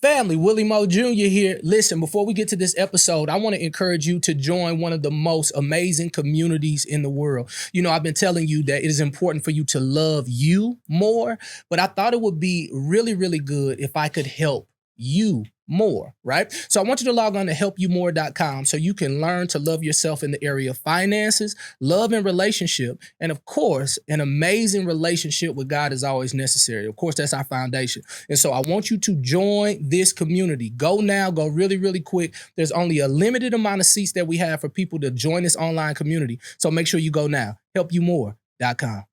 Family, Willie Mo Jr. here. Listen, before we get to this episode, I want to encourage you to join one of the most amazing communities in the world. You know, I've been telling you that it is important for you to love you more, but I thought it would be really, really good if I could help you more, right? So I want you to log on to helpyoumore.com so you can learn to love yourself in the area of finances, love and relationship. And of course, an amazing relationship with God is always necessary. Of course, that's our foundation. And so I want you to join this community. Go now, go really, really quick. There's only a limited amount of seats that we have for people to join this online community. So make sure you go now, helpyoumore.com.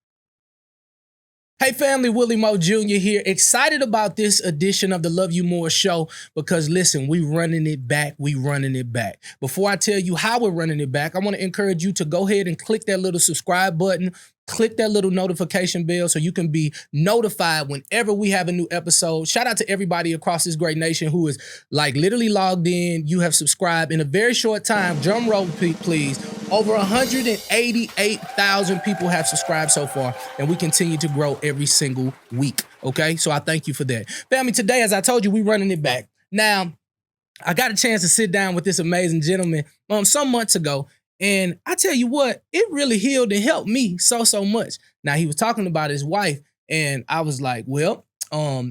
Hey family, Willie Mo Jr. here. Excited about this edition of the Love You More show because listen, we running it back. Before I tell you how we're running it back, I want to encourage you to go ahead and click that little subscribe button. Click that little notification bell so you can be notified whenever we have a new episode. Shout out to everybody across this great nation who is like literally logged in. You have subscribed in a very short time. Drum roll, please. Over 188,000 people have subscribed so far, and we continue to grow every single week. Okay, so I thank you for that. Family, today, as I told you, we're running it back. Now, I got a chance to sit down with this amazing gentleman some months ago. And I tell you what, it really healed and helped me so much. Now, he was talking about his wife, and I was like, well,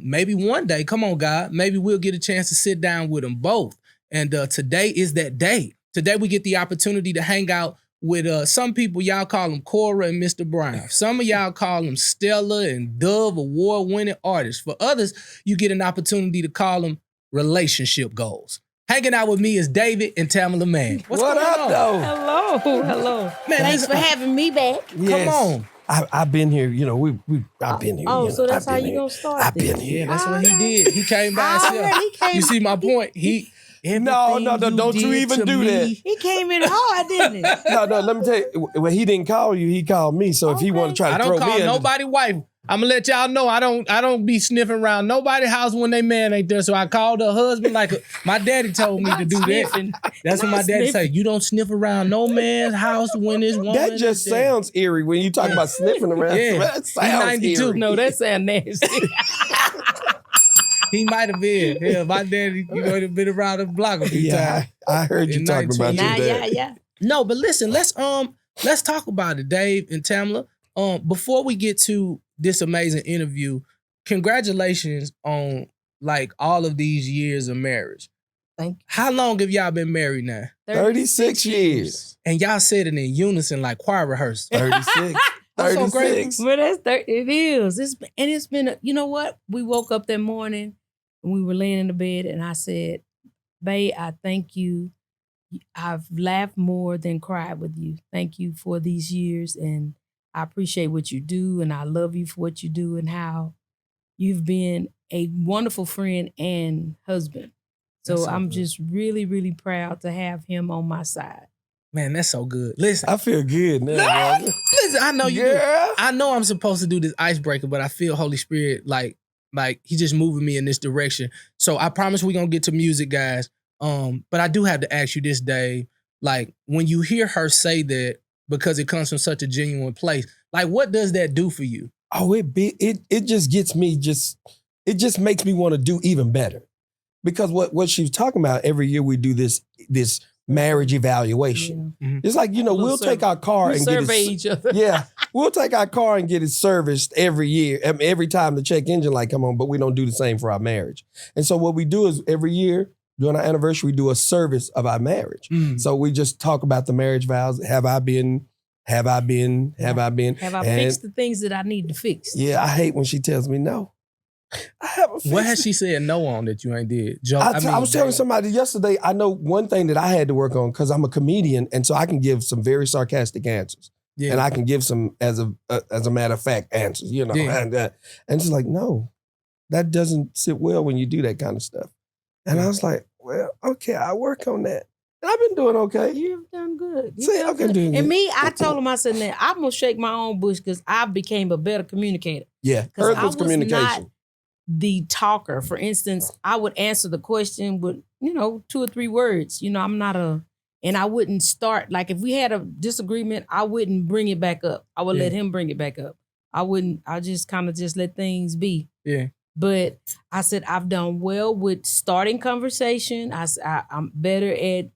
maybe one day, come on, God, maybe we'll get a chance to sit down with them both. And today is that day. Today, we get the opportunity to hang out with some people, y'all call them Cora and Mr. Brown. Some of y'all call them Stella and Dove award-winning artists. For others, you get an opportunity to call them relationship goals. Hanging out with me is David and Tamela, man. What's going up, on? though? Hello. Man, Thanks for having me back. Yes. Come on. I've been here, you know, I've been here. Oh, you know, so that's I've how been you here. gonna start I've this. been here. Yeah, that's what he did. He came by himself. He came, You see my point? No, don't you even do that. He came in hard, didn't he? No, let me tell you, when he didn't call you, he called me. So if he want to try to I throw don't me call under nobody wife. I'm gonna let y'all know I don't be sniffing around nobody's house when they man ain't there. So I called her husband my daddy told me to do that. That's what my daddy said. You don't sniff around no man's house when it's woman. That just sounds eerie when you talk about sniffing around. Yeah. That sounds 92. eerie. No, that sounds nasty. He might have been. Yeah, my daddy, have been around the block a few times. I heard you talking about your dad. Yeah. No, but listen, let's talk about it, Dave and Tamela. Before we get to this amazing interview, congratulations on like all of these years of marriage. Thank you. How long have y'all been married now? 36 years. And y'all said it in unison like choir rehearsal. 36. That's so great. 36. Well, it is. It's been, you know what? We woke up that morning and we were laying in the bed and I said, babe, I thank you. I've laughed more than cried with you. Thank you for these years. And I appreciate what you do. And I love you for what you do and how you've been a wonderful friend and husband. So I'm just really, really proud to have him on my side. Man, that's so good. Listen. I feel good now. Bro. Listen, I know you do. I know I'm supposed to do this icebreaker, but I feel Holy Spirit like he just moving me in this direction. So I promise we're gonna get to music, guys. But I do have to ask you this, Dave. Like, when you hear her say that, because it comes from such a genuine place, like, what does that do for you? Oh, it just gets me it just makes me want to do even better. Because what she's talking about, every year we do this marriage evaluation. Yeah. It's like, we'll take our car and survey get each other. Yeah. We'll take our car and get it serviced every year. I mean, every time the check engine light come on, but we don't do the same for our marriage. And so what we do is every year during our anniversary, we do a service of our marriage. So we just talk about the marriage vows. Have I been? Have I fixed the things that I need to fix? Yeah, I hate when she tells me no. I haven't fixed What has she said no on that you ain't did? I was telling somebody yesterday, I know one thing that I had to work on because I'm a comedian, and so I can give some very sarcastic answers. Yeah. And I can give some, as a matter of fact, answers, Yeah. And it's like, no, that doesn't sit well when you do that kind of stuff. And I was like, well, okay, I'll work on that. And I've been doing okay. You've done good. Doing good. And me, I told him, I said, now, I'm going to shake my own bush because I became a better communicator. Yeah, because I was not the talker. For instance, I would answer the question with, 2 or 3 words. I'm not and I wouldn't start, like if we had a disagreement, I wouldn't bring it back up. I would let him bring it back up. I just kind of just let things be. Yeah. But I said, I've done well with starting conversation. I'm better at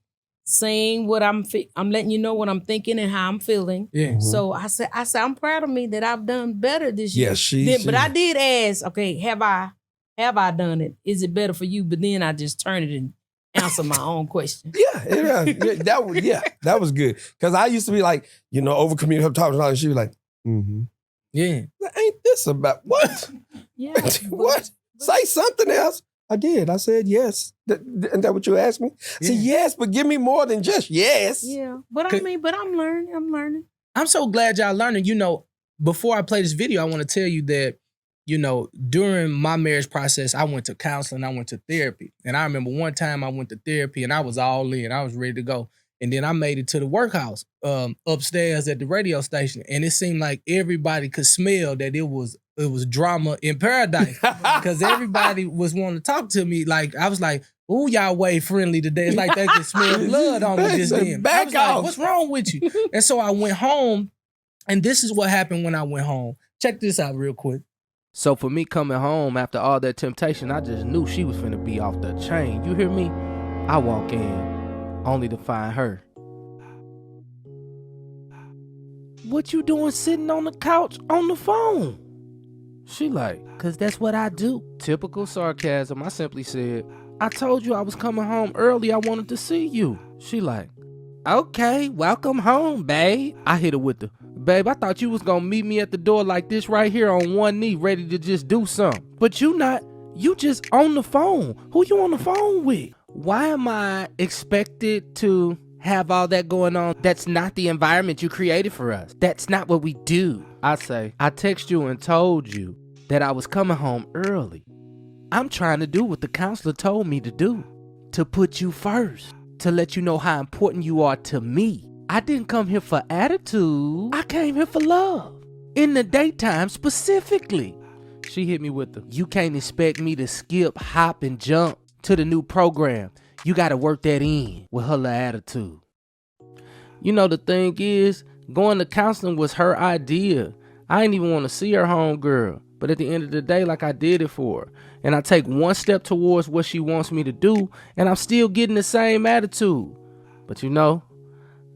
saying what I'm letting you know what I'm thinking and how I'm feeling. Yeah. Mhm. So I said, I'm proud of me that I've done better this year. Yes, But I did ask, okay, have I done it? Is it better for you? But then I just turned it and answered my own question. That was good. Because I used to be like, over communicating, talking, and she was like, Yeah. ain't this about what? Yeah. What? Say something else. I did. I said yes. Isn't that what you asked me? I said yes, but give me more than just yes. Yeah. But I'm learning. I'm so glad y'all learning. Before I play this video, I want to tell you that, during my marriage process, I went to counseling, I went to therapy. And I remember one time I went to therapy and I was all in. I was ready to go. And then I made it to the workhouse upstairs at the radio station. And it seemed like everybody could smell that it was drama in paradise. Because everybody was wanting to talk to me. Like, I was like, ooh, y'all way friendly today. It's like they could smell blood on me just then. Back I was off. like, what's wrong with you? And so I went home. And this is what happened when I went home. Check this out real quick. So for me coming home after all that temptation, I just knew she was finna be off the chain. You hear me? I walk in only to find her. What you doing sitting on the couch on the phone? She like, cause that's what I do. Typical sarcasm. I simply said, I told you I was coming home early. I wanted to see you. She like, okay, welcome home, babe. I hit her with the, babe, I thought you was gonna meet me at the door like this right here on one knee, ready to just do something. But you not. You just on the phone. Who you on the phone with? Why am I expected to have all that going on? That's not the environment you created for us. That's not what we do. I say, I text you and told you that I was coming home early. I'm trying to do what the counselor told me to do. To put you first. To let you know how important you are to me. I didn't come here for attitude. I came here for love. In the daytime specifically. She hit me with the, you can't expect me to skip, hop, and jump to the new program. You got to work that in with her little attitude. The thing is, going to counseling was her idea. I didn't even want to see her homegirl. But at the end of the day, like I did it for her. And I take one step towards what she wants me to do, and I'm still getting the same attitude. But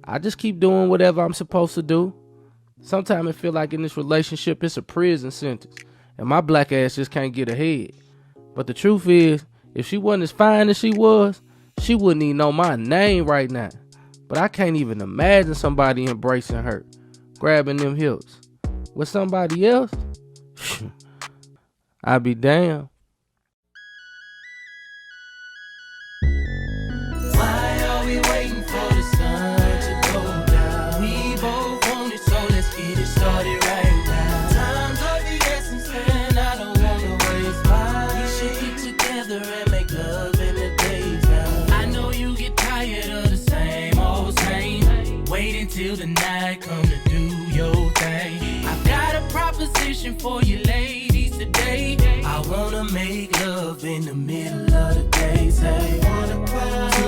I just keep doing whatever I'm supposed to do. Sometimes I feel like in this relationship, it's a prison sentence. And my black ass just can't get ahead. But the truth is, if she wasn't as fine as she was, she wouldn't even know my name right now. But I can't even imagine somebody embracing her, grabbing them hips. With somebody else, I'd be damned. Why are we waiting for the sun to go down? We both want it, so let's get it started right now. Time's of the essence, and I don't wanna waste mine. We should get together and make love in the daytime. I know you get tired of the same old same. Wait until the night come to do your thing. I've got a proposition for you ladies today. I wanna make love in the middle of the day. Say 1 o'clock, 2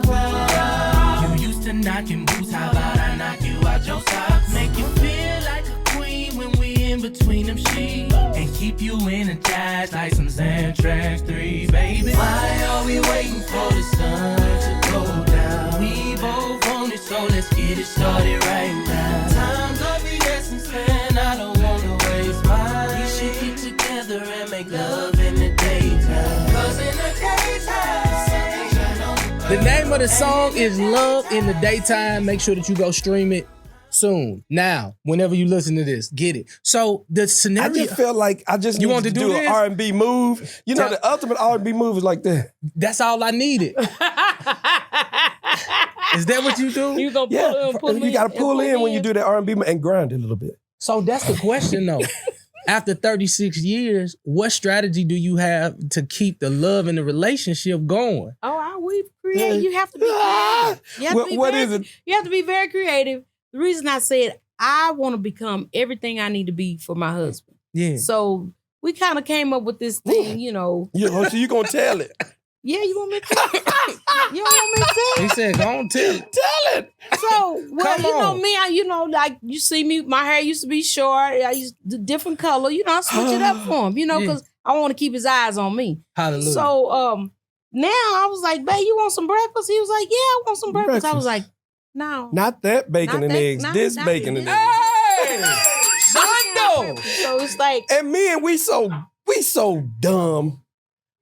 o'clock. You used to knocking boots, how about I knock you out your socks? Make you feel like a queen when we in between them sheets. And keep you energized like some Xantrax 3, baby. Why are we waiting for the sun to go down? We both want it, so let's get it started right now. Time's of the essence, and I don't wanna waste mine. We should get together and make love in the daytime. 'Cause in the daytime, The name of the song is Love in the Daytime. Make sure that you go stream it soon. Now, whenever you listen to this, get it. So the scenario. I just felt like I just You need want to to do do an this? R&B move. The ultimate R&B move is like that. That's all I needed. Is that what you do? You gonna pull You got to pull in when you do that R&B and grind it a little bit. So that's the question though. After 36 years, what strategy do you have to keep the love in the relationship going? We create. You have to be creative. You have to be What very, is it? You have to be very creative. The reason I said I want to become everything I need to be for my husband. Yeah. So we kind of came up with this thing, So you going to tell it. Yeah, you want me to tell it? You don't want me to tell He it? said, go on, tell it. Tell it. So, well, Come you know on. me, like you see me, my hair used to be short. I used the different color. I switch it up for him, because I want to keep his eyes on me. Hallelujah. So now I was like, babe, you want some breakfast? He was like, yeah, I want some breakfast. I was like, no. Not that bacon and eggs. This bacon and eggs. Hey! Shondo! So it's like, And men, we so dumb.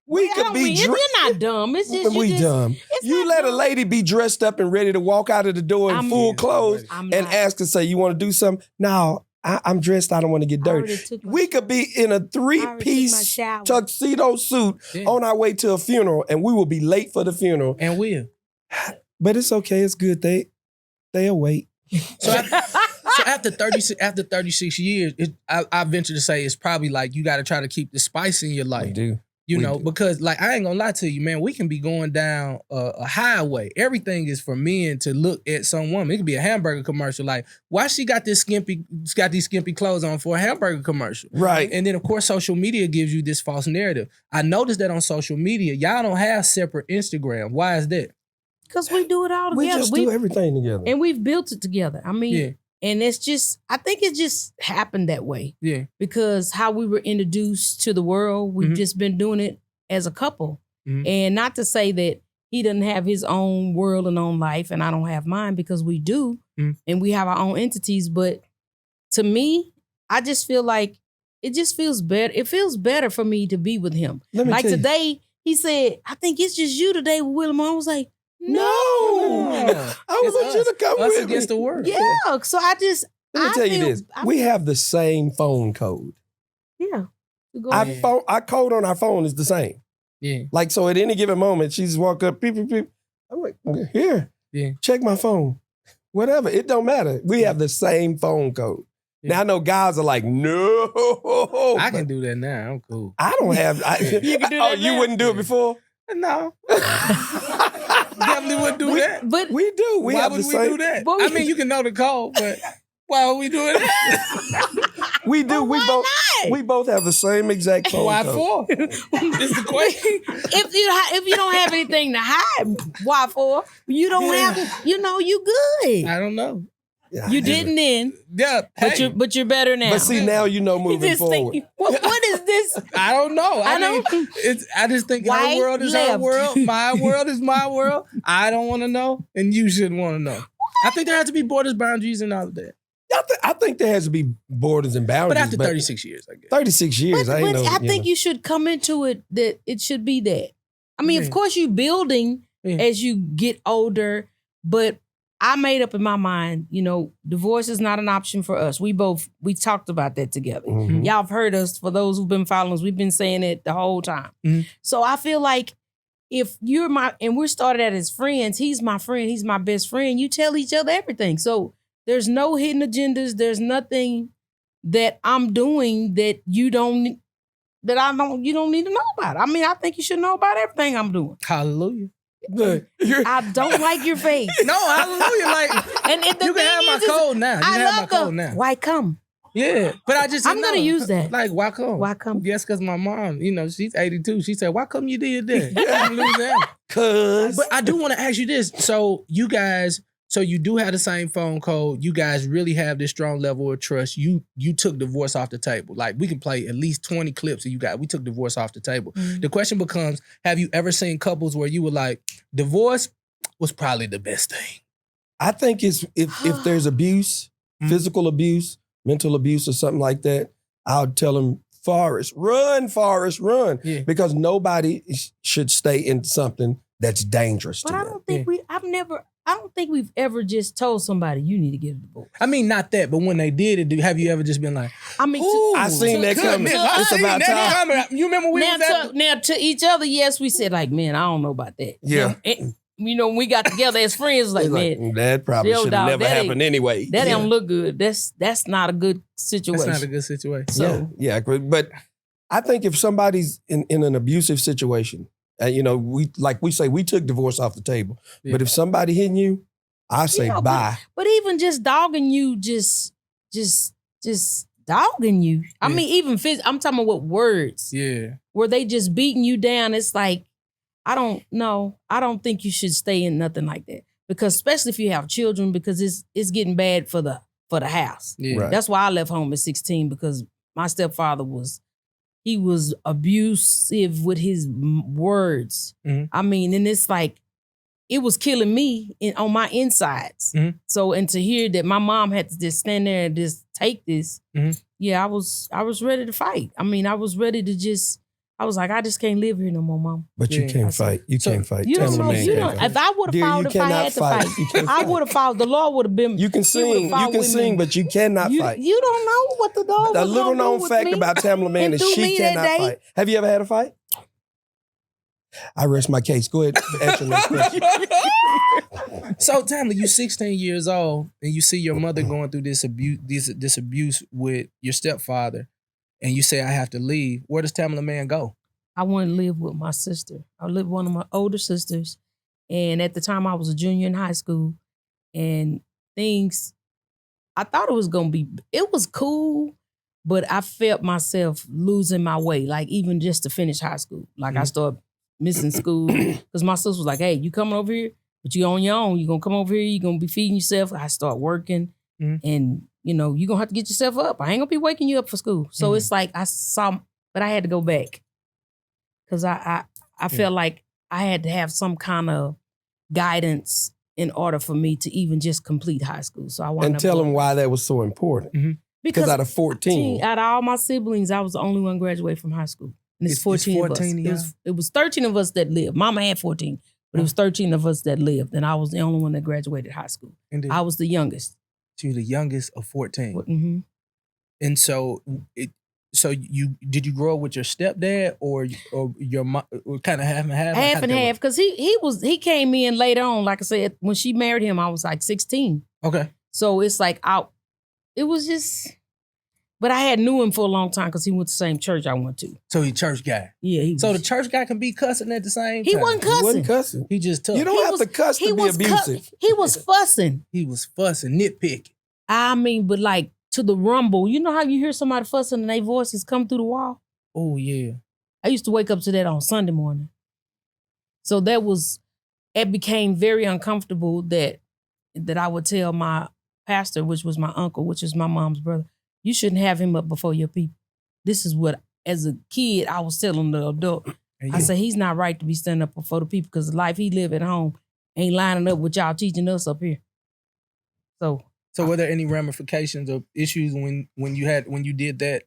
We could be you're not dumb. It's just we dumb. You let a lady be dressed up and ready to walk out of the door in full clothes and ask her, say, you want to do something? No, I'm dressed. I don't want to get dirty. We could be in a 3-piece tuxedo suit on our way to a funeral, and we will be late for the funeral. And we'll. But it's okay. It's good. They'll wait. So after 36 years, I venture to say it's probably like you got to try to keep the spice in your life. We do. You know, because like I ain't gonna lie to you, man, we can be going down a highway. Everything is for men to look at some woman. It could be a hamburger commercial. Like, why she got these skimpy clothes on for a hamburger commercial? Right. And then of course social media gives you this false narrative. I noticed that on social media, y'all don't have separate Instagram. Why is that? Because we do it all together. We just do everything together. And we've built it together. I mean, and it's just, I think it just happened that way. Yeah. Because how we were introduced to the world, we've just been doing it as a couple. And not to say that he doesn't have his own world and own life and I don't have mine, because we do. And we have our own entities. But to me, I just feel like it just feels better. It feels better for me to be with him. Like today, he said, I think it's just you today with Willie. I was like, no. I want you to come us with against me. the world. Yeah. So I just, Let me tell you this. We have the same phone code. Yeah. Our code on our phone is the same. Yeah. Like, so at any given moment, she just walk up, beep, beep, beep. I'm like, here, check my phone. Whatever. It don't matter. We have the same phone code. Now I know guys are like, no. I can do that now. I'm cool. I don't have. You can do that you now? wouldn't do it before? No. Definitely wouldn't do that. But we do. Why would we do that? I mean, you can know the code, but why would we do it? We do. We both have the same exact phone Why code. for? Is the question. if you don't have anything to hide, why for? You don't have. You know, you good. I don't know. Yeah, You didn't then. Yeah, But you're better now. But see, now you know moving just forward. think, what is this? I don't know. I know. I just think White her world is her left. world. My world is my world. I don't want to know, and you shouldn't want to know. I think there has to be borders, boundaries, and all of that. I think there has to be borders and boundaries. But after 36 years, I guess. 36 years, But I think know. you should come into it that it should be that. I mean, of course, you're building as you get older, but I made up in my mind, you know, divorce is not an option for us. We talked about that together. Mm-hmm. Y'all have heard us. For those who've been following us, we've been saying it the whole time. So I feel like if you're and we're started out as friends, he's my friend, he's my best friend, you tell each other everything. So there's no hidden agendas. There's nothing that I'm doing that you don't need to know about. I mean, I think you should know about everything I'm doing. Hallelujah. Good. I don't like your face. No, hallelujah. Like, and you can have my code now. You can have my code now. Why come? Yeah, but I'm gonna use that. Like, why come? Why come? Yes, because my mom, you know, she's 82. She said, why come you did that? I'm from Louisiana. But I do want to ask you this. So you guys, you do have the same phone code. You guys really have this strong level of trust. You took divorce off the table. Like, we can play at least 20 clips of you guys. We took divorce off the table. The question becomes, have you ever seen couples where you were like, divorce was probably the best thing? I think it's if there's abuse, physical abuse, mental abuse or something like that, I'll tell them, Forrest, run. Yeah. Because nobody should stay in something that's dangerous But to I them. don't think I don't think we've ever just told somebody you need to get a divorce. I mean, not that, but when they did it, have you ever just been like, I mean, I seen that coming. It's about time. You remember we was at now to each other, yes, we said like, man, I don't know about that. Yeah. And, you know, when we got together as friends, like, man, that probably yo, should have dog, never happened anyway. that don't look good. That's not a good situation. That's not a good situation. So yeah, but I think if somebody's in an abusive situation, you know, we say we took divorce off the table. Yeah. But if somebody hitting you, I say bye. But even just dogging you, just dogging you. I mean, even I'm talking about what words. Yeah. Were they just beating you down? It's like, I don't know. I don't think you should stay in nothing like that. Because especially if you have children, because it's getting bad for the house. Yeah. Right. That's why I left home at 16, because my stepfather He was abusive with his words. I mean, and it's like, it was killing me on my insides. So, and to hear that my mom had to just stand there and just take this, yeah, I was ready to fight. I mean, I was ready to just, I was like, I just can't live here no more, Mom. But you can't fight. You can't fight. You don't know. If I would have fought, if I had to fight, I would have fought. The Lord would have been. You can sing. You can sing, but you cannot fight. You don't know what the Lord. The little known fact about Tamela Man is she cannot fight. Have you ever had a fight? I rest my case. Go ahead. Answer my question. So, Tamela, you're 16 years old, and you see your mother going through this abuse with your stepfather, and you say, I have to leave. Where does Tamela Man go? I wanted to live with my sister. I lived with one of my older sisters, and at the time I was a junior in high school, and I thought it was going to be, it was cool, but I felt myself losing my way, like even just to finish high school. Like I started missing school because my sister was like, hey, you coming over here? But you on your own. You're going to come over here. You're going to be feeding yourself. I start working and, you know, you're going to have to get yourself up. I ain't going to be waking you up for school. So it's like but I had to go back because I felt like I had to have some kind of guidance in order for me to even just complete high school. So I wanted to tell them why that was so important. Because out of 14. Out of all my siblings, I was the only one graduated from high school. And it's 14 of us. Yeah. It was 13 of us that lived. Mama had 14, but it was 13 of us that lived. And I was the only one that graduated high school. Indeed. I was the youngest. So you're the youngest of 14. Mm-hmm. And so did you grow up with your stepdad or your mom, kind of half and half? Half and half, because he came in later on. Like I said, when she married him, I was like 16. Okay. So it's like it was just. But I had knew him for a long time because he went to the same church I went to. So he church guy. Yeah. So the church guy can be cussing at the same time. He wasn't cussing. He wasn't cussing. He just took. You don't have to cuss to be abusive. He was fussing. He was fussing, nitpicking. I mean, but like to the rumble. You know how you hear somebody fussing and their voices come through the wall? Oh, yeah. I used to wake up to that on Sunday morning. So it became very uncomfortable that I would tell my pastor, which was my uncle, which is my mom's brother, you shouldn't have him up before your people. This is what, as a kid, I was telling the adult. I said, he's not right to be standing up before the people because the life he live at home ain't lining up with y'all teaching us up here. So were there any ramifications or issues when you did that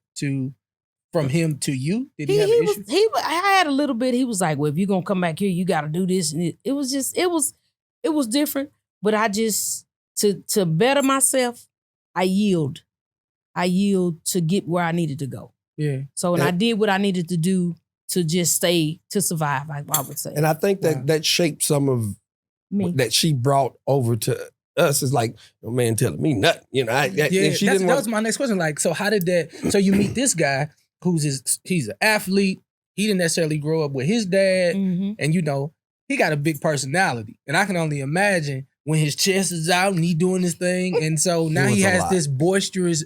from him to you? Did he have an issue? I had a little bit. He was like, well, if you're going to come back here, you got to do this. And it was different. But I just, to better myself, I yield to get where I needed to go. Yeah. So, and I did what I needed to do to just stay, to survive, I would say. And I think that shaped some of that she brought over to us. Is like, no man telling me nothing. You know, that was my next question. Like, so how did that, so you meet this guy he's an athlete. He didn't necessarily grow up with his dad. And you know, he got a big personality. And I can only imagine when his chest is out and he doing his thing. And so now he has this boisterous,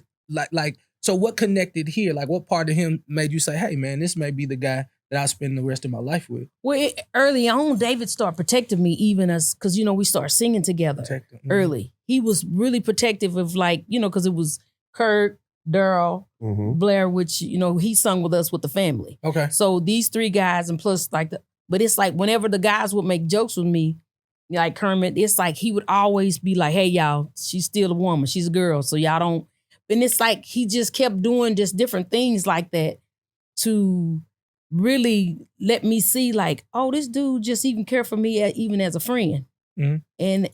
like, so what connected here? Like, what part of him made you say, hey, man, this may be the guy that I'll spend the rest of my life with? Well, early on, David started protecting me, even as, because, you know, we started singing together early. He was really protective of, like, you know, because it was Kurt, Daryl, Blair, which, you know, he sung with us with the family. Okay. So these three guys, and plus, like, but it's like whenever the guys would make jokes with me, like Kermit, it's like he would always be like, hey, y'all, she's still a woman. She's a girl. So y'all don't. And it's like he just kept doing just different things like that to really let me see, like, oh, this dude just even care for me even as a friend. And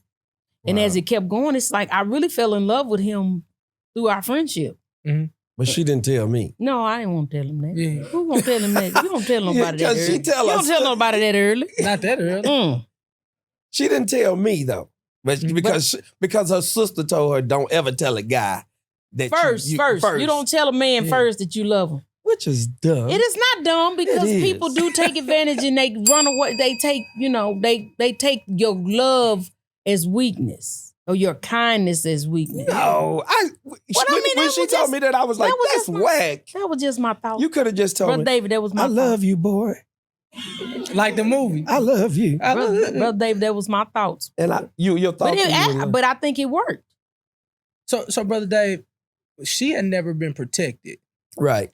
as it kept going, it's like I really fell in love with him through our friendship. But she didn't tell me. No, I didn't want to tell him that. Yeah. Who gonna tell him that? You don't tell nobody that early. You don't tell nobody that early. Not that early. She didn't tell me though, but because her sister told her, don't ever tell a guy that first. You don't tell a man first that you love him. Which is dumb. It is not dumb because people do take advantage and they run away. They take, you know, they take your love as weakness or your kindness as weakness. No, when she told me that, I was like, that's whack. That was just my thought. You could have just told Brother me, David, that was my I thought. love you, boy. Like the movie. I love you. Brother David, that was my thoughts. And your thoughts. But I think it worked. So Brother Dave, she had never been protected. Right.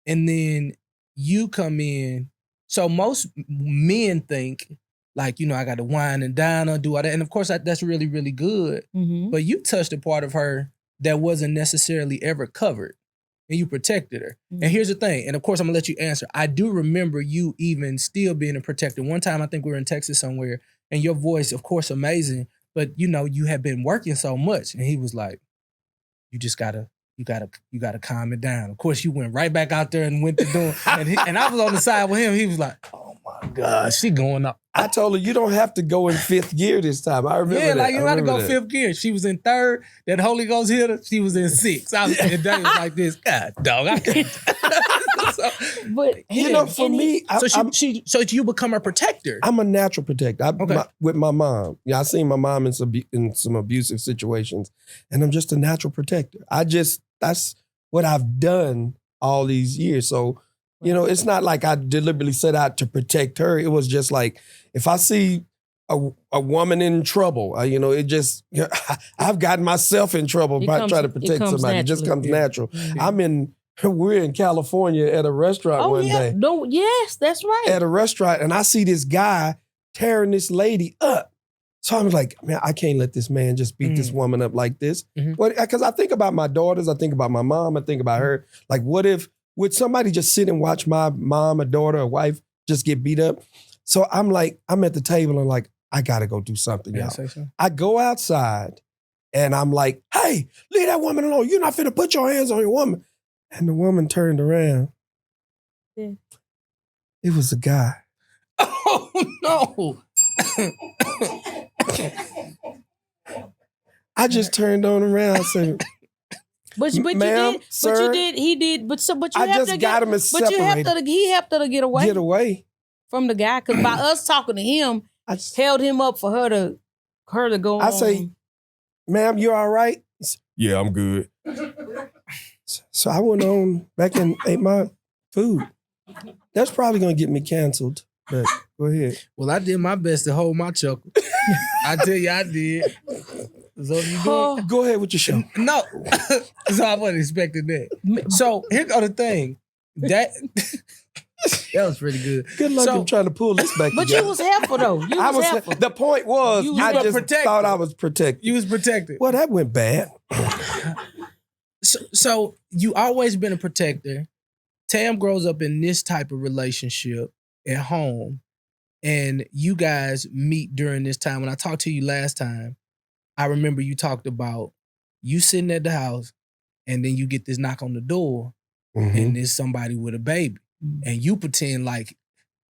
And then you come in. So most men think like, I got to wine and dine her, do all that. And of course, that's really, really good. Mm-hmm. But you touched a part of her that wasn't necessarily ever covered. And you protected her. Mm-hmm. And here's the thing. And of course, I'm going to let you answer. I do remember you even still being a protector. One time, I think we were in Texas somewhere. And your voice, of course, amazing. But, you had been working so much. And he was like, you just got to. You gotta calm it down. Of course, you went right back out there and went to doing. And I was on the side with him. He was like, "Oh my God, she going up." I told her you don't have to go in 5th gear this time. I remember. Yeah, that. like you got to go 5th gear. She was in 3rd. That Holy Ghost hit her. She was in 6th. And Dave was like this. God, dog, I can't. But for me, so you become a protector. I'm a natural protector. Okay. With my mom. Yeah, I seen my mom in some abusive situations, and I'm just a natural protector. That's what I've done all these years. So, it's not like I deliberately set out to protect her. It was just like, if I see a woman in trouble, it just, I've gotten myself in trouble by trying to protect somebody. It just comes natural. Mm-hmm. We're in California at a restaurant one day. Yes, that's right. At a restaurant, and I see this guy tearing this lady up. So I'm like, man, I can't let this man just beat this woman up like this. Because I think about my daughters, I think about my mom, I think about her. Like, would somebody just sit and watch my mom, a daughter, a wife just get beat up? So I'm like, I'm at the table and like, I gotta go do something, y'all. Say so. I go outside and I'm like, hey, leave that woman alone. You're not finna put your hands on your woman. And the woman turned around. Yeah. It was a guy. Oh no. I just turned on around and said, but you did, sir, but you did, he did, but you I have just to got him separated. he helped her to get away. Get away. From the guy, because by us talking to him, held him up for her to go on. I say, ma'am, you all right? Yeah, I'm good. So I went on back and ate my food. That's probably going to get me canceled, but go ahead. Well, I did my best to hold my chuckle. I tell you, I did. So you doing? Go ahead with your show. No. So I wasn't expecting that. So here go the thing. That was pretty good. Good luck in trying to pull this back But together. you was helpful, though. Helpful. The point was, I just protected. thought I was protected. You was protected. Well, that went bad. So you always been a protector. Tam grows up in this type of relationship at home, and you guys meet during this time. When I talked to you last time, I remember you talked about you sitting at the house, and then you get this knock on the door, and there's somebody with a baby, and you pretend like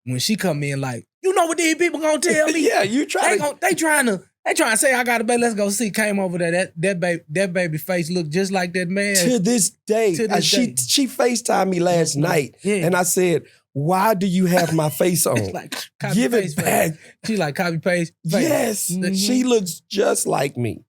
when she come in, like, you know what these people gonna tell me? Yeah, you try. They trying to say I got a baby. Let's go see. Came over there. That baby face looked just like that man. To this day. She FaceTimed me last night, and I said, why do you have my face on? Like, give it back. She like copy paste. Face. Yes, she looks just like me,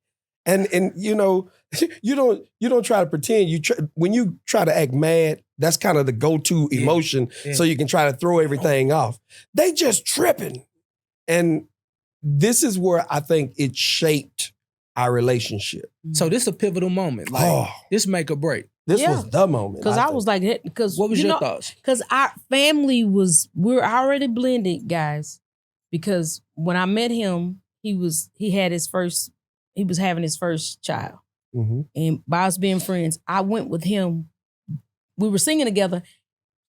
and you don't try to pretend. When you try to act mad, that's kind of the go-to emotion, so you can try to throw everything off. They just tripping, and this is where I think it shaped our relationship. So this is a pivotal moment. Like this make or break. This was the moment. Because I was like, because what was your thoughts? Because our family we're already blended, guys. Because when I met him, he was having his first child. And by us being friends, I went with him. We were singing together.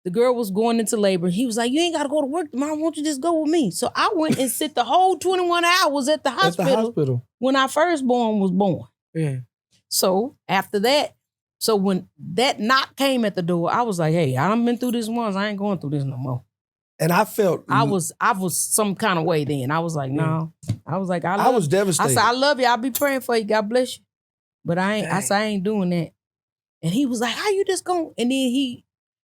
The girl was going into labor. He was like, you ain't got to go to work tomorrow. Why don't you just go with me? So I went and sit the whole 21 hours at the hospital. When our firstborn was born. Yeah. So after that, when that knock came at the door, I was like, hey, I done been through this once. I ain't going through this no more. And I felt... I was some kind of way then. I was like, no. I was like, I was devastated. I said, I love you. I'll be praying for you. God bless you. But I said, I ain't doing that. And he was like, how you just going? And then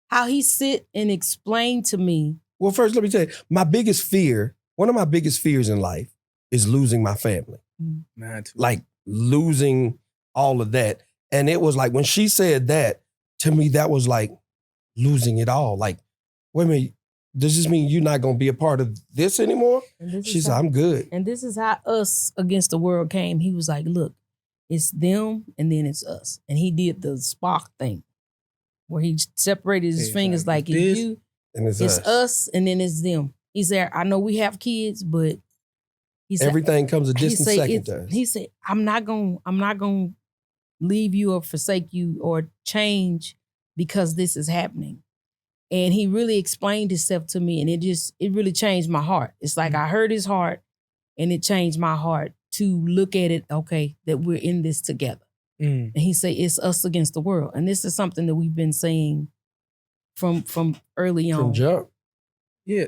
how he sit and explain to me. Well, first, let me tell you, one of my biggest fears in life is losing my family. Like losing all of that. And it was like, when she said that, to me, that was like losing it all. Like, wait a minute, does this mean you're not going to be a part of this anymore? She said, I'm good. And this is how Us Against the World came. He was like, look, it's them and then it's us. And he did the Spock thing where he separated his fingers like, it's you And it's us and then it's them. He said, I know we have kids, but he said everything comes a distant second to us. He said, I'm not gonna leave you or forsake you or change because this is happening. And he really explained himself to me, and it really changed my heart. It's like I heard his heart, and it changed my heart to look at it, okay, that we're in this together. And he said, it's us against the world. And this is something that we've been saying from early on. From jump. Yeah.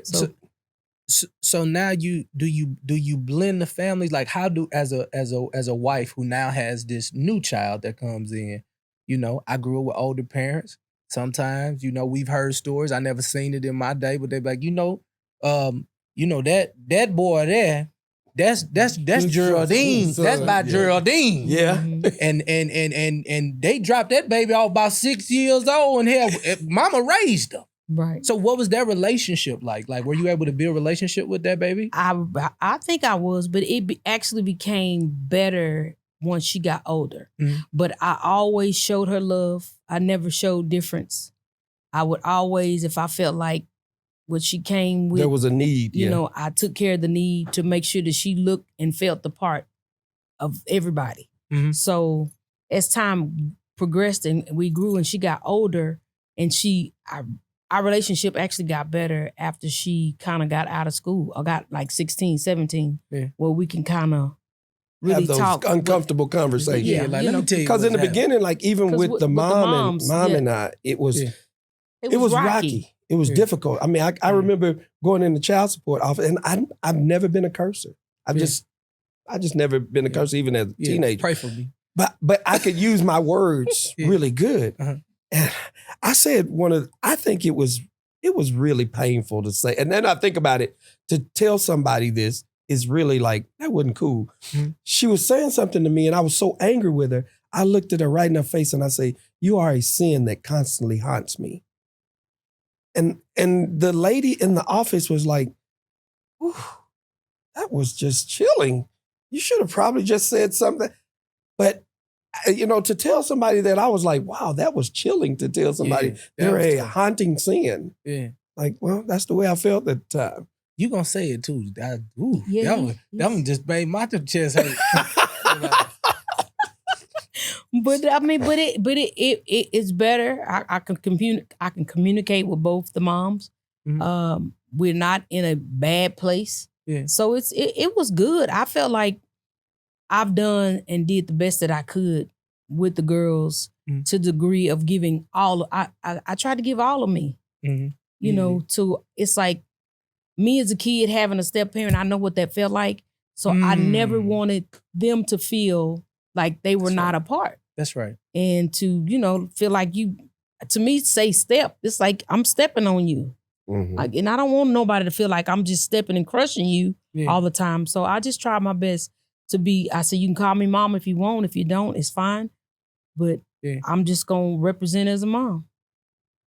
So now do you blend the families? Like how do as a wife who now has this new child that comes in, I grew up with older parents. Sometimes, we've heard stories. I never seen it in my day, but they're like, that boy there, that's Geraldine. That's by Geraldine. Yeah. And they dropped that baby off about 6 years old, and hell, mama raised her. Right. So what was their relationship like? Like, were you able to build a relationship with that baby? I think I was, but it actually became better once she got older. But I always showed her love. I never showed difference. I would always, if I felt like what she came with, there was a need. I took care of the need to make sure that she looked and felt the part of everybody. So as time progressed and we grew and she got older, and our relationship actually got better after she kind of got out of school. I got like 16, 17, where we can kind of really have those talk. uncomfortable conversations. Yeah, like, let me tell you. Because in the beginning, like even with the mom and I, it was rocky. It was difficult. I mean, I remember going in the child support office, and I've never been a cursor. I just never been a cursor, even as a teenager. Pray for me. But I could use my words really good. And I said I think it was really painful to say. And then I think about it, to tell somebody this is really like, that wasn't cool. She was saying something to me and I was so angry with her. I looked at her right in her face and I say, you are a sin that constantly haunts me. And the lady in the office was like, that was just chilling. You should have probably just said something. But to tell somebody that, I was like, wow, that was chilling to tell somebody they're a haunting sin. Yeah. Like, well, that's the way I felt at the time. You gonna say it too. That one just made my chest hurt. But I mean, it's better. I can communicate with both the moms. We're not in a bad place. Yeah. So it was good. I felt like I've done and did the best that I could with the girls to the degree of giving all. I tried to give all of me. To it's like me as a kid having a step parent. I know what that felt like. So I never wanted them to feel like they were not a part. That's right. And to feel like to me, say step. It's like I'm stepping on you. Like, and I don't want nobody to feel like I'm just stepping and crushing you all the time. So I just try my best to be. I say you can call me mom if you want. If you don't, it's fine. But I'm just gonna represent as a mom.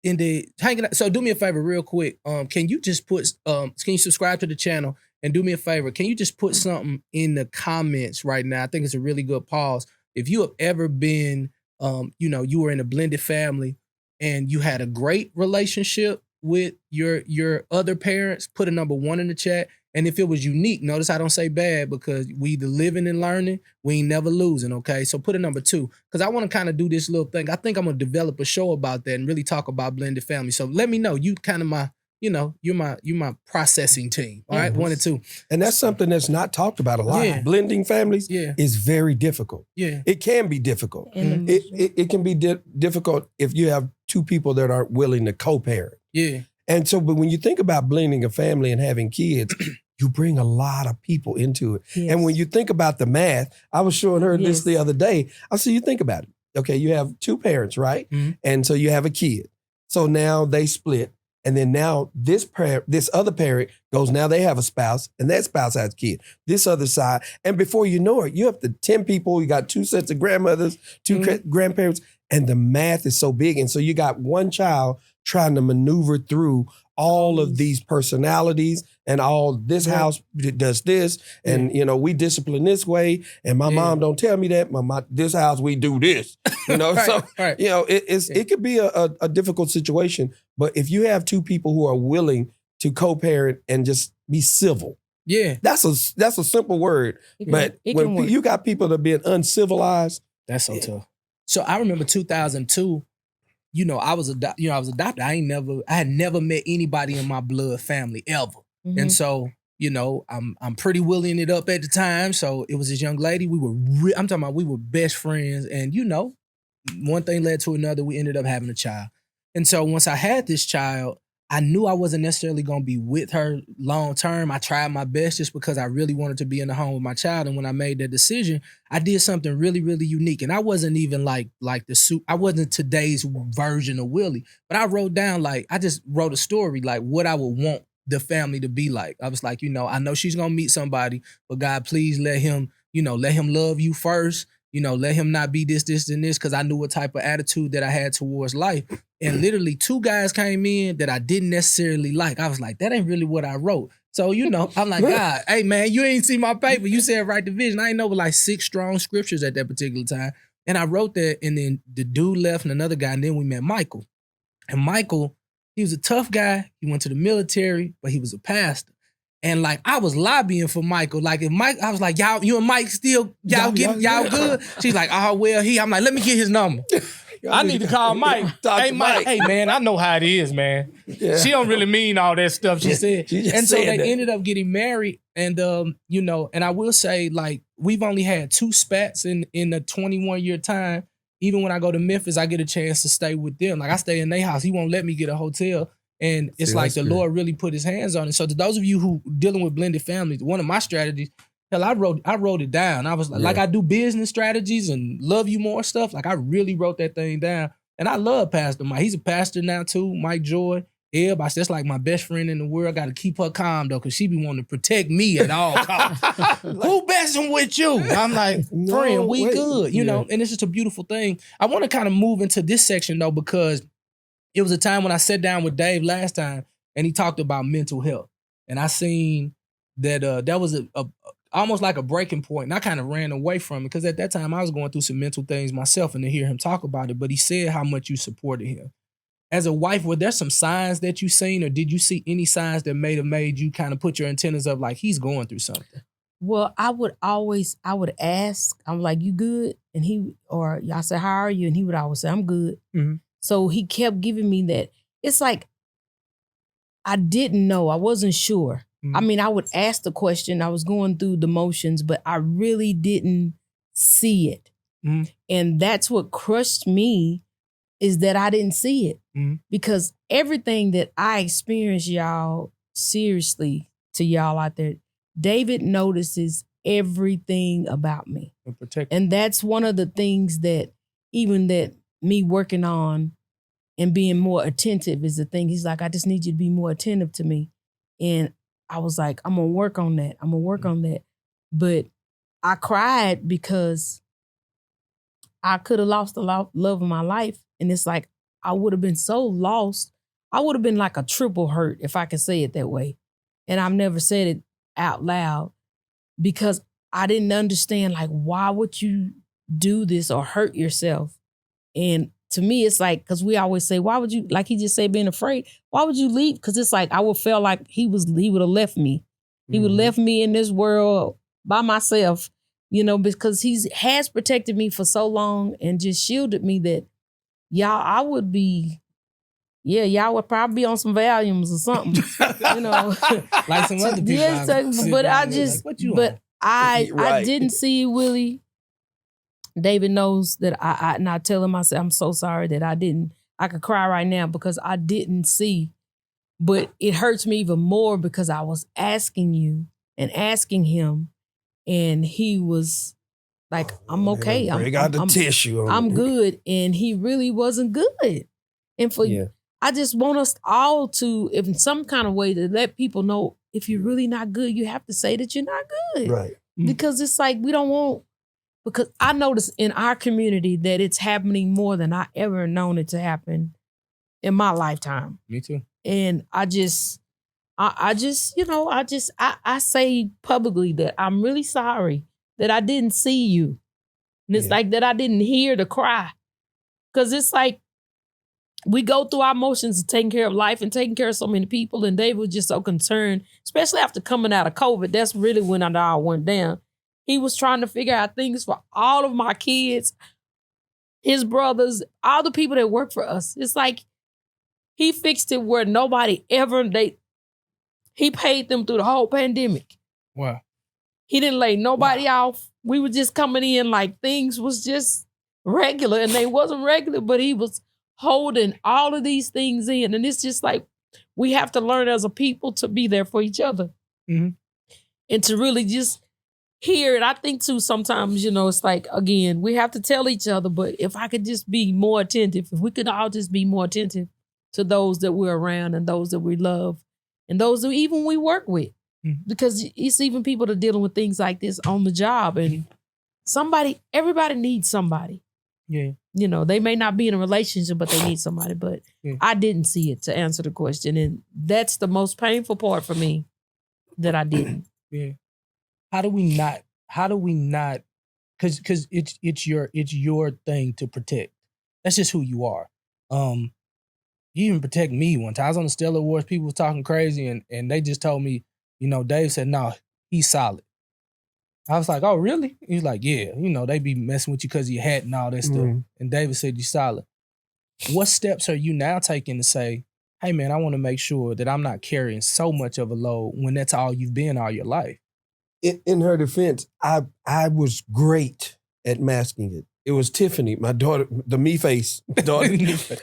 So do me a favor real quick. Can you just put can you subscribe to the channel and do me a favor? Can you just put something in the comments right now? I think it's a really good pause. If you have ever been you were in a blended family and you had a great relationship with your other parents, put a number 1 in the chat. And if it was unique, notice I don't say bad, because we either living and learning, we ain't never losing, okay? So put a number 2, because I want to kind of do this little thing. I think I'm going to develop a show about that and really talk about blended family. So let me know. You kind of you're my processing team, all right? 1 and 2. And that's something that's not talked about a lot. Yeah. Blending families is very difficult. Yeah. It can be difficult. It can be difficult if you have 2 people that aren't willing to co-parent. Yeah. And so, but when you think about blending a family and having kids, you bring a lot of people into it. Yes. And when you think about the math, I was showing her this the other day. I said, you think about it. Okay, you have 2 parents, right? And so you have a kid. So now they split. And then now this other parent goes, now they have a spouse, and that spouse has a kid. This other side. And before you know it, you have the 10 people. You got 2 sets of grandmothers, 2 grandparents, and the math is so big. And so you got one child trying to maneuver through all of these personalities and all this house does this. And, we discipline this way. And my mom don't tell me that. This house, we do this, Right, so, right. it could be a difficult situation. But if you have two people who are willing to co-parent and just be civil, that's a simple word. But when you got people that are being uncivilized, that's so tough. So I remember 2002. I was adopted. I had never met anybody in my blood family ever, and so I'm pretty willing it up at the time. So it was this young lady. We were best friends, and one thing led to another. We ended up having a child, and so once I had this child, I knew I wasn't necessarily going to be with her long term. I tried my best just because I really wanted to be in the home with my child. And when I made that decision, I did something really, really unique. And I wasn't even like I wasn't today's version of Willie, but I wrote down, I just wrote a story, what I would want the family to be like. I was like, I know she's going to meet somebody, but God, please let him love you first. Let him not be this, and this, because I knew what type of attitude that I had towards life. And literally 2 guys came in that I didn't necessarily like. I was like, that ain't really what I wrote. So, I'm like, God, hey, man, you ain't see my paper. You said write the vision. I ain't know but 6 strong scriptures at that particular time. And I wrote that, and then the dude left and another guy, and then we met Michael. And Michael, he was a tough guy. He went to the military, but he was a pastor. And I was lobbying for Michael. If Mike, I was like, you and Mike still, y'all good? She's like, oh, well, I'm like, let me get his number. I need to call Mike. Hey, Mike. Hey, man, I know how it is, man. Yeah. She don't really mean all that stuff she said. And so they ended up getting married. And, and I will say, we've only had 2 spats in the 21-year time. Even when I go to Memphis, I get a chance to stay with them. I stay in their house. He won't let me get a hotel. And it's the Lord really put his hands on it. So to those of you who dealing with blended families, one of my strategies, I wrote it down. I was like I do business strategies and love you more stuff. I really wrote that thing down. And I love Pastor Mike. He's a pastor now too. Mike Joy. Eb, that's my best friend in the world. I got to keep her calm though, because she be wanting to protect me at all costs. Who messing with you? I'm like, friend, we good, know. And it's just a beautiful thing. I want to kind of move into this section though, because it was a time when I sat down with Dave last time and he talked about mental health. And I seen that that was a almost like a breaking point. And I kind of ran away from it because at that time I was going through some mental things myself, and to hear him talk about it. But he said how much you supported him. As a wife, were there some signs that you seen, or did you see any signs that may have made you kind of put your antennas up he's going through something? Well, I would ask, I'm like, you good? And I said, how are you? And he would always say, I'm good. Mm-hmm. So he kept giving me that. It's I didn't know. I wasn't sure. Mm-hmm. I mean, I would ask the question. I was going through the motions, but I really didn't see it. Mm-hmm. And that's what crushed me, is that I didn't see it. Mm-hmm. Because everything that I experienced, y'all, seriously, to y'all out there, David notices everything about me. And that's one of the things that me working on and being more attentive is the thing. He's like, I just need you to be more attentive to me. And I was like, I'm going to work on that. I'm going to work on that. But I cried because I could have lost the love of my life. And it's I would have been so lost. I would have been a triple hurt, if I could say it that way. And I've never said it out loud because I didn't understand, why would you do this or hurt yourself? And to me, it's because we always say, why would you, he just said, being afraid, why would you leave? Because it's I would feel like he would have left me. He would have left me in this world by myself, because he has protected me for so long and just shielded me that, y'all would probably be on some Valiums or something, like some other people. But I didn't see Willie. David knows that I tell him, I said, I'm so sorry that I could cry right now because I didn't see, but it hurts me even more because I was asking you and asking him, and he was like, I'm okay. Bring out the tissue. I'm good. And he really wasn't good. And I just want us all to, if in some kind of way, to let people know, if you're really not good, you have to say that you're not good. Right. Because it's we don't want, because I notice in our community that it's happening more than I ever known it to happen in my lifetime. Me too. And I say publicly that I'm really sorry that I didn't see you. And it's that I didn't hear the cry. Because it's we go through our motions of taking care of life and taking care of so many people. And David was just so concerned, especially after coming out of COVID. That's really when it all went down. He was trying to figure out things for all of my kids, his brothers, all the people that work for us. It's like he fixed it where nobody ever, he paid them through the whole pandemic. Wow. He didn't lay nobody off. We were just coming in like things was just regular, and they wasn't regular, but he was holding all of these things in. And it's just like, we have to learn as a people to be there for each other. Mm-hmm. And to really just hear it. I think too, sometimes, it's like, again, we have to tell each other, but if I could just be more attentive, if we could all just be more attentive to those that we're around and those that we love and those that even we work with. Mm-hmm. Because it's even people that are dealing with things like this on the job, and everybody needs somebody. Yeah. They may not be in a relationship, but they need somebody. But I didn't see it, to answer the question. And that's the most painful part for me, that I didn't. Yeah. How do we not, because it's your thing to protect. That's just who you are. You even protect me one time. I was on the Stellar Awards, people was talking crazy, and they just told me, Dave said, no, he's solid. I was like, oh, really? He's like, yeah, they be messing with you because of your hat and all that stuff. And David said, you're solid. What steps are you now taking to say, hey, man, I want to make sure that I'm not carrying so much of a load when that's all you've been all your life? In her defense, I was great at masking it. It was Tiffany, my daughter, the me face daughter,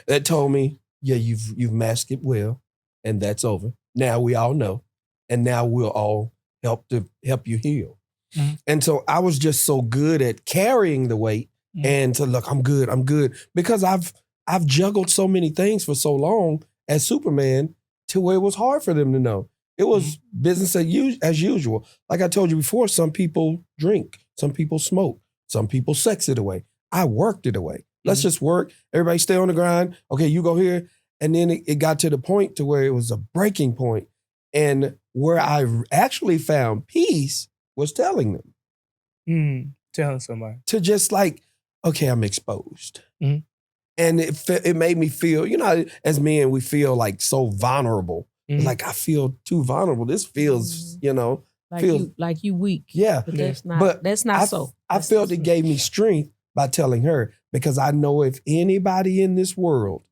that told me, yeah, you've masked it well, and that's over. Now we all know, and now we'll all help you heal. Mm-hmm. And so I was just so good at carrying the weight and to look, I'm good. Because I've juggled so many things for so long as Superman to where it was hard for them to know. It was business as usual. Like I told you before, some people drink, some people smoke, some people sex it away. I worked it away. Let's just work. Everybody stay on the grind. Okay, you go here. And then it got to the point to where it was a breaking point. And where I actually found peace was telling them. Telling somebody. To just like, okay, I'm exposed. Mm-hmm. And it made me feel, as men, we feel like so vulnerable. Mm-hmm. Like, I feel too vulnerable. This feels, like you weak. Yeah. But that's not so. I felt it gave me strength by telling her, because I know if anybody in this world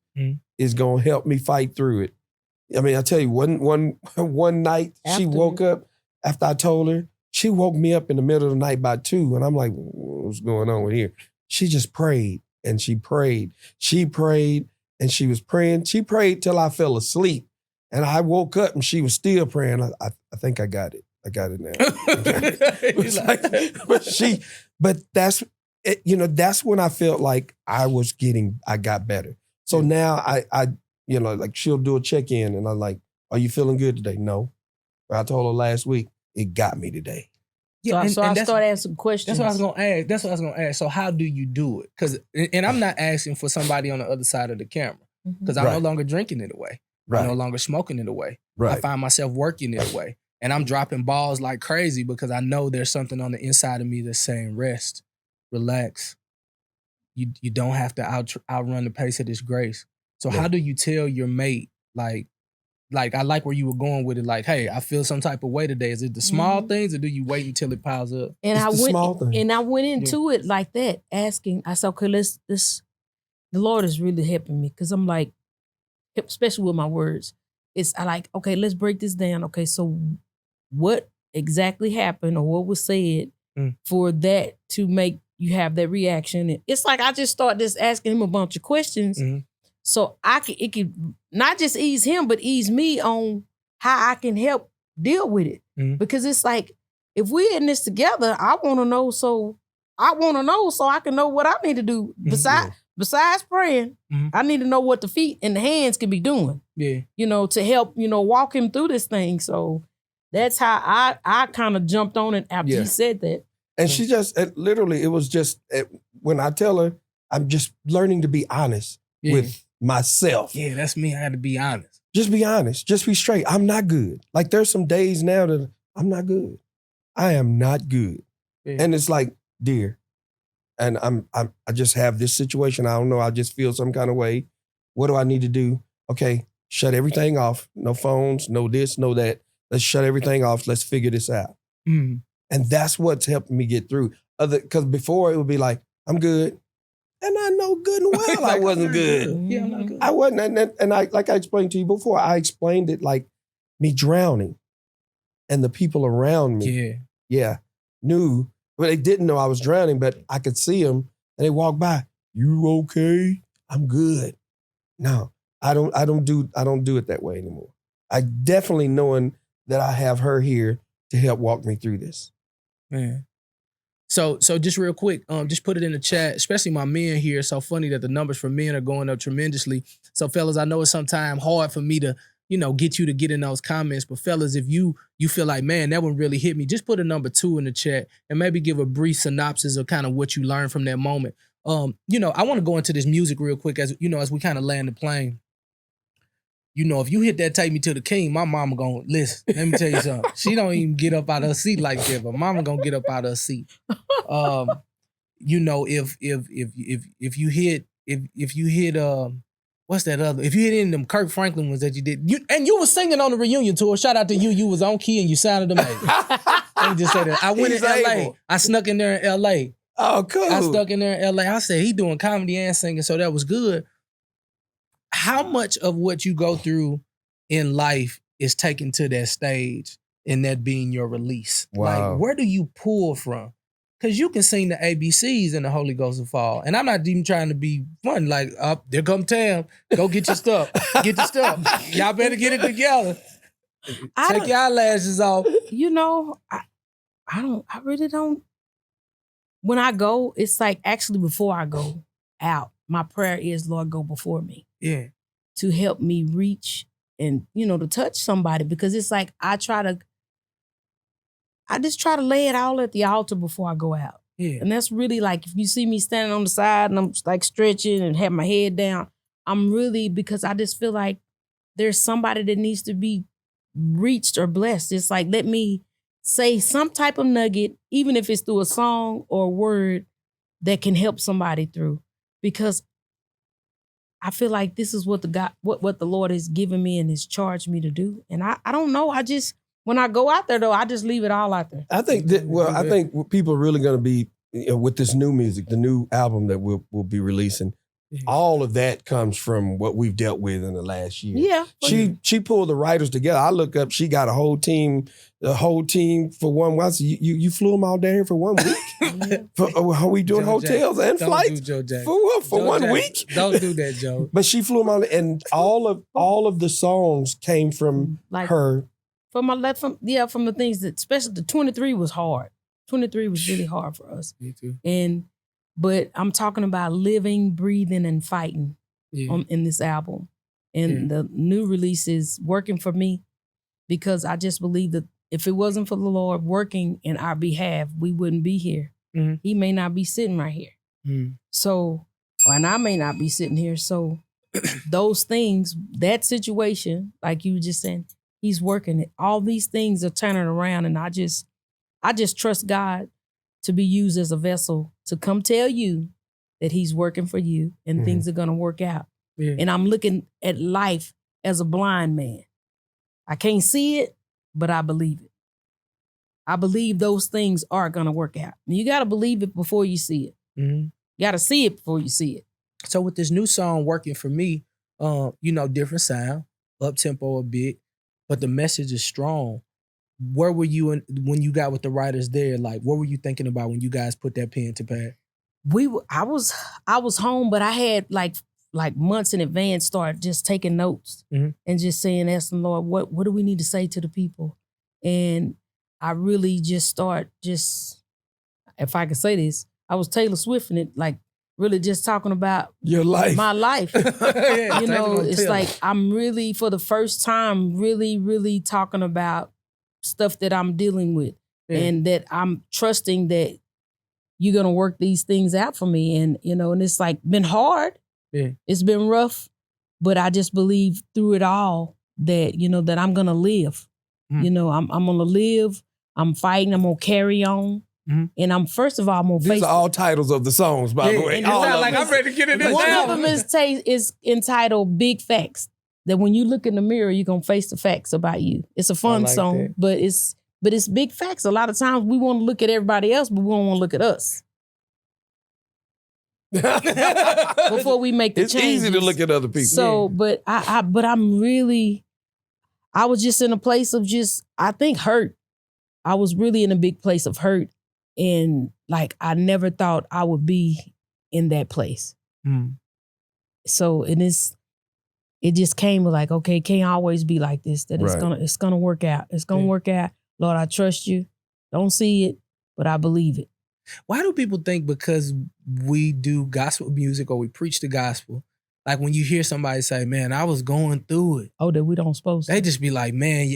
is going to help me fight through it. I mean, I tell you, one night she woke up after I told her. She woke me up in the middle of the night by 2, and I'm like, what's going on here? She just prayed, and she prayed. She prayed, and she was praying. She prayed till I fell asleep, and I woke up, and she was still praying. I think I got it. I got it now. But that's when I felt like I got better. So now I like she'll do a check-in, and I'm like, are you feeling good today? No. But I told her last week, it got me today. Yeah, so I started asking questions. That's what I was going to ask. So how do you do it? Because, and I'm not asking for somebody on the other side of the camera, because I'm no longer drinking it away. Right. I'm no longer smoking it away. Right. I find myself working it away. And I'm dropping balls like crazy because I know there's something on the inside of me that's saying, rest, relax. You don't have to outrun the pace of this grace. So how do you tell your mate, like I like where you were going with it, like, hey, I feel some type of way today. Is it the small things, or do you wait until it piles up? And I went into it like that, asking. I said, okay, the Lord is really helping me, because I'm like, especially with my words, okay, let's break this down. Okay, so what exactly happened, or what was said for that to make you have that reaction? And it's like I just started just asking him a bunch of questions. So it could not just ease him, but ease me on how I can help deal with it. Because it's like, if we're in this together, I want to know so I can know what I need to do. Besides praying, I need to know what the feet and the hands can be doing. Yeah. To help, walk him through this thing. So that's how I kind of jumped on it after he said that. And she just, literally, it was just, when I tell her, I'm just learning to be honest with myself. Yeah, that's me. I had to be honest. Just be honest. Just be straight. I'm not good. Like, there's some days now that I'm not good. I am not good. Yeah. And it's like, dear, and I just have this situation. I don't know. I just feel some kind of way. What do I need to do? Okay, shut everything off. No phones, no this, no that. Let's shut everything off. Let's figure this out. Mm. And that's what's helped me get through. Because before it would be like, I'm good. And I know good and well Like, I wasn't good. Yeah, I'm not good. I wasn't. And I, like I explained to you before, I explained it like me drowning. And the people around me, knew, but they didn't know I was drowning, but I could see them and they walk by. You okay? I'm good. No, I don't do it that way anymore. I definitely knowing that I have her here to help walk me through this. Man. So just real quick, just put it in the chat, especially my men here. It's so funny that the numbers for men are going up tremendously. So fellas, I know it's sometimes hard for me to, get you to get in those comments. But fellas, if you feel like, man, that one really hit me, just put a number 2 in the chat and maybe give a brief synopsis of kind of what you learned from that moment. I want to go into this music real quick as we kind of land the plane. If you hit that Take Me to the King, my mama gonna listen. Let me tell you something. She don't even get up out of her seat like that, but mama gonna get up out of her seat. If you hit what's that other? If you hit any of them Kirk Franklin ones that you did, you was singing on the reunion tour. Shout out to you. You was on key and you sounded amazing. Let me just say that. I went to LA. I snuck in there in LA. Oh, cool. I stuck in there in LA. I said he doing comedy and singing, so that was good. How much of what you go through in life is taken to that stage and that being your release? Wow. Like, where do you pull from? Because you can sing the ABCs and the Holy Ghost will fall. And I'm not even trying to be fun. Like, there come Tam. Go get your stuff. Get your stuff. Y'all better get it together. Take your eyelashes off. I really don't. When I go, it's like actually before I go out, my prayer is, Lord, go before me. Yeah. To help me reach and, to touch somebody, because it's like I just try to lay it all at the altar before I go out. Yeah. And that's really like, if you see me standing on the side and I'm like stretching and have my head down, I'm really, because I just feel like there's somebody that needs to be reached or blessed. It's like, let me say some type of nugget, even if it's through a song or a word that can help somebody through. Because I feel like this is what the Lord has given me and has charged me to do. And I don't know. When I go out there though, I just leave it all out there. I think I think people are really going to be with this new music, the new album that we'll be releasing. All of that comes from what we've dealt with in the last year. Yeah. She pulled the writers together. I look up, she got a whole team for 1 week. So you flew them all down here for 1 week? Are we doing hotels and flights? For what? For 1 week? Don't do that, Joe. But she flew them all, and all of the songs came from her. From the things that, especially the 23 was hard. 23 was really hard for us. Me too. But I'm talking about living, breathing, and fighting in this album. And the new release is working for me, because I just believe that if it wasn't for the Lord working in our behalf, we wouldn't be here. Mm-hmm. He may not be sitting right here. Mm-hmm. So, and I may not be sitting here. So those things, that situation, like you were just saying, he's working it. All these things are turning around, and I just trust God to be used as a vessel to come tell you that he's working for you and things are going to work out. Yeah. And I'm looking at life as a blind man. I can't see it, but I believe it. I believe those things are going to work out. You got to believe it before you see it. Mm-hmm. You got to see it before you see it. So with this new song working for me, different sound, up tempo a bit, but the message is strong. Where were you when you got with the writers there? Like, what were you thinking about when you guys put that pen to pad? I was home, but I had like months in advance started just taking notes and just saying, asking Lord, what do we need to say to the people? And I really just if I could say this, I was Taylor Swifting it, like really just talking about your life, my life. It's like I'm really, for the first time, really, really talking about stuff that I'm dealing with and that I'm trusting that you're going to work these things out for me. And, and it's like been hard. Yeah. It's been rough, but I just believe through it all that, that I'm going to live. I'm going to live. I'm fighting. I'm going to carry on. And I'm first of all, I'm gonna These face. are all titles of the songs, by the way. And it's not like I'm ready to get in this One of album. them is entitled "Big Facts." That when you look in the mirror, you're gonna face the facts about you. It's a fun song, that. but it's big facts. A lot of times we want to look at everybody else, but we don't want to look at us before we make the It's changes. easy to look at other people. So, but I was just in a place of I think hurt. I was really in a big place of hurt. And like, I never thought I would be in that place. So, it just came with like, okay, it can't always be like this, that it's gonna work out. It's gonna work out. Lord, I trust you. Don't see it, but I believe it. Why do people think because we do gospel music or we preach the gospel, like when you hear somebody say, man, I was going through it. Oh, that we don't supposed to. They just be like, man,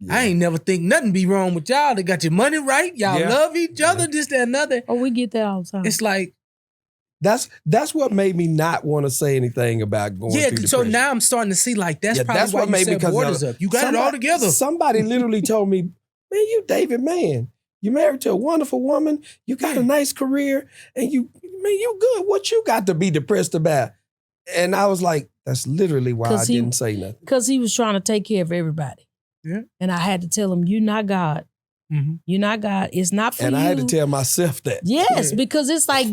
I ain't never think nothing be wrong with y'all. They got your money right. Y'all love each other, this, that, and other. Oh, we get that all the time. It's like. That's what made me not want to say anything about going through depression. So now I'm starting to see like that's probably why you set borders up. You got it all together. Somebody literally told me, man, you David, man. You married to a wonderful woman. You got a nice career. And you good. What you got to be depressed about? And I was like, that's literally why I didn't say nothing. Because he was trying to take care of everybody. Yeah. And I had to tell him, you're not God. You're not God. It's not for you. And I had to tell myself that. Yes, because it's like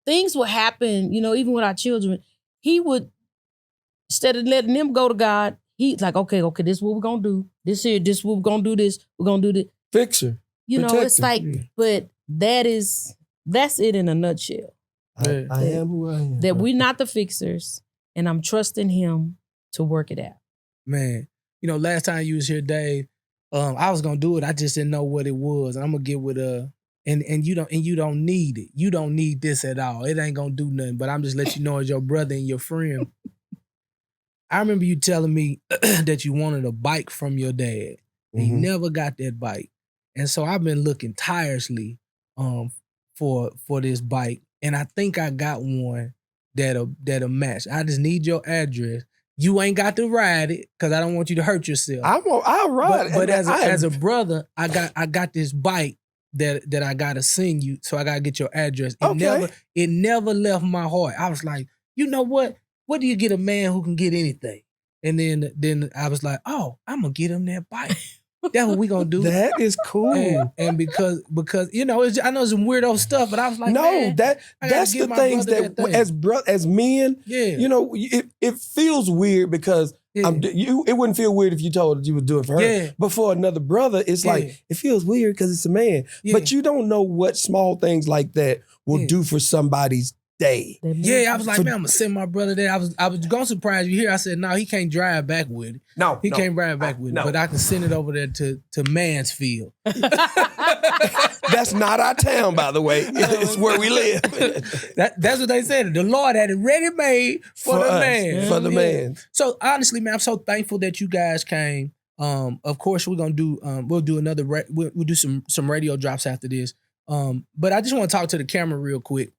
things would happen, even with our children. He would, instead of letting them go to God, he's like, okay, this is what we're going to do. This is what we're going to do this. We're going to do this. Fixer. It's like, but that's it in a nutshell. I am who I am. That we're not the fixers, and I'm trusting him to work it out. Man, last time you was here, Dave, I was gonna do it. I just didn't know what it was. And I'm gonna get with and you don't need it. You don't need this at all. It ain't gonna do nothing. But I'm just let you know as your brother and your friend. I remember you telling me that you wanted a bike from your dad. And you never got that bike. And so I've been looking tirelessly for this bike. And I think I got one that'll match. I just need your address. You ain't got to ride it because I don't want you to hurt yourself. I'll ride it. But as a brother, I got this bike that I gotta send you. So I gotta get your address. It never left my heart. I was like, you know what? What do you get a man who can get anything? And then I was like, oh, I'm gonna get him that bike. That's what we gonna do. That is cool. And because I know it's some weirdo stuff, but I was like, no, man, that's the things that as men, it feels weird because it wouldn't feel weird if you told her you would do it for her. Yeah. But for another brother, it's like it feels weird because it's a man. Yeah. But you don't know what small things like that will do for somebody's day. Yeah, I was like, man, I'm gonna send my brother there. I was gonna surprise you here. I said, no, he can't drive back with it. He can't drive back with it. But I can send it over there to Mansfield. That's not our town, by the way. It's where we live. That's what they said. The Lord had it ready made for the man. For the man. So honestly, man, I'm so thankful that you guys came. Of course, we're gonna do. We'll do another. We'll do some radio drops after this. But I just want to talk to the camera real quick.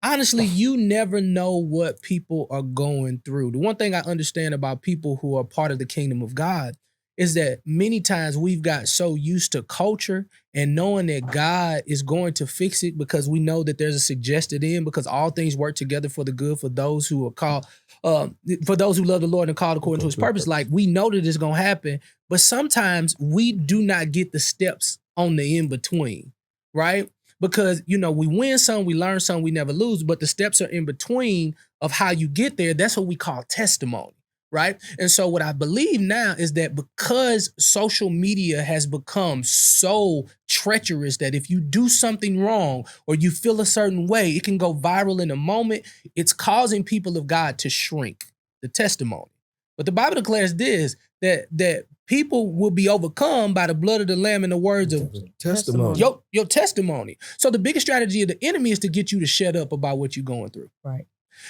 Honestly, you never know what people are going through. The one thing I understand about people who are part of the kingdom of God is that many times we've got so used to culture and knowing that God is going to fix it because we know that there's a suggested end because all things work together for the good for those who are called, for those who love the Lord and called according to his purpose. Like we know that it's going to happen, but sometimes we do not get the steps on the in-between, right? Because, we win some, we learn some, we never lose, but the steps are in between of how you get there. That's what we call testimony, right? And so what I believe now is that because social media has become so treacherous that if you do something wrong or you feel a certain way, it can go viral in a moment. It's causing people of God to shrink the testimony. But the Bible declares this, that people will be overcome by the blood of the Lamb and the words of testimony. Your testimony. So the biggest strategy of the enemy is to get you to shut up about what you're going through. Right.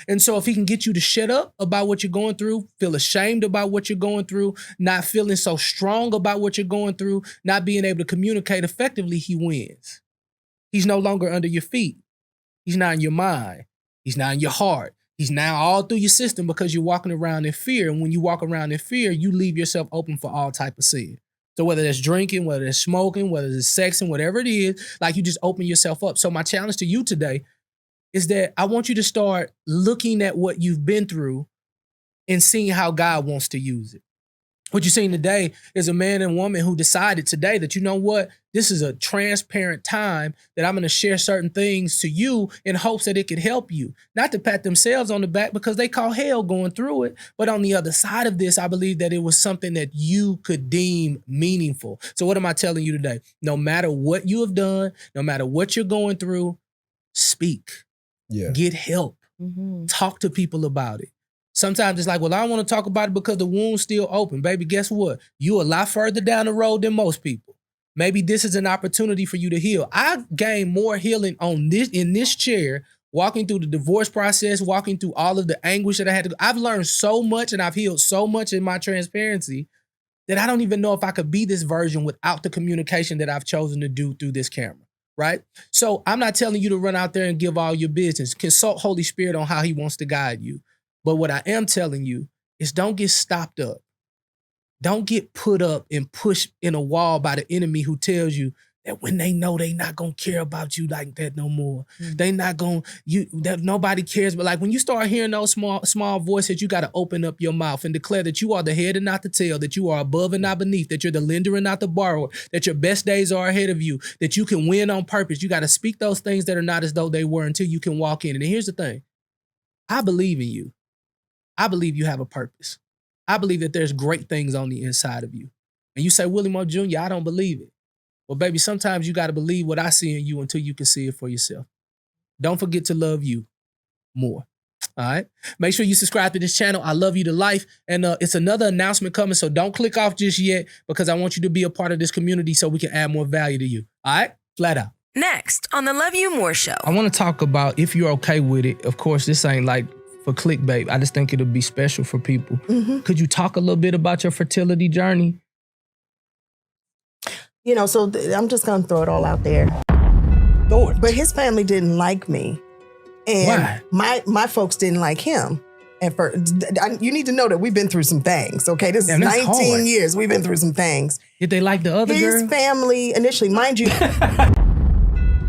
And so if he can get you to shut up about what you're going through, feel ashamed about what you're going through, not feeling so strong about what you're going through, not being able to communicate effectively, he wins. He's no longer under your feet. He's not in your mind. He's not in your heart. He's now all through your system because you're walking around in fear. And when you walk around in fear, you leave yourself open for all type of sin. So whether it's drinking, whether it's smoking, whether it's sexing, whatever it is, like you just open yourself up. So my challenge to you today is that I want you to start looking at what you've been through and seeing how God wants to use it. What you're seeing today is a man and woman who decided today that, you know what, this is a transparent time that I'm going to share certain things to you in hopes that it can help you. Not to pat themselves on the back because they call hell going through it. But on the other side of this, I believe that it was something that you could deem meaningful. So what am I telling you today? No matter what you have done, no matter what you're going through, speak. Yeah. Get help. Mm-hmm. Talk to people about it. Sometimes it's like, well, I don't want to talk about it because the wound's still open. Baby, guess what? You're a lot further down the road than most people. Maybe this is an opportunity for you to heal. I gained more healing in this chair, walking through the divorce process, walking through all of the anguish that I had to go. I've learned so much and I've healed so much in my transparency that I don't even know if I could be this version without the communication that I've chosen to do through this camera. Right? So I'm not telling you to run out there and give all your business. Consult Holy Spirit on how he wants to guide you. But what I am telling you is don't get stopped up. Don't get put up and pushed in a wall by the enemy who tells you that when they know they not going to care about you like that no more. Mm-hmm. They not going that nobody cares. But like when you start hearing those small voices, you got to open up your mouth and declare that you are the head and not the tail, that you are above and not beneath, that you're the lender and not the borrower, that your best days are ahead of you, that you can win on purpose. You got to speak those things that are not as though they were until you can walk in. And here's the thing. I believe in you. I believe you have a purpose. I believe that there's great things on the inside of you. And you say, Willie Moore Jr., I don't believe it. Well, baby, sometimes you got to believe what I see in you until you can see it for yourself. Don't forget to love you more. All right? Make sure you subscribe to this channel. I love you to life. And it's another announcement coming, so don't click off just yet because I want you to be a part of this community so we can add more value to you. All right? Flat out. Next on the Love You More Show. I want to talk about if you're okay with it. Of course, this ain't like for clickbait. I just think it'll be special for people. Mm-hmm. Could you talk a little bit about your fertility journey? You know, so I'm just going to throw it all out there. Throw it. But his family didn't like me. And why? My folks didn't like him. And you need to know that we've been through some things, okay? This is 19 hard. Years. We've been through some things. Did they like the other girl? His family, initially, mind you.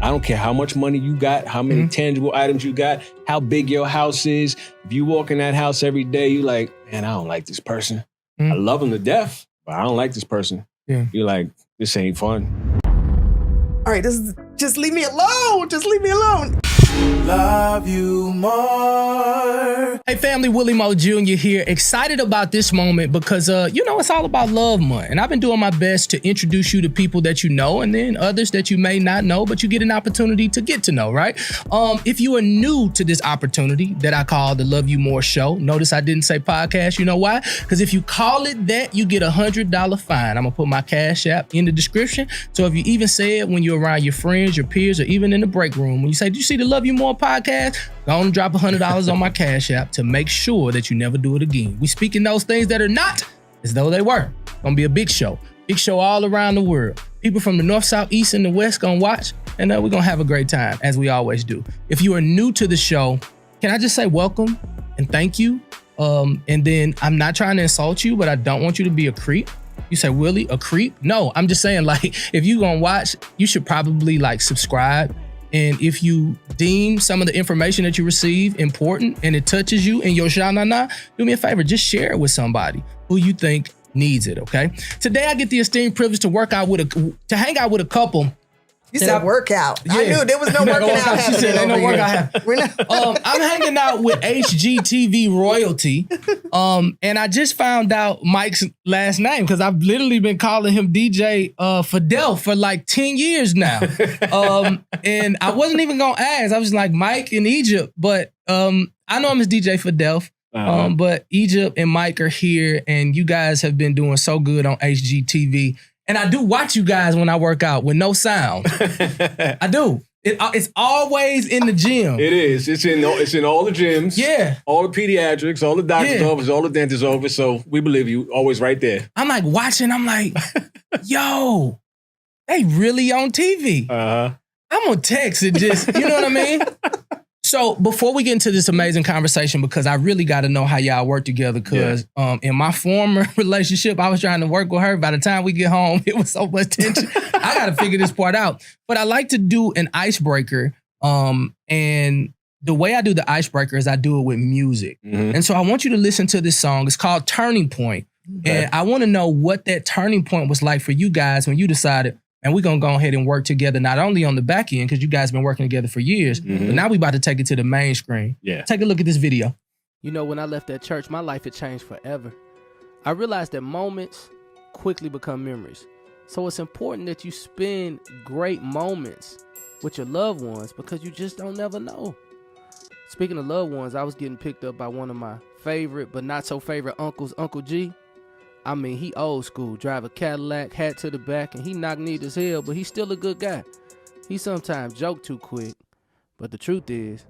I don't care how much money you got, how many tangible items you got, how big your house is. If you walk in that house every day, you like, man, I don't like this person. I love them to death, but I don't like this person. Yeah. You're like, this ain't fun. All right, just leave me alone. Just leave me alone. Love you more. Hey family, Willie Moore Jr. here. Excited about this moment because, it's all about love month. And I've been doing my best to introduce you to people that you know and then others that you may not know, but you get an opportunity to get to know, right? If you are new to this opportunity that I call the Love You More Show, notice I didn't say podcast. You know why? Because if you call it that, you get $100 fine. I'm going to put my Cash App in the description. So if you even say it when you're around your friends, your peers, or even in the break room, when you say, "Do you see the Love You More podcast?" Go on and drop $100 on my Cash App to make sure that you never do it again. We speaking those things that are not as though they were. Gonna be a big show all around the world. People from the north, south, east, and the west gonna watch, and we're gonna have a great time as we always do. If you are new to the show, can I just say welcome and thank you? And then I'm not trying to insult you, but I don't want you to be a creep. You say, Willie, a creep? No, I'm just saying, like, if you gonna watch, you should probably like subscribe. And if you deem some of the information that you receive important and it touches you in your sha-na-na, do me a favor, just share it with somebody who you think needs it, okay? Today, I get the esteemed privilege to hang out with a couple. You said workout. Yeah. I knew there was no working out. She said ain't no workout happening. I'm hanging out with HGTV royalty. And I just found out Mike's last name because I've literally been calling him DJ Fidel for like 10 years now. And I wasn't even gonna ask. I was like Mike in Egypt, but I know him as DJ Fidel. But Egypt and Mike are here, and you guys have been doing so good on HGTV. And I do watch you guys when I work out with no sound. I do. It's always in the gym. It is. It's in all the gyms. Yeah. All the pediatrics, all the doctor's office, all the dentist's office. So we believe you. Always right there. I'm like watching. I'm like, yo, they really on TV. I'm gonna text and just, you know what I mean? So before we get into this amazing conversation, because I really got to know how y'all work together, because in my former relationship, I was trying to work with her. By the time we get home, it was so much tension. I got to figure this part out. But I like to do an icebreaker. And the way I do the icebreaker is I do it with music. And so I want you to listen to this song. It's called Turning Point. Okay. And I want to know what that turning point was like for you guys when you decided, and we're going to go ahead and work together, not only on the back end, because you guys been working together for years, but now we about to take it to the main screen. Yeah. Take a look at this video. You know, when I left that church, my life had changed forever. I realized that moments quickly become memories. So it's important that you spend great moments with your loved ones, because you just don't never know. Speaking of loved ones, I was getting picked up by one of my favorite but not so favorite uncles, Uncle G. I mean, he old school, drive a Cadillac, hat to the back, and he knock-kneed as hell, but he's still a good guy. He sometimes joke too quick, but the truth is,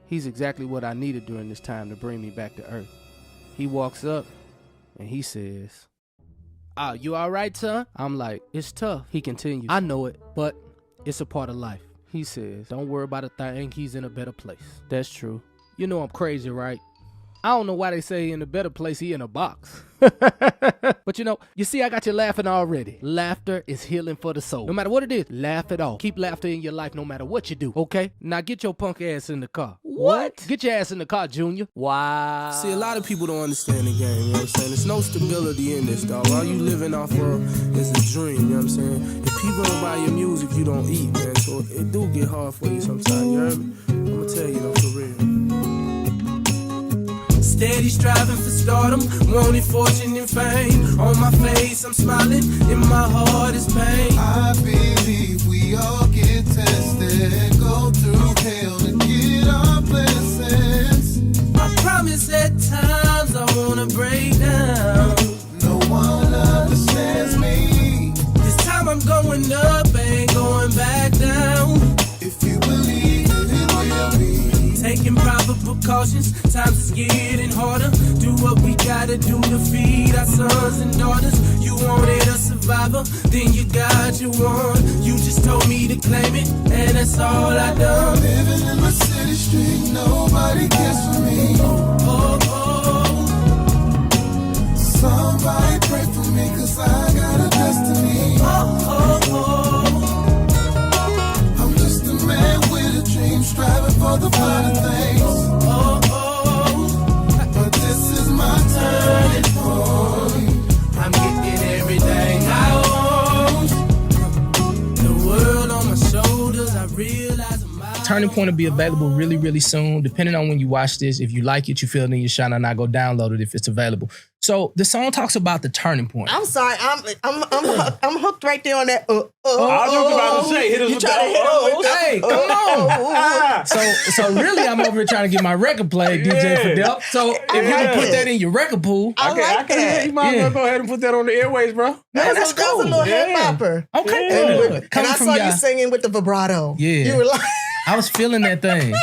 he's exactly what I needed during this time to bring me back to earth. He walks up, and he says, "Oh, you all right, son?" I'm like, "It's tough." He continues, "I know it, but it's a part of life." He says, "Don't worry about a thing, he's in a better place." That's true. You know I'm crazy, right? I don't know why they say in a better place, he in a box. But you see, I got you laughing already. Laughter is healing for the soul. No matter what it is, laugh it off. Keep laughter in your life no matter what you do, okay? Now get your punk ass in the car. What? Get your ass in the car, Junior. Wow. See, a lot of people don't understand the game, you know what I'm saying? There's no stability in this, dog. All you living off of is a dream, you know what I'm saying? If people don't buy your music, you don't eat, man. So it do get hard for you sometimes, you heard me? I'm gonna tell you though, for real. Steady striving for stardom, wanting fortune and fame. On my face I'm smiling, in my heart is pain. I believe we all get tested, go through hell to get our blessings. I promise at times I wanna break down. No one understands me. This time I'm going up, ain't going back down. If you believe it will be. Taking proper precautions, times is getting harder. Do what we gotta do to feed our sons and daughters. You wanted a survivor, then you got your one. You just told me to claim it, and that's all I done. Living in my city street, nobody cares for me. Oh, oh. Somebody pray for me, cause I got a destiny. Oh, oh, oh. I'm just a man with a dream, striving for the finer things. Oh, oh. But this is my turning point. I'm getting everything I want. The world on my shoulders, I realize I'm out. Turning Point will be available really, really soon. Depending on when you watch this, if you like it, you feel it in your shine, and I go download it if it's available. So the song talks about the turning point. I'm sorry, I'm hooked right there on that. I was just about to say, hit us you with try to hit him with Hey, come on. So really, I'm over here trying to get my record played, DJ Fidel. So if you can put that in your record pool. I like that. You might as well go ahead and put that on the airways, bro. That's cool. That was a little hip hopper. Okay, And good. I saw you singing with the vibrato. Yeah. You were like, I was feeling that thing.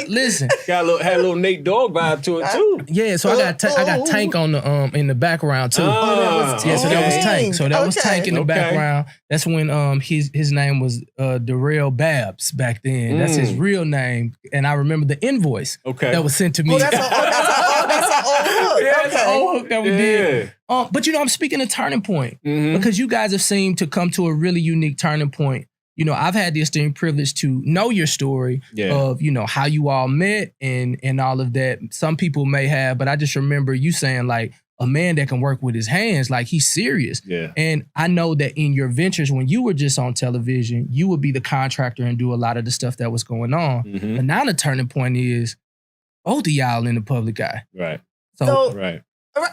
Listen. Had a little Nate Dogg vibe to it too. Yeah, so I got Tank on the in the background too. that was Yeah, so that was Tank. So that was Okay. Tank in the background. That's when his name was Darrell Babs back then. That's his real name. And I remember the invoice that was sent to me. that's an old hook. Yeah, it's an old hook that we did. Yeah. But I'm speaking of turning point because you guys have seemed to come to a really unique turning point. I've had the esteemed privilege to know your story of, how you all met and all of that. Some people may have, but I just remember you saying like a man that can work with his hands, like he's serious. Yeah. And I know that in your ventures, when you were just on television, you would be the contractor and do a lot of the stuff that was going on. And now the turning point is both of y'all in the public eye. Right. So right.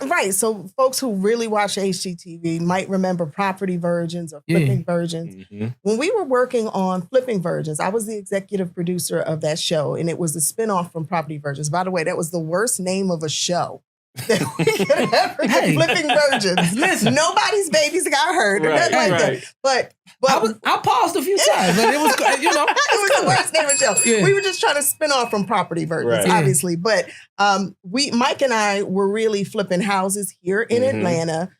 Right. So folks who really watch HGTV might remember Property Virgins or Flipping Virgins. When we were working on Flipping Virgins, I was the executive producer of that show, and it was a spinoff from Property Virgins. By the way, that was the worst name of a show that we could ever get. Flipping Virgins. Listen. Nobody's babies got hurt or nothing like that. But I paused a few times, but it was, it was the worst name of the show. Yeah. We were just trying to spin off from Property Virgins, obviously. But Mike and I were really flipping houses here in Atlanta.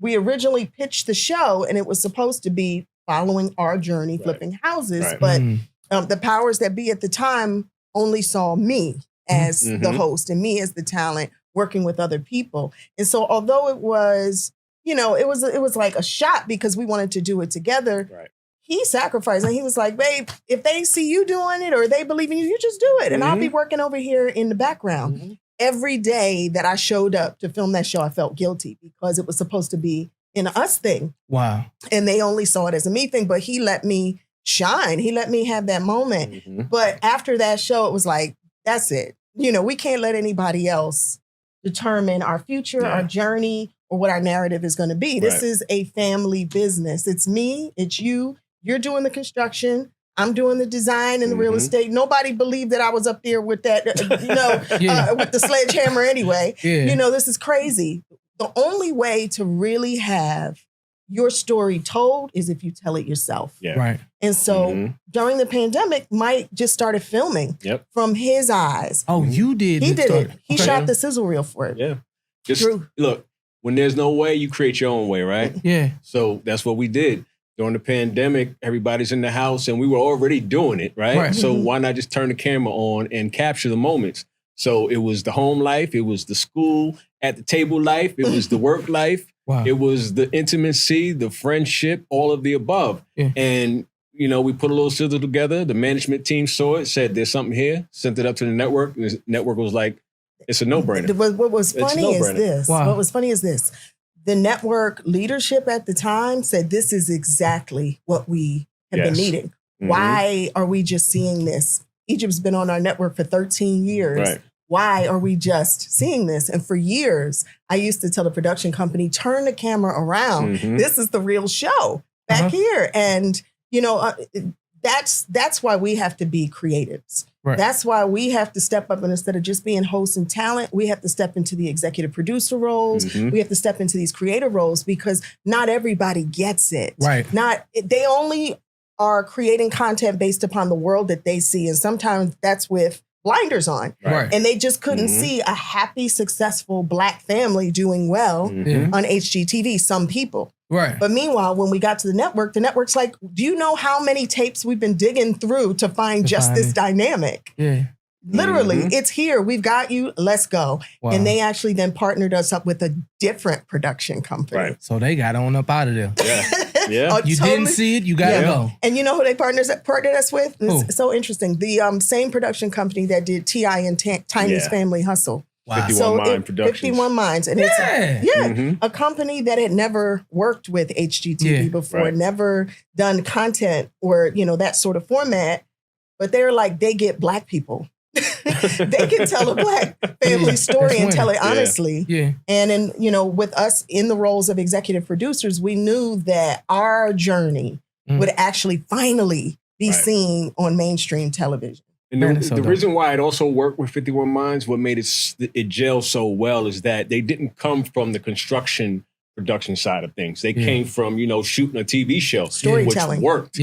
We originally pitched the show, and it was supposed to be following our journey flipping houses. But the powers that be at the time only saw me as the host and me as the talent working with other people. And so although it was, you know, it was like a shot because we wanted to do it together. Right. He sacrificed and he was like, babe, if they see you doing it or they believe in you, you just do it. And I'll be working over here in the background. Every day that I showed up to film that show, I felt guilty because it was supposed to be an us thing. Wow. And they only saw it as a me thing, but he let me shine. He let me have that moment. But after that show, it was like, that's it. You know, we can't let anybody else determine our future, our journey, or what our narrative is going to be. This is a family business. It's me, it's you. You're doing the construction. I'm doing the design and the real estate. Nobody believed that I was up there with that, with the sledgehammer anyway. You know, this is crazy. The only way to really have your story told is if you tell it yourself. Right. And so during the pandemic, Mike just started filming from his eyes. Oh, you did? He did it. He shot the sizzle reel for it. Yeah. Just look, when there's no way, you create your own way, right? Yeah. So that's what we did. During the pandemic, everybody's in the house and we were already doing it, right? So why not just turn the camera on and capture the moments? So it was the home life, it was the school at the table life, it was the work life, it was the intimacy, the friendship, all of the above. And, you know, we put a little sizzle together. The management team saw it, said there's something here, sent it up to the network. The network was like, it's a no-brainer. What was funny is this. What was funny is this. The network leadership at the time said, this is exactly what we have been needing. Why are we just seeing this? Egypt's been on our network for 13 years. Why are we just seeing this? And for years, I used to tell the production company, turn the camera around. This is the real show back here. And, you know, that's why we have to be creatives. That's why we have to step up, and instead of just being hosts and talent, we have to step into the executive producer roles. We have to step into these creator roles because not everybody gets it. They only are creating content based upon the world that they see. And sometimes that's with blinders on. And they just couldn't see a happy, successful Black family doing well on HGTV, some people. But meanwhile, when we got to the network's like, do you know how many tapes we've been digging through to find just this dynamic? Literally, it's here. We've got you. Let's go. And they actually then partnered us up with a different production company. So they got on up out of there. You totally, didn't see it, you got to go. And you know who they partnered us with? It's so interesting. The same production company that did T.I. and Tiny's Family Hustle. 51 Mind Productions. 51 Minds. And it's a company that had never worked with HGTV before, never done content or, you know, that sort of format. But they're like, they get Black people. They can tell a Black family story and tell it honestly. And in, you know, with us in the roles of executive producers, we knew that our journey would actually finally be seen on mainstream television. And the reason why it also worked with 51 Minds, what made it gel so well is that they didn't come from the construction production side of things. They came from, you know, shooting a TV show, storytelling, which worked.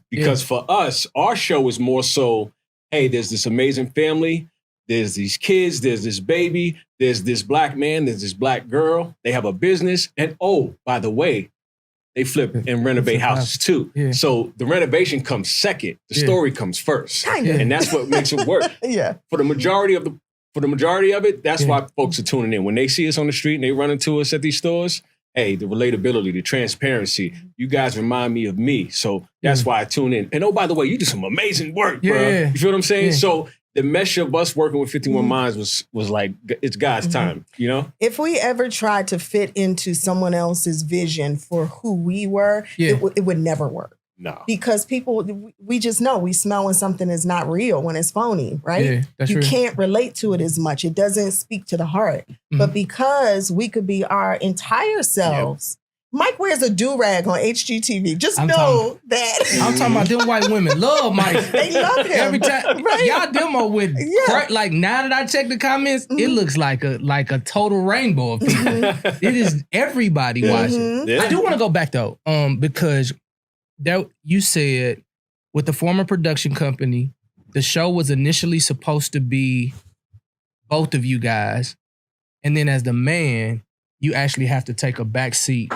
Because for us, our show was more so, hey, there's this amazing family, there's these kids, there's this baby, there's this Black man, there's this Black girl, they have a business, and oh, by the way, they flip and renovate houses too. So the renovation comes second. The story comes first. And that's what makes it work. For the majority of it, that's why folks are tuning in. When they see us on the street and they run into us at these stores, hey, the relatability, the transparency, you guys remind me of me. So that's why I tune in. And oh, by the way, you do some amazing work, bro. You feel what I'm saying? So the mesh of us working with 51 Minds was like, it's God's time, you know? If we ever tried to fit into someone else's vision for who we were, it would never work. No. Because people, we just know, we smell when something is not real, when it's phony, right? Yeah, that's you true. can't relate to it as much. It doesn't speak to the heart. But because we could be our entire selves, Mike wears a do-rag on HGTV. Just know that. I'm talking about them white women. Love Mike. They love him. Every time. Y'all demo with, like now that I check the comments, it looks like a total rainbow of people. It is everybody watching. I do want to go back though, because that you said with the former production company, the show was initially supposed to be both of you guys. And then as the man, you actually have to take a back seat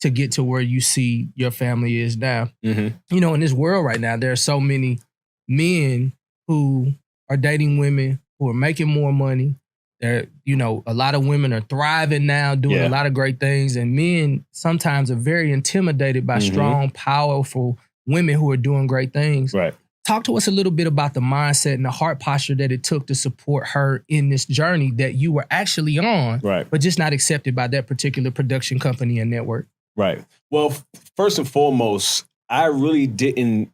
to get to where you see your family is now. You know, in this world right now, there are so many men who are dating women who are making more money. They're, you know, a lot of women are thriving now, doing a lot of great things. And men sometimes are very intimidated by strong, powerful women who are doing great things. Right. Talk to us a little bit about the mindset and the heart posture that it took to support her in this journey that you were actually on, but just not accepted by that particular production company and network. Right. Well, first and foremost, I really didn't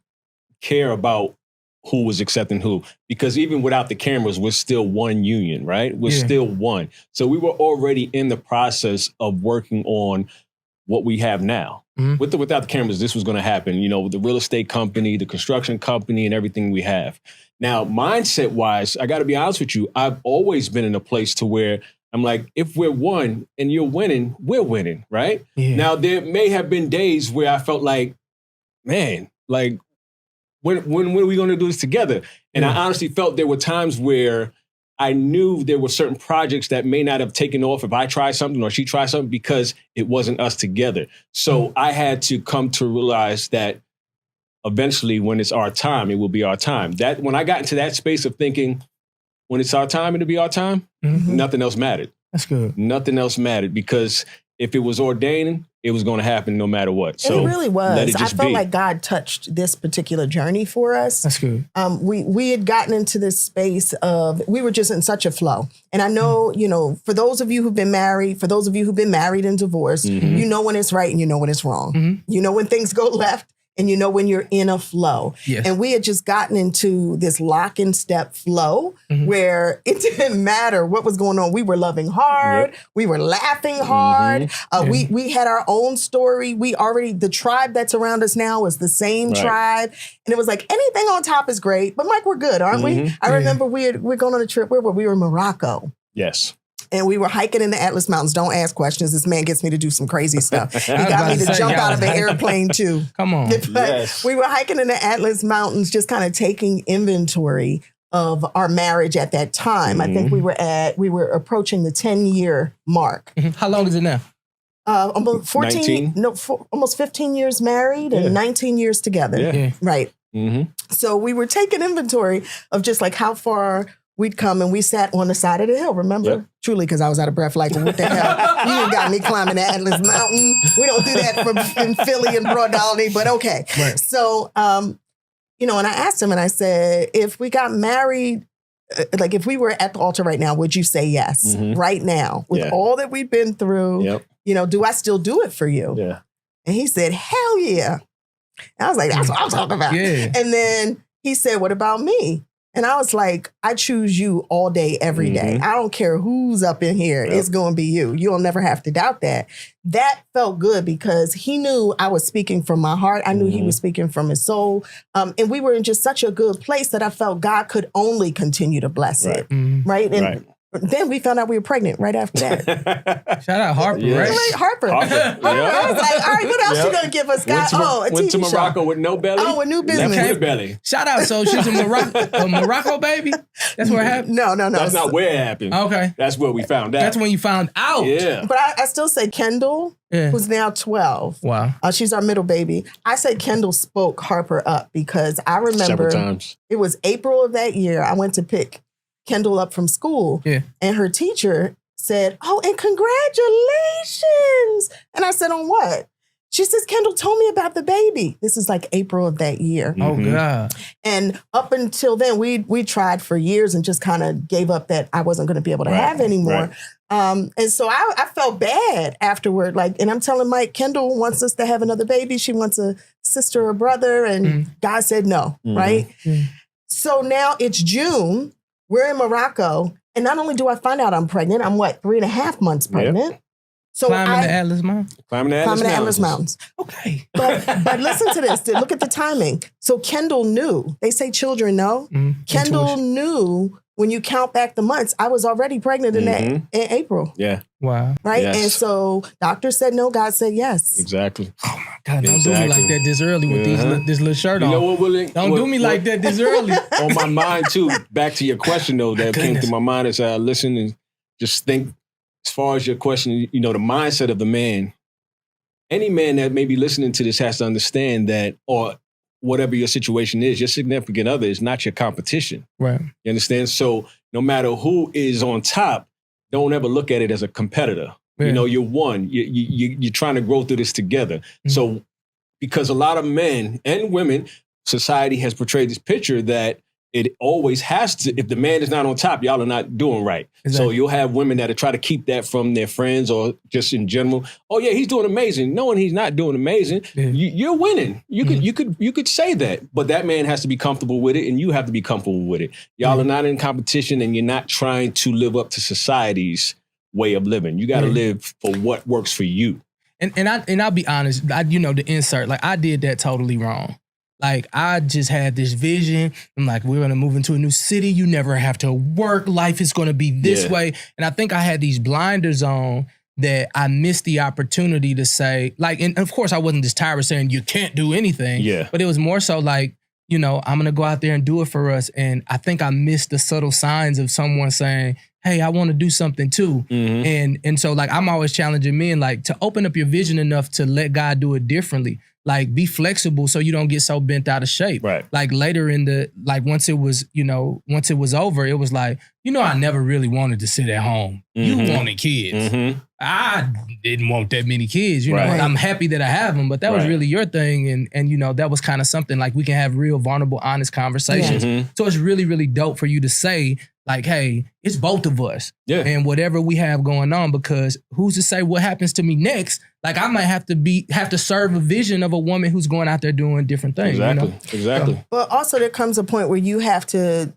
care about who was accepting who, because even without the cameras, we're still one union, right? We're still one. So we were already in the process of working on what we have now. Without the cameras, this was going to happen, you know, the real estate company, the construction company, and everything we have. Now, mindset wise, I got to be honest with you, I've always been in a place to where I'm like, if we're one and you're winning, we're winning, right? Now, there may have been days where I felt like, man, like, when are we going to do this together? And I honestly felt there were times where I knew there were certain projects that may not have taken off if I tried something or she tried something because it wasn't us together. So I had to come to realize that eventually when it's our time, it will be our time. That when I got into that space of thinking, when it's our time, it'll be our time, nothing else mattered. That's good. Nothing else mattered because if it was ordained, it was going to happen no matter what. So and it really was. Let it just I felt be. like God touched this particular journey for us. That's good. We had gotten into this space of, we were just in such a flow. And I know, you know, for those of you who've been married, for those of you who've been married and divorced, you know when it's right and you know when it's wrong. You know when things go left and you know when you're in a flow. And we had just gotten into this lock and step flow where it didn't matter what was going on. We were loving hard. We were laughing hard. We had our own story. The tribe that's around us now is the same tribe. And it was like, anything on top is great, but Mike, we're good, aren't we? I remember we're going on a trip where we were in Morocco. Yes. And we were hiking in the Atlas Mountains. Don't ask questions. This man gets me to do some crazy stuff. He got me to jump out of an airplane too. Come on. But we were hiking in the Atlas Mountains, just kind of taking inventory of our marriage at that time. I think we were approaching the 10-year mark. How long is it now? Almost 14, almost 15 years married and 19 years together. Right. So we were taking inventory of just like how far we'd come, and we sat on the side of the hill, remember? Truly, because I was out of breath, like, what the hell? You ain't got me climbing the Atlas Mountain. We don't do that in Philly and Broad Albany, but okay. So, you know, and I asked him and I said, if we got married, like if we were at the altar right now, would you say yes? Right now, with all that we've been through, you know, do I still do it for you? And he said, hell yeah. And I was like, that's what I'm talking about. And then he said, what about me? And I was like, I choose you all day, every day. I don't care who's up in here. It's going to be you. You'll never have to doubt that. That felt good because he knew I was speaking from my heart. I knew he was speaking from his soul. And we were in just such a good place that I felt God could only continue to bless it. Right. And then we found out we were pregnant right after that. Shout out Harper, right? Harper. I was like, all right, what else you going to give us, God? Went to Morocco with no belly? Oh, with new business. Left with a belly. Shout out. So she's a Morocco baby? That's where it happened? No. That's not where it happened. Okay. That's where we found out. That's when you found out. Yeah. But I still say Kendall, who's now 12. Wow. She's our middle baby. I say Kendall spoke Harper up because I remember several times. It was April of that year. I went to pick Kendall up from school, and her teacher said, oh, and congratulations. And I said, on what? She says, Kendall told me about the baby. This is like April of that year. Oh, God. And up until then, we tried for years and just kind of gave up that I wasn't going to be able to have anymore. And so I felt bad afterward. Like, and I'm telling Mike, Kendall wants us to have another baby. She wants a sister or brother. And God said no, right? So now it's June. We're in Morocco, and not only do I find out I'm pregnant, I'm 3.5 months pregnant. So climbing the Atlas Mountains? Climbing the Atlas Mountains. Okay. But listen to this. Look at the timing. So Kendall knew. They say children know. Kendall knew when you count back the months, I was already pregnant in April. Yeah. Wow. Right? Yes. And so doctor said no, God said yes. Exactly. Oh my God, don't do me like that this early with this little shirt on. You know what, Willie? Don't do me like that this early. On my mind too, back to your question though, that came through my mind as I listened and just think as far as your question, you know, the mindset of the man, any man that may be listening to this has to understand that, or whatever your situation is, your significant other is not your competition. Right. You understand? So no matter who is on top, don't ever look at it as a competitor. Yeah. You know, you're one. You're trying to grow through this together. Mm-hmm. So because a lot of men and women, society has portrayed this picture that it always has to, if the man is not on top, y'all are not doing right. Exactly. So you'll have women that try to keep that from their friends or just in general. Oh yeah, he's doing amazing. Knowing he's not doing amazing, you're winning. You could say that, but that man has to be comfortable with it and you have to be comfortable with it. Y'all are not in competition and you're not trying to live up to society's way of living. You got to live for what works for you. And I'll be honest, the insert, like I did that totally wrong. Like, I just had this vision. I'm like, we're going to move into a new city. You never have to work. Life is going to be this way. And I think I had these blinders on that I missed the opportunity to say, like, and of course I wasn't just tired of saying you can't do anything. Yeah. But it was more so like, I'm going to go out there and do it for us. And I think I missed the subtle signs of someone saying, hey, I want to do something too. Mm-hmm. And so like, I'm always challenging men, like, to open up your vision enough to let God do it differently. Like, be flexible so you don't get so bent out of shape. Right. Like later once it was over, it was like, I never really wanted to sit at home. Mm-hmm. You wanted kids. Mm-hmm. I didn't want that many kids. I'm happy that I have them, but that was really your thing. And that was kind of something like we can have real, vulnerable, honest conversations. Mm-hmm. So it's really, really dope for you to say, like, hey, it's both of us. Yeah. And whatever we have going on, because who's to say what happens to me next? Like, I might have to serve a vision of a woman who's going out there doing different things. Exactly. So, but also there comes a point where you have to,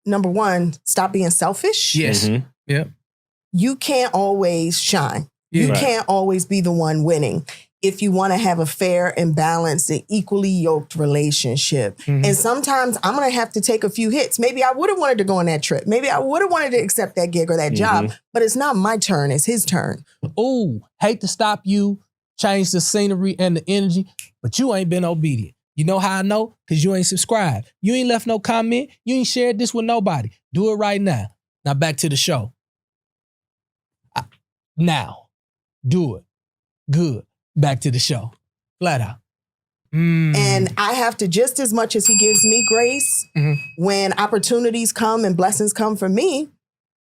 number one, stop being selfish. Yes. Mm-hmm. Yeah. You can't always shine. Yeah. You can't always be the one winning if you want to have a fair and balanced and equally yoked relationship. Mm-hmm. And sometimes I'm going to have to take a few hits. Maybe I would have wanted to go on that trip. Maybe I would have wanted to accept that gig or that job, but it's not my turn. It's his turn. Oh, hate to stop you, change the scenery and the energy, but you ain't been obedient. You know how I know? Because you ain't subscribed. You ain't left no comment. You ain't shared this with nobody. Do it right now. Now back to the show. Now. Do it. Good. Back to the show. Flat out. And I have to, just as much as he gives me grace, when opportunities come and blessings come for me,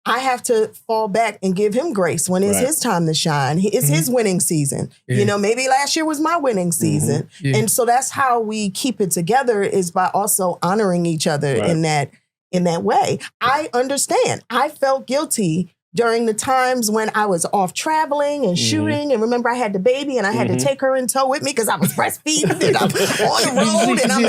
I have to fall back and give him grace when it's his time to shine. It's his winning season. Yeah. Maybe last year was my winning season. Yeah. And so that's how we keep it together, is by also honoring each other in that way. I understand. I felt guilty during the times when I was off traveling and shooting. And remember, I had the baby and I had to take her in tow with me because I was breastfeeding and I'm on the road and I'm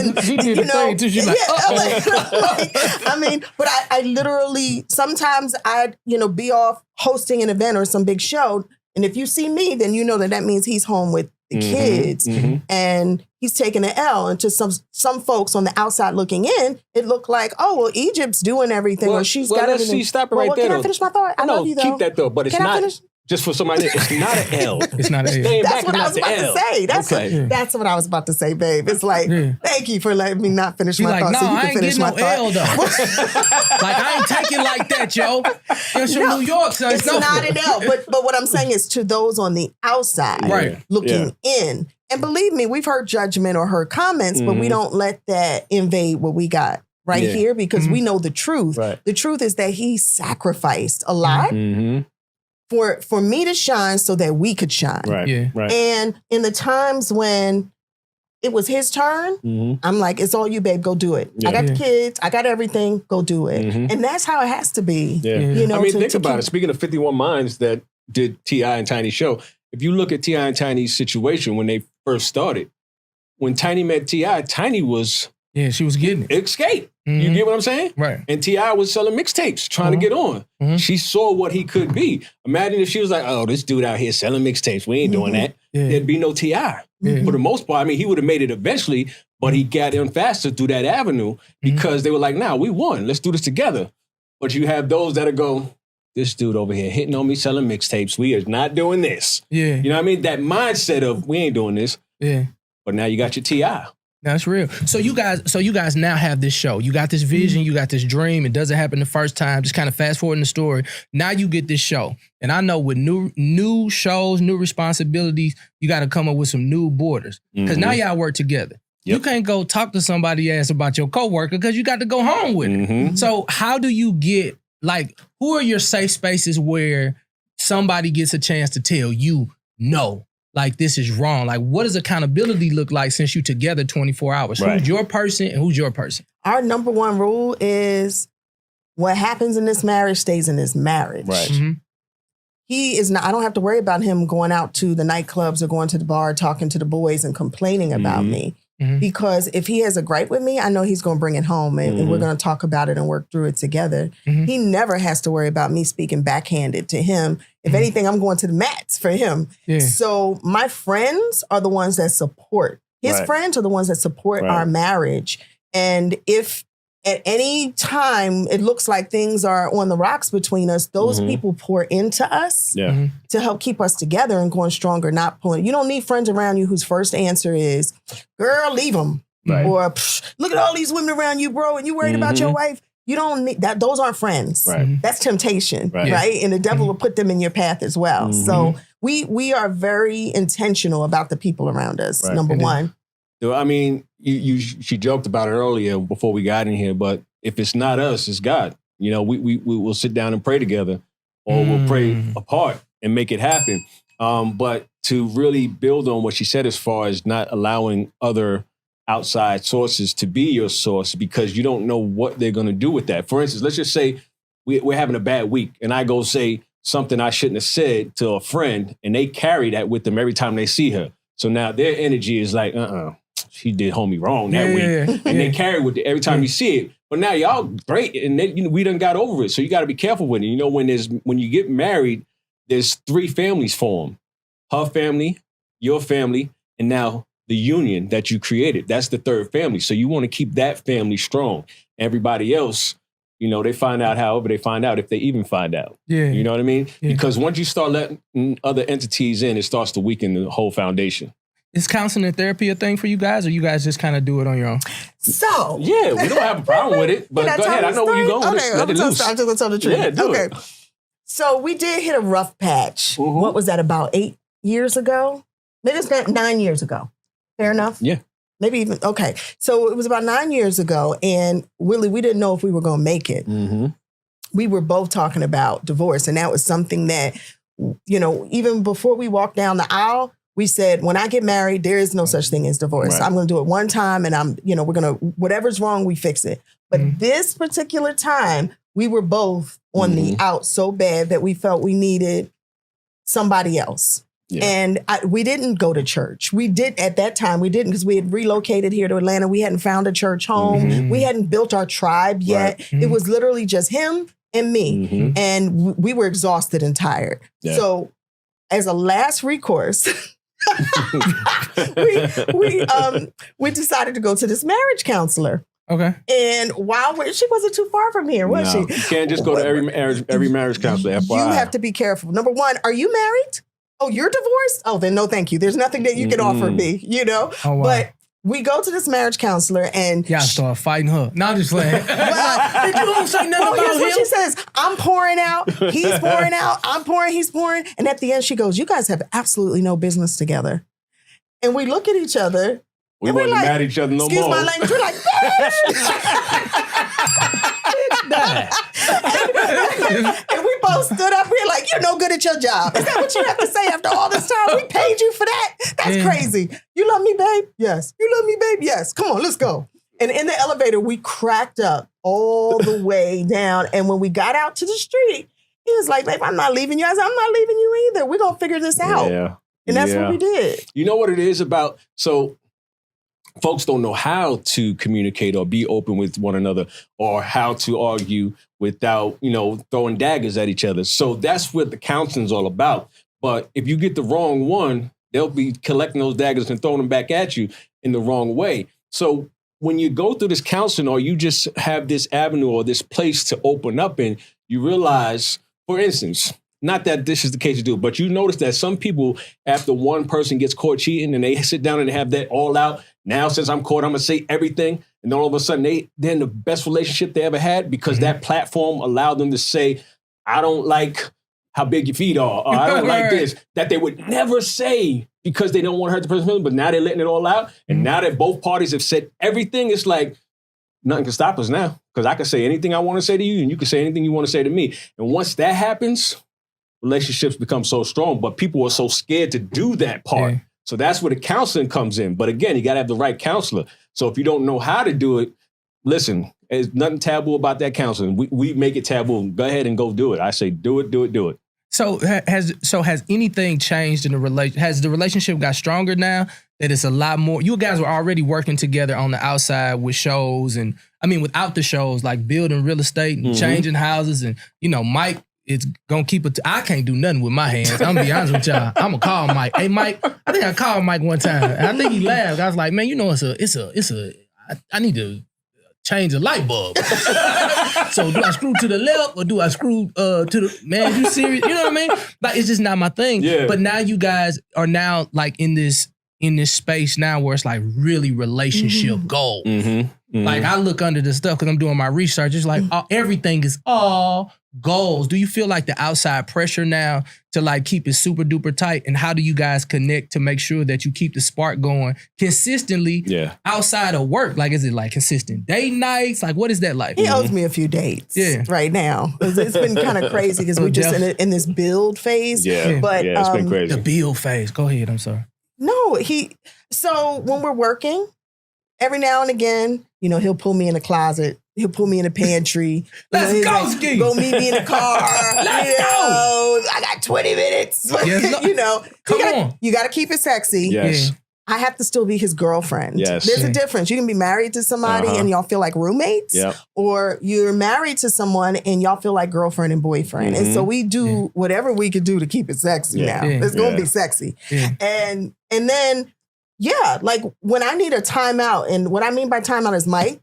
in, but I literally, sometimes I'd, be off hosting an event or some big show. And if you see me, then you know that means he's home with the kids and he's taking an L. And to some folks on the outside looking in, it looked like, oh, well, Egypt's doing everything, or she's got everything. Let's see, stop it right there. Can I finish my thought? I love you, though. Keep that, though, but it's not. Just for somebody, it's not an L. It's not an L. That's what I was about to say. That's what I was about to say, babe. It's like, thank you for letting me not finish my thought. No, I ain't getting no L, though. Like, I ain't taking like that, yo. It's from New York, so it's not an L. But what I'm saying is, to those on the outside looking in, and believe me, we've heard judgment or heard comments, but we don't let that invade what we got here, because we know the truth. Right. The truth is that he sacrificed a lot for me to shine so that we could shine. Right. Yeah. Right. And in the times when it was his turn, I'm like, it's all you, babe. Go do it. Yeah. I got the kids. I got everything. Go do it. And that's how it has to be. Yeah. Think about it. Speaking of 51 Minds that did T.I. and Tiny's show, if you look at T.I. and Tiny's situation when they first started, when Tiny met T.I., Tiny was... Yeah, she was getting it. Escape. You get what I'm saying? Right. And T.I. was selling mixtapes, trying to get on. She saw what he could be. Imagine if she was like, oh, this dude out here selling mixtapes. We ain't doing that. Yeah. There'd be no T.I. For the most part. I mean, he would have made it eventually, but he got in faster through that avenue because they were like, nah, we won. Let's do this together. But you have those that go, this dude over here hitting on me selling mixtapes. We are not doing this. Yeah. You know what I mean? That mindset of, we ain't doing this. Yeah. But now you got your T.I. That's real. So you guys now have this show. You got this vision. You got this dream. It doesn't happen the first time. Just kind of fast forwarding the story. Now you get this show. And I know with new shows, new responsibilities, you got to come up with some new borders. Because now y'all work together. You can't go talk to somebody else about your coworker because you got to go home with it. So how do you get, like, who are your safe spaces where somebody gets a chance to tell you, no, like this is wrong? Like, what does accountability look like since you together 24 hours? Who's your person and who's your person? Our number one rule is what happens in this marriage stays in this marriage. Right. He is not, I don't have to worry about him going out to the nightclubs or going to the bar, talking to the boys and complaining about me. Because if he has a gripe with me, I know he's going to bring it home and we're going to talk about it and work through it together. He never has to worry about me speaking backhanded to him. If anything, I'm going to the mats for him. So my friends are the ones that support. His friends are the ones that support our marriage. And if at any time it looks like things are on the rocks between us, those people pour into us to help keep us together and going stronger, not pulling. You don't need friends around you whose first answer is, girl, leave them. Or look at all these women around you, bro, and you worried about your wife. You don't need that. Those aren't friends. That's temptation, right? And the devil will put them in your path as well. So we are very intentional about the people around us, number one. I mean, she joked about it earlier before we got in here, but if it's not us, it's God. You know, we will sit down and pray together, or we'll pray apart and make it happen. But to really build on what she said as far as not allowing other outside sources to be your source, because you don't know what they're going to do with that. For instance, let's just say we're having a bad week and I go say something I shouldn't have said to a friend, and they carry that with them every time they see her. So now their energy is like, she did homie wrong that week. And they carry with it every time you see it. But now y'all great, and we done got over it. So you got to be careful with it. You know, when you get married, there's 3 families formed. Her family, your family, and now the union that you created. That's the 3rd family. So you want to keep that family strong. Everybody else, you know, they find out however they find out, if they even find out. You know what I mean? Because once you start letting other entities in, it starts to weaken the whole foundation. Is counseling and therapy a thing for you guys, or you guys just kind of do it on your own? So yeah, we don't have a problem with it. But go ahead, I know where you're going. Okay, I'm just gonna tell the truth. Yeah, do it. So we did hit a rough patch. What was that, about 8 years ago? Maybe it's 9 years ago. Fair enough? Yeah. Maybe even, okay. So it was about 9 years ago, and Willie, we didn't know if we were going to make it. We were both talking about divorce, and that was something that, you know, even before we walked down the aisle, we said, when I get married, there is no such thing as divorce. I'm going to do it one time, and we're going to, whatever's wrong, we fix it. But this particular time, we were both on the out so bad that we felt we needed somebody else. And we didn't go to church. At that time, we didn't, because we had relocated here to Atlanta. We hadn't found a church home. We hadn't built our tribe yet. It was literally just him and me. And we were exhausted and tired. So as a last recourse, we decided to go to this marriage counselor. Okay. And she wasn't too far from here, was she? You can't just go to every marriage counselor. FYI. You have to be careful. Number one, are you married? Oh, you're divorced? Oh, then no, thank you. There's nothing that you can offer me, you know? Oh, wow. But we go to this marriage counselor and... Y'all start fighting her. No, I'm just playing. Well, you don't say nothing about here's him. What she says. I'm pouring out. He's pouring out. I'm pouring. He's pouring. And at the end, she goes, you guys have absolutely no business together. And we look at each other. We wasn't like, mad at each other no excuse more. Excuse my language. We're like, and we both stood up. We're like, you're no good at your job. Is that what you have to say after all this time? We paid you for that? That's crazy. You love me, babe? Yes. You love me, babe? Yes. Come on, let's go. And in the elevator, we cracked up all the way down. And when we got out to the street, he was like, babe, I'm not leaving you. I said, I'm not leaving you either. We're going to figure this out. Yeah. And that's what we did. You know what it is about? So folks don't know how to communicate or be open with one another, or how to argue without, throwing daggers at each other. So that's what the counseling's all about. But if you get the wrong one, they'll be collecting those daggers and throwing them back at you in the wrong way. So when you go through this counseling, or you just have this avenue or this place to open up in, you realize, for instance, not that this is the case to do, but you notice that some people, after one person gets caught cheating and they sit down and have that all out, now since I'm caught, I'm going to say everything. And then all of a sudden they're in the best relationship they ever had, because that platform allowed them to say, I don't like how big your feet are, or I don't like this, that they would never say because they don't want to hurt the person's feelings, but now they're letting it all out. And now that both parties have said everything, it's like, nothing can stop us now. Because I can say anything I want to say to you, and you can say anything you want to say to me. And once that happens, relationships become so strong, but people are so scared to do that part. Yeah. So that's where the counseling comes in. But again, you got to have the right counselor. So if you don't know how to do it, listen, there's nothing taboo about that counseling. We make it taboo. Go ahead and go do it. I say do it. So has anything changed in the relation? Has the relationship got stronger now that it's a lot more? You guys were already working together on the outside with shows and, I mean, without the shows, like building real estate and changing houses. And, you know, Mike is going to keep it. I can't do nothing with my hands. I'm going to be honest with y'all. I'm going to call Mike. Hey, Mike, I think I called Mike one time. And I think he laughed. I was like, man, you know, I need to change a light bulb. So do I screw to the left or do I screw to the, man, you serious? You know what I mean? Like, it's just not my thing. Yeah. But now you guys are now like in this space now where it's like really relationship goals. Like I look under the stuff because I'm doing my research. It's like everything is all goals. Do you feel like the outside pressure now to like keep it super duper tight? And how do you guys connect to make sure that you keep the spark going consistently outside of work? Like, is it like consistent date nights? Like, what is that like? He owes me a few dates right now. It's been kind of crazy because we're just in this build phase. But it's been crazy. The build phase. Go ahead. I'm sorry. No, so when we're working, every now and again, you know, he'll pull me in the closet. He'll pull me in the pantry. Let's go, Ski. Go meet me in the car. Let's go. I got 20 minutes. Yes, you know, come on. You got to keep it sexy. Yes. Yeah. I have to still be his girlfriend. Yes. There's a difference. You can be married to somebody and y'all feel like roommates, or you're married to someone and y'all feel like girlfriend and boyfriend. And so we do whatever we could do to keep it sexy now. It's going to be sexy. And then, like when I need a timeout, and what I mean by timeout is, Mike,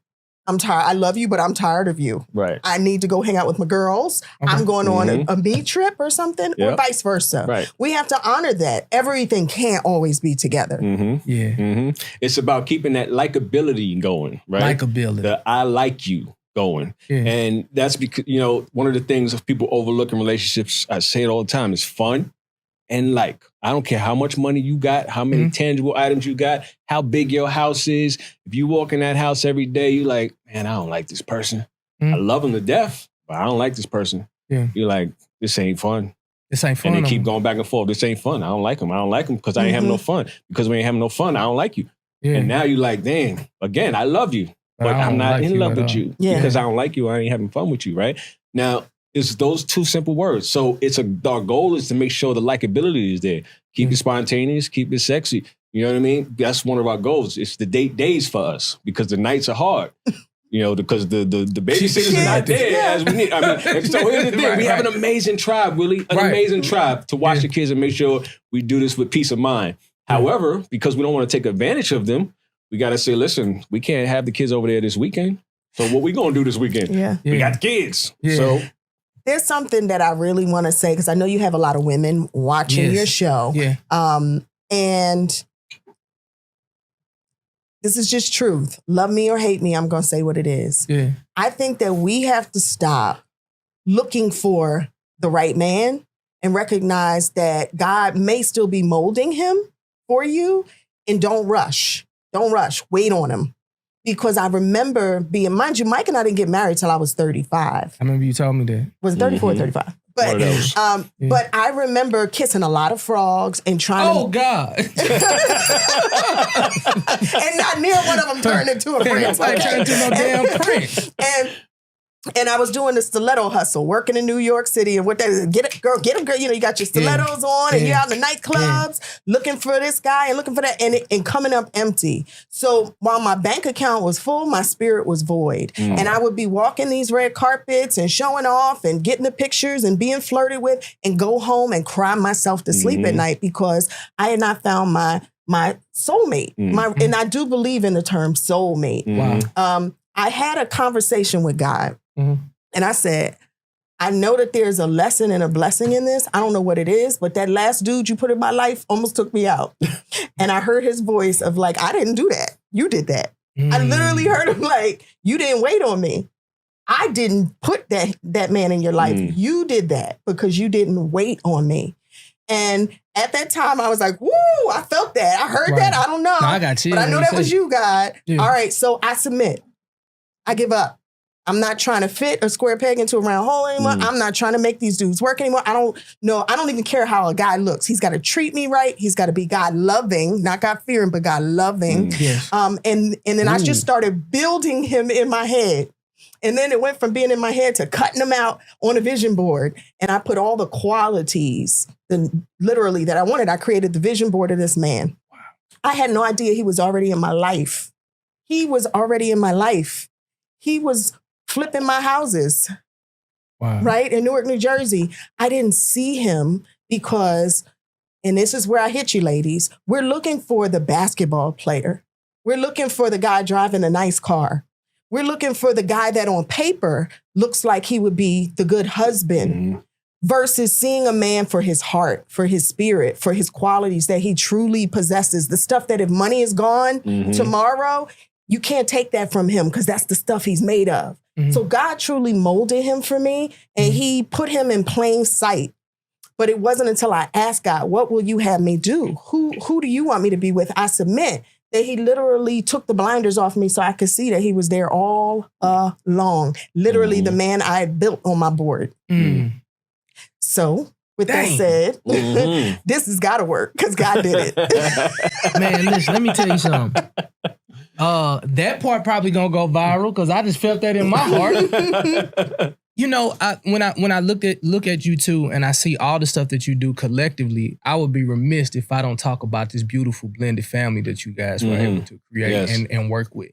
I'm tired. I love you, but I'm tired of you. Right. I need to go hang out with my girls. Okay. I'm going on a me trip or something, or vice versa. Right. We have to honor that. Everything can't always be together. It's about keeping that likability going, right? Likability. The I like you going. And that's because, you know, one of the things of people overlook in relationships, I say it all the time, is fun. And like, I don't care how much money you got, how many tangible items you got, how big your house is. If you walk in that house every day, you're like, man, I don't like this person. I love them to death, but I don't like this person. You're like, this ain't fun. This ain't fun. And they keep going back and forth. This ain't fun. I don't like them. I don't like them because I ain't having no fun. Because we ain't having no fun, I don't like you. And now you're like, damn, again, I love you, but I'm not in love with you because I don't like you. I ain't having fun with you, right? Now, it's those two simple words. So our goal is to make sure the likability is there. Keep it spontaneous, keep it sexy. You know what I mean? That's one of our goals. It's the date days for us because the nights are hard. You know, because the babysitters are not there as we need. I mean, so here's the thing. We have an amazing tribe, Willie. An amazing tribe to watch the kids and make sure we do this with peace of mind. However, because we don't want to take advantage of them, we got to say, listen, we can't have the kids over there this weekend. So what we going to do this weekend? We got the kids. So there's something that I really want to say, because I know you have a lot of women watching your show. And this is just truth. Love me or hate me, I'm going to say what it is. I think that we have to stop looking for the right man and recognize that God may still be molding him for you, and don't rush. Don't rush. Wait on him. Because I remember mind you, Mike and I didn't get married till I was 35. I remember you told me that. Was it 34 or 35? But I remember kissing a lot of frogs and trying to... Oh, God. And not near one of them turned into a prince. I turned into no damn prince. And I was doing the stiletto hustle, working in New York City, and what they get a girl. You know, you got your stilettos on, and you're out in the nightclubs looking for this guy and looking for that, and coming up empty. So while my bank account was full, my spirit was void, and I would be walking these red carpets and showing off and getting the pictures and being flirted with, and go home and cry myself to sleep at night because I had not found my soulmate. And I do believe in the term soulmate. Wow. I had a conversation with God. And I said, I know that there's a lesson and a blessing in this. I don't know what it is, but that last dude you put in my life almost took me out. And I heard his voice of like, I didn't do that. You did that. I literally heard him like, you didn't wait on me. I didn't put that man in your life. You did that because you didn't wait on me. And at that time, I was like, woo, I felt that. I heard that. I don't know. No, I got you. But I knew that was you, God. Yeah. All right, so I submit. I give up. I'm not trying to fit a square peg into a round hole anymore. I'm not trying to make these dudes work anymore. I don't even care how a guy looks. He's got to treat me right. He's got to be God loving, not God fearing, but God loving. Yes. And then I just started building him in my head. And then it went from being in my head to cutting them out on a vision board. And I put all the qualities, literally, that I wanted. I created the vision board of this man. Wow. I had no idea he was already in my life. He was already in my life. He was flipping my houses, right? In Newark, New Jersey. I didn't see him because, and this is where I hit you, ladies, we're looking for the basketball player. We're looking for the guy driving a nice car. We're looking for the guy that on paper looks like he would be the good husband versus seeing a man for his heart, for his spirit, for his qualities that he truly possesses. The stuff that if money is gone tomorrow, you can't take that from him because that's the stuff he's made of. So God truly molded him for me and he put him in plain sight. But it wasn't until I asked God, what will you have me do? Who do you want me to be with? I submit that he literally took the blinders off me so I could see that he was there all along. Literally the man I had built on my board. So with that said, this has got to work because God did it. Man, listen, let me tell you something. That part probably gonna go viral because I just felt that in my heart. You know, when I look at you two and I see all the stuff that you do collectively, I would be remiss if I don't talk about this beautiful blended family that you guys were able to create and work with.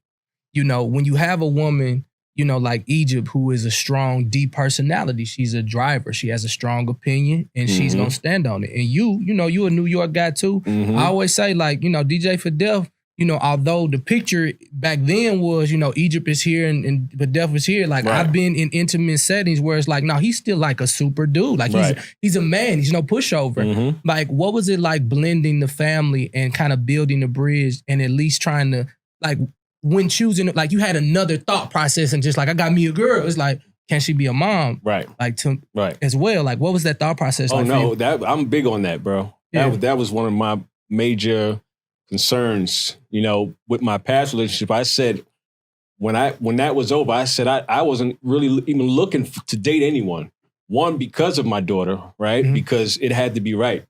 You know, when you have a woman, you know, like Egypt, who is a strong, deep personality, she's a driver, she has a strong opinion, and she's gonna stand on it. And you know, you a New York guy too. I always say, like, you know, DJ Fidel, you know, although the picture back then was, you know, Egypt is here and Fidel is here, like I've been in intimate settings where it's like, no, he's still like a super dude. Like he's a man, he's no pushover. Like, what was it like blending the family and kind of building a bridge and at least trying to, like, when choosing, like, you had another thought process and just like, I got me a girl. It's like, can she be a mom? Like, as well. Like, what was that thought process like? Oh, no, I'm big on that, bro. That was one of my major concerns, you know, with my past relationship. I said, when that was over, I said, I wasn't really even looking to date anyone. One, because of my daughter, right? Because it had to be right.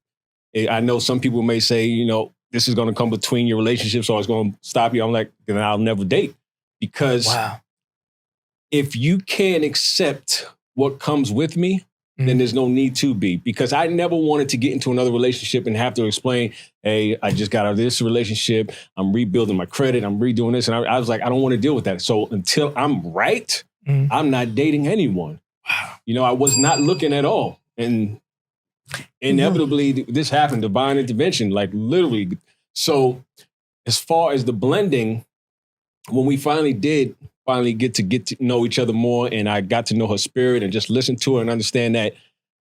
I know some people may say, you know, this is going to come between your relationships or it's going to stop you. I'm like, then I'll never date. Because if you can't accept what comes with me, then there's no need to be. Because I never wanted to get into another relationship and have to explain, hey, I just got out of this relationship. I'm rebuilding my credit. I'm redoing this. And I was like, I don't want to deal with that. So until I'm right, I'm not dating anyone. You know, I was not looking at all. And inevitably, this happened, divine intervention, like literally. So as far as the blending, when we finally get to know each other more, and I got to know her spirit and just listen to her and understand that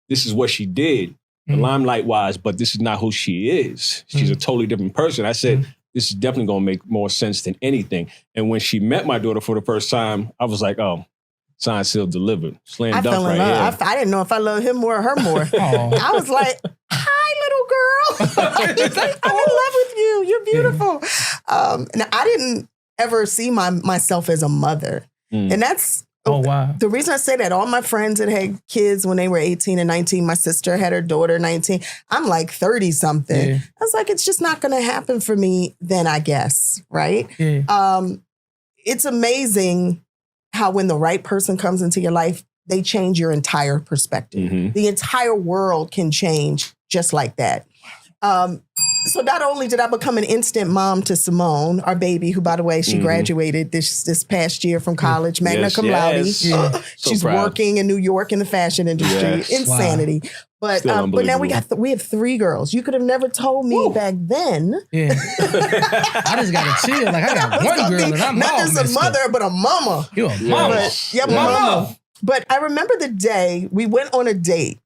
this is what she did, the limelight wise, but this is not who she is. She's a totally different person. I said, this is definitely going to make more sense than anything. And when she met my daughter for the first time, I was like, oh, signed, sealed, delivered. Slam dunk right here. I didn't know if I loved him more or her more. I was like, hi, little girl. He's like, I'm in love with you. You're beautiful. And I didn't ever see myself as a mother. And that's the reason I say that. All my friends that had kids when they were 18 and 19, my sister had her daughter 19. I'm like 30 something. I was like, it's just not going to happen for me then, I guess. Right. It's amazing how when the right person comes into your life, they change your entire perspective. The entire world can change just like that. So not only did I become an instant mom to Simone, our baby, who, by the way, she graduated this past year from college, magna cum laude. She's working in New York in the fashion industry. Insanity. But now we have 3 girls. You could have never told me back then. I just got to chill. Like, I got one girl and I'm not just a mother, but a mama. You're a mama. Mama. But I remember the day we went on a date,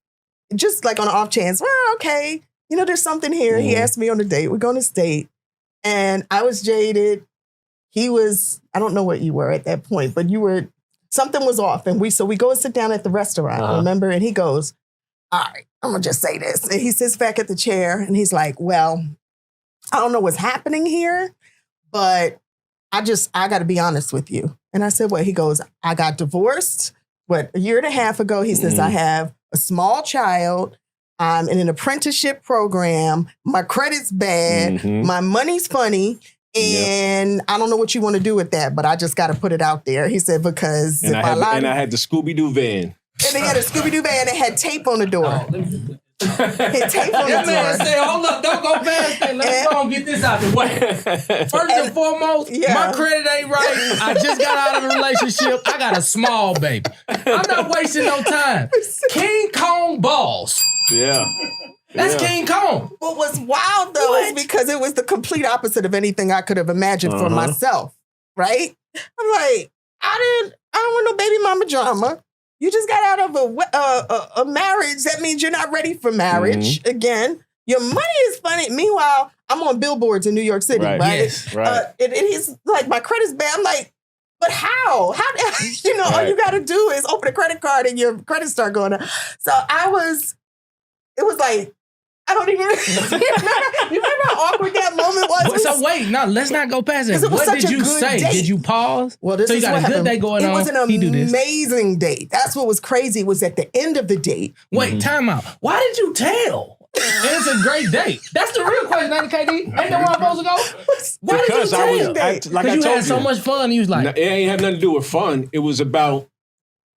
just like on an off chance. Well, okay. You know, there's something here. He asked me on a date. We're going to date. And I was jaded. He was, I don't know what you were at that point, but something was off. And we go and sit down at the restaurant, remember? And he goes, all right, I'm going to just say this. And he sits back at the chair and he's like, well, I don't know what's happening here, but I got to be honest with you. And I said, what? He goes, I got divorced, a year and a half ago. He says, I have a small child. I'm in an apprenticeship program. My credit's bad. My money's funny. And I don't know what you want to do with that, but I just got to put it out there. He said, because I had the Scooby-Doo van. And they had a Scooby-Doo van that had tape on the door. Had tape on the door. Man say, hold up, don't go past that. Let's go and get this out the way. First and foremost, my credit ain't right. I just got out of a relationship. I got a small baby. I'm not wasting no time. King Kong balls. Yeah. That's King Kong. What was wild though is because it was the complete opposite of anything I could have imagined for myself. Right? I'm like, I don't want no baby mama drama. You just got out of a marriage. That means you're not ready for marriage again. Your money is funny. Meanwhile, I'm on billboards in New York City, right? Yes, right. And he's like, my credit's bad. I'm like, but how? How? All you got to do is open a credit card and your credit start going up. So it was like, I don't even you remember how awkward that moment was? So wait, no, let's not go past it. What did you say? Date. Did you pause? Well, this so you got a good day going on. It was an amazing date. That's what was crazy. Was at the end of the date. Wait, time out. Why did you tell? It's a great date. That's the real question, ain't it, KD? Ain't that where I'm supposed to go? Why because did you tell? Because you had so much fun. You was like, it ain't have nothing to do with fun. It was about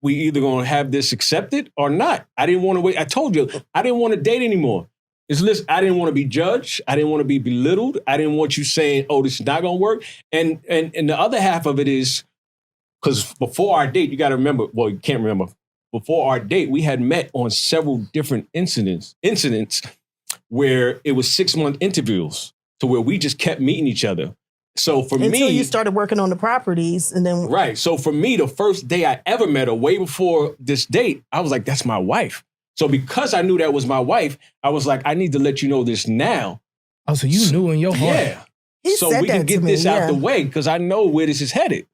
we either gonna have this accepted or not. I didn't want to wait. I told you I didn't want to date anymore. I didn't want to be judged. I didn't want to be belittled. I didn't want you saying, oh, this is not going to work. And the other half of it is, because before our date, you got to remember, well, you can't remember. Before our date, we had met on several different incidents where it was 6-month interviews to where we just kept meeting each other. So for me... Until you started working on the properties and then... Right. So for me, the first day I ever met her, way before this date, I was like, that's my wife. So because I knew that was my wife, I was like, I need to let you know this now. Oh, so you knew in your heart. Yeah. So we can get this out the way because I know where this is headed.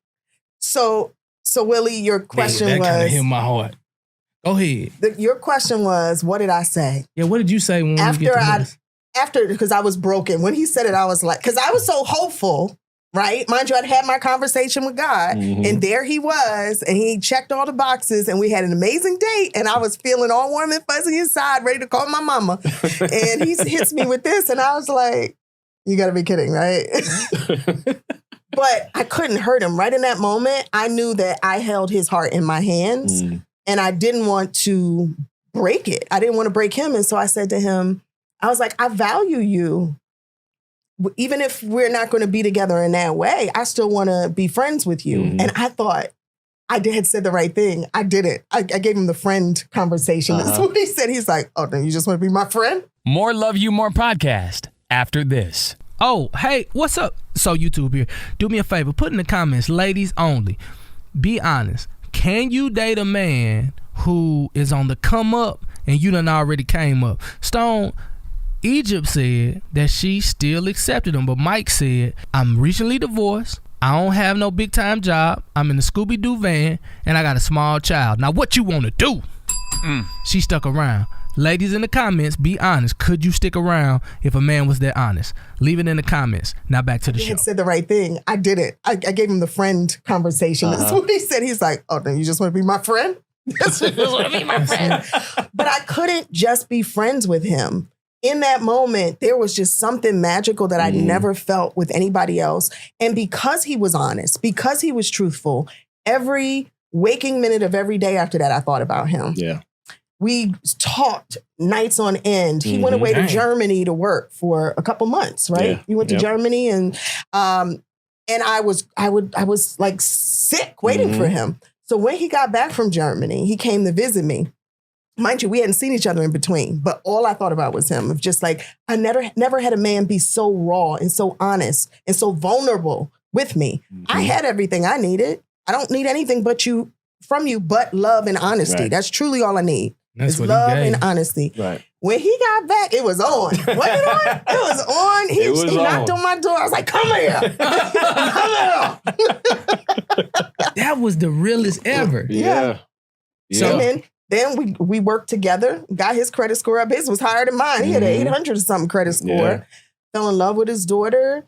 So Willie, your question was... That kind of hit my heart. Go ahead. Your question was, what did I say? Yeah, what did you say when we get to this? After, because I was broken. When he said it, I was like, because I was so hopeful. Right? Mind you, I'd had my conversation with God and there he was and he checked all the boxes and we had an amazing date and I was feeling all warm and fuzzy inside, ready to call my mama. And he hits me with this and I was like, you gotta be kidding, right? But I couldn't hurt him. Right in that moment, I knew that I held his heart in my hands and I didn't want to break it. I didn't want to break him. And so I said to him, I was like, I value you. Even if we're not going to be together in that way, I still want to be friends with you. And I thought I had said the right thing. I didn't. I gave him the friend conversation. That's what he said. He's like, oh, then you just want to be my friend? More Love You More podcast after this. Oh, hey, what's up? So YouTube here, do me a favor. Put in the comments, ladies only. Be honest. Can you date a man who is on the come up and you done already came up? Stone... Egypt said that she still accepted him, but Mike said, I'm recently divorced. I don't have no big time job. I'm in the Scooby-Doo van and I got a small child. Now what you want to do? She stuck around. Ladies in the comments, be honest. Could you stick around if a man was that honest? Leave it in the comments. Now back to the show. He said the right thing. I didn't. I gave him the friend conversation. That's what he said. He's like, oh, then you just want to be my friend? Yes, you just want to be my friend. But I couldn't just be friends with him. In that moment, there was just something magical that I never felt with anybody else. And because he was honest, because he was truthful, every waking minute of every day after that, I thought about him. Yeah. We talked nights on end. He went away to Germany to work for a couple months, right? Yeah. He went to Germany and I was like sick waiting for him. So when he got back from Germany, he came to visit me. Mind you, we hadn't seen each other in between, but all I thought about was him. Of just like, I never had a man be so raw and so honest and so vulnerable with me. I had everything I needed. I don't need anything from you but love and honesty. Right. That's truly all I need. That's what love and honesty. Right. When he got back, it was on. Was it on? It was on. He knocked on my door. I was like, come here. Come here. That was the realest ever. Yeah. So then Then we worked together, got his credit score up. His was higher than mine. He had an 800 or something credit score. Yeah. Fell in love with his daughter.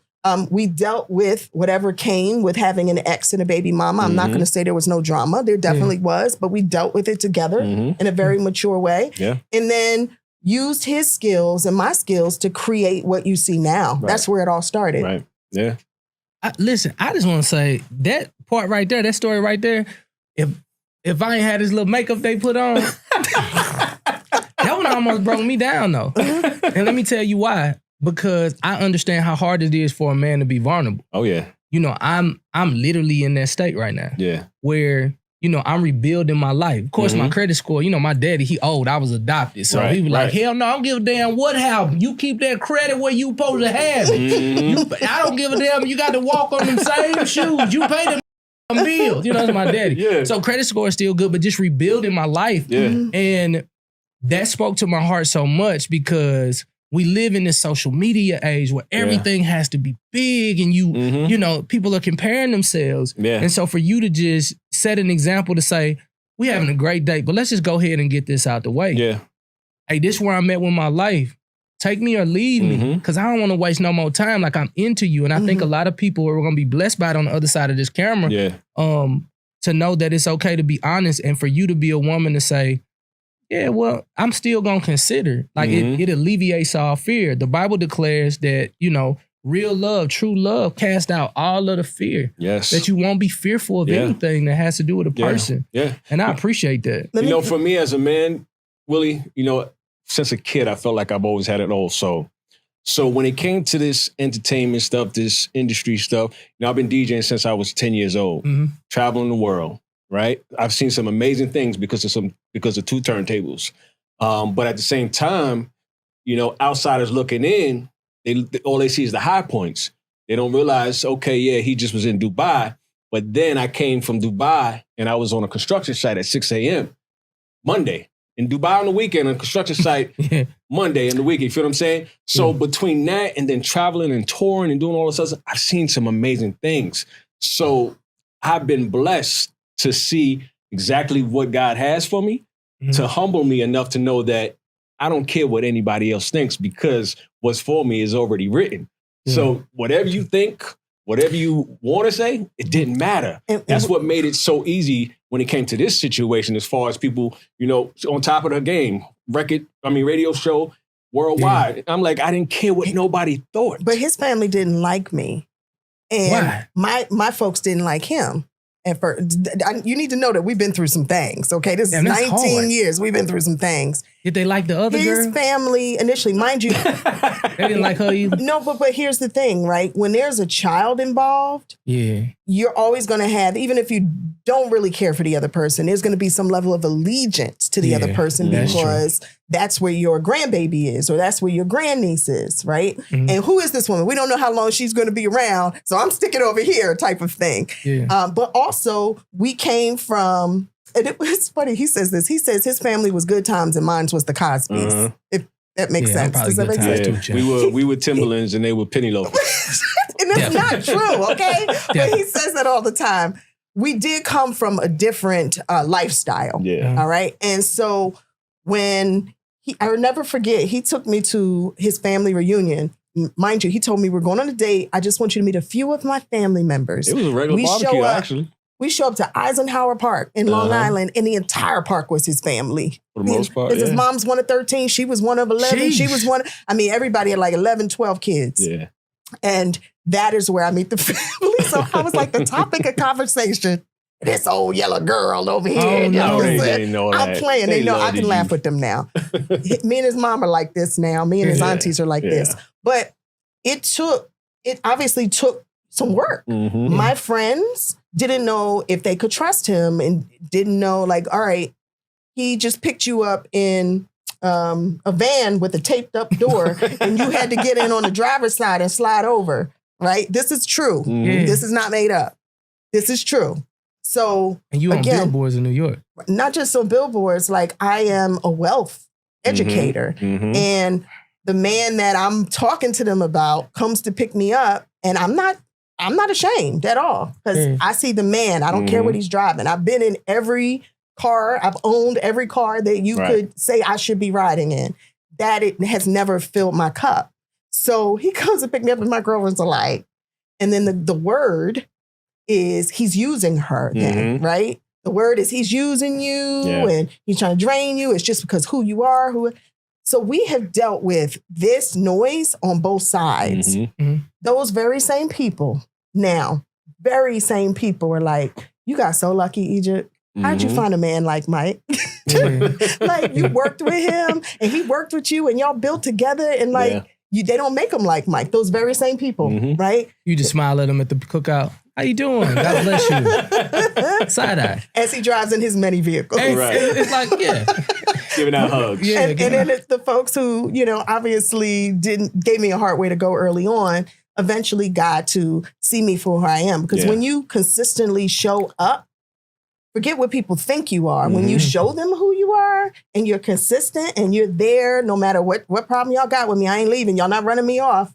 We dealt with whatever came with having an ex and a baby mama. I'm not going to say there was no drama. There definitely was, but we dealt with it together in a very mature way. Yeah. And then used his skills and my skills to create what you see now. Right. That's where it all started. Right. Yeah. Listen, I just want to say that part right there, that story right there, if I ain't had this little makeup they put on, that one almost broke me down though. And let me tell you why. Because I understand how hard it is for a man to be vulnerable. Oh yeah. You know, I'm literally in that state right now. Yeah. Where, you know, I'm rebuilding my life. Of course, my credit score, you know, my daddy, he old. I was adopted. So he was like, hell no, I don't give a damn what happened. You keep that credit where you supposed to have it. I don't give a damn. You got to walk on them same shoes. You pay them bills. You know, that's my daddy. Yeah. So credit score is still good, but just rebuilding my life. Yeah. And that spoke to my heart so much because we live in this social media age where everything has to be big and you know, people are comparing themselves. Yeah. And so for you to just set an example to say, we having a great day, but let's just go ahead and get this out the way. Yeah. Hey, this is where I'm at with my life. Take me or leave me because I don't want to waste no more time. Like I'm into you. And I think a lot of people are going to be blessed by it on the other side of this camera. Yeah. To know that it's okay to be honest and for you to be a woman to say, yeah, well, I'm still going to consider. Like it alleviates all fear. The Bible declares that, you know, real love, true love cast out all of the fear. Yes. That you won't be fearful of anything that has to do with a person. Yeah. And I appreciate that. You know, for me as a man, Willie, you know, since a kid, I felt like I've always had it all. So when it came to this entertainment stuff, this industry stuff, you know, I've been DJing since I was 10 years old, traveling the world. Right, I've seen some amazing things because of two turntables, but at the same time, you know, outsiders looking in, all they see is the high points. They don't realize, okay, yeah, he just was in Dubai, but then I came from Dubai and I was on a construction site at 6 a.m. Monday in Dubai on the weekend, on a construction site Monday in the weekend. You feel what I'm saying? So between that and then traveling and touring and doing all this stuff, I've seen some amazing things. So I've been blessed to see exactly what God has for me, to humble me enough to know that I don't care what anybody else thinks because what's for me is already written. So whatever you think, whatever you want to say, it didn't matter. That's what made it so easy when it came to this situation as far as people, you know, on top of the game, radio show worldwide. I'm like, I didn't care what nobody thought. But his family didn't like me. And my folks didn't like him. And you need to know that we've been through some things, okay? This is 19 years. We've been through some things. Did they like the other girl? His family, initially, mind you. They didn't like her either? No, but here's the thing, right? When there's a child involved, you're always going to have, even if you don't really care for the other person, there's going to be some level of allegiance to the other person because that's where your grandbaby is or that's where your grandniece is, right? And who is this woman? We don't know how long she's going to be around, so I'm sticking over here type of thing. But also, we came from, and it was funny, he says this, he says his family was Good Times and mine was the Cosbys. If that makes sense. Does that make sense? We were Timberlands and they were penny loafers. And that's not true, okay? But he says that all the time. We did come from a different lifestyle. All right. And so when I'll never forget, he took me to his family reunion. Mind you, he told me, we're going on a date. I just want you to meet a few of my family members. It was a regular barbecue, actually. We show up to Eisenhower Park in Long Island, and the entire park was his family. For the most part, his mom's one of 13. She was one of 11. Jeez. She was one. Everybody had like 11, 12 kids. Yeah. And that is where I meet the family. So I was like the topic of conversation. This old yellow girl over here. Oh, no. They know that. I'm playing. They know I can laugh with them now. Me and his mom are like this now. Me and his aunties are like this. But it obviously took some work. My friends didn't know if they could trust him and didn't know, like, all right, he just picked you up in a van with a taped up door and you had to get in on the driver's side and slide over, right? This is true. This is not made up. This is true. So, and you on billboards in New York. Not just on billboards, like I am a wealth educator. And the man that I'm talking to them about comes to pick me up, and I'm not ashamed at all because I see the man. I don't care what he's driving. I've been in every car. I've owned every car that you could say I should be riding in. That it has never filled my cup. So he comes to pick me up and my girlfriend's like, and then the word is he's using her then, right? The word is he's using you and he's trying to drain you. It's just because who you are. So we have dealt with this noise on both sides. Those very same people now, very same people are like, you got so lucky, Egypt. How'd you find a man like Mike? Like you worked with him and he worked with you and y'all built together and like they don't make them like Mike. Those very same people, right? You just smile at him at the cookout. How you doing? God bless you. Side eye. As he drives in his many vehicles. It's like, giving out hugs. Yeah, and then it's the folks who, obviously gave me a hard way to go early on, eventually got to see me for who I am. Because when you consistently show up, forget what people think you are. When you show them who you are and you're consistent and you're there no matter what problem y'all got with me, I ain't leaving. Y'all not running me off.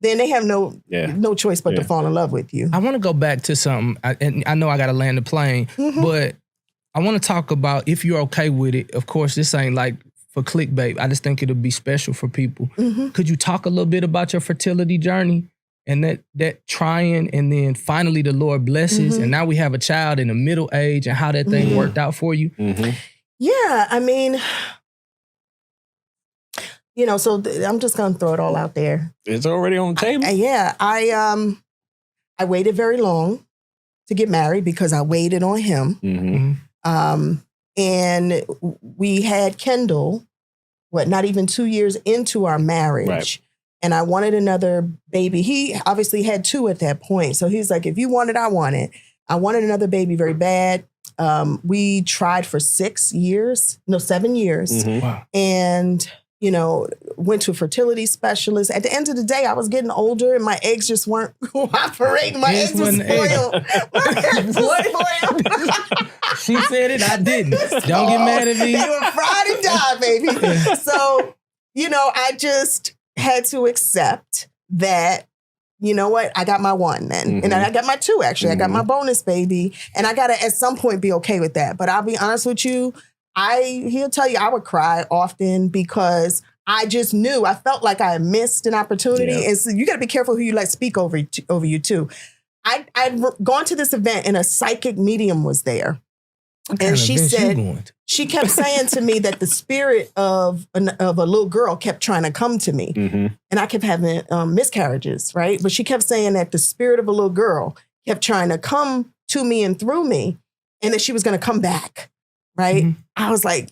Then they have no choice but to fall in love with you. I want to go back to something, and I know I got to land the plane, but I want to talk about, if you're okay with it, of course, this ain't like for clickbait. I just think it'll be special for people. Could you talk a little bit about your fertility journey and that trying, and then finally the Lord blesses, and now we have a child in the middle age, and how that thing worked out for you? Yeah, I mean, so I'm just going to throw it all out there. It's already on the table. I waited very long to get married because I waited on him. And we had Kendall, not even 2 years into our marriage. Right. And I wanted another baby. He obviously had 2 at that point. So he's like, if you want it, I want it. I wanted another baby very bad. We tried for 7 years. Wow. And went to a fertility specialist. At the end of the day, I was getting older and my eggs just weren't cooperating. My eggs were spoiled. She said it, I didn't. Don't get mad at me. They were fried and died, baby. So, I just had to accept that, you know what, I got my 1 then. And I got my 2, actually. I got my bonus baby. And I got to, at some point, be okay with that. But I'll be honest with you, he'll tell you I would cry often because I just knew, I felt like I had missed an opportunity. Yeah. And so you got to be careful who you let speak over you too. I'd gone to this event and a psychic medium was there. And she said, she kept saying to me that the spirit of a little girl kept trying to come to me. And I kept having miscarriages, right? But she kept saying that the spirit of a little girl kept trying to come to me and through me and that she was going to come back. Right. I was like,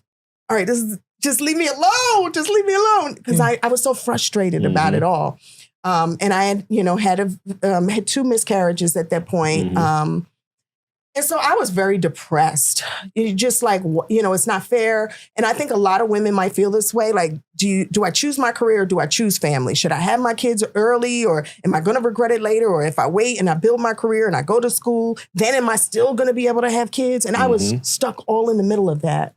all right, just leave me alone. Just leave me alone. Because I was so frustrated about it all. And I had, had 2 miscarriages at that point. And so I was very depressed. Just like, it's not fair. And I think a lot of women might feel this way. Like, do I choose my career or do I choose family? Should I have my kids early or am I going to regret it later? Or if I wait and I build my career and I go to school, then am I still going to be able to have kids? And I was stuck all in the middle of that.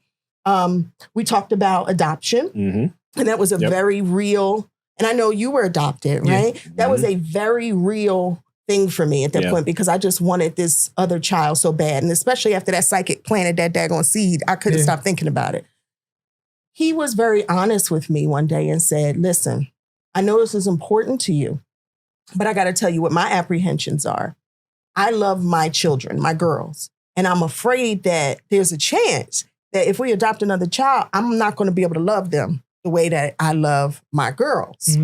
We talked about adoption and that was a very real, and I know you were adopted, right? That was a very real thing for me at that point because I just wanted this other child so bad. And especially after that psychic planted that daggone seed, I couldn't stop thinking about it. He was very honest with me one day and said, listen, I know this is important to you, but I got to tell you what my apprehensions are. I love my children, my girls, and I'm afraid that there's a chance that if we adopt another child, I'm not going to be able to love them the way that I love my girls.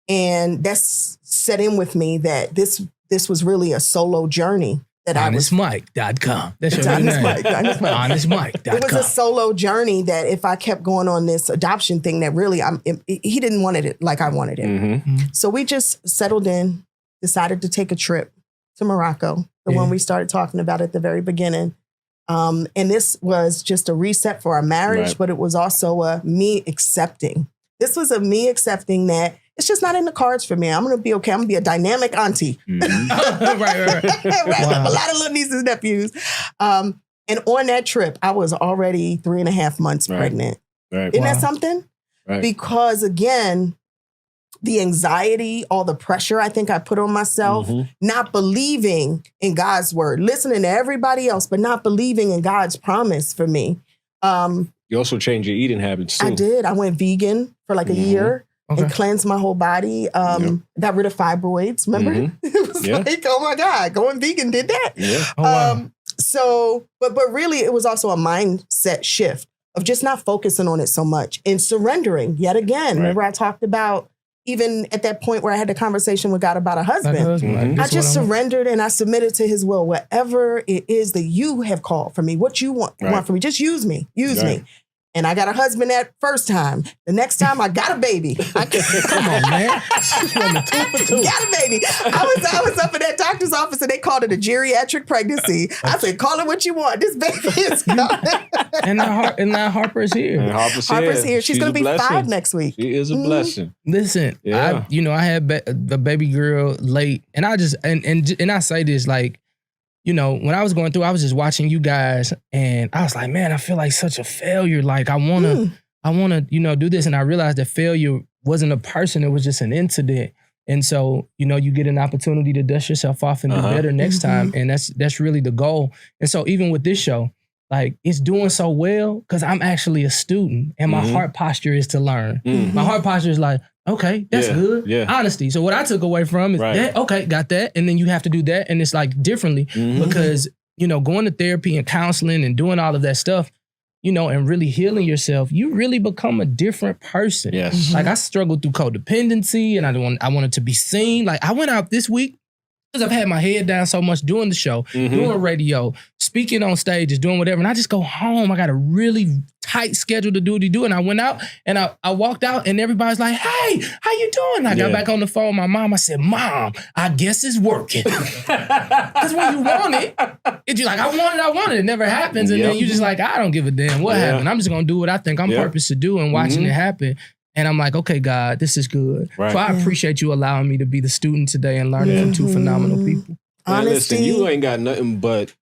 And that's set in with me that this was really a solo journey that HonestMike.com. That's your name. HonestMike.com. It was a solo journey that if I kept going on this adoption thing that really, he didn't want it like I wanted it. So we just settled in, decided to take a trip to Morocco, the one we started talking about at the very beginning. And this was just a reset for our marriage, but it was also me accepting. This was a me accepting that it's just not in the cards for me. I'm going to be okay. I'm going to be a dynamic auntie. Right. Wow. A lot of little nieces and nephews. And on that trip, I was already 3.5 months pregnant. Isn't that something? Because again, the anxiety, all the pressure I think I put on myself, not believing in God's word, listening to everybody else, but not believing in God's promise for me. You also changed your eating habits too. I did. I went vegan for like a year and cleansed my whole body. Got rid of fibroids. Remember? It was like, oh my God, going vegan did that. Yeah. Oh, wow. So, but really it was also a mindset shift of just not focusing on it so much and surrendering yet again. Remember I talked about even at that point where I had the conversation with God about a husband. I just surrendered and I submitted to his will, whatever it is that you have called for me, what you want for me, just use me, me. And I got a husband that first time. The next time I got a baby. Come on, man. Got a baby. I was up in that doctor's office and they called it a geriatric pregnancy. I said, call it what you want. This baby is coming. And now Harper's here. And Harper's here. She's going to be 5 next week. She is a blessing. Listen, I had the baby girl late, and I just and I say this like, you know, when I was going through, I was just watching you guys and I was like, man, I feel like such a failure. Like I wanna, you know, do this. And I realized that failure wasn't a person, it was just an incident. And so, you know, you get an opportunity to dust yourself off and do better next time. And that's really the goal. And so even with this show, like it's doing so well because I'm actually a student and my heart posture is to learn. My heart posture is like, okay, that's good. Yeah. Honesty. So what I took away from is that, okay, got that. And then you have to do that. And it's like differently because, you know, going to therapy and counseling and doing all of that stuff, you know, and really healing yourself, you really become a different person. Yes. Like I struggled through codependency and I wanted to be seen. Like I went out this week because I've had my head down so much doing the show, doing radio, speaking on stages, doing whatever. And I just go home. I got a really tight schedule to do what you do. And I went out and I walked out and everybody's like, hey, how you doing? I got back on the phone with my mom. I said, Mom, I guess it's working. Because when you want it, you're like, I want it. It never happens. And then you're just like, I don't give a damn what happened. I'm just going to do what I think I'm purposed to do and watching it happen. And I'm like, okay, God, this is good. Right. So I appreciate you allowing me to be the student today and learning from two phenomenal people. Man, listen, you ain't got nothing but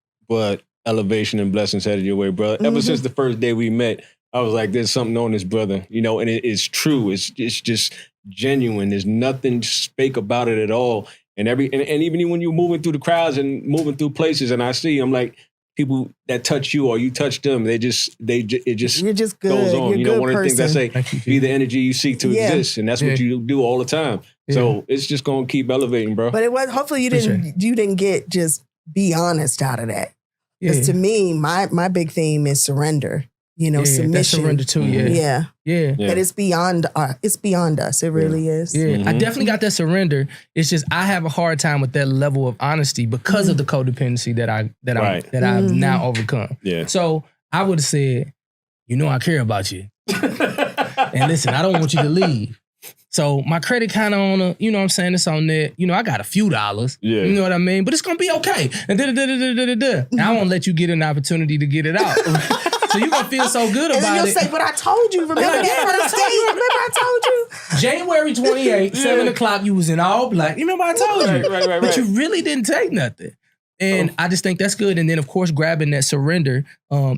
elevation and blessings headed your way, brother. Ever since the first day we met, I was like, there's something on this brother, you know, and it's true. It's just genuine. There's nothing fake about it at all. And even when you're moving through the crowds and moving through places, and I see, I'm like, people that touch you or you touch them, it just You're just good. goes on. You're You know, good one of the things I say, be the energy you seek to exist, and that's what you do all the time. So it's just gonna keep elevating, bro. But it was hopefully you didn't get just be honest out of that. Because to me, my big theme is surrender. You know, submission. That's surrender too. Yeah. That it's beyond us. It really is. Yeah, I definitely got that surrender. It's just I have a hard time with that level of honesty because of the codependency that I've now overcome. Yeah. So I would have said, you know, I care about you, and listen, I don't want you to leave. So my credit kind of on you know what I'm saying, it's on there. You know, I got a few dollars. Yeah. You know what I mean? But it's going to be okay. And I won't let you get an opportunity to get it out. So you're going to feel so good about it. And then you'll say, but I told you. Remember that first date? Remember I told you? January 28th, 7 o'clock, you was in all black. You remember I told you? Right. But you really didn't take nothing. And I just think that's good. And then, of course, grabbing that surrender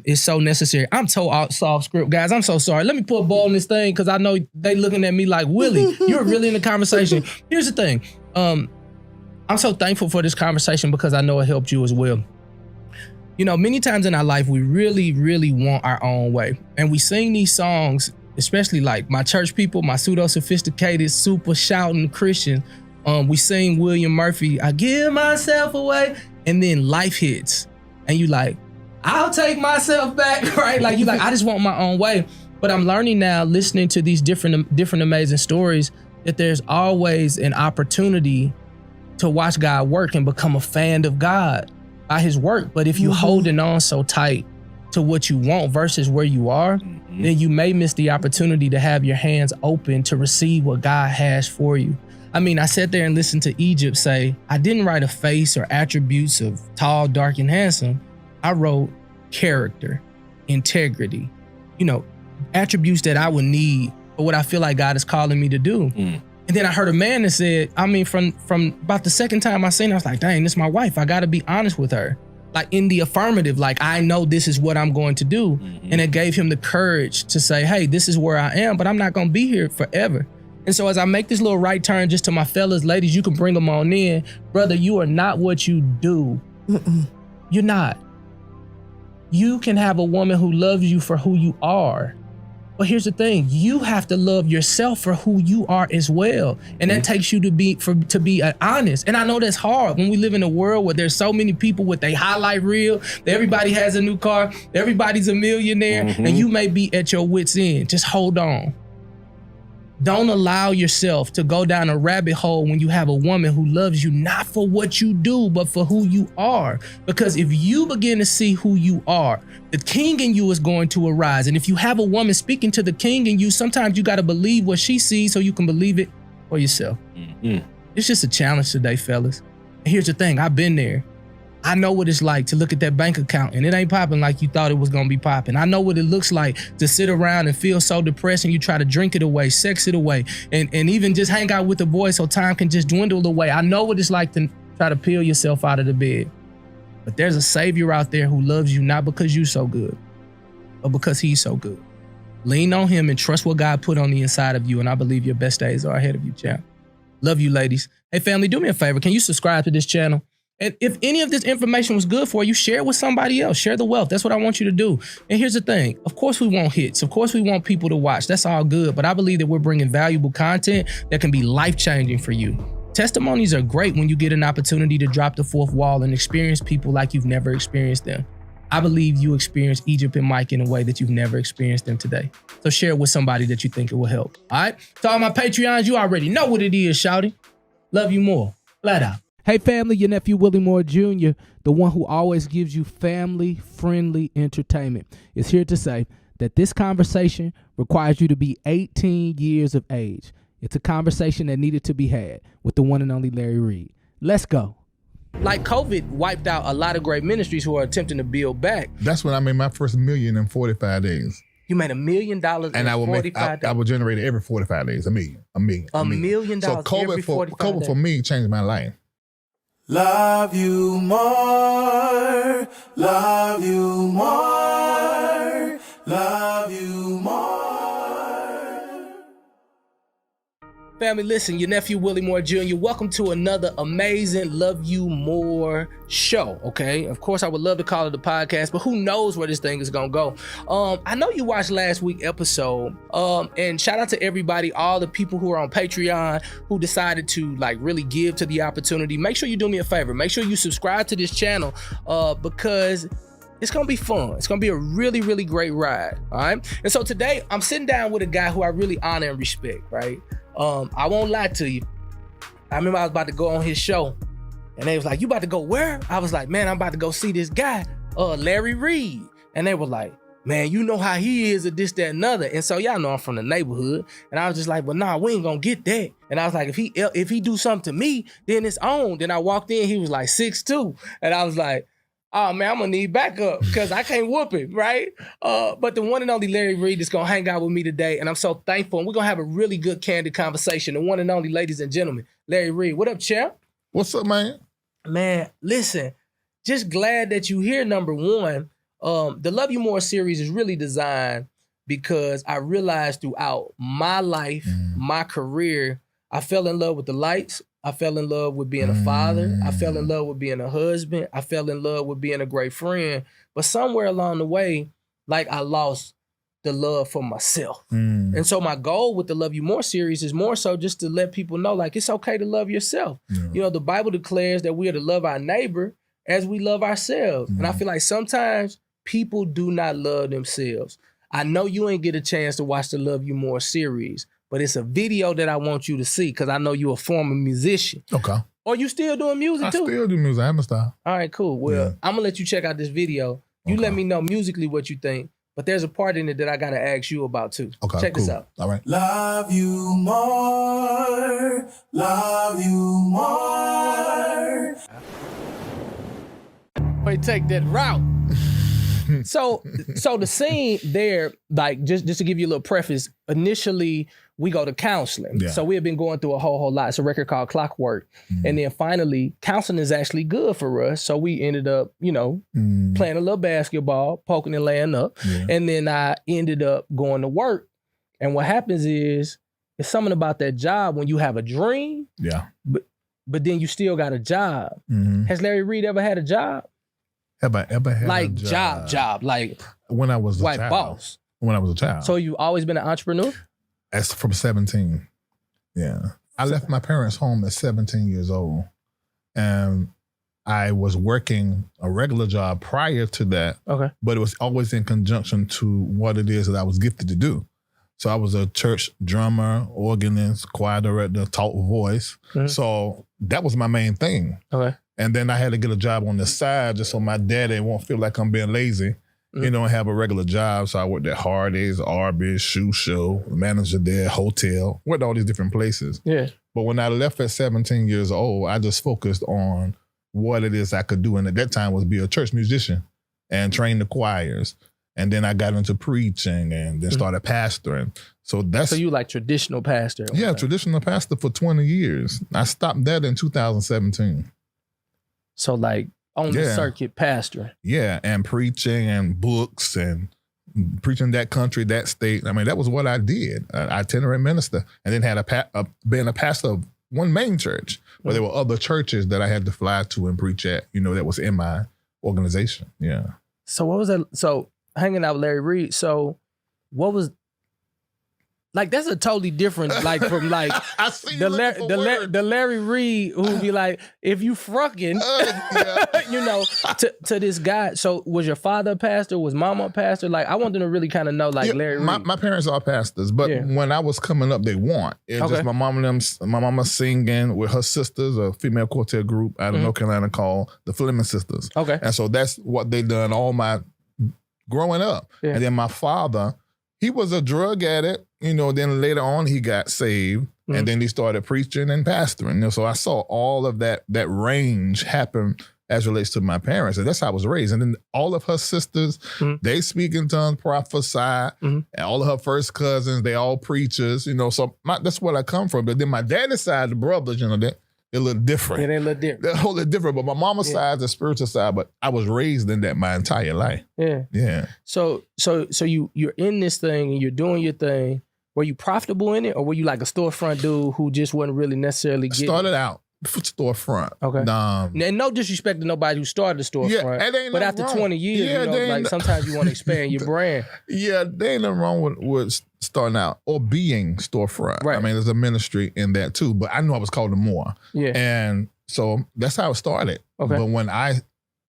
is so necessary. I'm off script, guys. I'm so sorry. Let me put a ball in this thing because I know they looking at me like, Willie, you're really in the conversation. Here's the thing. I'm so thankful for this conversation because I know it helped you as well. You know, many times in our life, we really, really want our own way. And we sing these songs, especially like my church people, my pseudo-sophisticated, super shouting Christians. We sing William Murphy, I give myself away. And then life hits and you like, I'll take myself back, right? Like you like, I just want my own way. But I'm learning now, listening to these different amazing stories, that there's always an opportunity to watch God work and become a fan of God by his work. But if you're holding on so tight to what you want versus where you are, then you may miss the opportunity to have your hands open to receive what God has for you. I mean, I sat there and listened to Egypt say, I didn't write a face or attributes of tall, dark, and handsome. I wrote character, integrity, you know, attributes that I would need for what I feel like God is calling me to do. And then I heard a man that said, I mean, from about the second time I seen her, I was like, dang, this is my wife. I got to be honest with her. Like in the affirmative, like I know this is what I'm going to do. And it gave him the courage to say, hey, this is where I am, but I'm not going to be here forever. And so as I make this little right turn just to my fellas, ladies, you can bring them on in. Brother, you are not what you do. You're not. You can have a woman who loves you for who you are. But here's the thing, you have to love yourself for who you are as well. And that takes you to be honest. And I know that's hard when we live in a world where there's so many people with a highlight reel. Everybody has a new car. Everybody's a millionaire. And you may be at your wit's end. Just hold on. Don't allow yourself to go down a rabbit hole when you have a woman who loves you, not for what you do, but for who you are. Because if you begin to see who you are, the king in you is going to arise. And if you have a woman speaking to the king in you, sometimes you got to believe what she sees so you can believe it for yourself. It's just a challenge today, fellas. And here's the thing, I've been there. I know what it's like to look at that bank account and it ain't popping like you thought it was gonna be popping. I know what it looks like to sit around and feel so depressed and you try to drink it away, sex it away, and even just hang out with the boys so time can just dwindle away. I know what it's like to try to peel yourself out of the bed. But there's a savior out there who loves you not because you're so good, but because he's so good. Lean on him and trust what God put on the inside of you, and I believe your best days are ahead of you, champ. Love you, ladies. Hey, family, do me a favor. Can you subscribe to this channel? And if any of this information was good for you, share it with somebody else. Share the wealth. That's what I want you to do. And here's the thing. Of course, we want hits. Of course, we want people to watch. That's all good. But I believe that we're bringing valuable content that can be life-changing for you. Testimonies are great when you get an opportunity to drop the fourth wall and experience people like you've never experienced them. I believe you experienced Egypt and Mike in a way that you've never experienced them today. So share it with somebody that you think it will help. All right? To all my Patreons, you already know what it is, shouty. Love you more. Flat out. Hey family, your nephew Willie Moore Jr., the one who always gives you family-friendly entertainment, is here to say that this conversation requires you to be 18 years of age. It's a conversation that needed to be had with the one and only Larry Reid. Let's go. Like COVID wiped out a lot of great ministries who are attempting to build back. That's when I made my first $1 million in 45 days. You made $1 million in 45 days. I would generate it every 45 days, $1 million. $1 million so COVID every 45 days. COVID for me changed my life. Love you more, love you more, love you more. Family, listen, your nephew Willie Moore Jr., welcome to another amazing Love You More show, okay? Of course, I would love to call it a podcast, but who knows where this thing is gonna go. I know you watched last week's episode, and shout out to everybody, all the people who are on Patreon who decided to like really give to the opportunity. Make sure you do me a favor. Make sure you subscribe to this channel because it's gonna be fun. It's gonna be a really, really great ride, all right? And so today, I'm sitting down with a guy who I really honor and respect, right? I won't lie to you. I remember I was about to go on his show and they was like, you about to go where? I was like, man, I'm about to go see this guy, Larry Reid. And they were like, man, you know how he is, or this, that, and other. And so y'all know I'm from the neighborhood. And I was just like, well, nah, we ain't gonna get that. And I was like, if he do something to me, then it's on. Then I walked in, he was like 6'2". And I was like, oh man, I'm gonna need backup because I can't whoop him, right? But the one and only Larry Reid is gonna hang out with me today, and I'm so thankful. And we're gonna have a really good, candid conversation. The one and only, ladies and gentlemen, Larry Reid. What up, champ? What's up, man? Man, listen, just glad that you here. Number one, the Love You More series is really designed because I realized throughout my life, my career, I fell in love with the lights. I fell in love with being a father. I fell in love with being a husband. I fell in love with being a great friend. But somewhere along the way, like I lost the love for myself. And so my goal with the Love You More series is more so just to let people know, like, it's okay to love yourself. You know, the Bible declares that we are to love our neighbor as we love ourselves. And I feel like sometimes people do not love themselves. I know you ain't get a chance to watch the Love You More series, but it's a video that I want you to see because I know you're a former musician. Okay. Or you still doing music too? I still do music. I haven't stopped. All right, cool. Well, I'm going to let you check out this video. You let me know musically what you think, but there's a part in it that I got to ask you about too. Okay, check cool. this out. All right. Love you more, love you more. Wait, take that route. So the scene there, like just to give you a little preface, initially we go to counseling. Yeah. So we have been going through a whole lot. It's a record called Clockwork. And then finally, counseling is actually good for us. So we ended up, playing a little basketball, poking and laying up. Yeah. And then I ended up going to work. And what happens is, it's something about that job when you have a dream. Yeah. But then you still got a job. Mm-hmm. Has Larry Reid ever had a job? Have I ever had like a job, like when I was a white child. boss? When I was a child. So you always been an entrepreneur? That's from 17. Yeah. I left my parents' home at 17 years old. And I was working a regular job prior to that. Okay. But it was always in conjunction to what it is that I was gifted to do. So I was a church drummer, organist, choir director, taught voice. Mm-hmm. So that was my main thing. Okay. And then I had to get a job on the side just so my daddy won't feel like I'm being lazy, you know, and have a regular job. So I worked at Hardee's, Arby's, Shoe Show, manager there, hotel, worked all these different places. Yeah. But when I left at 17 years old, I just focused on what it is I could do. And at that time was be a church musician and train the choirs. And then I got into preaching and then started pastoring. So you like traditional pastor? Yeah, traditional pastor for 20 years. I stopped that in 2017. So like on the circuit pastor. Yeah, and preaching and books and preaching that country, that state. I mean, that was what I did. An itinerant minister. And then had been a pastor of one main church, but there were other churches that I had to fly to and preach at, you know, that was in my organization. Yeah. So what was that? So hanging out with Larry Reid. So what was, like, that's a totally different, like, from like the Larry Reid who be like, if you frucking, you know, to this guy. So was your father a pastor? Was mama a pastor? Like, I want them to really kind of know, like, Larry Reid. My parents are pastors, but when I was coming up, they weren't. It was just my mama singing with her sisters, a female quartet group out of North Carolina called the Fleming Sisters. Okay. And so that's what they done all my growing up. Yeah. And then my father, he was a drug addict, you know, then later on he got saved and then he started preaching and pastoring. You know, so I saw all of that range happen as relates to my parents. And that's how I was raised. And then all of her sisters, they speak in tongues, prophesy, and all of her first cousins, they all preachers, you know, so that's where I come from. But then my daddy's side, the brothers, you know, they're a little different. Yeah, they're a little different. They're a whole little different. But my mama's side is the spiritual side, but I was raised in that my entire life. Yeah. Yeah. So you're in this thing and you're doing your thing. Were you profitable in it, or were you like a storefront dude who just wasn't really necessarily getting... Started out storefront. Okay. And no disrespect to nobody who started the storefront. Yeah, but after 20 years, you know, like sometimes you want to expand your brand. Yeah, there ain't nothing wrong with starting out or being storefront. Right. I mean, there's a ministry in that too, but I knew I was called to more. Yeah. And so that's how it started. Okay. But when I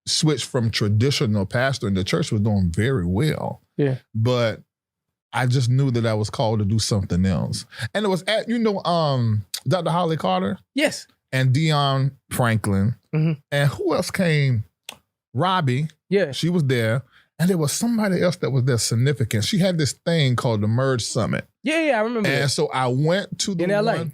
switched from traditional pastor, and the church was doing very well. Yeah. But I just knew that I was called to do something else. And it was at, you know, Dr. Holly Carter? Yes. And Dion Franklin. And who else came? Robbie. Yeah. She was there. And there was somebody else that was there significant. She had this thing called the Merge Summit. Yeah, I remember and that. So I went to the in LA. one.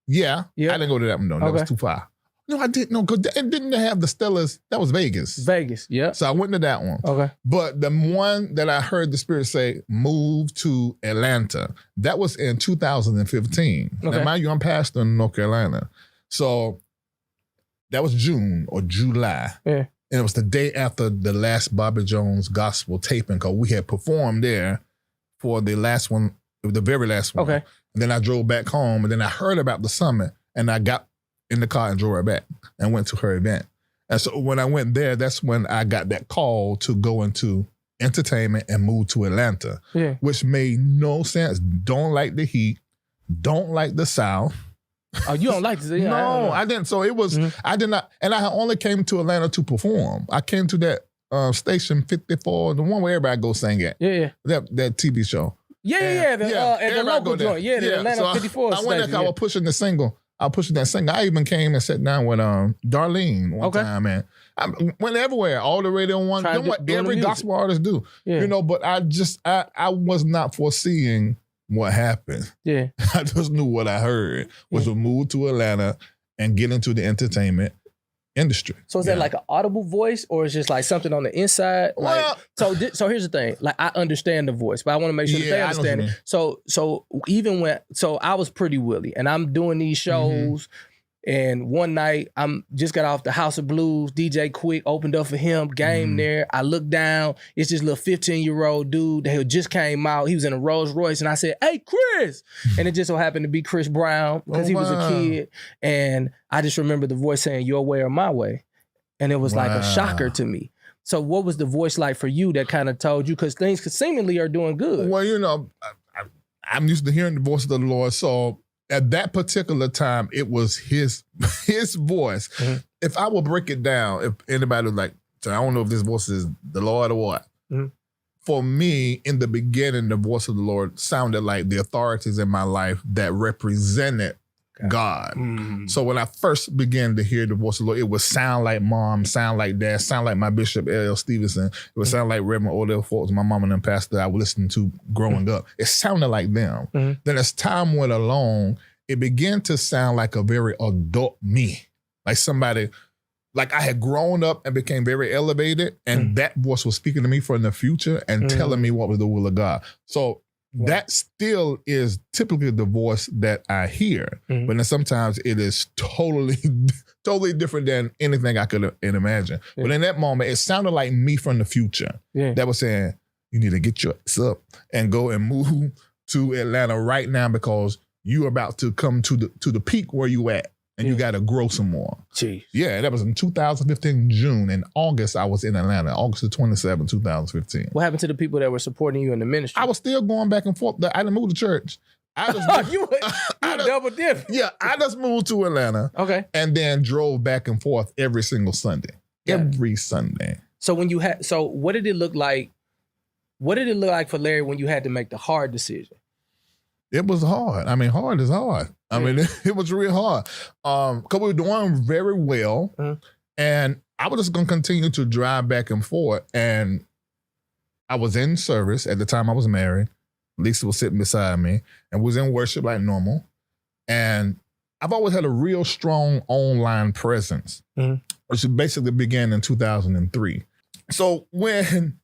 Yeah. I didn't go to that one though. That was too far. No, I didn't know, because it didn't have the Stellas. That was Vegas. Vegas, yeah. So I went to that one. Okay. But the one that I heard the Spirit say, move to Atlanta, that was in 2015. Okay. Now, mind you, I'm pastor in North Carolina. So that was June or July. Yeah. And it was the day after the last Bobby Jones gospel taping, because we had performed there for the last one, the very last one. Okay. And then I drove back home, and then I heard about the summit, and I got in the car and drove her back and went to her event. And so when I went there, that's when I got that call to go into entertainment and move to Atlanta, which made no sense. Don't like the heat, don't like the South. Oh, you don't like this? Yeah, no, I didn't. So it was, I did not, and I only came to Atlanta to perform. I came to that station 54, the one where everybody go sing at. Yeah. That TV show. Yeah, the local joint. Yeah, the Atlanta so 54 I went there, I was pushing the single. I was pushing that single. I even came and sat down with Darlene one time, man. I went everywhere, all the radio one, doing what every gospel artist do. Yeah. You know, but I was not foreseeing what happened. Yeah. I just knew what I heard was to move to Atlanta and get into the entertainment industry. So is that like an audible voice, or is just like something on the inside? Well, like, so here's the thing. Like, I understand the voice, but I want to make sure that they understand it. So even when I was Pretty Willie and I'm doing these shows And one night, I'm just got off the House of Blues. DJ Quick opened up for him, game there. I looked down. It's this little 15-year-old dude that had just came out. He was in a Rolls Royce. And I said, hey, Chris. And it just so happened to be Chris Brown because he was a kid. And I just remember the voice saying, your way or my way. And it was like a shocker to me. So what was the voice like for you that kind of told you? Because things seemingly are doing good. Well, you know, I'm used to hearing the voice of the Lord. So at that particular time, it was his voice. Mm-hmm. If I will break it down, if anybody was like, so I don't know if this voice is the Lord or what. Mm-hmm. For me, in the beginning, the voice of the Lord sounded like the authorities in my life that represented God. Mm-hmm. So when I first began to hear the voice of the Lord, it would sound like mom, sound like dad, sound like my Bishop L.L. Stevenson. It would sound like Reverend Odell Forbes, my mom and them pastor I was listening to growing up. It sounded like them. Mm-hmm. Then as time went along, it began to sound like a very adult me. Like somebody, like I had grown up and became very elevated, and that voice was speaking to me from the future and telling me what was the will of God. So that still is typically the voice that I hear, but then sometimes it is totally different than anything I could imagine. But in that moment, it sounded like me from the future that was saying, you need to get your ass up and go and move to Atlanta right now because you're about to come to the peak where you at. And you got to grow some more. Jeez. Yeah, that was in 2015, June. In August, I was in Atlanta, August the 27th, 2015. What happened to the people that were supporting you in the ministry? I was still going back and forth. I didn't move to church. I just you double dip. Yeah, I just moved to Atlanta. Okay. And then drove back and forth every single Sunday. Yeah. Every Sunday. So when you had, what did it look like? What did it look like for Larry when you had to make the hard decision? It was hard. I mean, hard is hard. I mean, it was really hard. Because we were doing very well. And I was just going to continue to drive back and forth. And I was in service. At the time I was married. Lisa was sitting beside me and was in worship like normal. And I've always had a real strong online presence, which basically began in 2003. So when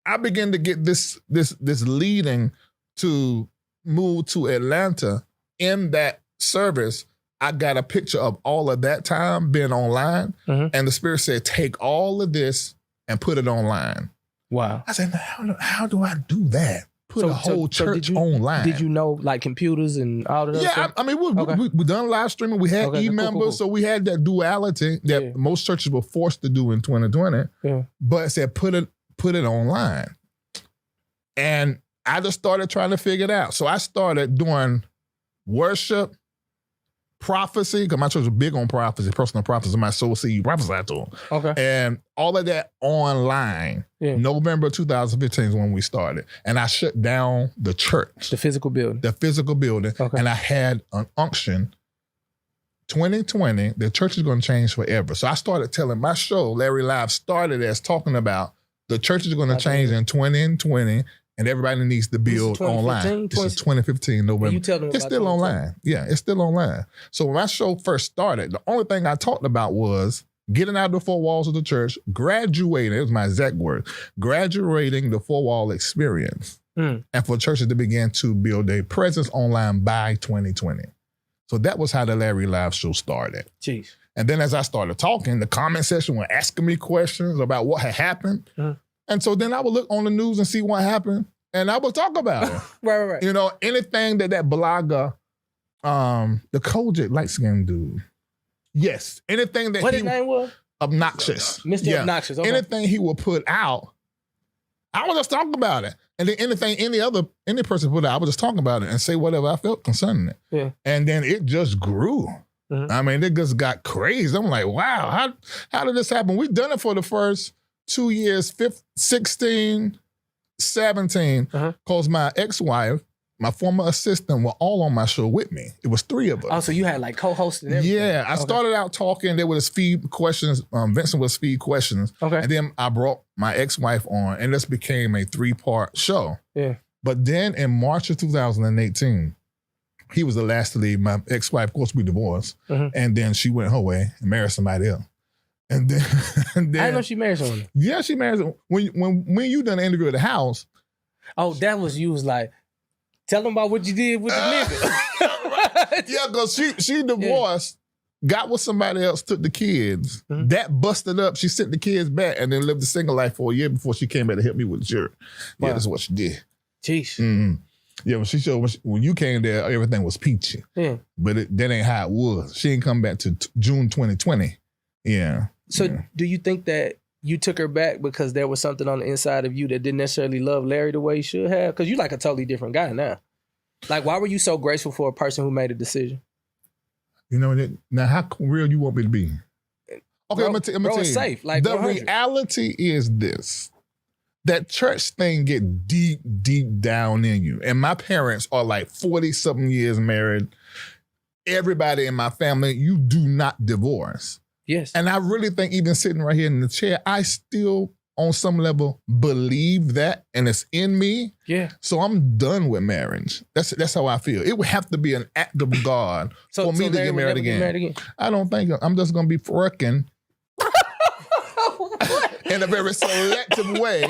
I began to get this leading to move to Atlanta, in that service, I got a picture of all of that time being online. And the Spirit said, take all of this and put it online. Wow. I said, how do I do that? Put a whole church online. Did you know like computers and all of that stuff? I mean, we done live streaming. We had e-members, cool. So we had that duality that most churches were forced to do in 2020. But it said, put it online. And I just started trying to figure it out. So I started doing worship, prophecy, because my church was big on prophecy, personal prophecy. My soul see you prophesy to them. Okay. And all of that online. November 2015 is when we started. And I shut down the church. The physical building. Okay. And I had an unction. 2020, the church is going to change forever. So I started telling my show, Larry Live started as talking about the church is going to change in 2020. And everybody needs to build online. This is 2015 November. It's still online. Yeah, it's still online. So when my show first started, the only thing I talked about was getting out of the four walls of the church, graduating, it was my exact word, graduating the four-wall experience. And for churches to begin to build a presence online by 2020. So that was how the Larry Live show started. Jeez. And then as I started talking, the comment section were asking me questions about what had happened. And so then I would look on the news and see what happened, and I would talk about it. Right. You know, anything that blogger, the Kojic light-skinned dude, yes, anything that what his name was? Obnoxious. Mr. Obnoxious, okay. Anything he would put out, I would just talk about it. And then anything any person put out, I would just talk about it and say whatever I felt concerning it. Yeah. And then it just grew. I mean, it just got crazy. I'm like, wow, how did this happen? We've done it for the first 2 years, 16, 17, because my ex-wife, my former assistant were all on my show with me. It was three of us. Oh, so you had like co-hosts and everything? Yeah, I started out talking. There was feed questions. Vincent was feed questions. Okay. And then I brought my ex-wife on, and this became a 3-part show. Yeah. But then in March of 2018, he was the last to leave. My ex-wife, of course, we divorced. And then she went her way and married somebody else. And then I didn't know she married someone. Yeah, she married someone. When you done an interview at the house. Oh, that was you was like, tell them about what you did with the nigga. Yeah, because she divorced got with somebody else, took the kids. That busted up. She sent the kids back and then lived a single life for a year before she came back to help me with the church. Wow. Yeah, that's what she did. Jeez. Mm-hmm. Yeah, when you came there, everything was peachy. Yeah. But that ain't how it was. She didn't come back to June 2020. Yeah. So do you think that you took her back because there was something on the inside of you that didn't necessarily love Larry the way you should have? Because you're like a totally different guy now. Like, why were you so grateful for a person who made a decision? You know, now how real you want me to be? Okay, I'm gonna tell you. It's safe. Like the 100. reality is this. That church thing get deep, deep down in you. And my parents are like 40-something years married. Everybody in my family, you do not divorce. Yes. And I really think even sitting right here in the chair, I still, on some level, believe that, and it's in me. Yeah. So I'm done with marriage. That's how I feel. It would have to be an act of God for me to get married again. I don't think I'm just going to be fricking in a very selective way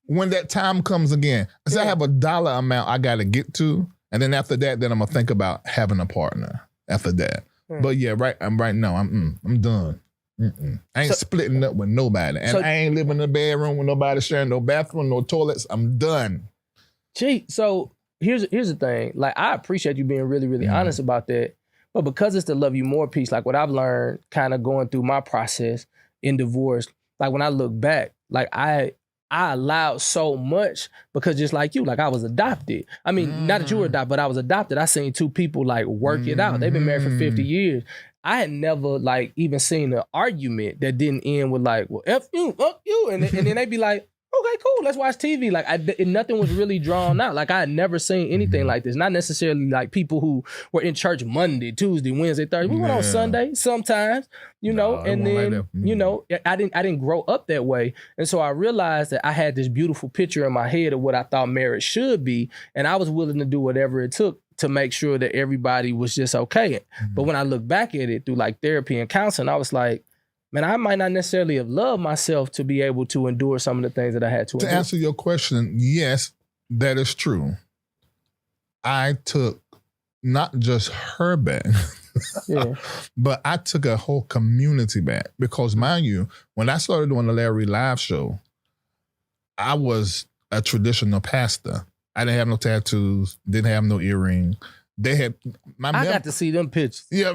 when that time comes again. So I have a dollar amount I got to get to, and then after that, then I'm going to think about having a partner after that. But yeah, right now, I'm done. I ain't splitting up with nobody. And I ain't living in a bedroom with nobody, sharing no bathroom, no toilets. I'm done. Gee, so here's the thing. Like, I appreciate you being really, really honest about that. But because it's the love you more piece, like what I've learned kind of going through my process in divorce, like when I look back, like I allowed so much because just like you, like I was adopted. I mean, not that you were adopted, but I was adopted. I seen two people like work it out. They've been married for 50 years. I had never like even seen an argument that didn't end with like, well, F you, fuck you. And then they'd be like, okay, cool, let's watch TV. Like nothing was really drawn out. Like I had never seen anything like this. Not necessarily like people who were in church Monday, Tuesday, Wednesday, Thursday. We went on Sunday sometimes, you know, and then, like you know, I didn't grow up that way. And so I realized that I had this beautiful picture in my head of what I thought marriage should be. And I was willing to do whatever it took to make sure that everybody was just okay. But when I look back at it through like therapy and counseling, I was like, man, I might not necessarily have loved myself to be able to endure some of the things that I had to endure. To answer your question, yes, that is true. I took not just her back, but I took a whole community back. Because mind you, when I started doing the Larry Live show, I was a traditional pastor. I didn't have no tattoos, didn't have no earring. They had I got to see them pictures. Yeah,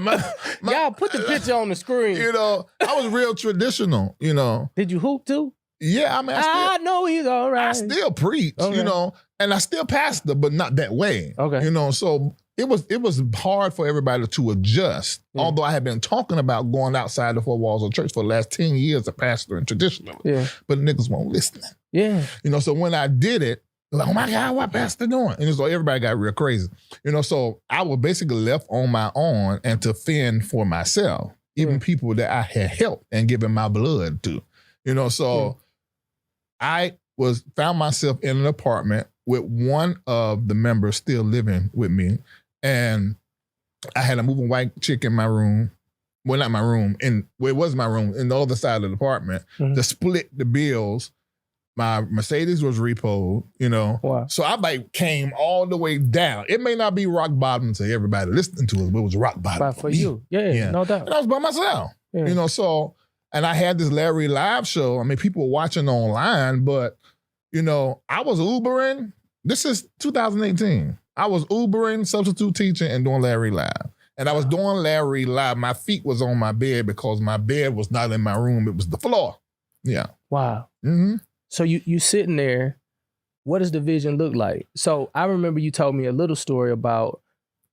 y'all put the picture on the screen. You know, I was real traditional. You know, did you hoop too? Yeah, I mean, I know he's all right. I still preach, you know, and I still pastor, but not that way. Okay, you know, so it was hard for everybody to adjust. Although I had been talking about going outside the four walls of church for the last 10 years of pastoring traditionally. Yeah, but niggas won't listen. Yeah, you know, so when I did it. Like, oh my God, what pastor doing? And so everybody got real crazy. You know, so I was basically left on my own and to fend for myself, even people that I had helped and given my blood to. You know, so I found myself in an apartment with one of the members still living with me. And I had a moving white chick in my room. Well, not my room. It was my room in the other side of the apartment to split the bills. My Mercedes was repoed, you know. Wow. So I like came all the way down. It may not be rock bottom to everybody listening to us, but it was rock bottom for you. Yeah, no doubt. And I was by myself, you know, so, and I had this Larry Live show. I mean, people were watching online, but, you know, I was Ubering. This is 2018. I was Ubering, substitute teaching, and doing Larry Live. And I was doing Larry Live. My feet was on my bed because my bed was not in my room. It was the floor. Yeah. Wow. Mm-hmm. So you sitting there, what does the vision look like? So I remember you told me a little story about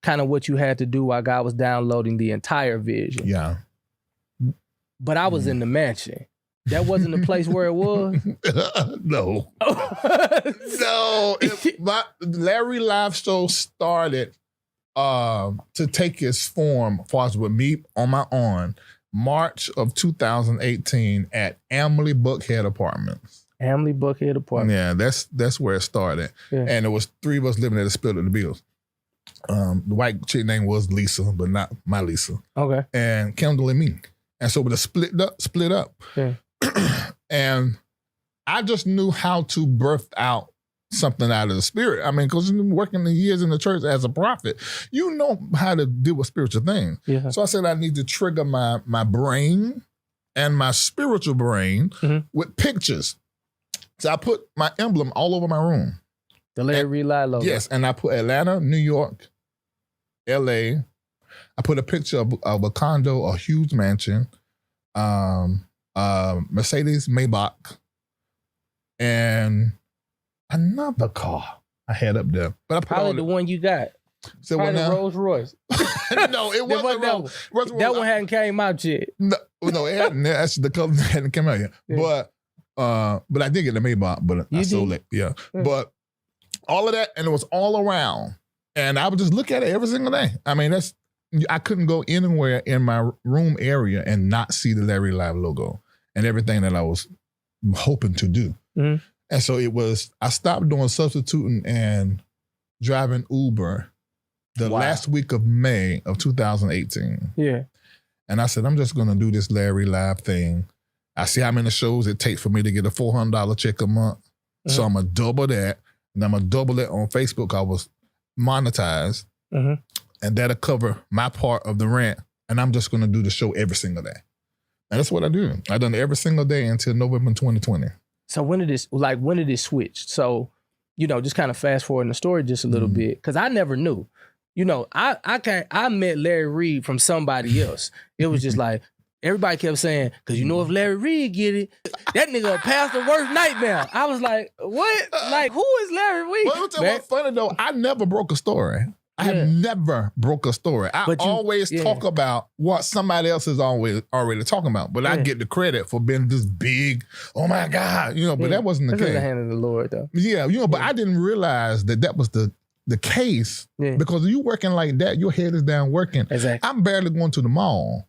kind of what you had to do while God was downloading the entire vision. Yeah. But I was in the mansion. That wasn't the place where it was? No. No. My Larry Live show started to take its form, as far as with me on my own, March of 2018 at Emily Buckhead Apartments. Emily Buckhead Apartment. Yeah, that's where it started. Yeah. And it was three of us living there to split up the bills. The white chick name was Lisa, but not my Lisa. Okay. And Kendall and me. And so we split up. Yeah. And I just knew how to birth out something out of the spirit. I mean, because you've been working the years in the church as a prophet, you know how to deal with spiritual things. Yeah. So I said I need to trigger my brain and my spiritual brain with pictures. So I put my emblem all over my room. The Larry Reid Live logo. Yes, and I put Atlanta, New York, LA. I put a picture of a condo, a huge mansion, Mercedes Maybach, and another car I had up there. But I put probably the one you got. So probably the Rolls Royce. No, it wasn't Rolls. That one hadn't came out yet. No, it hadn't. That's the color that hadn't come out yet. Yeah. But I did get the Maybach, but I sold it. Yeah. But all of that, and it was all around. And I would just look at it every single day. I mean, I couldn't go anywhere in my room area and not see the Larry Live logo and everything that I was hoping to do. Mm-hmm. And so I stopped doing substituting and driving Uber the last week of May of 2018. Yeah. And I said, I'm just going to do this Larry Live thing. I see how many shows it takes for me to get a $400 check a month. Mm-hmm. So I'm going to double that. And I'm going to double it on Facebook. I was monetized. Mm-hmm. And that'll cover my part of the rent. And I'm just going to do the show every single day. And that's what I do. I done it every single day until November 2020. So when did it switch? So, just kind of fast forward in the story just a little bit. Because I never knew. I met Larry Reid from somebody else. It was just like, everybody kept saying, because if Larry Reid get it, that nigga will pass the worst nightmare. I was like, what? Like, who is Larry Reid? Well, what's funny though, I never broke a story. I have never broke a story. I always talk about what somebody else is already talking about. But I get the credit for being this big, oh my God, but that wasn't the case. That's in the hand of the Lord though. Yeah, but I didn't realize that was the case because you working like that, your head is down working. Exactly. I'm barely going to the mall.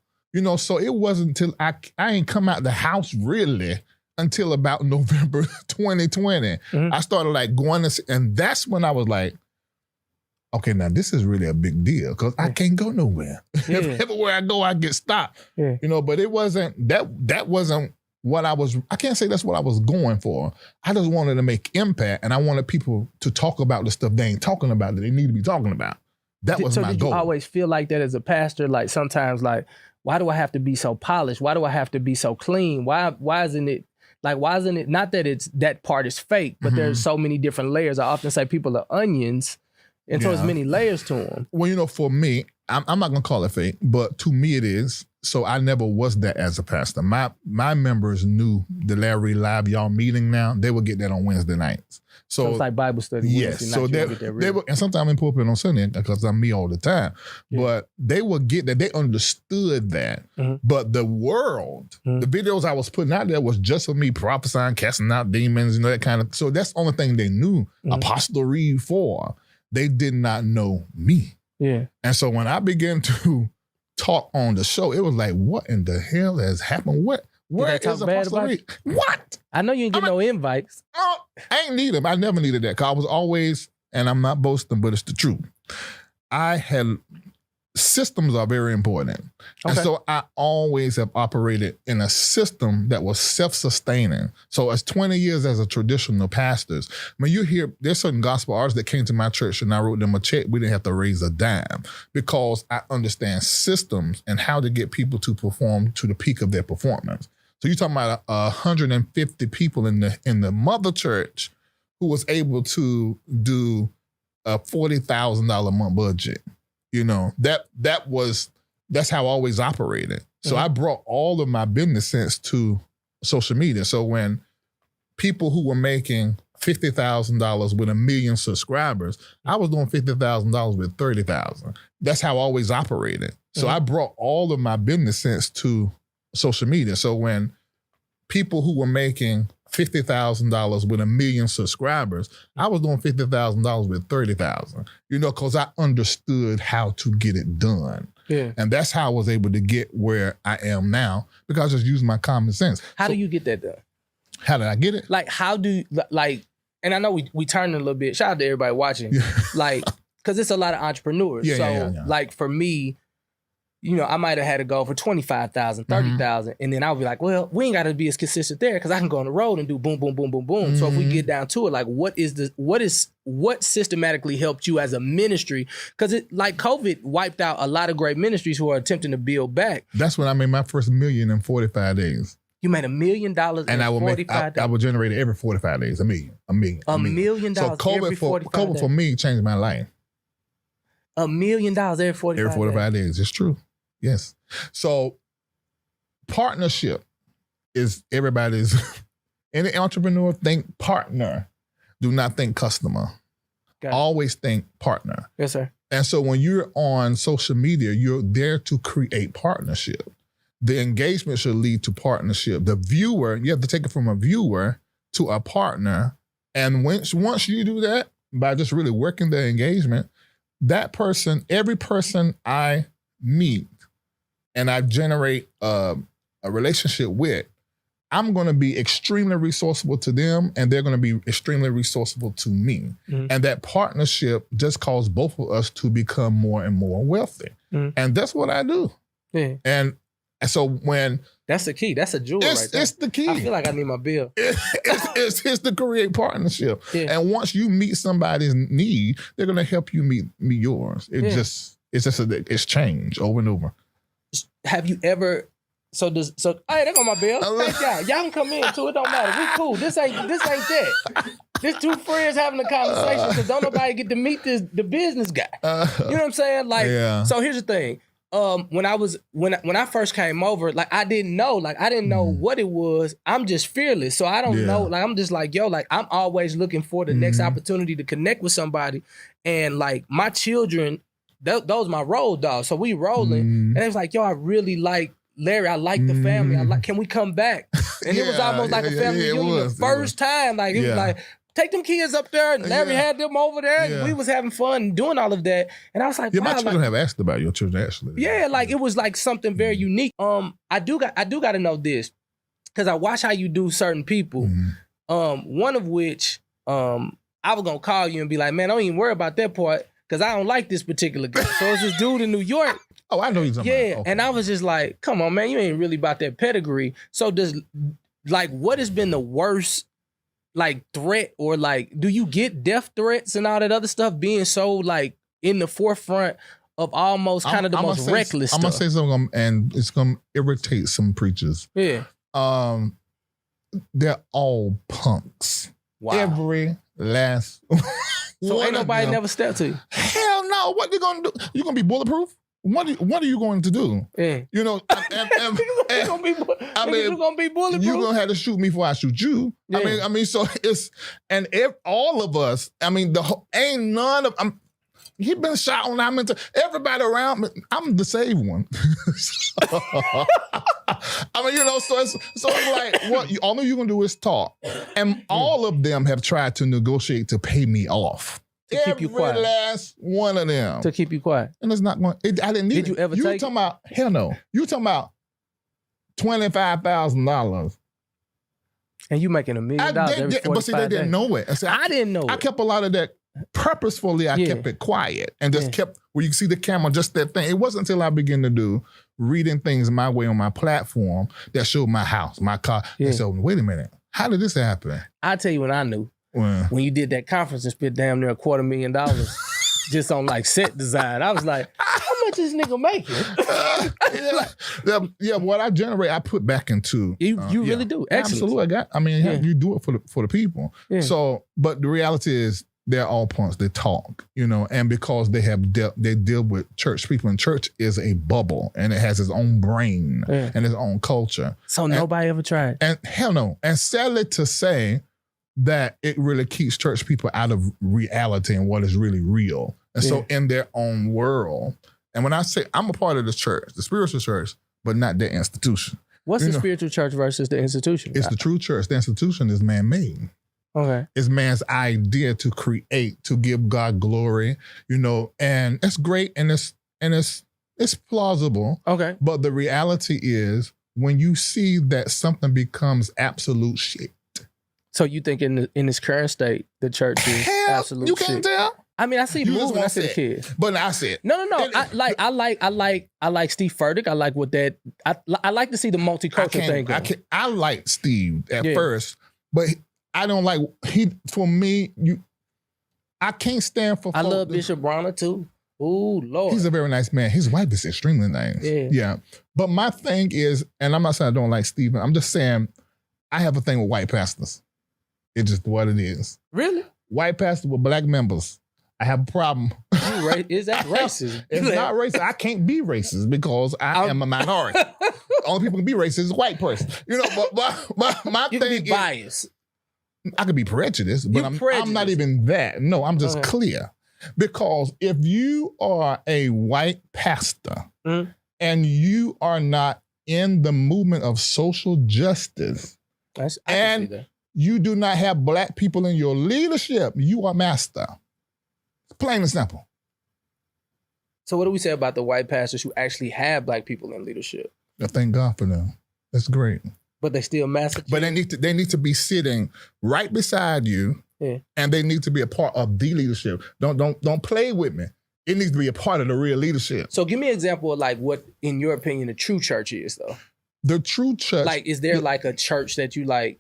So it wasn't until I ain't come out the house really until about November 2020. Mm-hmm. I started like going and that's when I was like, okay, now this is really a big deal because I can't go nowhere. Yeah. Everywhere I go, I get stopped. Yeah. But it wasn't, that wasn't what I can't say that's what I was going for. I just wanted to make impact and I wanted people to talk about the stuff they ain't talking about that they need to be talking about. That was my goal. So did you always feel like that as a pastor? Like sometimes like, why do I have to be so polished? Why do I have to be so clean? Why isn't it not that that part is fake, but there's so many different layers. I often say people are onions. And so there's many layers to them. Well, for me, I'm not going to call it fake, but to me it is. So I never was that as a pastor. My members knew the Larry Live y'all meeting now. They would get that on Wednesday nights. So it's like Bible study. Yes. So they would, and sometimes in pulpit on Sunday because I'm me all the time. Yeah. But they would get that. They understood that. Mm-hmm. But the world, the videos I was putting out there was just for me prophesying, casting out demons, that kind of. So that's the only thing they knew Apostle Reid for. They did not know me. Yeah. And so when I began to talk on the show, it was like, what in the hell has happened? Where is Apostle Reid? What? I know you didn't get no invites. I ain't need them. I never needed that because I was always, and I'm not boasting, but it's the truth. Systems are very important. Okay. And so I always have operated in a system that was self-sustaining. So as 20 years as a traditional pastors, when you hear, there's certain gospel artists that came to my church and I wrote them a check, we didn't have to raise a dime because I understand systems and how to get people to perform to the peak of their performance. So you're talking about 150 people in the mother church who was able to do a $40,000 a month budget. That's how I always operated. So I brought all of my business sense to social media. So when people who were making $50,000 with 1 million subscribers, I was doing $50,000 with 30,000. That's how I always operated. So I brought all of my business sense to social media. So when people who were making $50,000 with 1 million subscribers, I was doing $50,000 with 30,000, because I understood how to get it done. Yeah. And that's how I was able to get where I am now because I just used my common sense. How do you get that done? How did I get it? Like, how do, like, and I know we turned a little bit. Shout out to everybody watching. Like, because it's a lot of entrepreneurs. Yeah. Like, for me, I might have had a goal for 25,000, 30,000. And then I'll be like, well, we ain't got to be as consistent there because I can go on the road and do boom, boom, boom, boom, boom. So if we get down to it, like what systematically helped you as a ministry? Because like COVID wiped out a lot of great ministries who are attempting to build back. That's when I made my first $1 million in 45 days. You made $1 million and I 45 days. I would generate it every 45 days. $1 million. $1 million So every 45 COVID days. for me changed my life. $1 million every 45 Every 45 days. It's true. Yes. So partnership is everybody's, any entrepreneur think partner. Do not think customer. Always think partner. Yes, sir. And so when you're on social media, you're there to create partnership. The engagement should lead to partnership. The viewer, you have to take it from a viewer to a partner. And once you do that, by just really working the engagement, that person, every person I meet and I generate a relationship with, I'm going to be extremely resourceful to them and they're going to be extremely resourceful to me. And that partnership just caused both of us to become more and more wealthy. And that's what I do. Yeah. And so when... That's the key. That's a jewel right there. It's the key. I feel like I need my bill. It's to create partnership. Yeah. And once you meet somebody's need, they're going to help you meet yours. It's change over and over. Have you ever... So hey, there go my bill. Thank y'all. Y'all can come in too. It don't matter. We cool. This ain't that. This two friends having a conversation because don't nobody get to meet the business guy. You know what I'm saying? Like, So here's the thing. When I first came over, like I didn't know what it was. I'm just fearless. So I don't know. Like I'm just like, yo, like I'm always looking for the next opportunity to connect with somebody. And like my children, those my road dogs. So we rolling. And it was like, yo, I really like Larry, I like the family. Can we come back? And it was almost like a family reunion the first time. Like it was like, take them kids up there. And Larry had them over there. And we was having fun and doing all of that. And I was like, wow, my children have asked about your children actually. Yeah, like it was like something very unique. I do got to know this because I watch how you do certain people. One of which I was gonna call you and be like, man, don't even worry about that part because I don't like this particular guy. So it's this dude in New York. Oh, I know you're talking about. Okay. And I was just like, come on, man, you ain't really about that pedigree. So what has been the worst like threat or like, do you get death threats and all that other stuff being so like in the forefront of almost kind of the most reckless stuff? I'm going to say something and it's going to irritate some preachers. Yeah. They're all punks. Wow. Every last So ain't nobody never stepped to you? Hell no. What you going to do? You going to be bulletproof? What are you going to do? Yeah. You know, you're going to be bulletproof. You're going to have to shoot me before I shoot you. Yeah. I mean, so it's, and all of us, I mean, ain't none of, he been shot when I'm into, everybody around me, I'm the saved one. I mean, you know, so it's like, all you're going to do is talk. And all of them have tried to negotiate to pay me off. To keep you quiet. Every last one of them. To keep you quiet. And it's not going, I didn't need it. Did you ever You take talking about, hell no. You talking about $25,000. And you making $1 million every 45 But see, they didn't know it. I didn't know it. I kept a lot of that purposefully. I kept it quiet and just kept, where you can see the camera, just that thing. It wasn't until I began to do reading things my way on my platform that showed my house, my car. And so, wait a minute. How did this happen? I'll tell you when I knew. When you did that conference and spent damn near $250,000 just on like set design. I was like, how much is this nigga making? What I generate, I put back into. You really do. Excellent. Absolutely. You do it for the people. Yeah. So, but the reality is they're all punks. They talk, you know, and because they deal with church people, and church is a bubble and it has its own brain and its own culture. So nobody ever tried. And hell no. And sadly to say, that it really keeps church people out of reality and what is really real. And so in their own world, and when I say I'm a part of the church, the spiritual church, but not the institution. What's the spiritual church versus the institution? It's the true church. The institution is man-made. Okay. It's man's idea to create, to give God glory, you know, and it's great and it's plausible. Okay. But the reality is when you see that something becomes absolute shit. So you think in this current state, the church is absolute you shit? can't tell. I mean, I see You just moving. I want see the that. kids. But I said, No. I like Steve Furtick. I like what that. I like to see the multicultural thing going. I like Steve at Yeah. first, but I don't like for me. I can't stand for. I love Bishop Bronner too. Ooh, Lord. He's a very nice man. His wife is extremely nice. Yeah. But my thing is, and I'm not saying I don't like Stephen. I'm just saying I have a thing with white pastors. It's just what it is. Really? White pastors with black members. I have a problem. Is that racist? It's not racist. I can't be racist because I am a minority. Only people can be racist is a white person. You know, but my you thing can be biased. I could be prejudiced, but I'm not even that. No, I'm just clear. Because if you are a white pastor and you are not in the movement of social justice and you do not have black people in your leadership, you are master. Plain and simple. So what do we say about the white pastors who actually have black people in leadership? I thank God for them. That's great. But they still master. But they need to be sitting right beside you. Yeah. And they need to be a part of the leadership. Don't play with me. It needs to be a part of the real leadership. So give me an example of like what, in your opinion, the true church is though. The true church. Like, is there like a church that you like,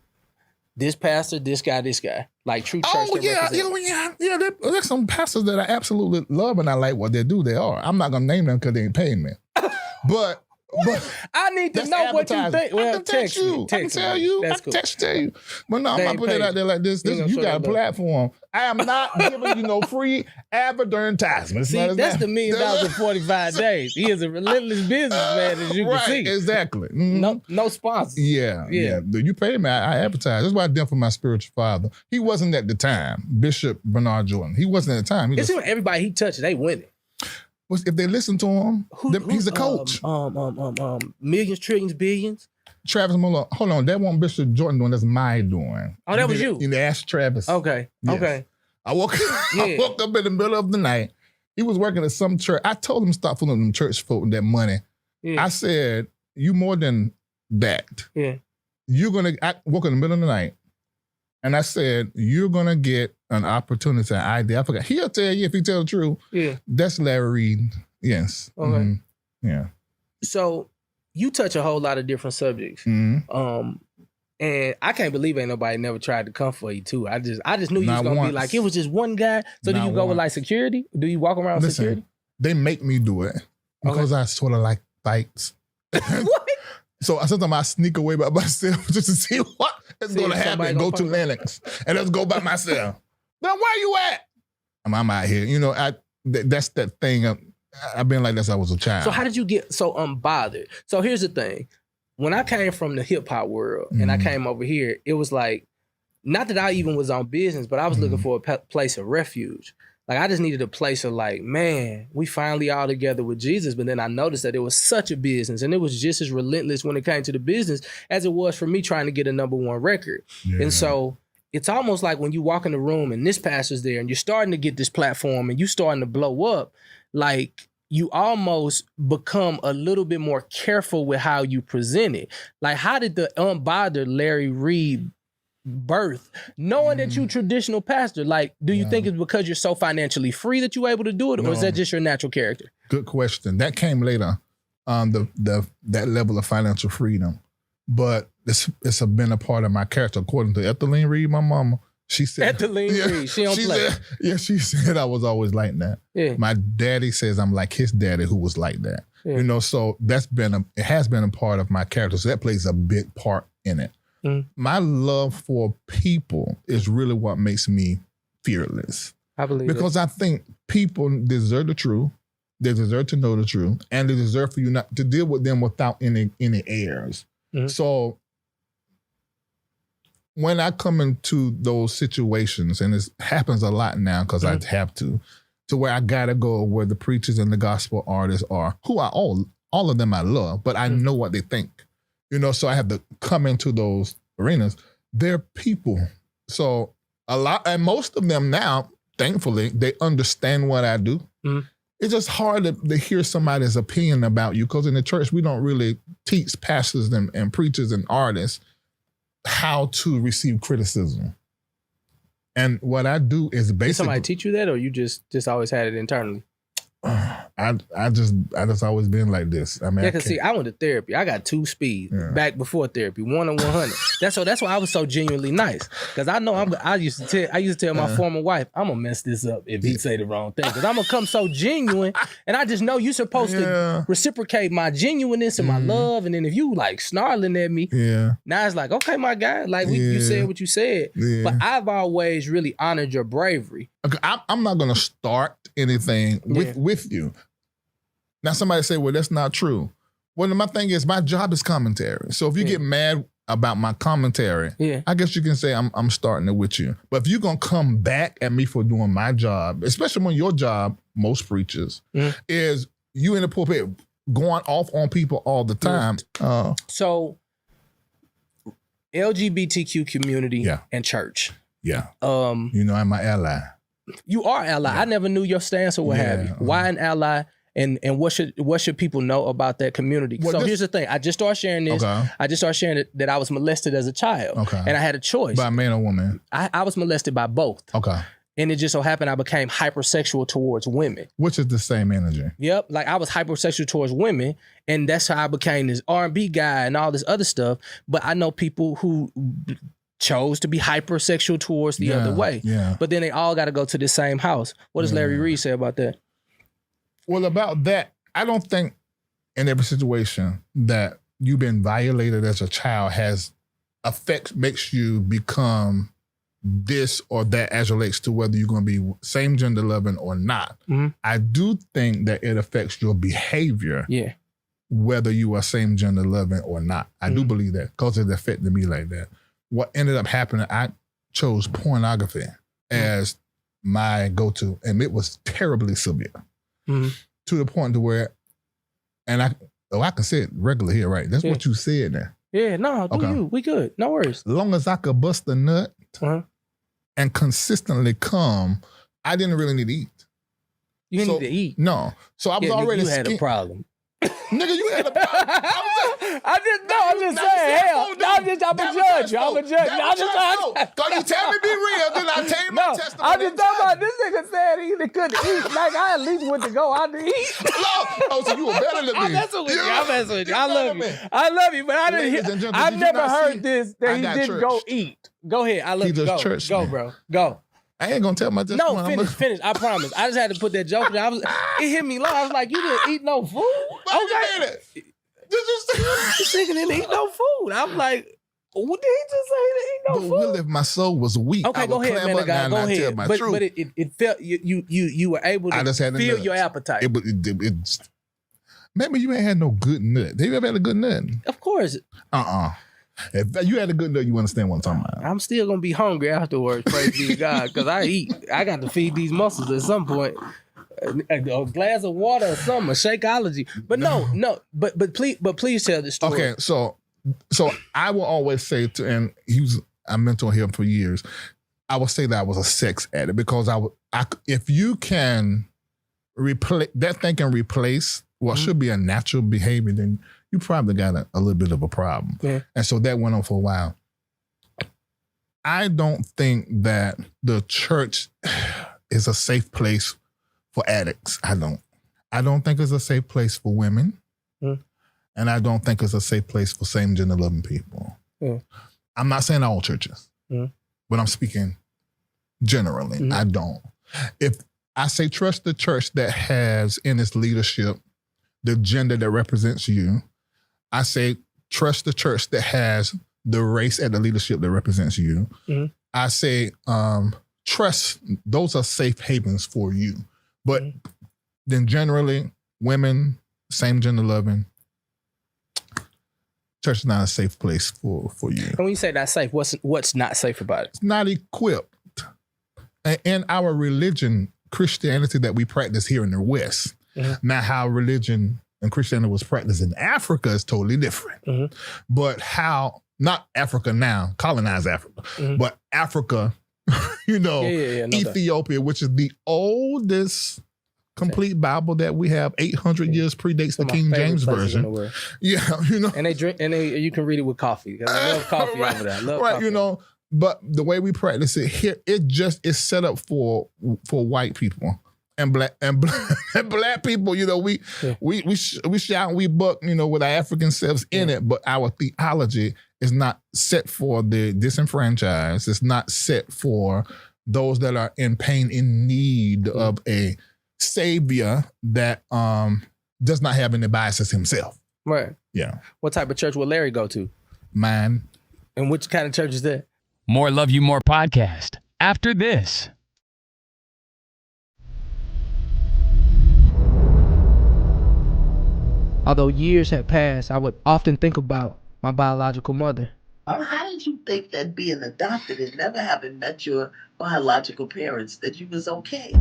this pastor, this guy, like true church? Oh yeah. There's some pastors that I absolutely love and I like what they do. They are. I'm not gonna name them because they ain't paying me. But I need to know what you think. Well, I can text you. I can tell you. I can tell you. But no, I'm not putting it out there like this. You got a platform. I am not giving you no free advertisement. See, that's the $1 million in 45 days. He is a relentless businessman, as you can see. Exactly. No sponsors. Yeah. You pay me, I advertise. That's what I did for my spiritual father. He wasn't at the time, Bishop Bernard Jordan. He wasn't at the time. It's everybody he touched, they winning. If they listen to him, he's a coach. Millions, trillions, billions. Travis Muller. Hold on, that wasn't Bishop Jordan doing. That's my doing. Oh, that was you. You asked Travis. Okay. Yes. Okay. I woke up in the middle of the night. He was working at some church. I told him stop fooling them church folk with that money. Yeah. I said, you more than that. Yeah. I woke up in the middle of the night. And I said, you're going to get an opportunity, an idea. I forgot. He'll tell you if he tell the truth. Yeah. That's Larry Reid. Yes. Okay. Mm-hmm. Yeah. So you touch a whole lot of different subjects. Mm-hmm. And I can't believe ain't nobody never tried to come for you too. I just knew you was going to be like, it was just one guy. So do you go with like security? Do you walk around with security? They make me do it because I sort of like fights. What? So sometimes I sneak away by myself just to see what is going to happen. Go to Lennox and let's go by myself. Then where you at? I'm out here. You know, that's that thing. I've been like that since I was a child. So how did you get so unbothered? So here's the thing. When I came from the hip hop world and I came over here, it was like, not that I even was on business, but I was looking for a place of refuge. Like I just needed a place of like, man, we finally all together with Jesus. But then I noticed that it was such a business and it was just as relentless when it came to the business as it was for me trying to get a #1 record. Yeah. And so it's almost like when you walk in the room and this pastor's there and you're starting to get this platform and you starting to blow up, like you almost become a little bit more careful with how you present it. Like how did the unbothered Larry Reid birth, knowing that you traditional pastor? Like, do you think it's because you're so financially free that you're able to do it, or is that just your natural character? Good question. That came later, that level of financial freedom. But it's been a part of my character. According to Ethelene Reid, my mama, she said Reid, she don't play. She said I was always like that. Yeah. My daddy says I'm like his daddy who was like that. Yeah. You know, so it has been a part of my character. So that plays a big part in it. My love for people is really what makes me fearless. I believe because I think people deserve the truth. They deserve to know the truth, and they deserve for you not to deal with them without any airs. So when I come into those situations, and it happens a lot now because I have to where I gotta go where the preachers and the gospel artists are, who are all of them I love, but I know what they think. You know, so I have to come into those arenas. They're people. So a lot, and most of them now, thankfully, they understand what I do. It's just hard to hear somebody's opinion about you because in the church, we don't really teach pastors and preachers and artists how to receive criticism. And what I do is basically. Did somebody teach you that, or you just always had it internally? I just always been like this. I mean, yeah, cause see, I went to therapy. I got 2 speeds back before therapy, 1 on 100. That's why I was so genuinely nice. Cause I know I used to tell my former wife, I'm gonna mess this up if he say the wrong thing. Cause I'm gonna come so genuine, and I just know you're supposed to reciprocate my genuineness and my love. And then if you like snarling at me, now it's like, okay, my guy, like you said what you said. Yeah. But I've always really honored your bravery. Okay, I'm not gonna start anything with you. Now somebody say, well, that's not true. Well, my thing is, my job is commentary. So if you get mad about my commentary, I guess you can say I'm starting it with you. But if you're gonna come back at me for doing my job, especially when your job, most preachers, is you in the pulpit going off on people all the time. So LGBTQ community and church. Yeah. I'm my ally. You are ally. I never knew your stance or what have you. Why an ally? And what should people know about that community? Well, so here's the thing. I just started sharing this. Okay. I just started sharing that I was molested as a child. Okay. And I had a choice. By a man or woman? I was molested by both. Okay. And it just so happened I became hypersexual towards women. Which is the same energy. Yep. Like I was hypersexual towards women. And that's how I became this R&B guy and all this other stuff. But I know people who chose to be hypersexual towards the other way. Yeah. But then they all got to go to the same house. What does Larry Reid say about that? Well, about that, I don't think in every situation that you've been violated as a child makes you become this or that as relates to whether you're going to be same gender loving or not. Mm-hmm. I do think that it affects your behavior. Yeah. Whether you are same gender loving or not. I do believe that because it affected me like that. What ended up happening, I chose pornography as my go-to, and it was terribly severe to the point to where, and I can say it regular here, right? That's what you said now. Yeah, no, we good. No worries. As long as I could bust a nut and consistently come, I didn't really need to eat. You didn't need to eat? No. So I was already you had a problem. Nigga, you had a problem. I'm just saying, hell, I'm a judge. I'm a judge. Because you tell me be real, then I tell you my testimony. I'm just talking about this nigga said he couldn't eat. Like I at least went to go out to eat. Oh, so you were better than me. I'm messing with you. I love you, but I've never heard this that he didn't go eat. Go ahead. I love you. Go, bro. Go. I ain't gonna tell my testimony. No, finish. I promise. I just had to put that joke in. It hit me low. I was like, you didn't eat no food? Okay. This nigga didn't eat no food. I'm like, what did he just say? He didn't eat no food? Willie, if my soul was weak, okay, go ahead, man. Go ahead. But it felt you were able to feel your appetite. Maybe you ain't had no good nut. Have you ever had a good nut? Of course. If you had a good nut, you understand what I'm talking about. I'm still gonna be hungry afterwards, praise be to God, because I eat. I got to feed these muscles at some point. A glass of water or something, a Shakeology. But no. But please tell the story. Okay, so I will always say I mentored him for years. I would say that I was a sex addict because if you can replace that thing can replace what should be a natural behavior, then you probably got a little bit of a problem. Yeah. And so that went on for a while. I don't think that the church is a safe place for addicts. I don't think it's a safe place for women. And I don't think it's a safe place for same gender loving people. I'm not saying all churches, but I'm speaking generally. I don't. If I say trust the church that has in its leadership the gender that represents you, I say trust the church that has the race at the leadership that represents you. I say trust, those are safe havens for you. But then generally, women, same gender loving, church is not a safe place for you. And when you say not safe, what's not safe about it? It's not equipped. In our religion, Christianity that we practice here in the West, now how religion and Christianity was practiced in Africa is totally different. But how, not Africa now, colonized Africa, but Africa, Ethiopia, which is the oldest complete Bible that we have, 800 years predates the King James Version. Yeah, And they drink, and you can read it with coffee. I love coffee over there. But the way we practice it here, it just is set up for white people and black people. You know, we shout and we buck, you know, with our African selves in it, but our theology is not set for the disenfranchised. It's not set for those that are in pain, in need of a savior that does not have any biases himself. Right. Yeah. What type of church will Larry go to? Mine. And which kind of church is that? More Love You More podcast after this. Although years had passed, I would often think about my biological mother. How did you think that being adopted and never having met your biological parents, that you was okay?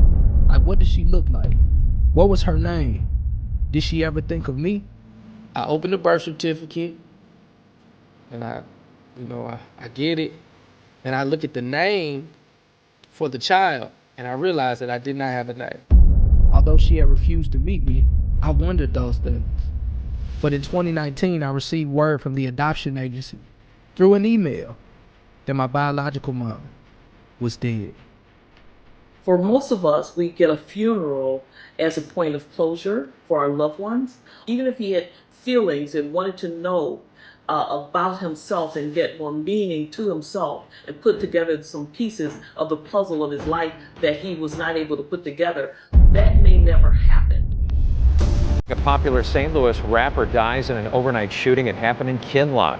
Like, what did she look like? What was her name? Did she ever think of me? I opened the birth certificate and I get it. And I look at the name for the child and I realized that I did not have a name. Although she had refused to meet me, I wondered those things. But in 2019, I received word from the adoption agency through an email that my biological mom was dead. For most of us, we get a funeral as a point of closure for our loved ones. Even if he had feelings and wanted to know about himself and get more meaning to himself and put together some pieces of the puzzle of his life that he was not able to put together, that may never happen. A popular St. Louis rapper dies in an overnight shooting. It happened in Kinloch.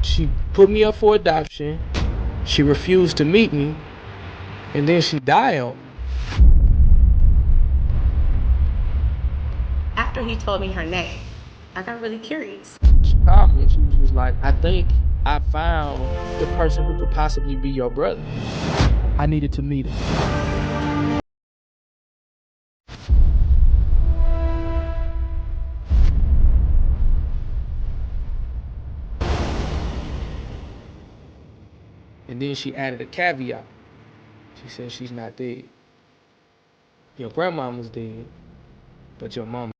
She put me up for adoption. She refused to meet me. And then she died on me. After he told me her name, I got really curious. She called me and she was like, I think I found the person who could possibly be your brother. I needed to meet him. And then she added a caveat. She said she's not dead. Your grandma was dead, but your mom.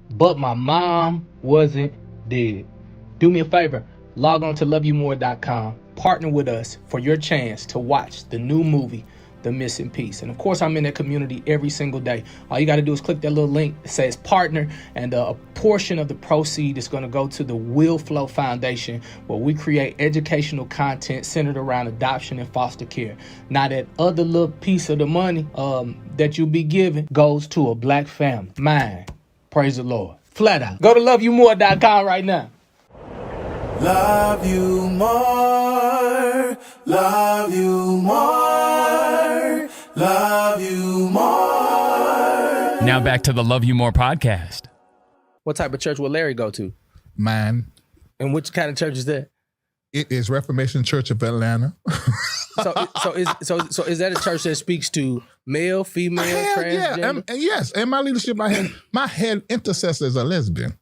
But my mom wasn't dead. Do me a favor, log on to loveyoumore.com. Partner with us for your chance to watch the new movie, The Missing Piece. And of course, I'm in that community every single day. All you got to do is click that little link that says partner, and a portion of the proceed is going to go to the Will Flow Foundation, where we create educational content centered around adoption and foster care. Now, that other little piece of the money that you'll be given goes to a black family. Mine. Praise the Lord. Flat out. Go to loveyoumore.com right now. Love you more, love you more, love you more. Now back to the Love You More podcast. What type of church will Larry go to? Mine. And which kind of church is that? It is Reformation Church of Atlanta. So is that a church that speaks to male, female, transgender? Yeah, yes. In my leadership, my head intercessor is a lesbian,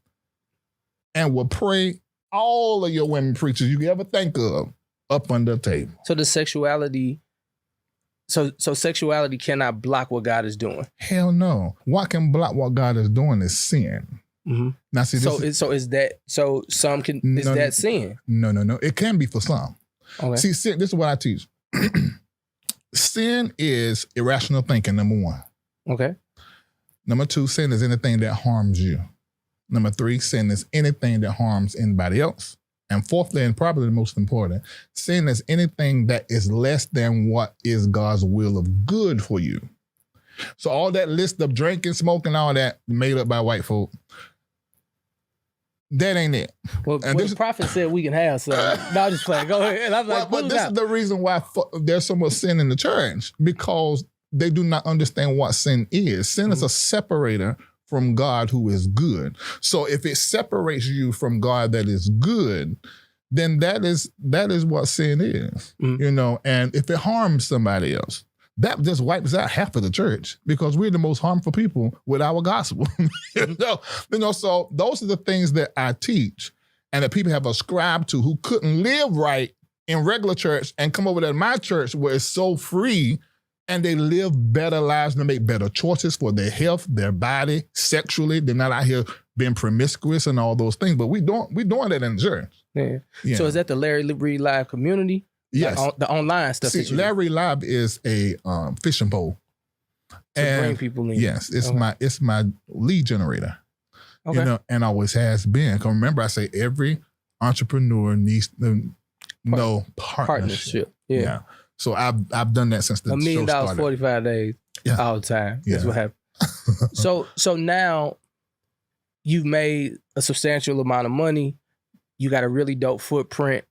and will pray all of your women preachers you can ever think of up on the table. So the sexuality, so sexuality cannot block what God is doing. Hell no. What can block what God is doing is sin. Mm-hmm. Now see, is that sin? No. It can be for some. Okay. See, sin, this is what I teach. Sin is irrational thinking, number one. Okay. Number two, sin is anything that harms you. Number three, sin is anything that harms anybody else. And fourthly, and probably the most important, sin is anything that is less than what is God's will of good for you. So all that list of drinking, smoking, all that made up by white folk, that ain't it. Well, the prophet said we can have some. No, I'm just playing. Go ahead. I'm like, but this is the reason why there's so much sin in the church, because they do not understand what sin is. Sin is a separator from God who is good. So if it separates you from God that is good, then that is what sin is. You know, and if it harms somebody else, that just wipes out half of the church, because we're the most harmful people with our gospel. you know, so those are the things that I teach and that people have ascribed to, who couldn't live right in regular church and come over to my church where it's so free, and they live better lives and they make better choices for their health, their body, sexually. They're not out here being promiscuous and all those things, but we doing that in the church. Yeah. Yeah. So is that the Larry Reid Live community? Yes. Like the online stuff. See, that you Larry Live is a fishing pole. to bring people in. Yes, it's Okay. my lead generator. Okay. You know, and always has been. 'Cause remember, I say every entrepreneur needs to know partnership. Yeah. So I've done that since the $1 million, show started. 45 days all the time. That's Yeah. what happened. So now you've made a substantial amount of money. You got a really dope footprint.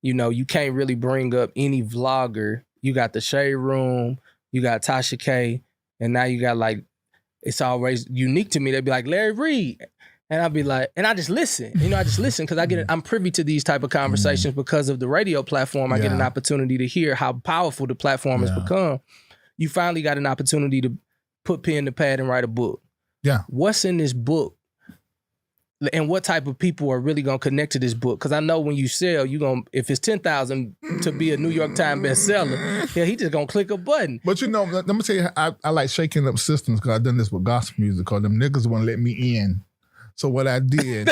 You know, you can't really bring up any vlogger. You got the Shade Room, you got Tasha K, and now you got like, it's always unique to me. They'd be like, Larry Reid. And I'd be like, and I just listen. You know, I just listen because I'm privy to these type of conversations because of the radio platform. I get an opportunity to hear how powerful the platform has become. You finally got an opportunity to put pen to pad and write a book. Yeah. What's in this book? And what type of people are really gonna connect to this book? Because I know when you sell, if it's 10,000 to be a New York Times bestseller, he just gonna click a button. But you know, let me tell you, I like shaking up systems because I've done this with gospel music because them niggas wouldn't let me in. So what I did,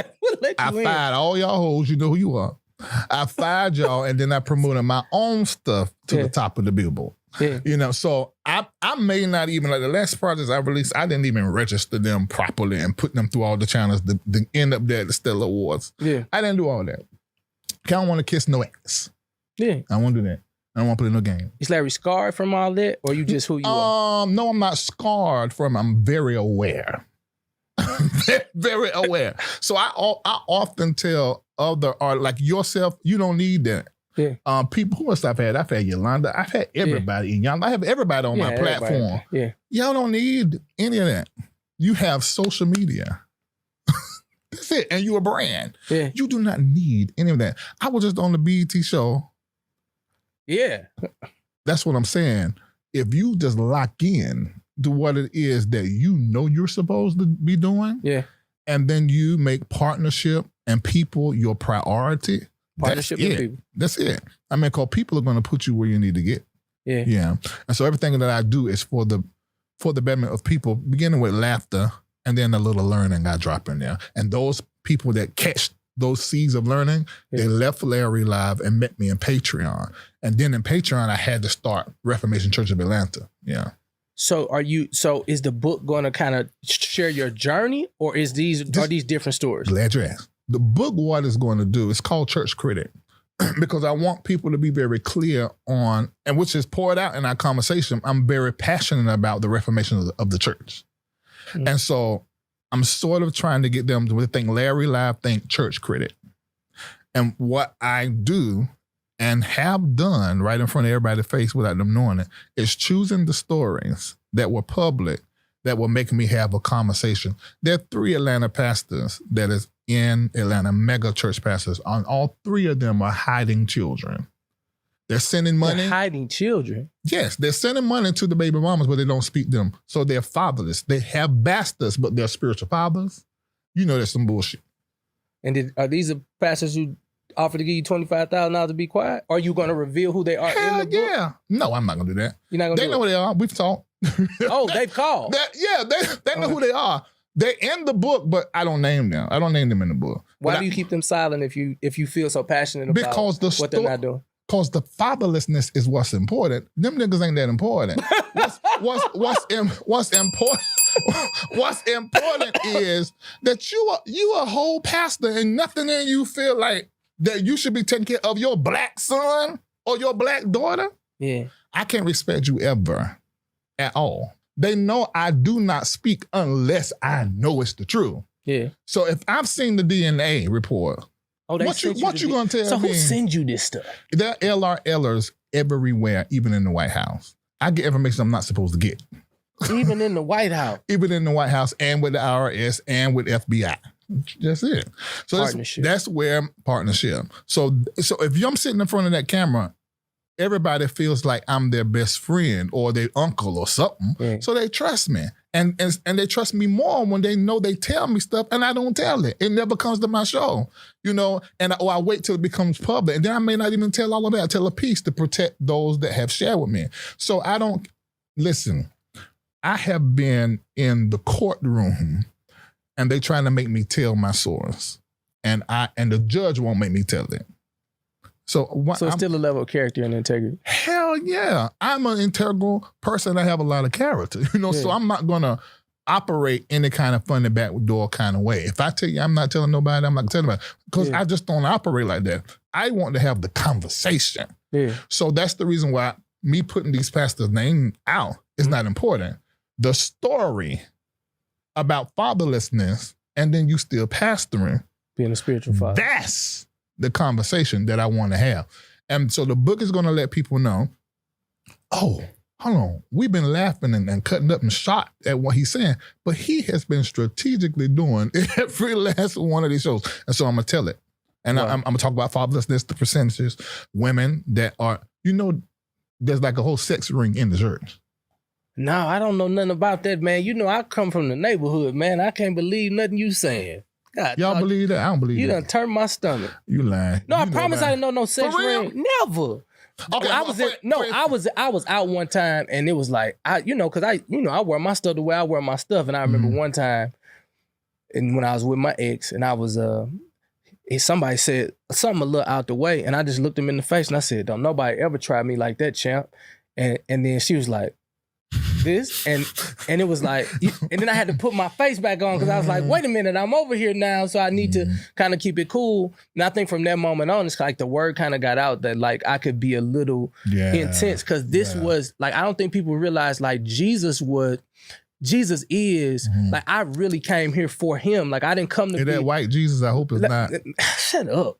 I fired all y'all hoes, you know who you are. I fired y'all and then I promoted my own stuff to the top of the billboard. Yeah. You know, so I may not even, like the last projects I released, I didn't even register them properly and put them through all the channels to end up there at the Stellar Awards. I didn't do all that. I don't want to kiss no ass. I don't want to do that. I don't want to play no game. Is Larry scarred from all that, or you just who you are? No, I'm not scarred from it. I'm very aware. Very aware. So I often tell other art like yourself, you don't need that. Yeah. People, who else I've had? I've had Yolanda. I've had everybody in Yolanda. I have everybody on my platform. Y'all don't need any of that. You have social media. That's it. And you're a brand. You do not need any of that. I was just on the BET show. That's what I'm saying. If you just lock in to what it is that you know you're supposed to be doing, and then you make partnership and people your priority, Partnership with people. That's it. I mean, because people are going to put you where you need to get. Yeah. And so everything that I do is for the betterment of people, beginning with laughter and then a little learning I drop in there. And those people that catch those seeds of learning, they left Larry Live and met me in Patreon. And then in Patreon, I had to start Reformation Church of Atlanta. Yeah. So is the book going to kind of share your journey, or are these different stories? Glad you asked. The book, what it's going to do, it's called Church Critic, because I want people to be very clear on, and which is poured out in our conversation, I'm very passionate about the reformation of the church. And so I'm sort of trying to get them to think Larry Live, think Church Critic. And what I do and have done right in front of everybody's face without them knowing it is choosing the stories that were public that will make me have a conversation. There are 3 Atlanta pastors that is in Atlanta, mega church pastors. All 3 of them are hiding children. They're sending money. They're hiding children? Yes, they're sending money to the baby mamas, but they don't speak them. So they're fatherless. They have bastards, but they're spiritual fathers. You know there's some bullshit. And are these the pastors who offer to give you $25,000 to be quiet? Or are you going to reveal who they are in the book? Yeah. No, I'm not going to do that. You're not going to do They know who they are. We've talked. Oh, they've called. They know who they are. They're in the book, but I don't name them. I don't name them in the book. Why do you keep them silent if you feel so passionate about what they're not doing? Because the fatherlessness is what's important. Them niggas ain't that important. What's important? What's important is that you a whole pastor and nothing in you feel like that you should be taking care of your black son or your black daughter. Yeah, I can't respect you ever at all. They know I do not speak unless I know it's the truth. Yeah. So if I've seen the DNA report, what you gonna tell me? So who sends you this stuff? There are LRLers everywhere, even in the White House. I get information I'm not supposed to get. Even in the White House? Even in the White House and with the IRS and with FBI. That's it. So partnership. That's where partnership. So if I'm sitting in front of that camera, everybody feels like I'm their best friend or their uncle or something. Right. So they trust me. And they trust me more when they know they tell me stuff and I don't tell it. It never comes to my show, you know, I wait till it becomes public. And then I may not even tell all of that. I tell a piece to protect those that have shared with me. So listen, I have been in the courtroom and they trying to make me tell my source. and the judge won't make me tell it. So it's still a level of character and integrity. Hell yeah. I'm an integral person. I have a lot of character, so I'm not going to operate any kind of funny backdoor kind of way. If I tell you I'm not telling nobody, I'm not telling nobody, because I just don't operate like that. I want to have the conversation. Yeah. So that's the reason why me putting these pastors' name out is not important. The story about fatherlessness and then you still pastoring, being a spiritual father, that's the conversation that I want to have. And so the book is going to let people know, oh, hold on, we've been laughing and cutting up and shot at what he's saying, but he has been strategically doing every last one of these shows. And so I'm going to tell it. And I'm going to talk about fatherlessness, the percentages, women that are, there's like a whole sex ring in the church. No, I don't know nothing about that, man. I come from the neighborhood, man. I can't believe nothing you saying. God, y'all believe that? I don't believe that. You done turned my stomach. You lying. No, I promise I didn't know no sex ring. Never. Okay, I was out one time and it was like, I wear my stuff the way I wear my stuff. And I remember one time, and when I was with my ex, and I was somebody said something a little out the way, and I just looked him in the face and I said, "Don't nobody ever try me like that, champ." And then she was like, this, and it was like, and then I had to put my face back on because I was like, wait a minute, I'm over here now, so I need to kind of keep it cool. And I think from that moment on, it's like the word kind of got out that like I could be a little intense, because this was like, I don't think people realize like Jesus is like, I really came here for him. Like I didn't come to be that white Jesus. I hope it's not. Shut up.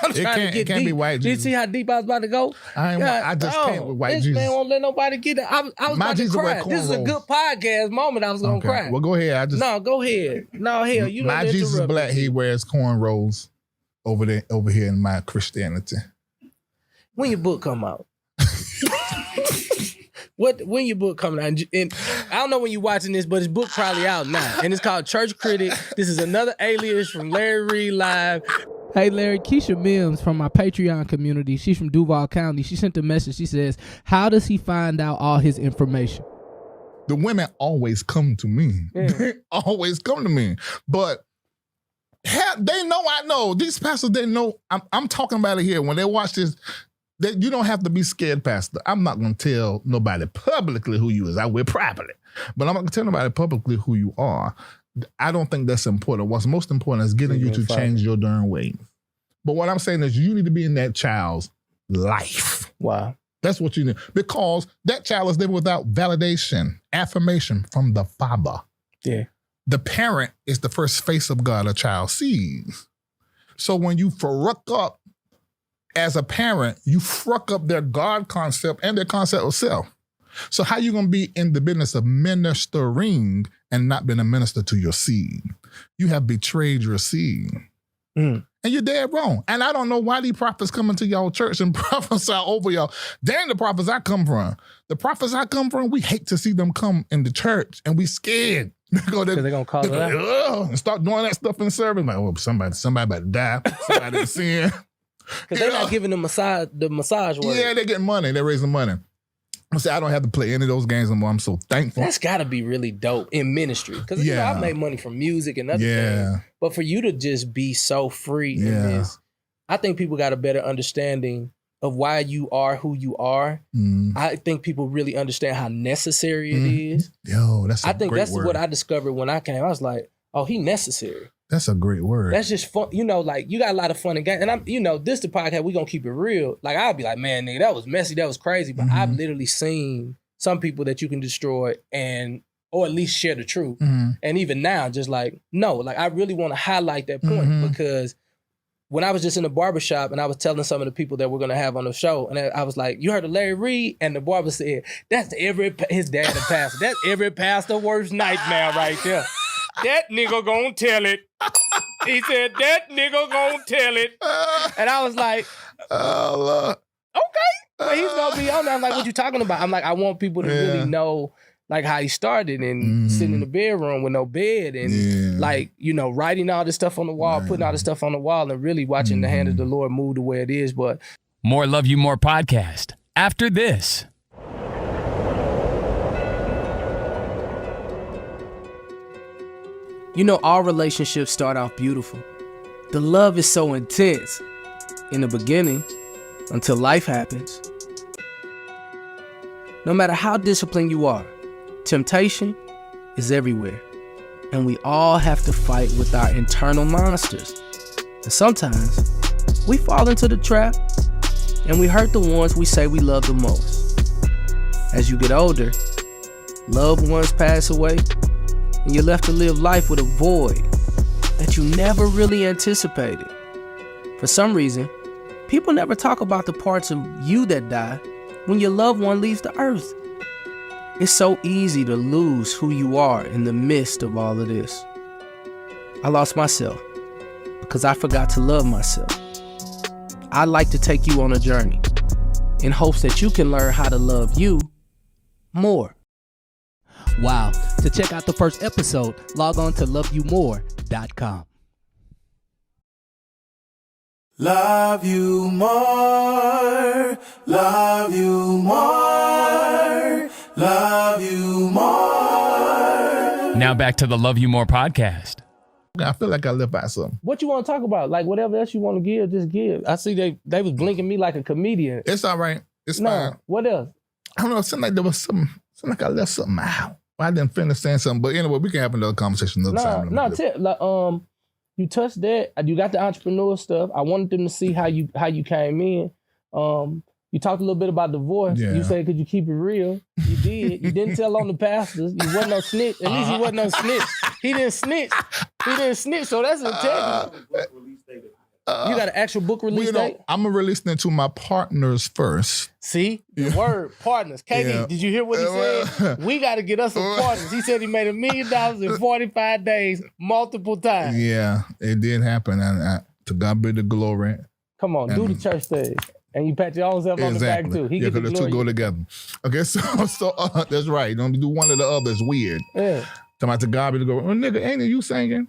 I'm trying to get deep. Be white Jesus. Did you see how deep I was about to go? I just can't with white this Jesus. Man won't let nobody get it. I was about to cry. This is a good podcast moment. I was gonna cry. Well, go ahead. No, go ahead. No, hell, you don't. My Jesus is black. He wears cornrows over here in my Christianity. When your book come out? When your book coming out? And I don't know when you're watching this, but his book probably out now. And it's called Church Critic. This is another alias from Larry Reid Live. Hey Larry, Keisha Mims from my Patreon community. She's from Duval County. She sent a message. She says, how does he find out all his information? The women always come to me. Yeah. They always come to me. But they know I know. These pastors, they know. I'm talking about it here. When they watch this, you don't have to be scared, pastor. I'm not going to tell nobody publicly who you is. I will privately. But I'm not going to tell nobody publicly who you are. I don't think that's important. What's most important is getting you to change your darn ways. But what I'm saying is you need to be in that child's life. Wow. That's what you need. Because that child is living without validation, affirmation from the father. Yeah. The parent is the first face of God a child sees. So when you fruck up as a parent, you fruck up their God concept and their concept of self. So how you going to be in the business of ministering and not being a minister to your seed? You have betrayed your seed. And you're dead wrong. And I don't know why these prophets come into y'all church and prophesy over y'all. Damn the prophets I come from. The prophets I come from, we hate to see them come in the church and we scared. Because they're going to call it out. And start doing that stuff in service. Like, oh, somebody about to die. Somebody sin. Because they're not giving the massage word. Yeah, they're getting money. They're raising money. I don't have to play any of those games anymore. I'm so thankful. That's got to be really dope in ministry. Because I make money from music and other things. But for you to just be so free in this, I think people got a better understanding of why you are who you are. I think people really understand how necessary it is. Yo, that's a I think great that's word. what I discovered when I came. I was like, oh, he necessary. That's a great word. That's just fun. Like you got a lot of fun and games. And I'm, this the podcast, we gonna keep it real. Like I'll be like, man, nigga, that was messy, that was crazy. But I've literally seen some people that you can destroy or at least share the truth. And even now, just like, no, like I really want to highlight that point because when I was just in the barbershop and I was telling some of the people that we're gonna have on the show, and I was like, you heard of Larry Reid? And the barber said, that's his dad the pastor. That's every pastor's worst nightmare right there. That nigga gonna tell it. He said, that nigga gonna tell it. And I was like, okay. But he's gonna be on there. I'm like, what you talking about? I'm like, I want people to really know like how he started and sitting in the bedroom with no bed and like, writing all this stuff on the wall, putting all this stuff on the wall and really watching the hand of the Lord move the way it is. But More Love You More podcast after this. all relationships start off beautiful. The love is so intense in the beginning until life happens. No matter how disciplined you are, temptation is everywhere. And we all have to fight with our internal monsters. And sometimes we fall into the trap and we hurt the ones we say we love the most. As you get older, loved ones pass away and you're left to live life with a void that you never really anticipated. For some reason, people never talk about the parts of you that die when your loved one leaves the earth. It's so easy to lose who you are in the midst of all of this. I lost myself because I forgot to love myself. I'd like to take you on a journey in hopes that you can learn how to love you more. Wow. To check out the first episode, log on to loveyoumore.com. Love you more, love you more, love you more. Now back to the Love You More podcast. I feel like I left out something. What you want to talk about? Like whatever else you want to give, just give. I see they was blinking me like a comedian. It's all right. It's No, fine. what else? I don't know. It seemed like there was something. Seemed like I left something out. I didn't finish saying something. But anyway, we can have another conversation another time. You touched that. You got the entrepreneur stuff. I wanted them to see how you came in. You talked a little bit about divorce. Yeah. You said, could you keep it real? You did. You didn't tell on the pastors. You wasn't no snitch. At least you wasn't no snitch. He didn't snitch. He didn't snitch. So that's integrity. You got an actual book release date? I'm going to release it to my partners first. See? The word, partners. KD, did you hear what he said? We got to get us some partners. He said he made $1 million in 45 days, multiple times. Yeah, it did happen. And to God be the glory. Come on, do the church thing. And you pat your own self on the back too. Yeah, because the two go together. Okay, so that's right. Don't do one or the other. It's weird. Yeah. Talking about to God be the glory. Well, nigga, ain't it you singing?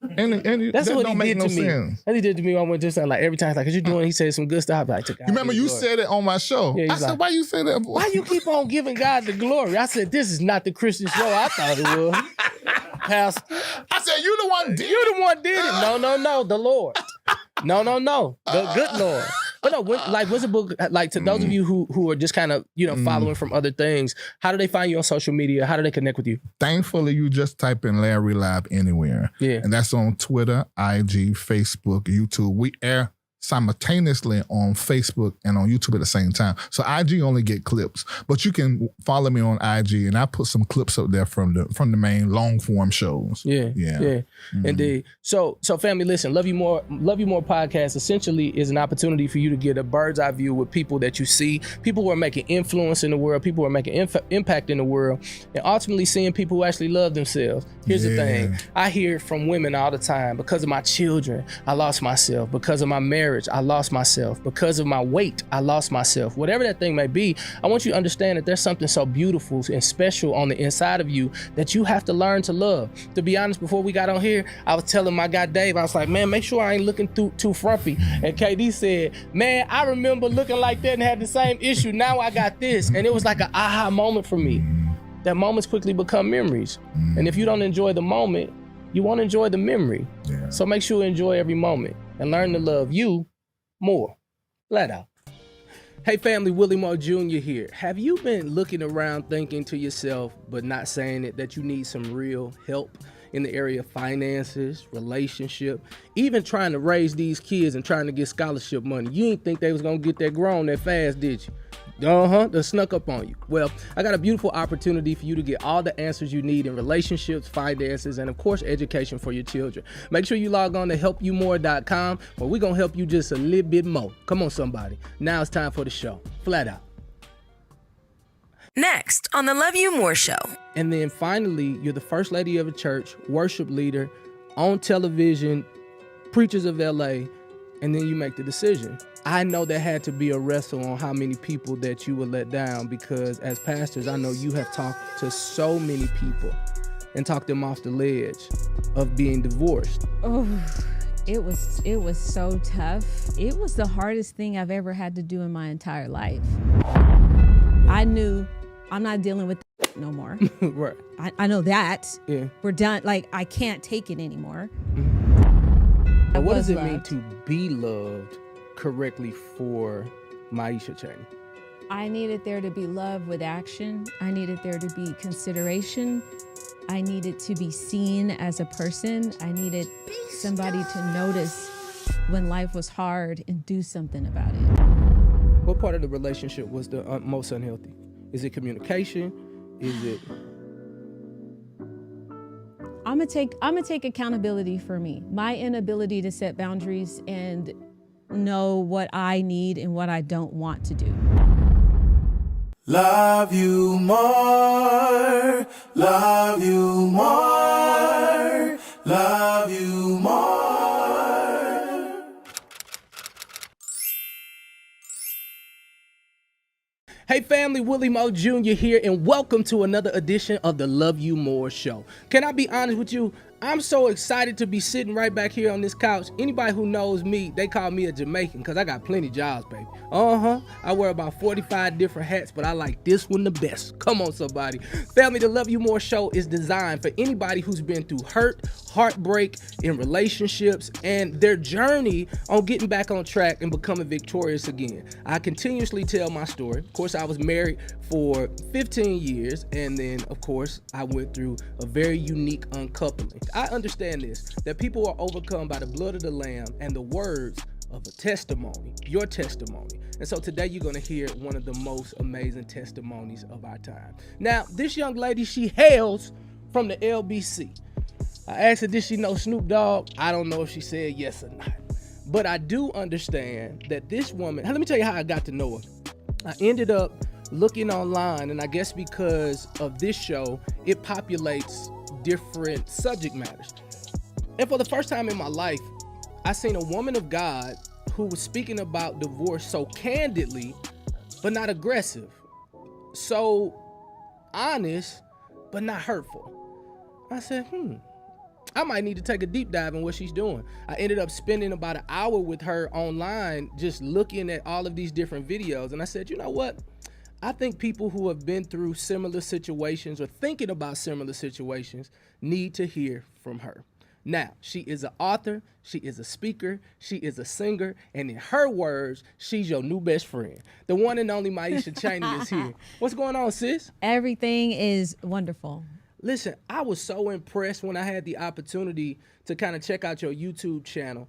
That's that what don't he make did no to me. sense. That's what he did to me. I went to something like every time, like, cause you're doing, he said some good stuff. Like, to God You remember be the you glory. said it on my show. Yeah, I said, like, why you say that? Why you keep on giving God the glory? I said, this is not the Christian show I thought it was. Pastor. I said, you the one did it. You the one did it. No, the Lord. No, the good Lord. But no, what's a book, like to those of you who are just kind of, following from other things, how do they find you on social media? How do they connect with you? Thankfully, you just type in Larry Live anywhere. Yeah. And that's on Twitter, IG, Facebook, YouTube. We air simultaneously on Facebook and on YouTube at the same time. So IG only get clips, but you can follow me on IG, and I put some clips up there from the main long form shows. Yeah. Mm-hmm. Indeed. So family, listen, Love You More podcast essentially is an opportunity for you to get a bird's eye view with people that you see, people who are making influence in the world, people who are making impact in the world, and ultimately seeing people who actually love themselves. Here's the thing. I hear from women all the time, because of my children, I lost myself. Because of my marriage, I lost myself. Because of my weight, I lost myself. Whatever that thing may be, I want you to understand that there's something so beautiful and special on the inside of you that you have to learn to love. To be honest, before we got on here, I was telling my guy Dave, I was like, man, make sure I ain't looking too frumpy. And KD said, man, I remember looking like that and had the same issue. Now I got this. And it was like an aha moment for me. That moments quickly become memories. And if you don't enjoy the moment, you won't enjoy the memory. Yeah. So make sure you enjoy every moment and learn to love you more. Flat out. Hey family, Willie Moore Jr. here. Have you been looking around thinking to yourself, but not saying it, that you need some real help in the area of finances, relationship, even trying to raise these kids and trying to get scholarship money? You didn't think they was gonna get that grown that fast, did you? They snuck up on you. Well, I got a beautiful opportunity for you to get all the answers you need in relationships, finances, and of course, education for your children. Make sure you log on to helpyoumore.com, where we're gonna help you just a little bit more. Come on, somebody. Now it's time for the show. Flat out. Next on the Love You More Show. And then finally, you're the first lady of a church, worship leader, on television, preachers of LA, and then you make the decision. I know there had to be a wrestle on how many people that you would let down, because as pastors, I know you have talked to so many people and talked them off the ledge of being divorced. Oh, it was so tough. It was the hardest thing I've ever had to do in my entire life. I knew I'm not dealing with no more. Right. I know that. Yeah. We're done. Like, I can't take it anymore. What does it mean to be loved correctly for Maisha Cheney? I needed there to be love with action. I needed there to be consideration. I needed to be seen as a person. I needed somebody to notice when life was hard and do something about it. What part of the relationship was the most unhealthy? Is it communication? Is it? I'm gonna take accountability for me. My inability to set boundaries and know what I need and what I don't want to do. Love you more, love you more, love you more. Hey family, Willie Mo Jr. here, and welcome to another edition of the Love You More Show. Can I be honest with you? I'm so excited to be sitting right back here on this couch. Anybody who knows me, they call me a Jamaican because I got plenty jobs, baby. I wear about 45 different hats, but I like this one the best. Come on, somebody. Family, the Love You More Show is designed for anybody who's been through hurt, heartbreak in relationships, and their journey on getting back on track and becoming victorious again. I continuously tell my story. Of course, I was married for 15 years, and then, of course, I went through a very unique uncoupling. I understand this, that people are overcome by the blood of the Lamb and the words of a testimony, your testimony. And so today you're going to hear one of the most amazing testimonies of our time. Now, this young lady, she hails from the LBC. I asked her, did she know Snoop Dogg? I don't know if she said yes or not. But I do understand that this woman, let me tell you how I got to know her. I ended up looking online, and I guess because of this show, it populates different subject matters. And for the first time in my life, I seen a woman of God who was speaking about divorce so candidly, but not aggressive. So honest, but not hurtful. I said, I might need to take a deep dive in what she's doing. I ended up spending about an hour with her online, just looking at all of these different videos. And I said, you know what? I think people who have been through similar situations or thinking about similar situations need to hear from her. Now, she is an author, she is a speaker, she is a singer, and in her words, she's your new best friend. The one and only Maisha Cheney is here. What's going on, sis? Everything is wonderful. Listen, I was so impressed when I had the opportunity to kind of check out your YouTube channel.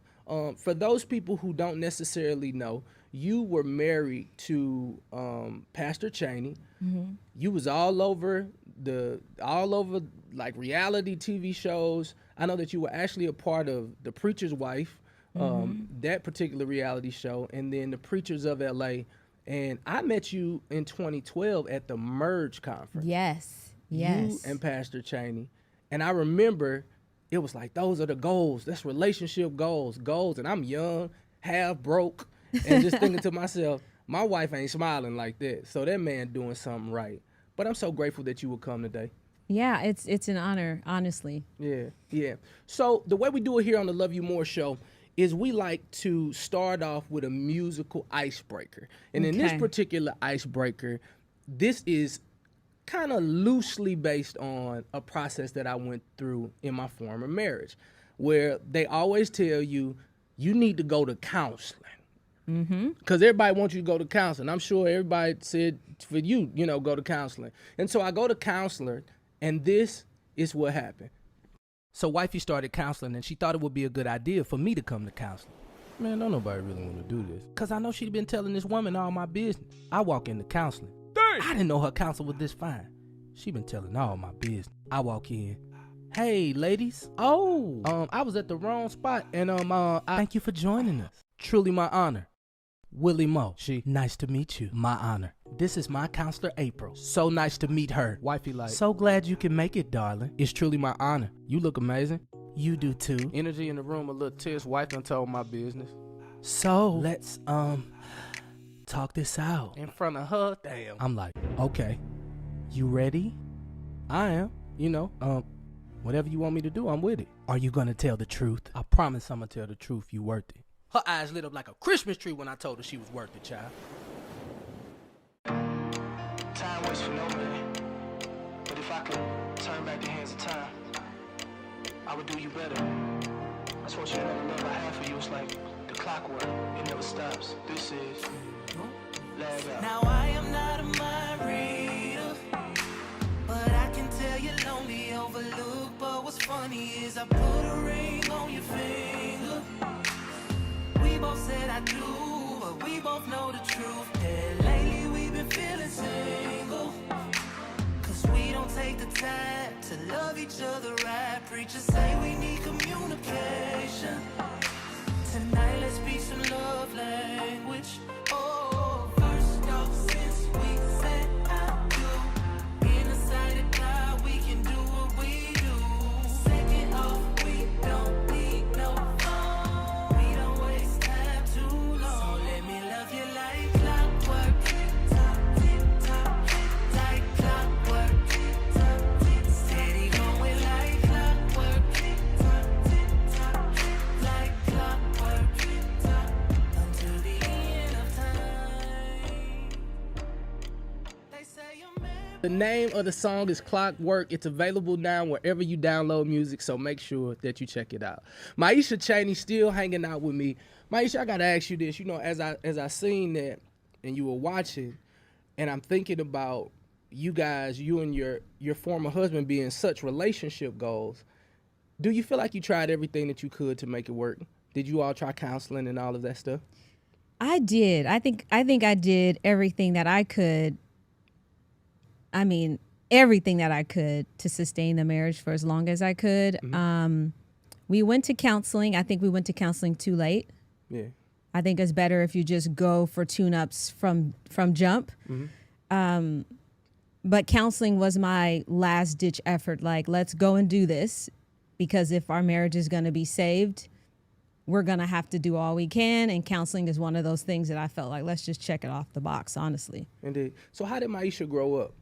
For those people who don't necessarily know, you were married to Pastor Cheney. Mm-hmm. You was all over like reality TV shows. I know that you were actually a part of The Preacher's Wife, that particular reality show, and then The Preachers of LA. And I met you in 2012 at the Merge Conference. Yes. You and Pastor Cheney. And I remember it was like, those are the goals. That's relationship goals. And I'm young, half broke, and just thinking to myself, my wife ain't smiling like that. So that man doing something right. But I'm so grateful that you would come today. Yeah, it's an honor, honestly. Yeah. So the way we do it here on the Love You More Show is we like to start off with a musical icebreaker. And in this particular icebreaker, this is kind of loosely based on a process that I went through in my former marriage, where they always tell you, you need to go to counseling. Because everybody wants you to go to counseling. I'm sure everybody said for you, go to counseling. And so I go to counselor, and this is what happened. So wifey started counseling, and she thought it would be a good idea for me to come to counseling. Man, don't nobody really want to do this. Because I know she'd been telling this woman all my business. I walk into counseling. I didn't know her counsel was this fine. She been telling all my business. I walk in. Hey, ladies. I was at the wrong spot, and I thank you for joining us. Truly my honor. Willie Mo. Nice to meet you. My honor. This is my counselor, April. So nice to meet her. Wifey like, so glad you can make it, darling. It's truly my honor. You look amazing. You do too. Energy in the room a little tense. Wife done told my business. So let's talk this out. In front of her, damn. I'm like, okay. You ready? I am. Whatever you want me to do, I'm with it. Are you gonna tell the truth? I promise I'm gonna tell the truth. You worth it. Her eyes lit up like a Christmas tree when I told her she was worth it, child. Time waits for no man. But if I could turn back the hands of time, I would do you better. That's torture and the love I have for you is like the clockwork. It never stops. This is lag out. Now I am not a mind reader, but I can tell you're lonely, overlooked. But what's funny is I put a ring on your finger. We both said I do, but we both know the truth. That lately we've been feeling single, cause we don't take the time to love each other right. Preachers say we need communication. Tonight let's speak some love language. Oh, first off, since we said I do, in the sight of God we can do what we do. Second off, we don't need no phone. We don't waste time too long. So let me love you like clockwork. Tick-tock, tick-tock, like clockwork. Tick-tock, tick-tock, steady going like clockwork. Tick-tock, tick-tock, like clockwork. Tick-tock, until the end of time. They say you're mad. The name of the song is Clockwork. It's available now wherever you download music, so make sure that you check it out. Maisha Cheney still hanging out with me. Maisha, I gotta ask you this. You know, as I seen that and you were watching, and I'm thinking about you guys, you and your former husband being such relationship goals. Do you feel like you tried everything that you could to make it work? Did you all try counseling and all of that stuff? I did. I think I did everything that I could. I mean, everything that I could to sustain the marriage for as long as I could. Mm-hmm. We went to counseling. I think we went to counseling too late. Yeah. I think it's better if you just go for tune-ups from jump. Mm-hmm. But counseling was my last ditch effort. Like, let's go and do this, because if our marriage is going to be saved, we're going to have to do all we can. And counseling is one of those things that I felt like, let's just check it off the box, honestly. Indeed. So how did Maisha grow up?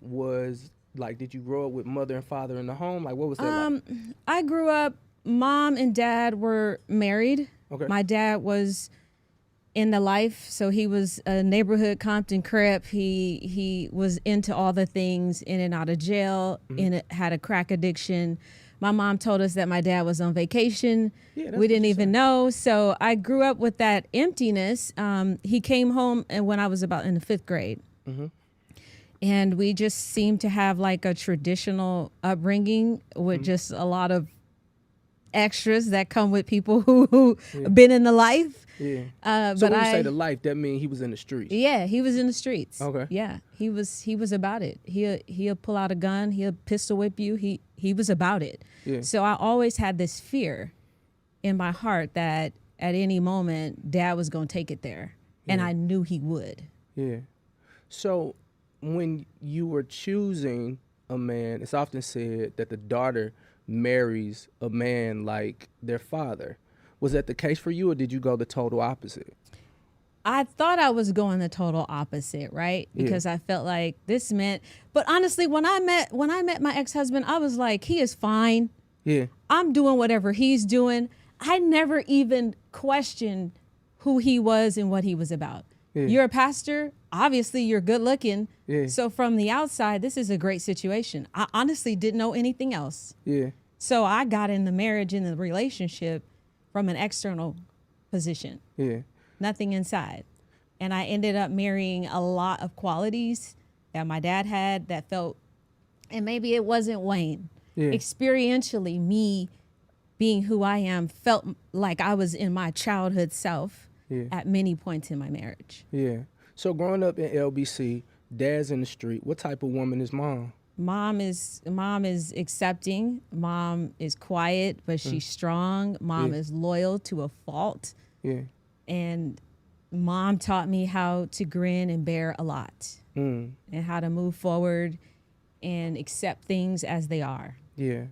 Did you grow up with mother and father in the home? Like, what was that like? I grew up, mom and dad were married. Okay. My dad was in the life, so he was a neighborhood Compton Crip. He was into all the things, in and out of jail, had a crack addiction. My mom told us that my dad was on vacation. Yeah, we didn't even know. So I grew up with that emptiness. He came home when I was about in the 5th grade. Mm-hmm. And we just seemed to have like a traditional upbringing with just a lot of extras that come with people who been in the life. Yeah. But So when you say the life, that means he was in the streets. Yeah, he was in the streets. Okay. Yeah, he was about it. He'll pull out a gun. He'll pistol whip you. He was about it. Yeah. So I always had this fear in my heart that at any moment Dad was gonna take it there, and I knew he would. Yeah. So when you were choosing a man, it's often said that the daughter marries a man like their father. Was that the case for you, or did you go the total opposite? I thought I was going the total opposite, right? Because I felt like this meant, but honestly, when I met my ex-husband, I was like, he is fine. Yeah. I'm doing whatever he's doing. I never even questioned who he was and what he was about. Yeah. You're a pastor. Obviously, you're good looking. Yeah. So from the outside, this is a great situation. I honestly didn't know anything else. Yeah. So I got in the marriage and the relationship from an external position. Yeah. Nothing inside. And I ended up marrying a lot of qualities that my dad had that felt, and maybe it wasn't Wayne. Yeah. Experientially, me being who I am felt like I was in my childhood self at many points in my marriage. Yeah. So growing up in LBC, dad's in the street. What type of woman is mom? Mom is accepting. Mom is quiet, but she's strong. Mom is loyal to a fault. Yeah. And mom taught me how to grin and bear a lot, and how to move forward and accept things as they are. Yeah.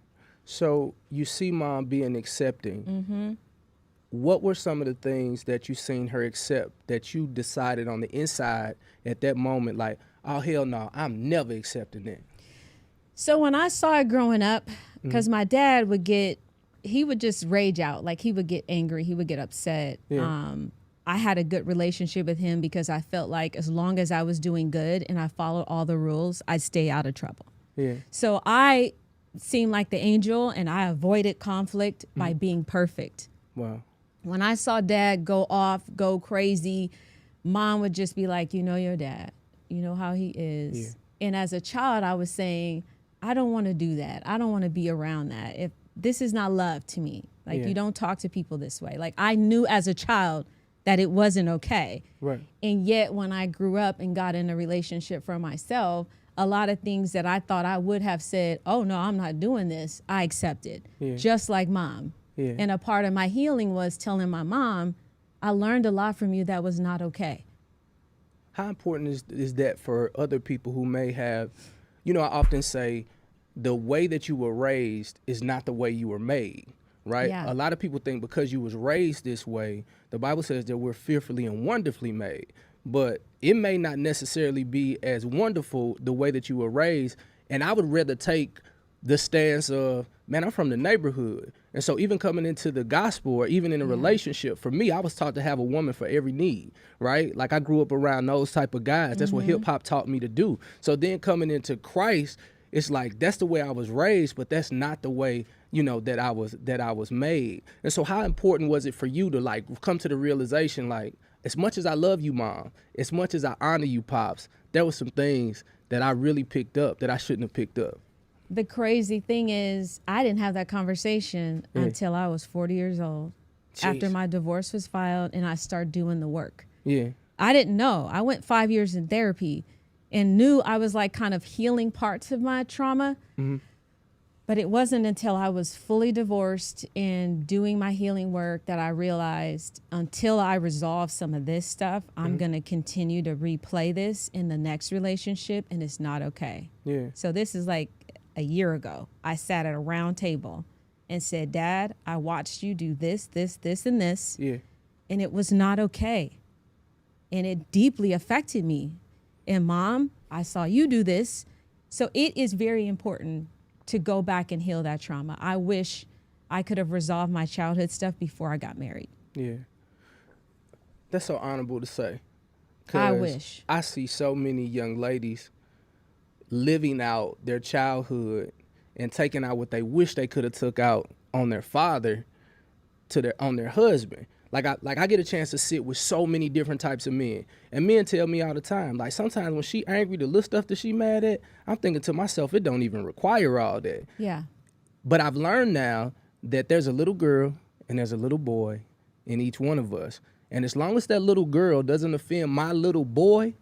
So you see mom being accepting. Mm-hmm. What were some of the things that you seen her accept that you decided on the inside at that moment, like, oh, hell no, I'm never accepting that? So when I saw it growing up, because my dad would just rage out. Like, he would get angry. He would get upset. Yeah. I had a good relationship with him because I felt like as long as I was doing good and I followed all the rules, I'd stay out of trouble. Yeah. So I seemed like the angel, and I avoided conflict by being perfect. Wow. When I saw dad go off, go crazy, mom would just be like, you know your dad. You know how he is. Yeah. And as a child, I was saying, I don't want to do that. I don't want to be around that. If this is not love to me. Like, you don't talk to people this way. Like, I knew as a child that it wasn't okay. Right. And yet when I grew up and got in a relationship for myself, a lot of things that I thought I would have said, oh no, I'm not doing this, I accepted. Just like mom. Yeah. And a part of my healing was telling my mom, I learned a lot from you that was not okay. How important is that for other people who may have, I often say the way that you were raised is not the way you were made, right? Yeah. A lot of people think because you was raised this way, the Bible says that we're fearfully and wonderfully made, but it may not necessarily be as wonderful the way that you were raised. And I would rather take the stance of, man, I'm from the neighborhood. And so even coming into the gospel or even in a relationship, for me, I was taught to have a woman for every need, right? Like I grew up around those type of guys. That's what hip hop taught me to do. So then coming into Christ, it's like, that's the way I was raised, but that's not the way, that I was made. And so how important was it for you to like come to the realization, like, as much as I love you, Mom, as much as I honor you, Pops, there were some things that I really picked up that I shouldn't have picked up. The crazy thing is, I didn't have that conversation until I was 40 years old. Jeez. After my divorce was filed and I started doing the work. Yeah. I didn't know. I went 5 years in therapy and knew I was like kind of healing parts of my trauma. Mm-hmm. But it wasn't until I was fully divorced and doing my healing work that I realized until I resolve some of this stuff, I'm going to continue to replay this in the next relationship, and it's not okay. Yeah. So this is like a year ago. I sat at a round table and said, Dad, I watched you do this, this, this, and this. Yeah. And it was not okay. And it deeply affected me. And Mom, I saw you do this. So it is very important to go back and heal that trauma. I wish I could have resolved my childhood stuff before I got married. Yeah. That's so honorable to say. I wish. I see so many young ladies living out their childhood and taking out what they wish they could have took out on their father on their husband. Like I get a chance to sit with so many different types of men. And men tell me all the time, like sometimes when she angry, the little stuff that she mad at, I'm thinking to myself, it don't even require all that. Yeah. But I've learned now that there's a little girl and there's a little boy in each one of us. And as long as that little girl doesn't offend my little boy,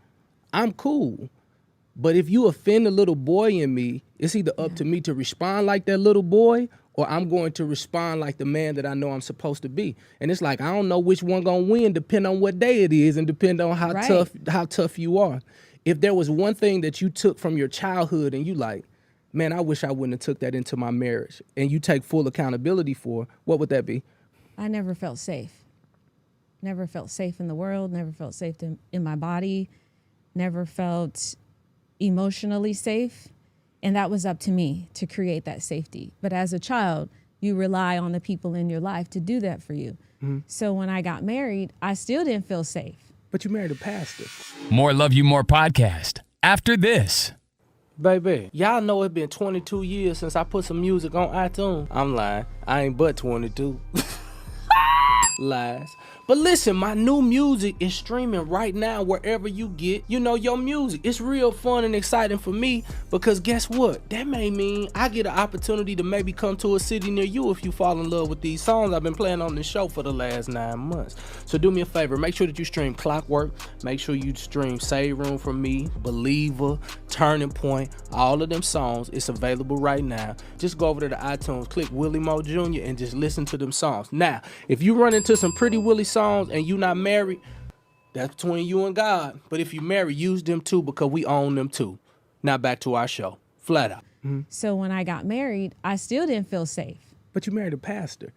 I'm cool. But if you offend the little boy in me, it's either up to me to respond like that little boy, or I'm going to respond like the man that I know I'm supposed to be. And it's like, I don't know which one gonna win, depending on what day it is and depending on how tough you are. If there was one thing that you took from your childhood and you like, man, I wish I wouldn't have took that into my marriage, and you take full accountability for, what would that be? I never felt safe. Never felt safe in the world, never felt safe in my body, never felt emotionally safe. And that was up to me to create that safety. But as a child, you rely on the people in your life to do that for you. Mm-hmm. So when I got married, I still didn't feel safe. But you married a pastor. More Love You More podcast after this. Baby, y'all know it's been 22 years since I put some music on iTunes. I'm lying. I ain't but 22. Lies. But listen, my new music is streaming right now wherever you get, your music. It's real fun and exciting for me because guess what? That may mean I get an opportunity to maybe come to a city near you if you fall in love with these songs I've been playing on the show for the last 9 months. So do me a favor, make sure that you stream Clockwork, make sure you stream Save Room for Me, Believer, Turning Point, all of them songs. It's available right now. Just go over to the iTunes, click Willie Mo Jr. and just listen to them songs. Now, if you run into some Pretty Willie songs and you not married, that's between you and God. But if you married, use them too because we own them too. Now back to our show. Flat out. Mm-hmm. So when I got married, I still didn't feel safe. But you married a pastor.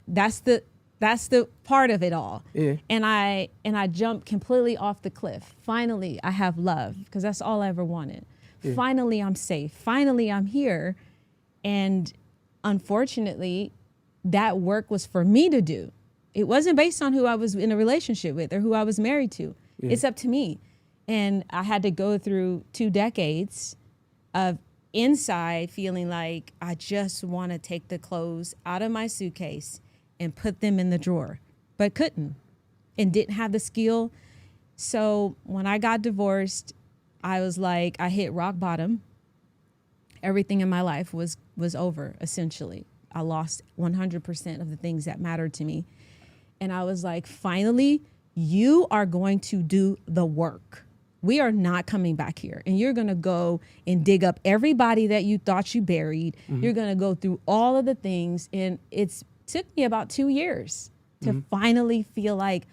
That's the part of it all. Yeah. And I jumped completely off the cliff. Finally, I have love because that's all I ever wanted. Yeah. Finally, I'm safe. Finally, I'm here. And unfortunately, that work was for me to do. It wasn't based on who I was in a relationship with or who I was married to. Yeah. It's up to me. And I had to go through 2 decades of inside feeling like I just want to take the clothes out of my suitcase and put them in the drawer, but couldn't and didn't have the skill. So when I got divorced, I was like, I hit rock bottom. Everything in my life was over, essentially. I lost 100% of the things that mattered to me. And I was like, finally, you are going to do the work. We are not coming back here. And you're going to go and dig up everybody that you thought you buried. Mm-hmm. You're going to go through all of the things. And it took me about 2 years to finally feel like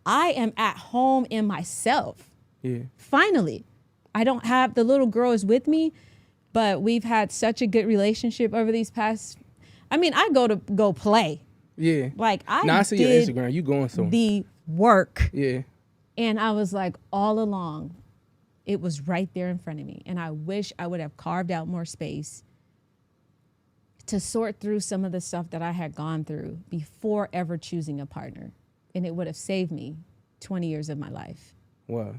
I am at home in myself. Yeah. Finally. I don't have, the little girl is with me, but we've had such a good relationship over these past, I mean, I go play. Yeah. Like I see your Instagram. You going somewhere. The work. Yeah. And I was like, all along, it was right there in front of me. And I wish I would have carved out more space to sort through some of the stuff that I had gone through before ever choosing a partner. And it would have saved me 20 years of my life. Wow.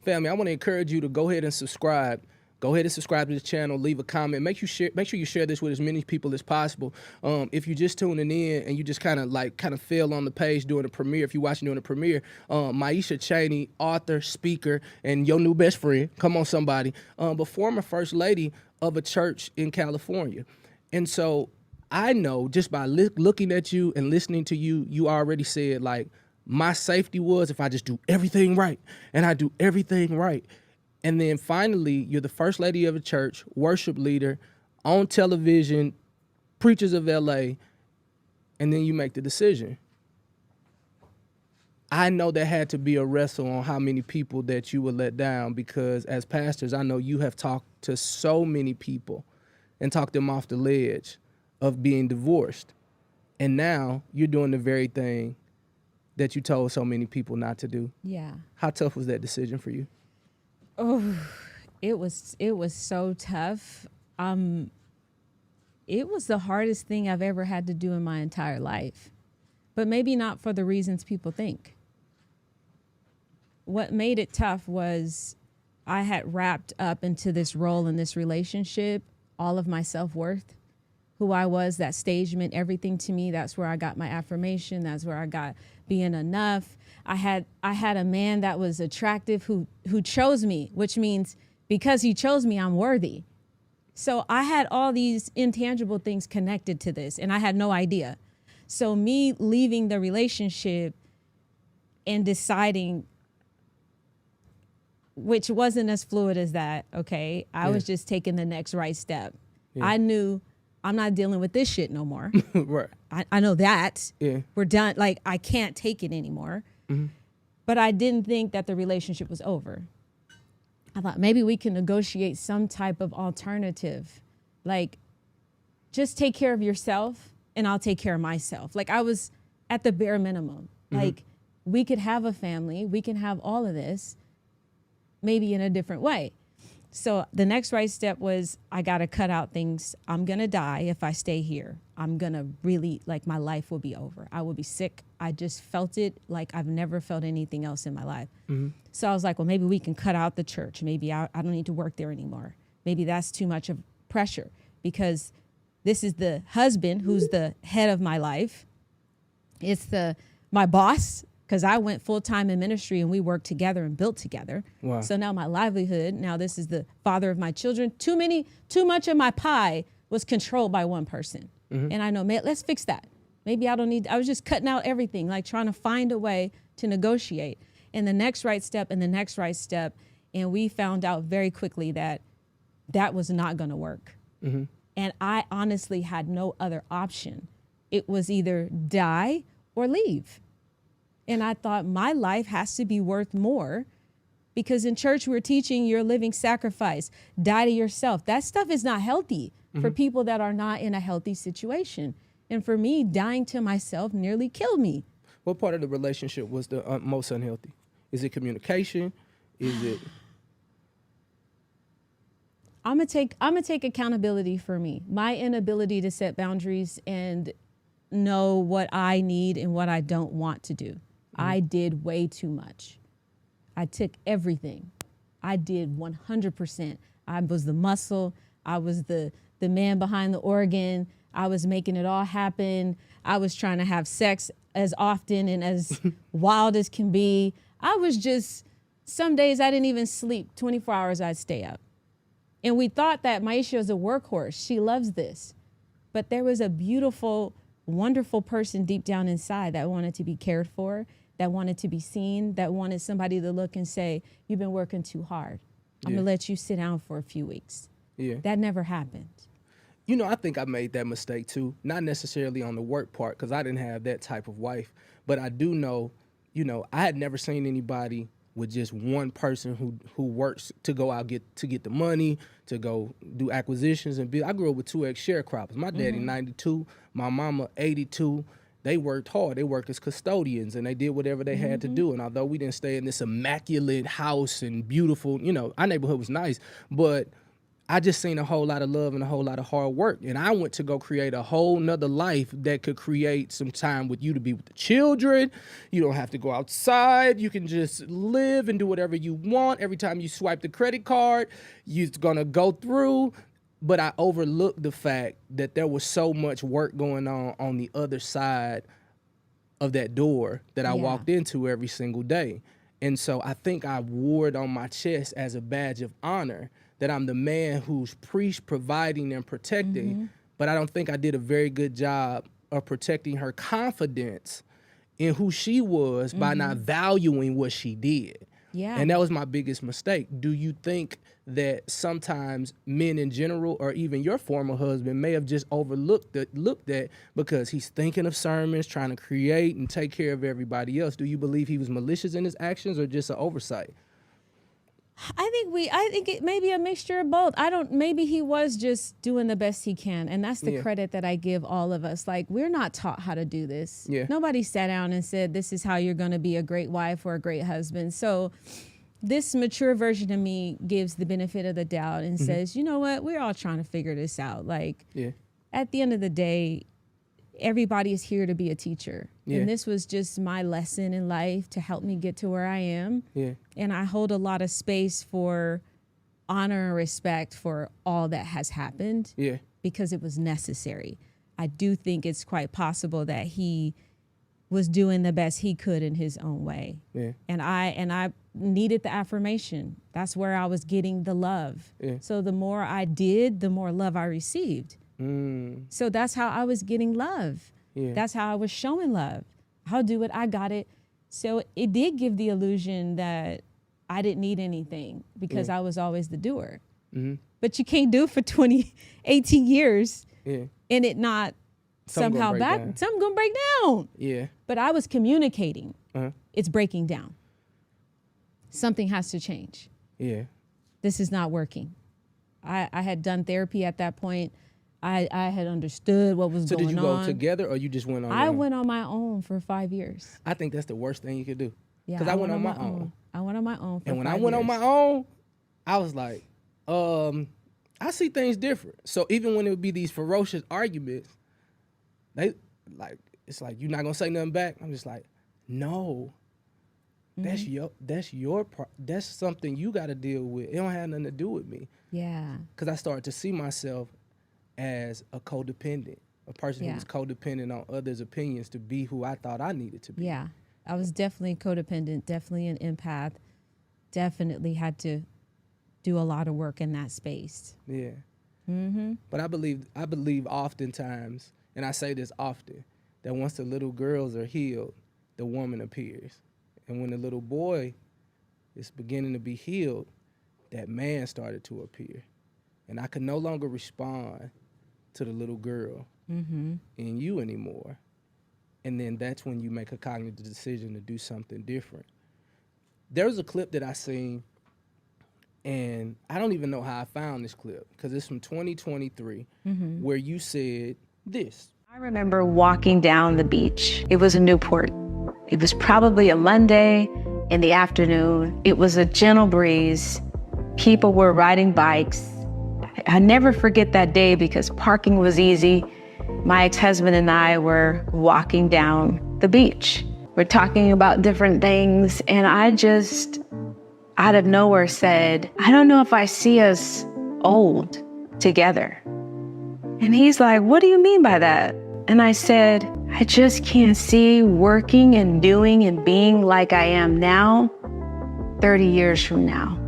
Family, I want to encourage you to go ahead and subscribe. Go ahead and subscribe to the channel, leave a comment. Make sure you share this with as many people as possible. If you're just tuning in and you just kind of fell on the page during the premiere, if you're watching during the premiere, Maisha Cheney, author, speaker, and your new best friend, come on somebody, but former first lady of a church in California. And so I know just by looking at you and listening to you, you already said, like, my safety was if I just do everything right, and I do everything right. And then finally, you're the first lady of a church, worship leader, on television, preachers of LA, and then you make the decision. I know there had to be a wrestle on how many people that you would let down, because as pastors, I know you have talked to so many people and talked them off the ledge of being divorced. And now you're doing the very thing that you told so many people not to do. Yeah. How tough was that decision for you? Oh, it was so tough. It was the hardest thing I've ever had to do in my entire life, but maybe not for the reasons people think. What made it tough was I had wrapped up into this role in this relationship, all of my self-worth, who I was. That stage meant everything to me. That's where I got my affirmation. That's where I got being enough. I had a man that was attractive who chose me, which means because he chose me, I'm worthy. So I had all these intangible things connected to this, and I had no idea. So me leaving the relationship and deciding, which wasn't as fluid as that, okay? I was just taking the next right step. Yeah. I knew I'm not dealing with this shit no more. Right. I know that. Yeah. We're done. Like, I can't take it anymore. Mm-hmm. But I didn't think that the relationship was over. I thought maybe we can negotiate some type of alternative. Like, just take care of yourself and I'll take care of myself. Like, I was at the bare minimum. Mm-hmm. Like, we could have a family. We can have all of this, maybe in a different way. So the next right step was I got to cut out things. I'm going to die if I stay here. I'm going to really, like, my life will be over. I will be sick. I just felt it like I've never felt anything else in my life. Mm-hmm. So I was like, well, maybe we can cut out the church. Maybe I don't need to work there anymore. Maybe that's too much of pressure, because this is the husband who's the head of my life. It's my boss, because I went full-time in ministry and we worked together and built together. Wow. So now my livelihood, now this is the father of my children. Too much of my pie was controlled by one person. Mm-hmm. And I know, man, let's fix that. Maybe I was just cutting out everything, like trying to find a way to negotiate. And the next right step and the next right step. And we found out very quickly that was not going to work. Mm-hmm. And I honestly had no other option. It was either die or leave. And I thought my life has to be worth more, because in church we're teaching you're a living sacrifice. Die to yourself. That stuff is not healthy for people that are not in a healthy situation. And for me, dying to myself nearly killed me. What part of the relationship was the most unhealthy? Is it communication? Is it? I'm gonna take accountability for me. My inability to set boundaries and know what I need and what I don't want to do. I did way too much. I took everything. I did 100%. I was the muscle. I was the man behind the organ. I was making it all happen. I was trying to have sex as often and as wild as can be. I was just, some days I didn't even sleep. 24 hours I'd stay up. And we thought that Maisha is a workhorse. She loves this. But there was a beautiful, wonderful person deep down inside that wanted to be cared for, that wanted to be seen, that wanted somebody to look and say, you've been working too hard. I'm going to let you sit down for a few weeks. Yeah. That never happened. You know, I think I made that mistake too. Not necessarily on the work part, because I didn't have that type of wife. But I do know, you know, I had never seen anybody with just one person who works to go out to get the money, to go do acquisitions and I grew up with 2 ex-sharecroppers. My daddy 92, my mama 82. They worked hard. They worked as custodians and they did whatever they had to do. And although we didn't stay in this immaculate house and beautiful, you know, our neighborhood was nice, but I just seen a whole lot of love and a whole lot of hard work. And I went to go create a whole nother life that could create some time with you to be with the children. You don't have to go outside. You can just live and do whatever you want. Every time you swipe the credit card, you're gonna go through. But I overlooked the fact that there was so much work going on the other side of that door that I walked into every single day. And so I think I wore it on my chest as a badge of honor that I'm the man who's providing and protecting, but I don't think I did a very good job of protecting her confidence in who she was by not valuing what she did. Yeah. And that was my biggest mistake. Do you think that sometimes men in general, or even your former husband, may have just looked at because he's thinking of sermons, trying to create and take care of everybody else? Do you believe he was malicious in his actions or just an oversight? I think it may be a mixture of both. Maybe he was just doing the best he can. And that's the credit that I give all of us. Like, we're not taught how to do this. Yeah. Nobody sat down and said, this is how you're going to be a great wife or a great husband. So this mature version of me gives the benefit of the doubt and says, you know what? We're all trying to figure this out. Like, at the end of the day, everybody is here to be a teacher. Yeah. And this was just my lesson in life to help me get to where I am. Yeah. And I hold a lot of space for honor and respect for all that has happened. Yeah. Because it was necessary. I do think it's quite possible that he was doing the best he could in his own way. Yeah. And I needed the affirmation. That's where I was getting the love. Yeah. So the more I did, the more love I received. So that's how I was getting love. Yeah. That's how I was showing love. I'll do it. I got it. So it did give the illusion that I didn't need anything because I was always the doer. But you can't do it for 18 years and it not somehow something gonna break down. Yeah. But I was communicating. It's breaking down. Something has to change. Yeah. This is not working. I had done therapy at that point. I had understood what was going on. So did you go together or you just went on your own? I went on my own for 5 years. I think that's the worst thing you could do. Yeah, because I went on my own. I went on my own for 5 years. And when I went on my own, I was like, I see things different. So even when it would be these ferocious arguments, it's like, you're not gonna say nothing back? I'm just like, no. That's that's something you got to deal with. It don't have nothing to do with me. Yeah. Because I started to see myself as a codependent, a person who was codependent on others' opinions to be who I thought I needed to be. Yeah, I was definitely codependent, definitely an empath, definitely had to do a lot of work in that space. Yeah. But I believe oftentimes, and I say this often, that once the little girls are healed, the woman appears. And when the little boy is beginning to be healed, that man started to appear. And I could no longer respond to the little girl in you anymore. And then that's when you make a cognitive decision to do something different. There was a clip that I seen, and I don't even know how I found this clip, because it's from 2023, where you said this. I remember walking down the beach. It was in Newport. It was probably a Monday in the afternoon. It was a gentle breeze. People were riding bikes. I never forget that day because parking was easy. My ex-husband and I were walking down the beach. We're talking about different things, and I just, out of nowhere said, I don't know if I see us old together. And he's like, what do you mean by that? And I said, I just can't see working and doing and being like I am now 30 years from now.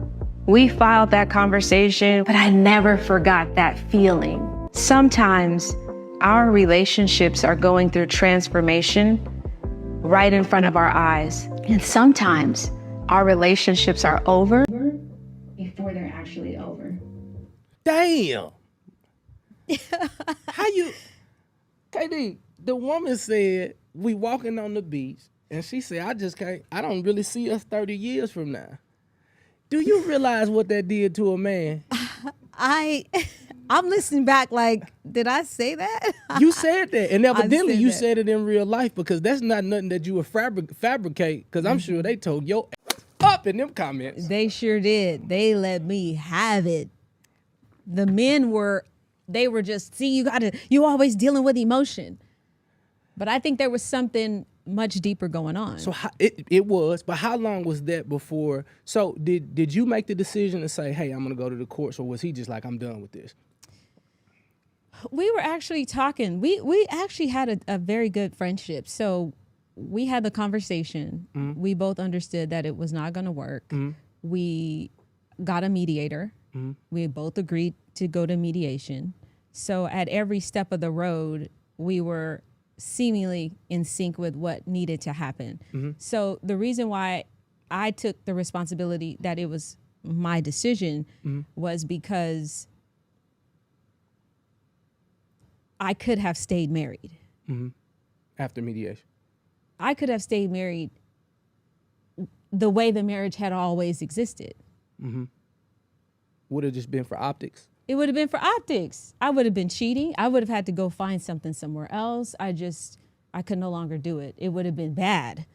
We filed that conversation, but I never forgot that feeling. Sometimes our relationships are going through transformation right in front of our eyes. And sometimes our relationships are over before they're actually over. Damn. How you, KD, the woman said, we walking on the beach, and she said, I don't really see us 30 years from now. Do you realize what that did to a man? I'm listening back like, did I say that? You said that, and evidently you said it in real life, because that's not nothing that you would fabricate, because I'm sure they told your ass up in them comments. They sure did. They let me have it. The men were just, see, you always dealing with emotion. But I think there was something much deeper going on. So it was, but how long was that before? So did you make the decision to say, hey, I'm gonna go to the courts, or was he just like, I'm done with this? We were actually talking. We actually had a very good friendship. So we had the conversation. Mm-hmm. We both understood that it was not gonna work. Mm-hmm. We got a mediator. Mm-hmm. We both agreed to go to mediation. So at every step of the road, we were seemingly in sync with what needed to happen. Mm-hmm. So the reason why I took the responsibility that it was my decision was because I could have stayed married. Mm-hmm. After mediation. I could have stayed married the way the marriage had always existed. Mm-hmm. Would have just been for optics? It would have been for optics. I would have been cheating. I would have had to go find something somewhere else. I could no longer do it. It would have been bad.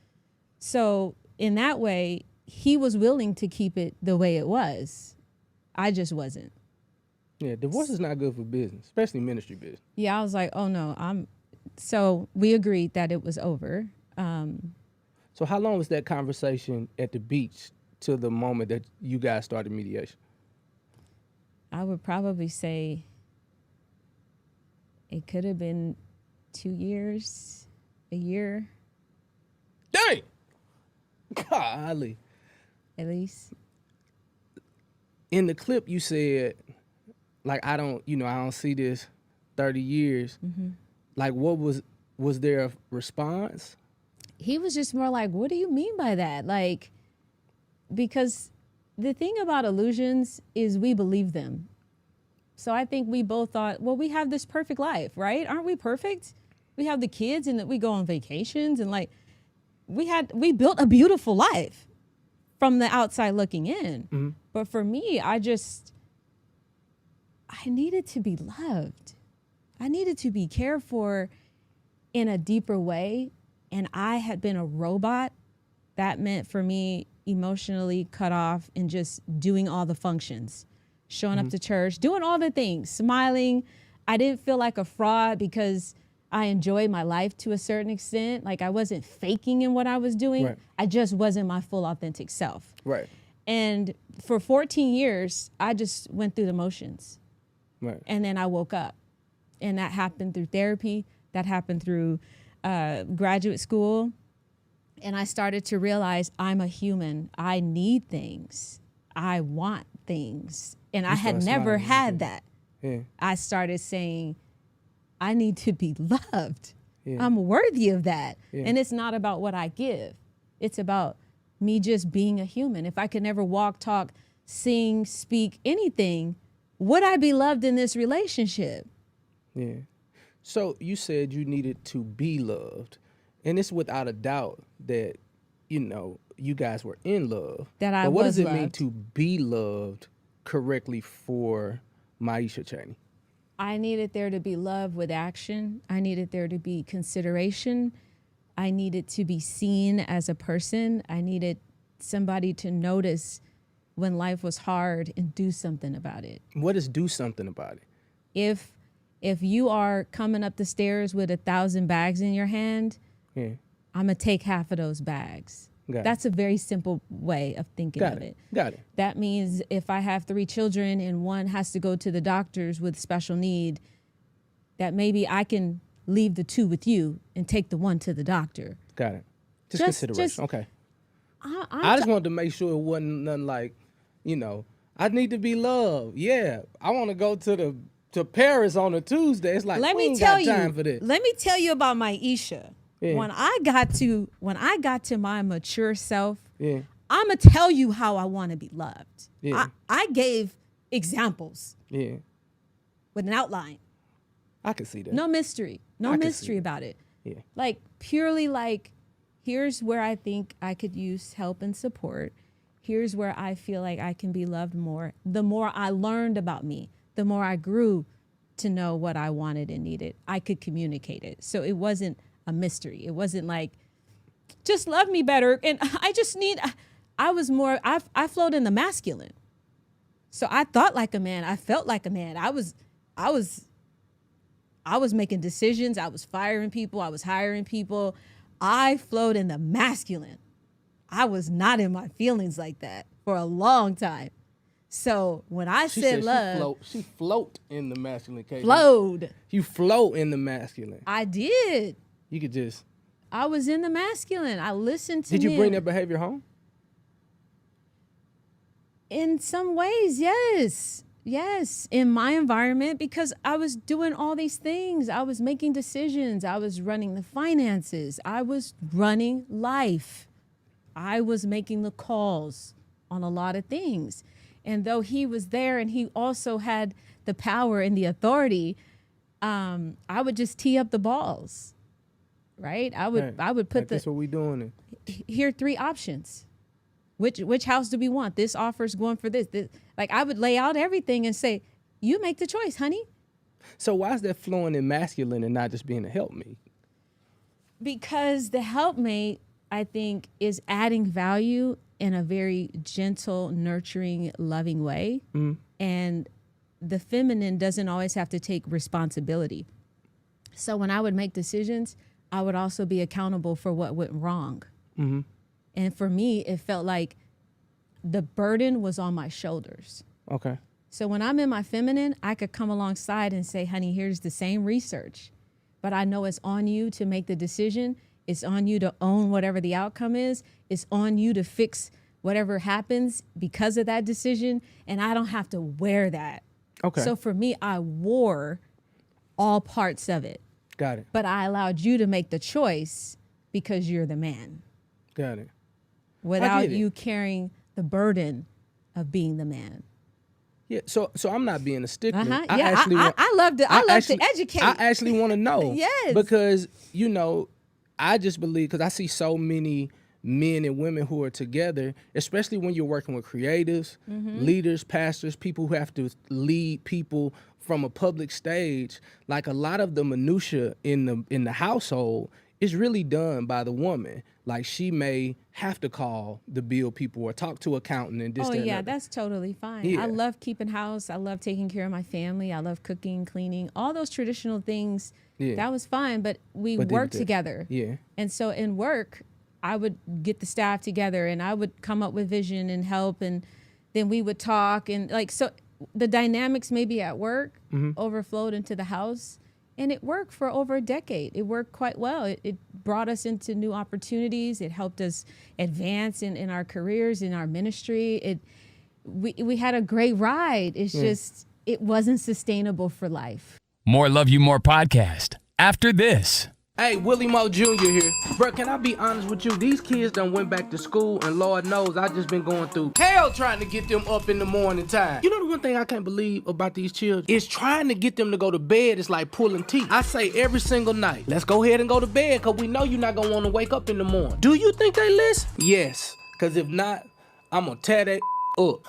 So in that way, he was willing to keep it the way it was. I just wasn't. Yeah, divorce is not good for business, especially ministry business. Yeah, I was like, oh no, so we agreed that it was over. So how long was that conversation at the beach to the moment that you guys started mediation? I would probably say it could have been 2 years, a year. Dang! Golly. At least. In the clip you said, like, I don't see this 30 years. Mm-hmm. Like, what was there a response? He was just more like, what do you mean by that? Like, because the thing about illusions is we believe them. So I think we both thought, well, we have this perfect life, right? Aren't we perfect? We have the kids and that we go on vacations and like we built a beautiful life from the outside looking in. Mm-hmm. But for me, I needed to be loved. I needed to be cared for in a deeper way. And I had been a robot. That meant for me emotionally cut off and just doing all the functions, showing up to church, doing all the things, smiling. I didn't feel like a fraud because I enjoyed my life to a certain extent. Like I wasn't faking in what I was doing. Right. I just wasn't my full authentic self. Right. And for 14 years, I just went through the motions. Right. And then I woke up. And that happened through therapy. That happened through graduate school. And I started to realize I'm a human. I need things. I want things. And I had never had that. Yeah. I started saying, I need to be loved. Yeah. I'm worthy of that. Yeah. And it's not about what I give. It's about me just being a human. If I could never walk, talk, sing, speak, anything, would I be loved in this relationship? Yeah. So you said you needed to be loved. And it's without a doubt that, you guys were in love. That I but what was does it loved. mean to be loved correctly for Maisha Cheney? I needed there to be love with action. I needed there to be consideration. I needed to be seen as a person. I needed somebody to notice when life was hard and do something about it. What is do something about it? If you are coming up the stairs with 1,000 bags in your hand, yeah. I'm going to take half of those bags. That's a very simple way of thinking of it. Got it. That means if I have 3 children and one has to go to the doctors with special need, that maybe I can leave the 2 with you and take the 1 to the doctor. Got it. Just consideration. Okay. I just wanted to make sure it wasn't nothing like, I need to be loved. Yeah, I want to go to Paris on a Tuesday. It's like, let we me ain't tell got you. time for this. Let me tell you about Maisha. Yeah. When I got to my mature self, Yeah. I'm gonna tell you how I want to be loved. Yeah. I gave examples Yeah. with an outline. I can see that. No mystery. No I can mystery see about it. Yeah. Like purely like, here's where I think I could use help and support. Here's where I feel like I can be loved more. The more I learned about me, the more I grew to know what I wanted and needed, I could communicate it. So it wasn't a mystery. It wasn't like, just love me better. And I flowed in the masculine. So I thought like a man. I felt like a man. I was making decisions. I was firing people. I was hiring people. I flowed in the masculine. I was not in my feelings like that for a long time. So when I said love, she float in the masculine case. Flowed. You float in the masculine. I did. You could just. I was in the masculine. I listened to Did you men. bring that behavior home? In some ways, yes. Yes, in my environment, because I was doing all these things. I was making decisions. I was running the finances. I was running life. I was making the calls on a lot of things. And though he was there and he also had the power and the authority, I would just tee up the balls, right? I would put that's what we doing. Here are 3 options. Which house do we want? This offer's going for this. Like I would lay out everything and say, you make the choice, honey. So why is that flowing in masculine and not just being a helpmate? Because the helpmate, I think, is adding value in a very gentle, nurturing, loving way. Mm-hmm. And the feminine doesn't always have to take responsibility. So when I would make decisions, I would also be accountable for what went wrong. Mm-hmm. And for me, it felt like the burden was on my shoulders. Okay. So when I'm in my feminine, I could come alongside and say, honey, here's the same research, but I know it's on you to make the decision. It's on you to own whatever the outcome is. It's on you to fix whatever happens because of that decision. And I don't have to wear that. Okay. So for me, I wore all parts of it. Got it. But I allowed you to make the choice because you're the man. Got it. Without you carrying the burden of being the man. Yeah, so I'm not being a stickler. Uh-huh. I love to educate. I actually want to know. Yes. Because, I just believe, because I see so many men and women who are together, especially when you're working with creatives, leaders, pastors, people who have to lead people from a public stage. Like a lot of the minutia in the household is really done by the woman. Like she may have to call the bill people or talk to accountant and this. Oh that, yeah, and that's totally fine. Yeah. I love keeping house. I love taking care of my family. I love cooking, cleaning, all those traditional things. Yeah. That was fine, but we worked together. Yeah. And so in work, I would get the staff together and I would come up with vision and help, and then we would talk, and so the dynamics maybe at work overflowed into the house. And it worked for over a decade. It worked quite well. It brought us into new opportunities. It helped us advance in our careers, in our ministry. We had a great ride. It's just, it wasn't sustainable for life. More Love You More podcast after this. Hey, Willie Mo Jr. here. Bro, can I be honest with you? These kids done went back to school, and Lord knows I just been going through hell trying to get them up in the morning time. You know the one thing I can't believe about these children is trying to get them to go to bed is like pulling teeth. I say every single night, let's go ahead and go to bed, because we know you're not going to want to wake up in the morning. Do you think they listen? Yes, because if not, I'm going to tear that up.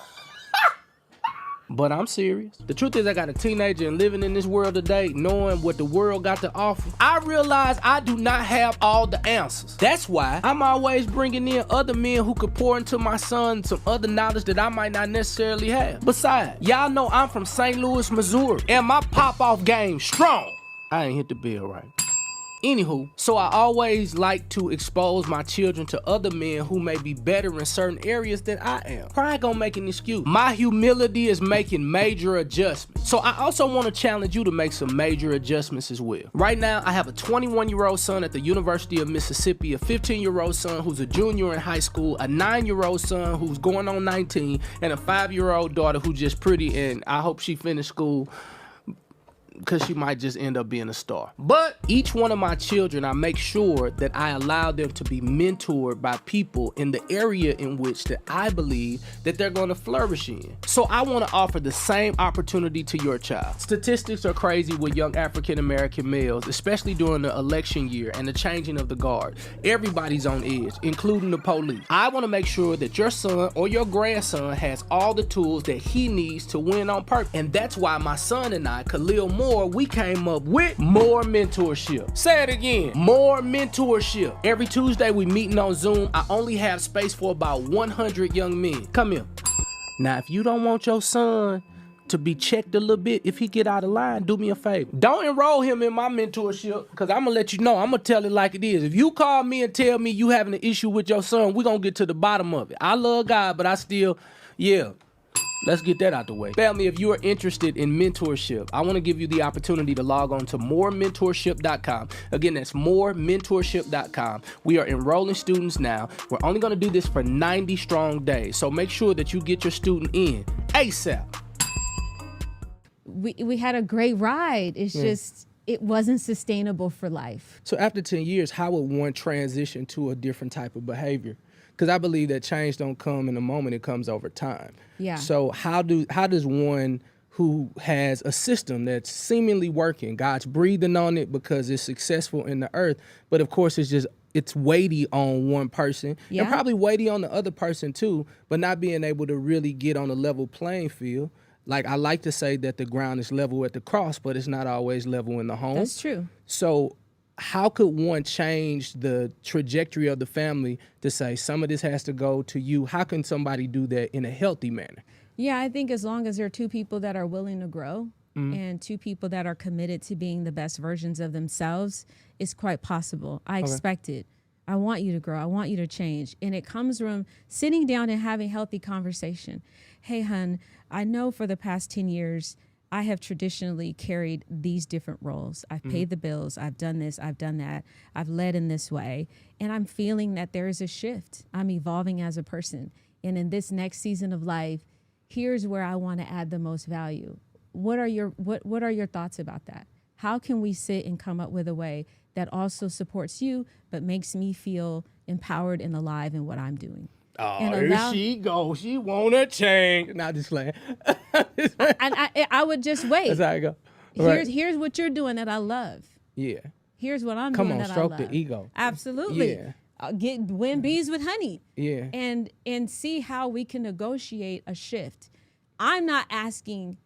But I'm serious. The truth is I got a teenager and living in this world today, knowing what the world got to offer. I realize I do not have all the answers. That's why I'm always bringing in other men who could pour into my son some other knowledge that I might not necessarily have. Besides, y'all know I'm from St. Louis, Missouri, and my pop-off game strong. I ain't hit the bell right. Anywho, so I always like to expose my children to other men who may be better in certain areas than I am. Pride gonna make an excuse. My humility is making major adjustments. So I also want to challenge you to make some major adjustments as well. Right now, I have a 21-year-old son at the University of Mississippi, a 15-year-old son who's a junior in high school, a 9-year-old son who's going on 19, and a 5-year-old daughter who's just pretty, and I hope she finished school because she might just end up being a star. But each one of my children, I make sure that I allow them to be mentored by people in the area in which that I believe that they're going to flourish in. So I want to offer the same opportunity to your child. Statistics are crazy with young African American males, especially during the election year and the changing of the guard. Everybody's on edge, including the police. I want to make sure that your son or your grandson has all the tools that he needs to win on purpose. And that's why my son and I, Khalil Moore, we came up with More Mentorship. Say it again, More Mentorship. Every Tuesday we meeting on Zoom. I only have space for about 100 young men. Come here. Now, if you don't want your son to be checked a little bit, if he get out of line, do me a favor. Don't enroll him in my mentorship, because I'm going to let you know. I'm going to tell it like it is. If you call me and tell me you having an issue with your son, we're going to get to the bottom of it. I love God, but I still, let's get that out the way. Family, if you are interested in mentorship, I want to give you the opportunity to log on to morementorship.com. Again, that's morementorship.com. We are enrolling students now. We're only going to do this for 90 strong days. So make sure that you get your student in ASAP. We had a great ride. It's just, it wasn't sustainable for life. So after 10 years, how would one transition to a different type of behavior? Because I believe that change don't come in a moment, it comes over time. Yeah. So how does one who has a system that's seemingly working, God's breathing on it because it's successful in the earth, but of course it's weighty on one person and probably weighty on the other person too, but not being able to really get on a level playing field. Like, I like to say that the ground is level at the cross, but it's not always level in the home. That's true. So how could one change the trajectory of the family to say some of this has to go to you? How can somebody do that in a healthy manner? Yeah, I think as long as there are two people that are willing to grow and two people that are committed to being the best versions of themselves, it's quite possible. I expect it. I want you to grow. I want you to change. And it comes from sitting down and having healthy conversation. Hey, hun, I know for the past 10 years, I have traditionally carried these different roles. I've paid the bills. I've done this. I've done that. I've led in this way. And I'm feeling that there is a shift. I'm evolving as a person. And in this next season of life, here's where I want to add the most value. What are your thoughts about that? How can we sit and come up with a way that also supports you, but makes me feel empowered and alive in what I'm doing? Oh, here she goes. She wanna change. Not just playing. I would just wait. That's how I go. Here's what you're doing that I love. Yeah. Here's what I'm doing that I love. Come on, stroke the ego. Absolutely. Yeah. Win bees with honey. Yeah. And see how we can negotiate a shift. I'm not asking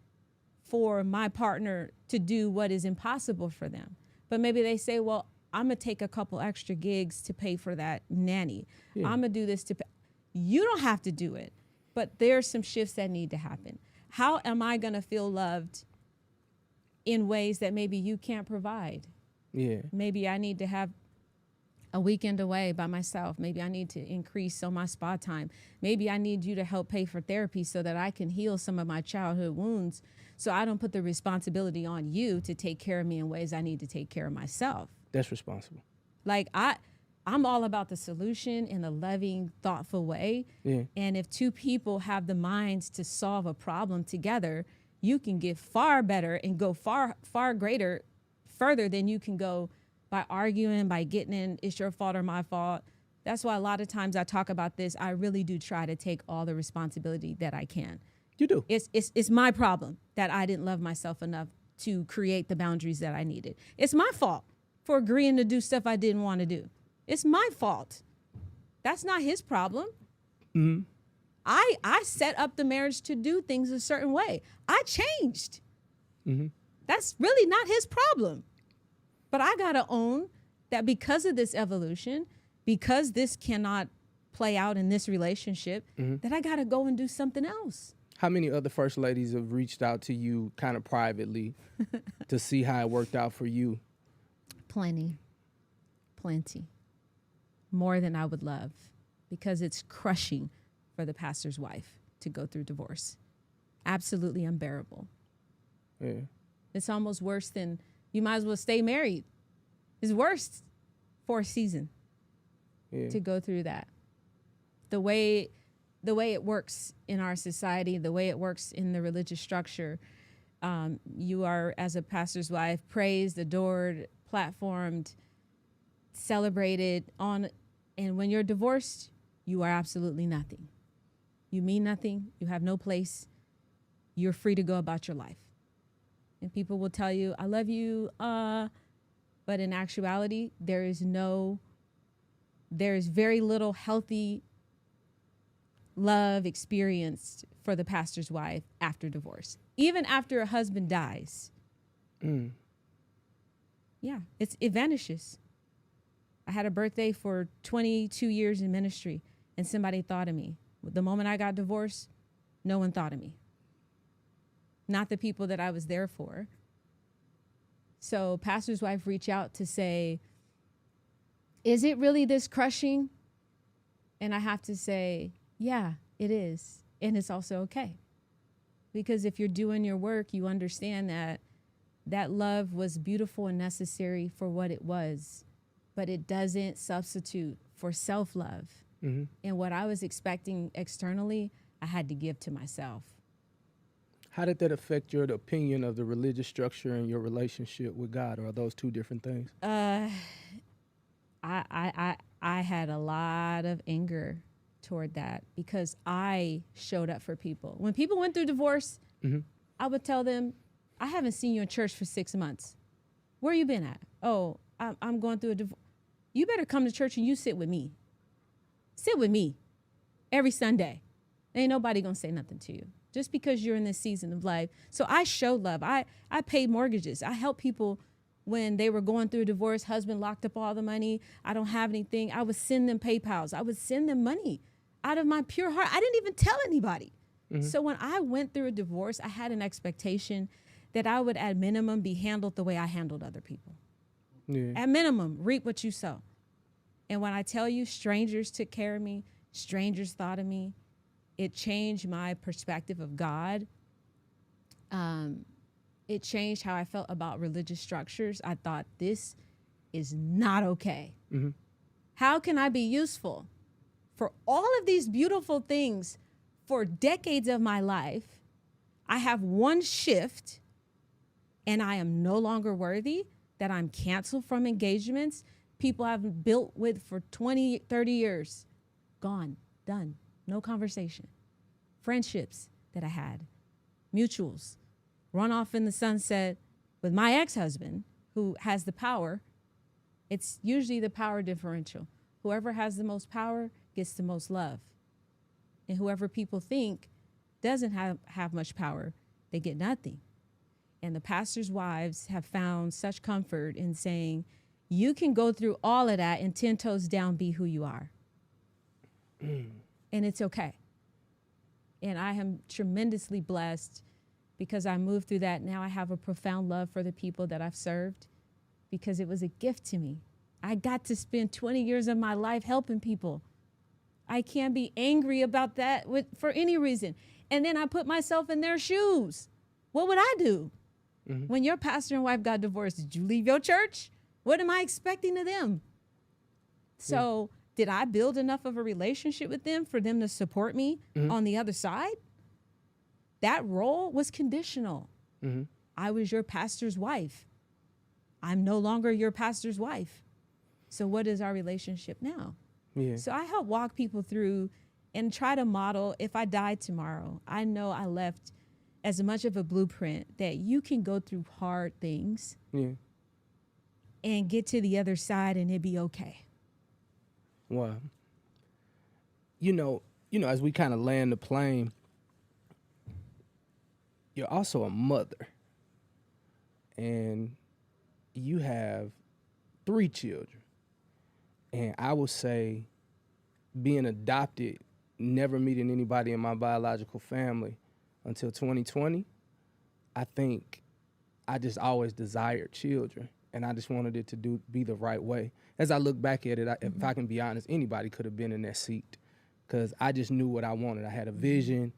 for my partner to do what is impossible for them. But maybe they say, well, I'm going to take a couple extra gigs to pay for that nanny. Yeah. I'm going to do this to pay. You don't have to do it, but there's some shifts that need to happen. How am I going to feel loved in ways that maybe you can't provide? Yeah. Maybe I need to have a weekend away by myself. Maybe I need to increase on my spa time. Maybe I need you to help pay for therapy so that I can heal some of my childhood wounds, so I don't put the responsibility on you to take care of me in ways I need to take care of myself. That's responsible. Like, I'm all about the solution in a loving, thoughtful way. Yeah. And if two people have the minds to solve a problem together, you can get far better and go far further than you can go by arguing, by getting in, it's your fault or my fault. That's why a lot of times I talk about this. I really do try to take all the responsibility that I can. You do. It's my problem that I didn't love myself enough to create the boundaries that I needed. It's my fault for agreeing to do stuff I didn't want to do. It's my fault. That's not his problem. Mm-hmm. I set up the marriage to do things a certain way. I changed. Mm-hmm. That's really not his problem. But I got to own that because of this evolution, because this cannot play out in this relationship, that I got to go and do something else. How many other first ladies have reached out to you kind of privately to see how it worked out for you? Plenty. Plenty. More than I would love, because it's crushing for the pastor's wife to go through divorce. Absolutely unbearable. Yeah. It's almost worse than, you might as well stay married. It's worse for a season to go through that. The way it works in our society, the way it works in the religious structure, you are, as a pastor's wife, praised, adored, platformed, celebrated on, and when you're divorced, you are absolutely nothing. You mean nothing. You have no place. You're free to go about your life. And people will tell you, I love you, but in actuality, there is very little healthy love experienced for the pastor's wife after divorce. Even after a husband dies. Yeah, it vanishes. I had a birthday for 22 years in ministry, and somebody thought of me. The moment I got divorced, no one thought of me. Not the people that I was there for. So pastor's wife reached out to say, is it really this crushing? And I have to say, yeah, it is. And it's also okay. Because if you're doing your work, you understand that love was beautiful and necessary for what it was, but it doesn't substitute for self-love. Mm-hmm. And what I was expecting externally, I had to give to myself. How did that affect your opinion of the religious structure and your relationship with God? Or are those two different things? I had a lot of anger toward that because I showed up for people. When people went through divorce, I would tell them, I haven't seen you in church for 6 months. Where you been at? Oh, I'm going through a divorce. You better come to church and you sit with me. Sit with me every Sunday. Ain't nobody gonna say nothing to you just because you're in this season of life. So I showed love. I paid mortgages. I helped people when they were going through a divorce. Husband locked up all the money. I don't have anything. I would send them PayPals. I would send them money out of my pure heart. I didn't even tell anybody. So when I went through a divorce, I had an expectation that I would at minimum be handled the way I handled other people. Yeah. At minimum, reap what you sow. And when I tell you strangers took care of me, strangers thought of me, it changed my perspective of God. It changed how I felt about religious structures. I thought, this is not okay. How can I be useful for all of these beautiful things for decades of my life? I have one shift and I am no longer worthy, that I'm canceled from engagements people I've built with for 20, 30 years. Gone, done, no conversation. Friendships that I had, mutuals, run off in the sunset with my ex-husband who has the power. It's usually the power differential. Whoever has the most power gets the most love. And whoever people think doesn't have much power, they get nothing. And the pastors' wives have found such comfort in saying, you can go through all of that and 10 toes down be who you are. And it's okay. And I am tremendously blessed because I moved through that. Now I have a profound love for the people that I've served because it was a gift to me. I got to spend 20 years of my life helping people. I can't be angry about that for any reason. And then I put myself in their shoes. What would I do? When your pastor and wife got divorced, did you leave your church? What am I expecting of them? So did I build enough of a relationship with them for them to support me on the other side? That role was conditional. I was your pastor's wife. I'm no longer your pastor's wife. So what is our relationship now? Yeah. So I help walk people through and try to model, if I died tomorrow, I know I left as much of a blueprint that you can go through hard things and get to the other side and it be okay. Wow. You know, as we kind of land the plane, you're also a mother. And you have 3 children. And I would say being adopted, never meeting anybody in my biological family until 2020, I think I just always desired children. and I just wanted it to be the right way. As I look back at it, if I can be honest, anybody could have been in that seat, because I just knew what I wanted. I had a vision.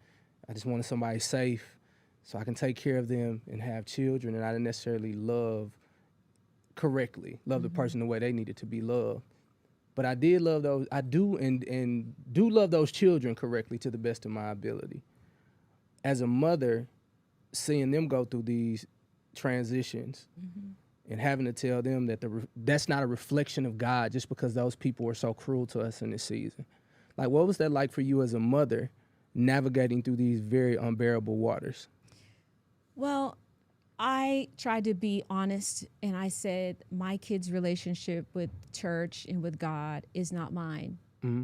I just wanted somebody safe so I can take care of them and have children, and I didn't necessarily love the person the way they needed to be loved. But I did love those. I do and do love those children correctly to the best of my ability. As a mother, seeing them go through these transitions and having to tell them that that's not a reflection of God just because those people were so cruel to us in this season. Like, what was that like for you as a mother navigating through these very unbearable waters? Well, I tried to be honest, and I said my kids' relationship with church and with God is not mine.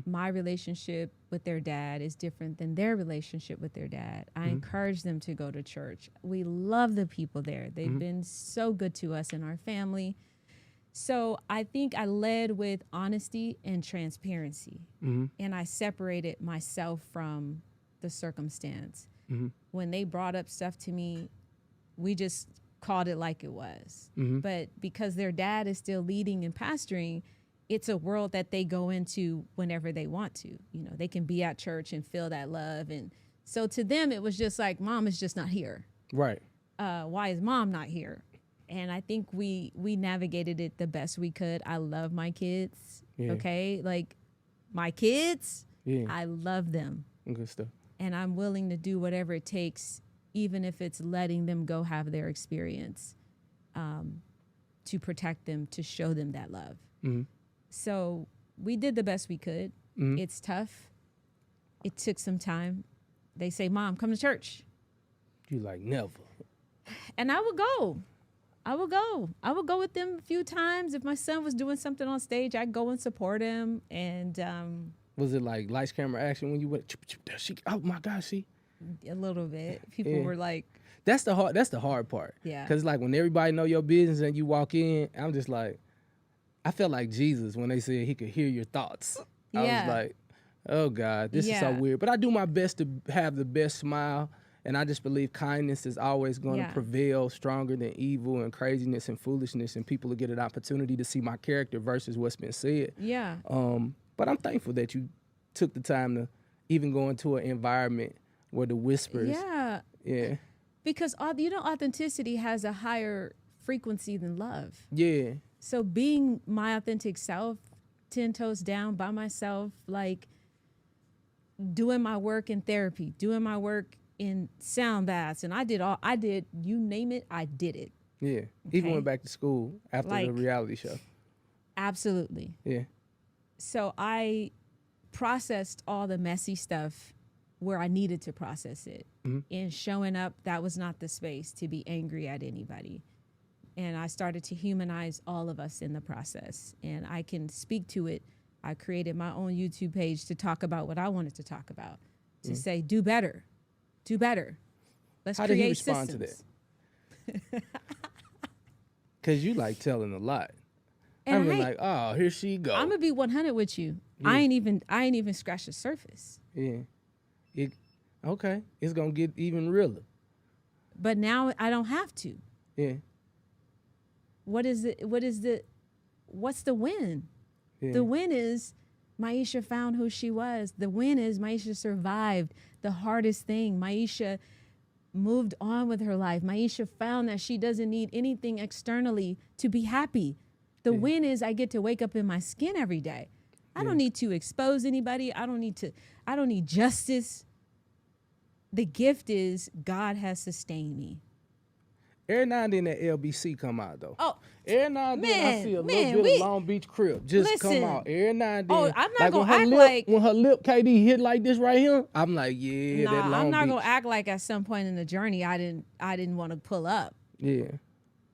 My relationship with their dad is different than their relationship with their dad. I encourage them to go to church. We love the people there. They've been so good to us and our family. So I think I led with honesty and transparency, and I separated myself from the circumstance. When they brought up stuff to me, we just called it like it was. But because their dad is still leading and pastoring, it's a world that they go into whenever they want to. You know, they can be at church and feel that love. And so to them, it was just like, mom is just not here. Right. Why is mom not here? And I think we navigated it the best we could. I love my kids. Yeah. Okay. Like my kids, Yeah. I love them. Good stuff. And I'm willing to do whatever it takes, even if it's letting them go have their experience, to protect them, to show them that love. So we did the best we could. It's tough. It took some time. They say, Mom, come to church. You like, never. And I would go. I would go with them a few times. If my son was doing something on stage, I'd go and support him. And was it like lights, camera, action when you went, oh my gosh, see? A little bit. People were like, That's the hard part. Yeah. Because like when everybody know your business and you walk in, I'm just like, I felt like Jesus when they said he could hear your thoughts. I was like, oh God, this is so weird. But I do my best to have the best smile. And I just believe kindness is always going to prevail stronger than evil and craziness and foolishness. And people will get an opportunity to see my character versus what's been said. Yeah. But I'm thankful that you took the time to even go into an environment where the whispers. Yeah. Yeah. Because, authenticity has a higher frequency than love. Yeah. So being my authentic self, 10 toes down by myself, like doing my work in therapy, doing my work in sound baths. And I did, you name it, I did it. Yeah. Even went back to school after the reality show. Absolutely. Yeah. So I processed all the messy stuff where I needed to process it. And showing up, that was not the space to be angry at anybody. And I started to humanize all of us in the process. And I can speak to it. I created my own YouTube page to talk about what I wanted to talk about, to say, do better. Do better. Let's create How did he respond systems. to that? Because you like telling a lot. And I'm like, oh, here she go. I'm gonna be 100 with you. Yeah. I ain't even scratched the surface. Yeah. Okay. It's gonna get even realer. But now I don't have to. Yeah. What's the win? Yeah. The win is Maisha found who she was. The win is Maisha survived the hardest thing. Maisha moved on with her life. Maisha found that she doesn't need anything externally to be happy. The win is I get to wake up in my skin every day. I don't need to expose anybody. I don't need justice. The gift is God has sustained me. Every now and then that LBC come out though. Oh, every now and then I see a little bit of Long Beach Crib just come out. Every now and then. Oh, I'm not gonna act when her lip KD hit like this right here, I'm like, yeah, that Long Beach. I'm not gonna act like at some point in the journey I didn't want to pull up. Yeah.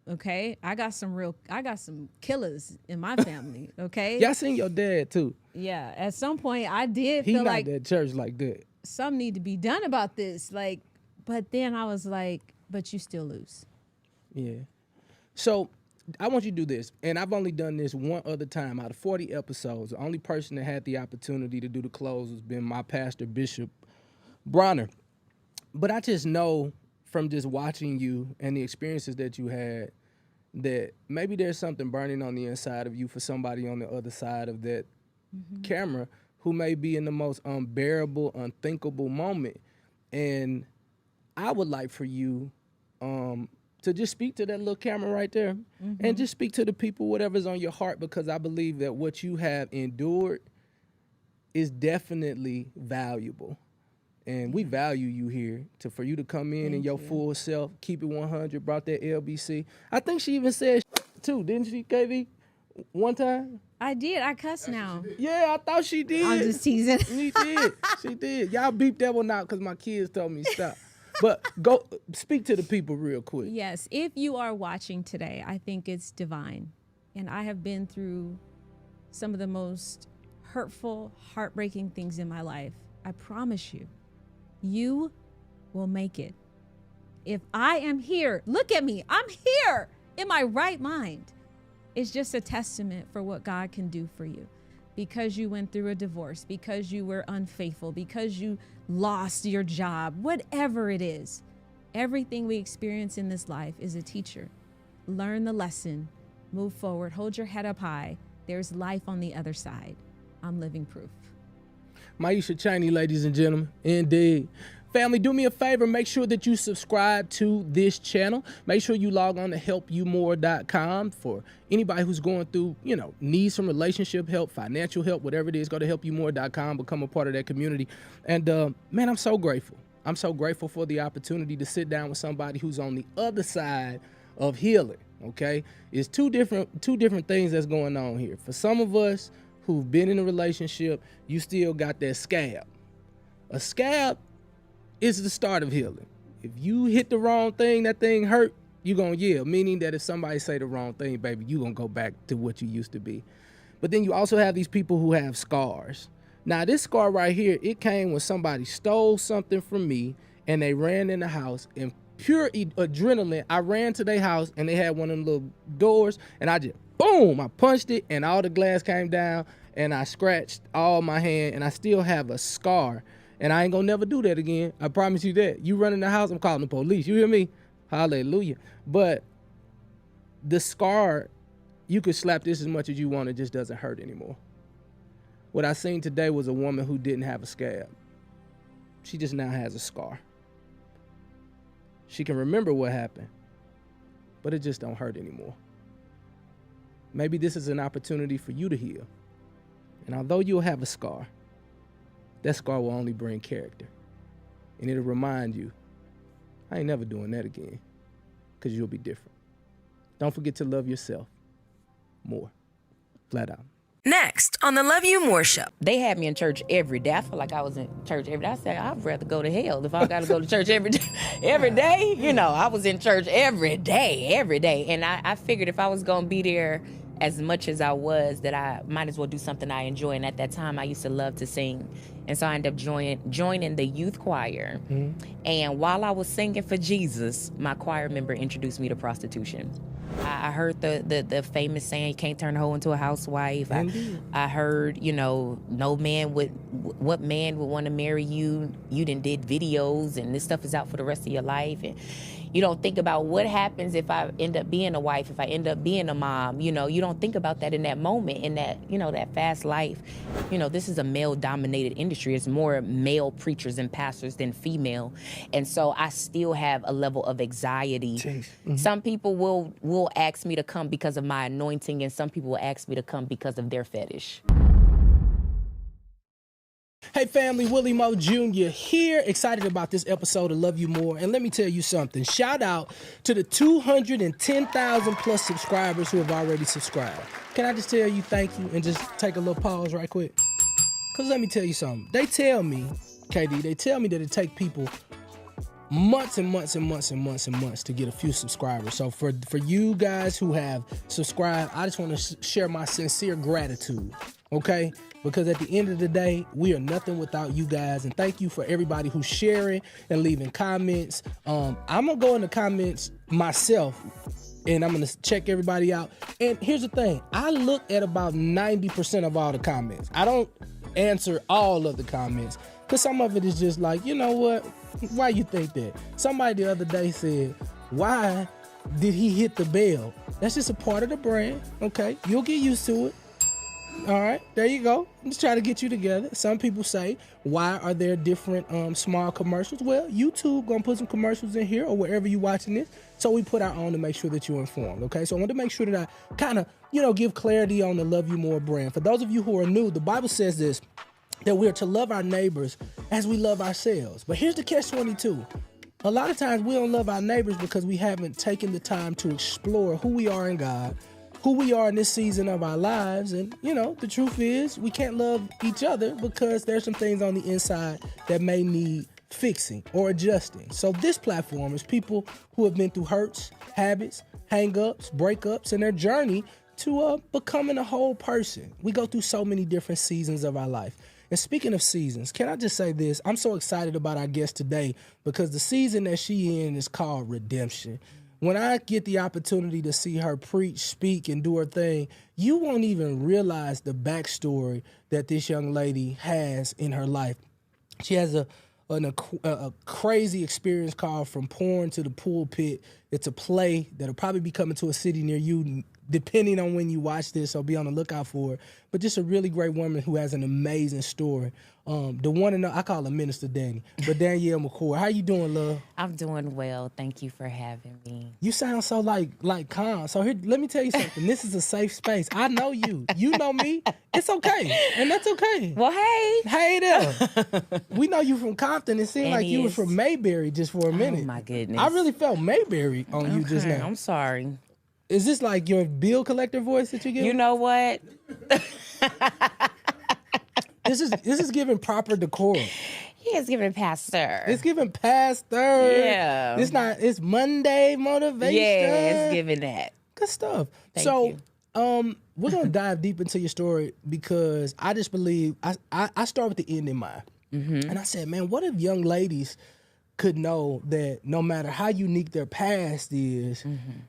Okay, I got some killers in my family. Okay. Yeah, I seen your dad too. Yeah, at some point I did He feel not like that church like that. Some need to be done about this. Like, but then I was like, but you still lose. Yeah. So I want you to do this, and I've only done this one other time out of 40 episodes. The only person that had the opportunity to do the close has been my pastor, Bishop Bronner. But I just know from just watching you and the experiences that you had, that maybe there's something burning on the inside of you for somebody on the other side of that camera who may be in the most unbearable, unthinkable moment. And I would like for you to just speak to that little camera right there and just speak to the people, whatever's on your heart, because I believe that what you have endured is definitely valuable. And we value you here for you to come in your full self, keep it 100, brought that LBC. I think she even said too, didn't she, KV? One time? I did. I cuss now. Yeah, I thought she did. I'm just teasing. She did. She did. Y'all beep that one out because my kids told me stop. But go speak to the people real quick. Yes, if you are watching today, I think it's divine. And I have been through some of the most hurtful, heartbreaking things in my life. I promise you, you will make it. If I am here, look at me, I'm here in my right mind. It's just a testament for what God can do for you. Because you went through a divorce, because you were unfaithful, because you lost your job, whatever it is, everything we experience in this life is a teacher. Learn the lesson, move forward, hold your head up high. There's life on the other side. I'm living proof. Maisha Cheney, ladies and gentlemen, indeed. Family, do me a favor, make sure that you subscribe to this channel. Make sure you log on to helpyoumore.com for anybody who's going through, needs some relationship help, financial help, whatever it is. Go to helpyoumore.com, become a part of that community. And man, I'm so grateful. I'm so grateful for the opportunity to sit down with somebody who's on the other side of healing, okay? It's two different things that's going on here. For some of us who've been in a relationship, you still got that scab. A scab is the start of healing. If you hit the wrong thing, that thing hurt, you're gonna yell, meaning that if somebody say the wrong thing, baby, you're gonna go back to what you used to be. But then you also have these people who have scars. Now this scar right here, it came when somebody stole something from me and they ran in the house, and pure adrenaline, I ran to their house and they had one of them little doors, and I just, boom, I punched it and all the glass came down and I scratched all my hand, and I still have a scar. And I ain't gonna never do that again. I promise you that. You run in the house, I'm calling the police. You hear me? Hallelujah. But the scar, you could slap this as much as you want, it just doesn't hurt anymore. What I seen today was a woman who didn't have a scab. She just now has a scar. She can remember what happened, but it just don't hurt anymore. Maybe this is an opportunity for you to heal. And although you'll have a scar, that scar will only bring character. And it'll remind you, I ain't never doing that again, because you'll be different. Don't forget to love yourself more. Flat out. Next on the Love You More Show. They had me in church every day. I felt like I was in church every day. I said, I'd rather go to hell if I got to go to church every day. Every day, I was in church every day. And I figured if I was going to be there as much as I was, that I might as well do something I enjoy. And at that time, I used to love to sing. And so I ended up joining the youth choir. And while I was singing for Jesus, my choir member introduced me to prostitution. I heard the famous saying, you can't turn a hoe into a housewife. I heard, what man would want to marry you? You done did videos and this stuff is out for the rest of your life. And you don't think about what happens if I end up being a wife, if I end up being a mom. You don't think about that in that moment, in that, that fast life. This is a male-dominated industry. It's more male preachers and pastors than female. And so I still have a level of anxiety. Some people will ask me to come because of my anointing, and some people will ask me to come because of their fetish. Hey family, Willie Mo Jr. here, excited about this episode of Love You More. And let me tell you something, shout out to the 210,000 plus subscribers who have already subscribed. Can I just tell you thank you and just take a little pause right quick? Because let me tell you something, they tell me, KD, that it take people months and months and months and months and months to get a few subscribers. So for you guys who have subscribed, I just want to share my sincere gratitude, okay? Because at the end of the day, we are nothing without you guys. And thank you for everybody who's sharing and leaving comments. I'm going to go in the comments myself and I'm going to check everybody out. And here's the thing. I look at about 90% of all the comments. I don't answer all of the comments because some of it is just like, you know what? Why you think that? Somebody the other day said, why did he hit the bell? That's just a part of the brand. Okay, you'll get used to it. All right, there you go. I'm just trying to get you together. Some people say, why are there different small commercials? Well, YouTube gonna put some commercials in here or wherever you watching this. So we put our own to make sure that you're informed, okay? So I want to make sure that I kind of, give clarity on the Love You More brand. For those of you who are new, the Bible says this, that we are to love our neighbors as we love ourselves. But here's the catch-22. A lot of times we don't love our neighbors because we haven't taken the time to explore who we are in God, who we are in this season of our lives. And, the truth is we can't love each other because there's some things on the inside that may need fixing or adjusting. So this platform is people who have been through hurts, habits, hang-ups, breakups, and their journey to becoming a whole person. We go through so many different seasons of our life. And speaking of seasons, can I just say this? I'm so excited about our guest today because the season that she in is called redemption. When I get the opportunity to see her preach, speak, and do her thing, you won't even realize the backstory that this young lady has in her life. She has a crazy experience called From Porn to the Pulpit. It's a play that'll probably be coming to a city near you, depending on when you watch this, so be on the lookout for it. But just a really great woman who has an amazing story. The one and I call her Minister Danny, but Danielle McCoy. How you doing, love? I'm doing well. Thank you for having me. You sound so like calm. So here, let me tell you something. This is a safe space. I know you. You know me. It's okay, and that's okay. Well, hey there. We know you from Compton. It seemed like you were from Mayberry just for a minute. Oh my goodness. I really felt Mayberry on you just now. I'm sorry. Is this like your bill collector voice that you give? You know what? This is giving proper decorum. Yeah, it's giving pastor. It's giving pastor. Yeah. It's Monday motivation. Yeah, it's giving that. Good stuff. Thank you. We're gonna dive deep into your story because I just believe I start with the end in mind. Mm-hmm. And I said, man, what if young ladies could know that no matter how unique their past is,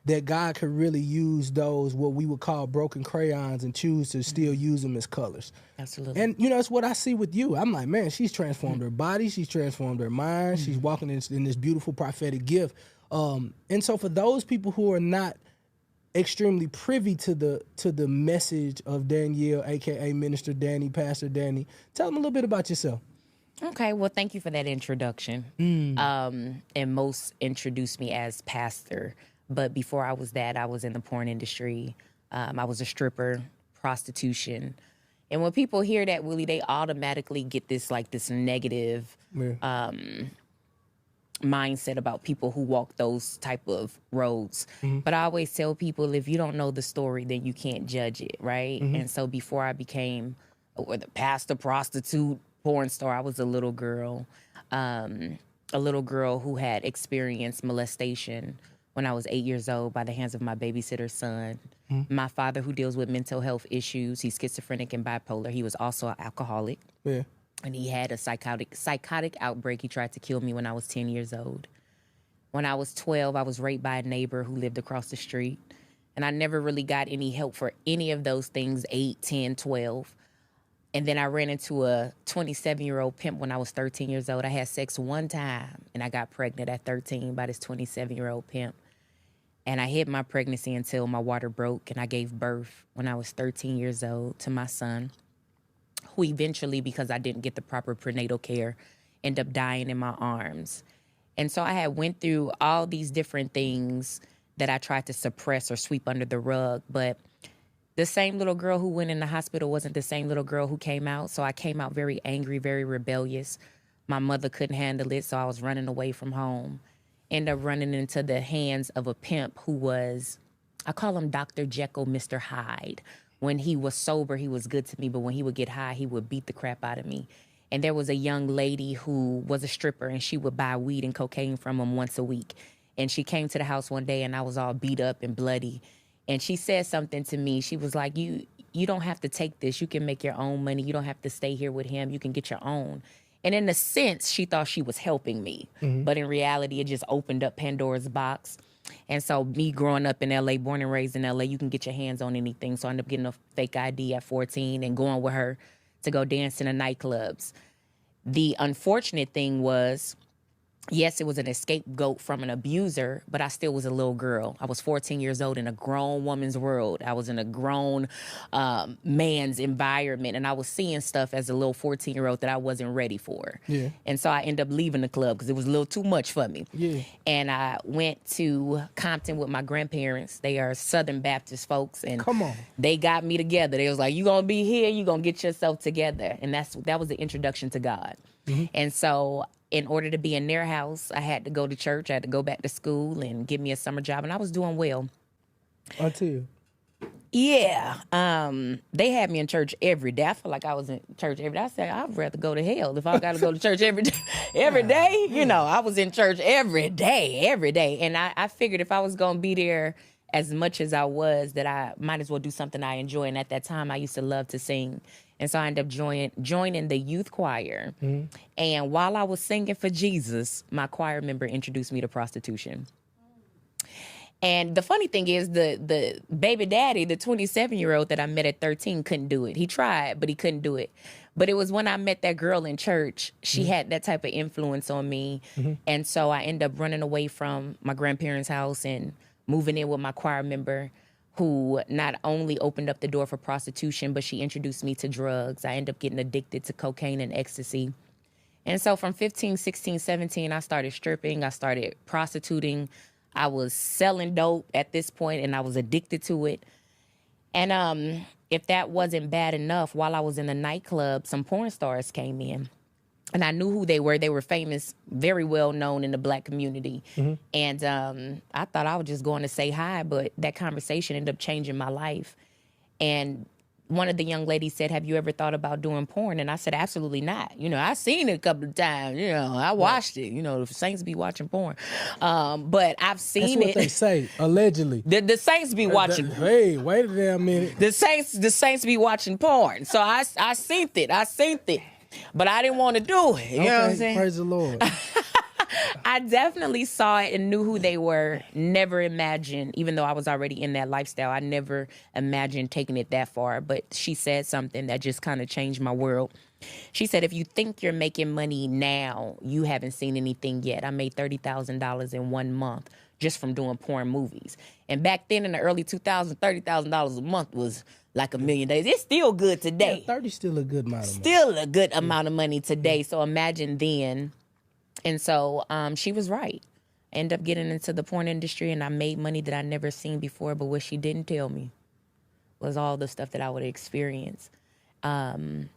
that God could really use those, what we would call broken crayons, and choose to still use them as colors. Absolutely. And, it's what I see with you. I'm like, man, she's transformed her body. She's transformed her mind. She's walking in this beautiful prophetic gift. And so for those people who are not extremely privy to the message of Danielle, a.k.a. Minister Danny, Pastor Danny, tell them a little bit about yourself. Okay, well, thank you for that introduction. And most introduced me as pastor. But before I was that, I was in the porn industry. I was a stripper, prostitution. And when people hear that, Willie, they automatically get this negative mindset about people who walk those type of roads. But I always tell people, if you don't know the story, then you can't judge it, right? And so before I became the pastor, prostitute, porn star, I was a little girl who had experienced molestation when I was 8 years old by the hands of my babysitter's son. My father, who deals with mental health issues, he's schizophrenic and bipolar. He was also an alcoholic. Yeah. And he had a psychotic outbreak. He tried to kill me when I was 10 years old. When I was 12, I was raped by a neighbor who lived across the street. And I never really got any help for any of those things, 8, 10, 12. And then I ran into a 27-year-old pimp when I was 13 years old. I had sex one time, and I got pregnant at 13 by this 27-year-old pimp. And I hid my pregnancy until my water broke, and I gave birth when I was 13 years old to my son, who eventually, because I didn't get the proper prenatal care, ended up dying in my arms. And so I had went through all these different things that I tried to suppress or sweep under the rug, but the same little girl who went in the hospital wasn't the same little girl who came out. So I came out very angry, very rebellious. My mother couldn't handle it, so I was running away from home. Ended up running into the hands of a pimp who was, I call him Dr. Jekyll, Mr. Hyde. When he was sober, he was good to me, but when he would get high, he would beat the crap out of me. And there was a young lady who was a stripper, and she would buy weed and cocaine from him once a week. And she came to the house one day, and I was all beat up and bloody. And she said something to me. She was like, you don't have to take this. You can make your own money. You don't have to stay here with him. You can get your own. And in a sense, she thought she was helping me. But in reality, it just opened up Pandora's box. And so me growing up in L.A., born and raised in L.A., you can get your hands on anything. So I ended up getting a fake ID at 14 and going with her to go dance in the nightclubs. The unfortunate thing was yes, it was an scapegoat from an abuser, but I still was a little girl. I was 14 years old in a grown woman's world. I was in a grown man's environment, and I was seeing stuff as a little 14-year-old that I wasn't ready for. Yeah. And so I ended up leaving the club because it was a little too much for me. Yeah. And I went to Compton with my grandparents. They are Southern Baptist folks, and Come on. they got me together. They was like, "You gonna be here? You gonna get yourself together?" And that was the introduction to God. Mm-hmm. And so, in order to be in their house, I had to go to church. I had to go back to school and give me a summer job, and I was doing well. Until. Yeah, they had me in church every day. I felt like I was in church every day. I said, I'd rather go to hell if I got to go to church every day. Every day, you know, I was in church every day. And I figured if I was going to be there as much as I was, that I might as well do something I enjoy. And at that time, I used to love to sing. And so I ended up joining the youth choir. Mm-hmm. And while I was singing for Jesus, my choir member introduced me to prostitution. And the funny thing is, the baby daddy, the 27-year-old that I met at 13, couldn't do it. He tried, but he couldn't do it. But it was when I met that girl in church, she had that type of influence on me. Mm-hmm. And so I ended up running away from my grandparents' house and moving in with my choir member, who not only opened up the door for prostitution, but she introduced me to drugs. I ended up getting addicted to cocaine and ecstasy. And so from 15, 16, 17, I started stripping. I started prostituting. I was selling dope at this point, and I was addicted to it. And if that wasn't bad enough, while I was in the nightclub, some porn stars came in. And I knew who they were. They were famous, very well known in the Black community. Mm-hmm. And I thought I was just going to say hi, but that conversation ended up changing my life. And one of the young ladies said, "Have you ever thought about doing porn?" And I said, "Absolutely not. You know, I seen it a couple of times. You know, I watched it. You know, the Saints be watching porn. But I've seen it." That's what they say, allegedly. The Saints be watching. Hey, wait a damn minute. The Saints be watching porn. So I seen it. But I didn't want to do it. You know what I'm saying? Praise the Lord. I definitely saw it and knew who they were. Never imagined, even though I was already in that lifestyle, I never imagined taking it that far. But she said something that just kind of changed my world. She said, "If you think you're making money now, you haven't seen anything yet. I made $30,000 in 1 month just from doing porn movies." And back then in the early 2000s, $30,000 a month was like $1 million. It's still good today. Yeah, 30 still a good amount of money. Still a good amount of money today. So imagine then. And so she was right. I ended up getting into the porn industry, and I made money that I never seen before. But what she didn't tell me was all the stuff that I would experience. End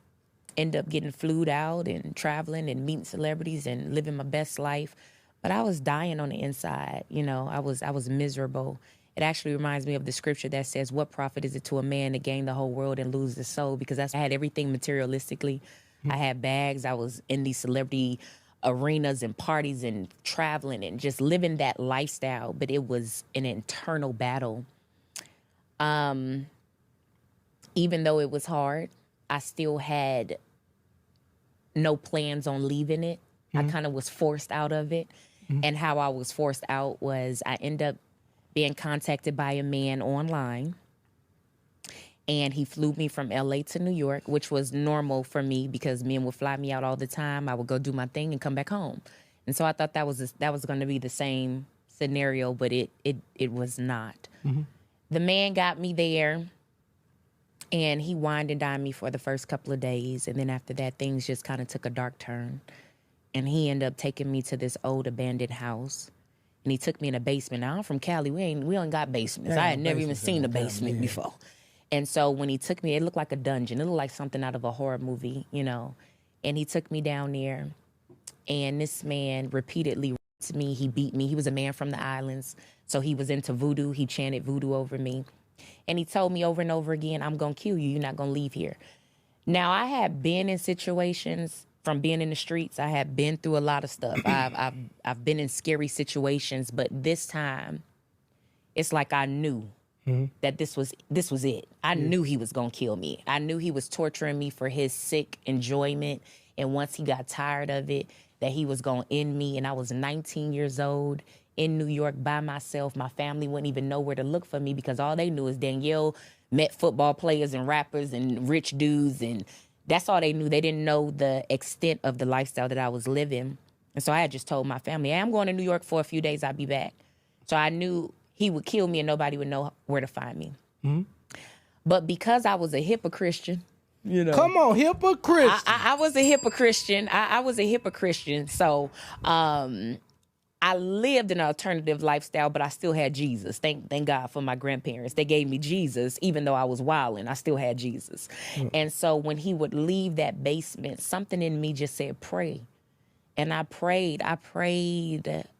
up getting flued out and traveling and meeting celebrities and living my best life. But I was dying on the inside. You know, I was miserable. It actually reminds me of the scripture that says, "What profit is it to a man to gain the whole world and lose his soul?" Because I had everything materialistically. Mm-hmm. I had bags. I was in these celebrity arenas and parties and traveling and just living that lifestyle. But it was an internal battle. Even though it was hard, I still had no plans on leaving it. Mm-hmm. I kind of was forced out of it. Mm-hmm. And how I was forced out was I ended up being contacted by a man online. And he flew me from LA to New York, which was normal for me because men would fly me out all the time. I would go do my thing and come back home. And so I thought that was going to be the same scenario, but it was not. Mm-hmm. The man got me there, and he wined and dined me for the first couple of days. And then after that, things just kind of took a dark turn. And he ended up taking me to this old abandoned house. And he took me in a basement. Now, I'm from Cali. We ain't got basements. I had never even seen a basement before. And so when he took me, it looked like a dungeon. It looked like something out of a horror movie, you know. And he took me down there. And this man repeatedly raped me. He beat me. He was a man from the islands. So he was into voodoo. He chanted voodoo over me. And he told me over and over again, "I'm going to kill you. You're not going to leave here." Now, I had been in situations from being in the streets. I had been through a lot of stuff. I've been in scary situations, but this time, it's like I knew that this was it. I knew he was gonna kill me. I knew he was torturing me for his sick enjoyment, and once he got tired of it, that he was gonna end me. And I was 19 years old in New York by myself. My family wouldn't even know where to look for me because all they knew is Danielle met football players and rappers and rich dudes, and that's all they knew. They didn't know the extent of the lifestyle that I was living. And so I had just told my family, hey, I'm going to New York for a few days, I'll be back. So I knew he would kill me and nobody would know where to find me. Mm-hmm. But because I was a hypocrite, you know. Come on, hypocrite. I was a hypocrite. I was a hypocrite. So I lived an alternative lifestyle, but I still had Jesus. Thank God for my grandparents. They gave me Jesus, even though I was wilding. I still had Jesus. And so when he would leave that basement, something in me just said, pray. And I prayed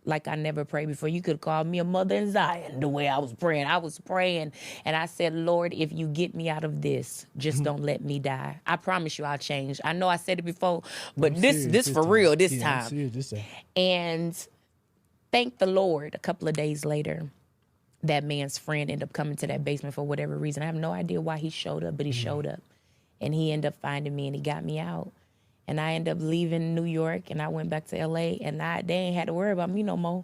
like I never prayed before. You could call me a mother in Zion the way I was praying. I was praying and I said, Lord, if you get me out of this, just don't let me die. I promise you I'll change. I know I said it before, but this for real this time. And thank the Lord, a couple of days later, that man's friend ended up coming to that basement for whatever reason. I have no idea why he showed up, but he showed up. And he ended up finding me and he got me out. And I ended up leaving New York and I went back to LA and they ain't had to worry about me no more.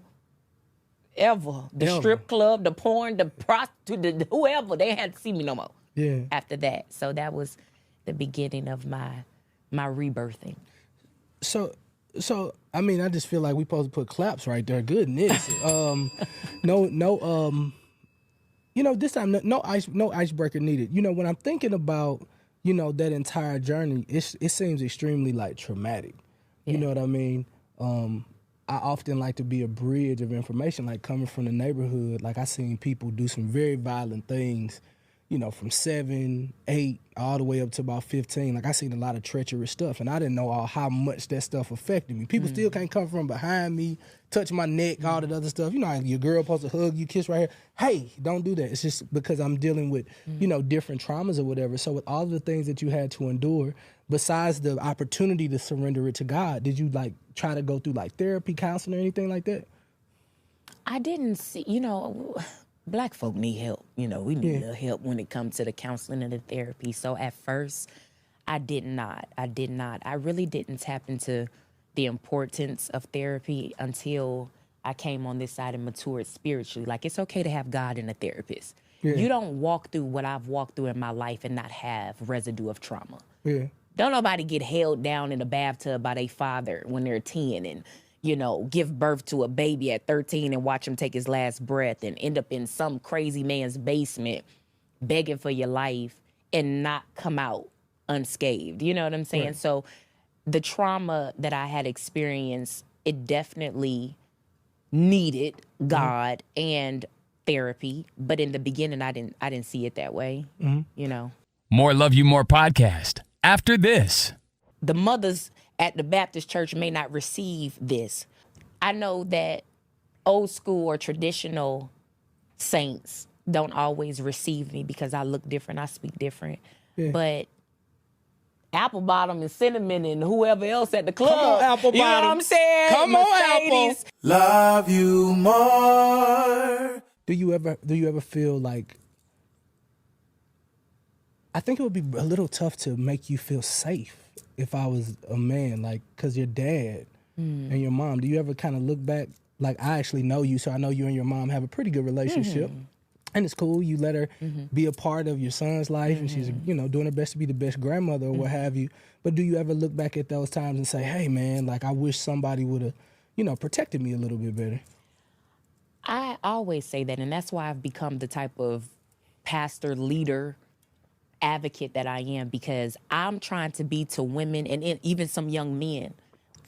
Ever. The strip club, the porn, the prostitute, whoever, they had to see me no more. Yeah. After that. So that was the beginning of my rebirthing. So I mean, I just feel like we supposed to put claps right there. Goodness. This time no icebreaker needed. You know, when I'm thinking about that entire journey, it seems extremely like traumatic. You know what I mean? I often like to be a bridge of information, like coming from the neighborhood. Like I seen people do some very violent things, from 7, 8, all the way up to about 15. Like I seen a lot of treacherous stuff, and I didn't know how much that stuff affected me. People still can't come from behind me, touch my neck, all that other stuff. You know how your girl supposed to hug you, kiss right here. Hey, don't do that. It's just because I'm dealing with, different traumas or whatever. So with all the things that you had to endure, besides the opportunity to surrender it to God, did you try to go through therapy, counseling, or anything like that? I didn't see, Black folk need help. We need a little help when it comes to the counseling and the therapy. So at first, I did not. I really didn't tap into the importance of therapy until I came on this side and matured spiritually. Like, it's okay to have God and a therapist. Yeah. You don't walk through what I've walked through in my life and not have residue of trauma. Yeah. Don't nobody get held down in a bathtub by their father when they're 10 and give birth to a baby at 13 and watch him take his last breath and end up in some crazy man's basement begging for your life and not come out unscathed. You know what I'm saying? Right. So the trauma that I had experienced, it definitely needed God and therapy. But in the beginning, I didn't see it that way, More Love You More podcast after this. The mothers at the Baptist church may not receive this. I know that old school or traditional saints don't always receive me because I look different, I speak different. Yeah. But Apple Bottom and Cinnamon and whoever else at the club, come on, Apple Bottom. You know what I'm saying? Come Mercedes. on, Apple. Love you more. Do you ever feel like, I think it would be a little tough to make you feel safe if I was a man, because your dad and your mom, do you ever kind of look back, I actually know you, so I know you and your mom have a pretty good relationship, and it's cool, you let her be a part of your son's life, and she's, doing her best to be the best grandmother or what have you, but do you ever look back at those times and say, hey man, I wish somebody would have, protected me a little bit better? I always say that, and that's why I've become the type of pastor, leader, advocate that I am, because I'm trying to be to women and even some young men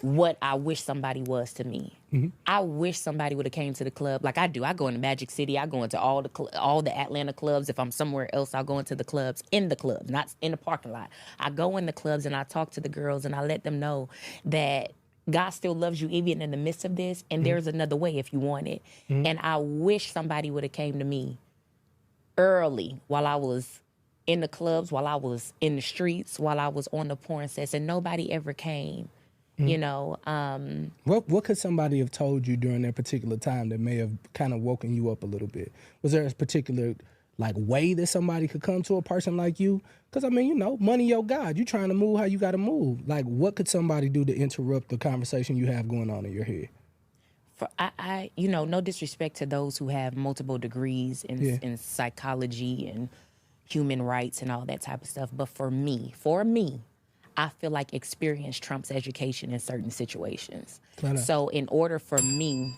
what I wish somebody was to me. Mm-hmm. I wish somebody would have came to the club like I do. I go into Magic City. I go into all the Atlanta clubs. If I'm somewhere else, I'll go into the clubs, not in the parking lot. I go in the clubs and I talk to the girls and I let them know that God still loves you even in the midst of this, and there's another way if you want it. Mm-hmm. And I wish somebody would have came to me early while I was in the clubs, while I was in the streets, while I was on the porn sets, and nobody ever came, What could somebody have told you during that particular time that may have kind of woken you up a little bit? Was there a particular, way that somebody could come to a person like you? Because, money your God. You trying to move how you got to move. What could somebody do to interrupt the conversation you have going on in your head? No disrespect to those who have multiple degrees in psychology and human rights and all that type of stuff. But for me, I feel like experience trumps education in certain situations. Kinda. So in order for me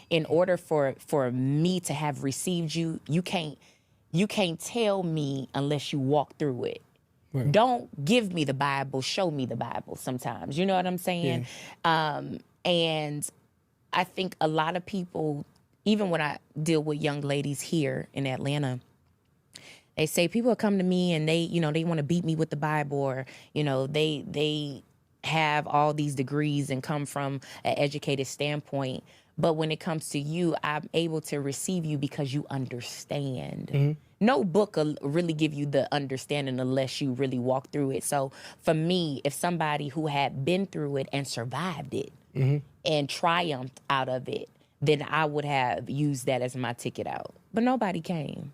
to have received you, you can't tell me unless you walk through it. Right. Don't give me the Bible, show me the Bible sometimes. You know what I'm saying? And I think a lot of people, even when I deal with young ladies here in Atlanta, they say people come to me and they want to beat me with the Bible, or, they have all these degrees and come from an educated standpoint. But when it comes to you, I'm able to receive you because you understand. No book will really give you the understanding unless you really walk through it. So for me, if somebody who had been through it and survived it and triumphed out of it, then I would have used that as my ticket out. But nobody came.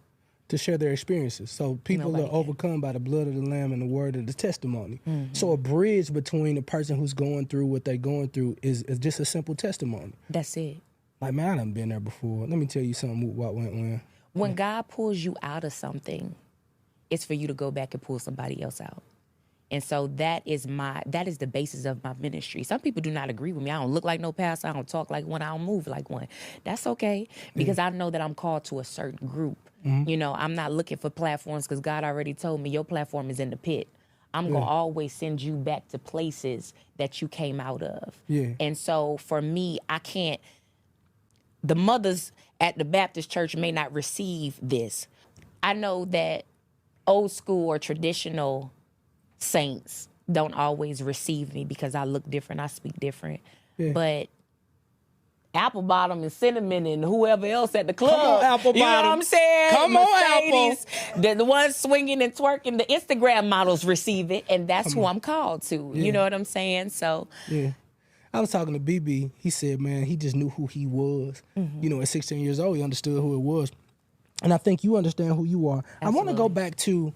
To share their experiences. So people are overcome by the blood of the Lamb and the word of the testimony. So a bridge between the person who's going through what they're going through is just a simple testimony. That's it. Like, man, I done been there before. Let me tell you something what went when. When God pulls you out of something, it's for you to go back and pull somebody else out. And so that is the basis of my ministry. Some people do not agree with me. I don't look like no pastor. I don't talk like one. I don't move like one. That's okay, because I know that I'm called to a certain group. I'm not looking for platforms, because God already told me your platform is in the pit. I'm going to always send you back to places that you came out of. And so for me, the mothers at the Baptist church may not receive this. I know that old school or traditional saints don't always receive me because I look different, I speak different. But Apple Bottom and Cinnamon and whoever else at the club, Come on, Apple you know Bottom. what I'm saying? Come on, Apple. The ones swinging and twerking, the Instagram models receive it, and that's who I'm called to. You know what I'm saying? So I was talking to BB. He said, man, he just knew who he was. At 16 years old, he understood who it was. And I think you understand who you are. Absolutely. I want to go back to,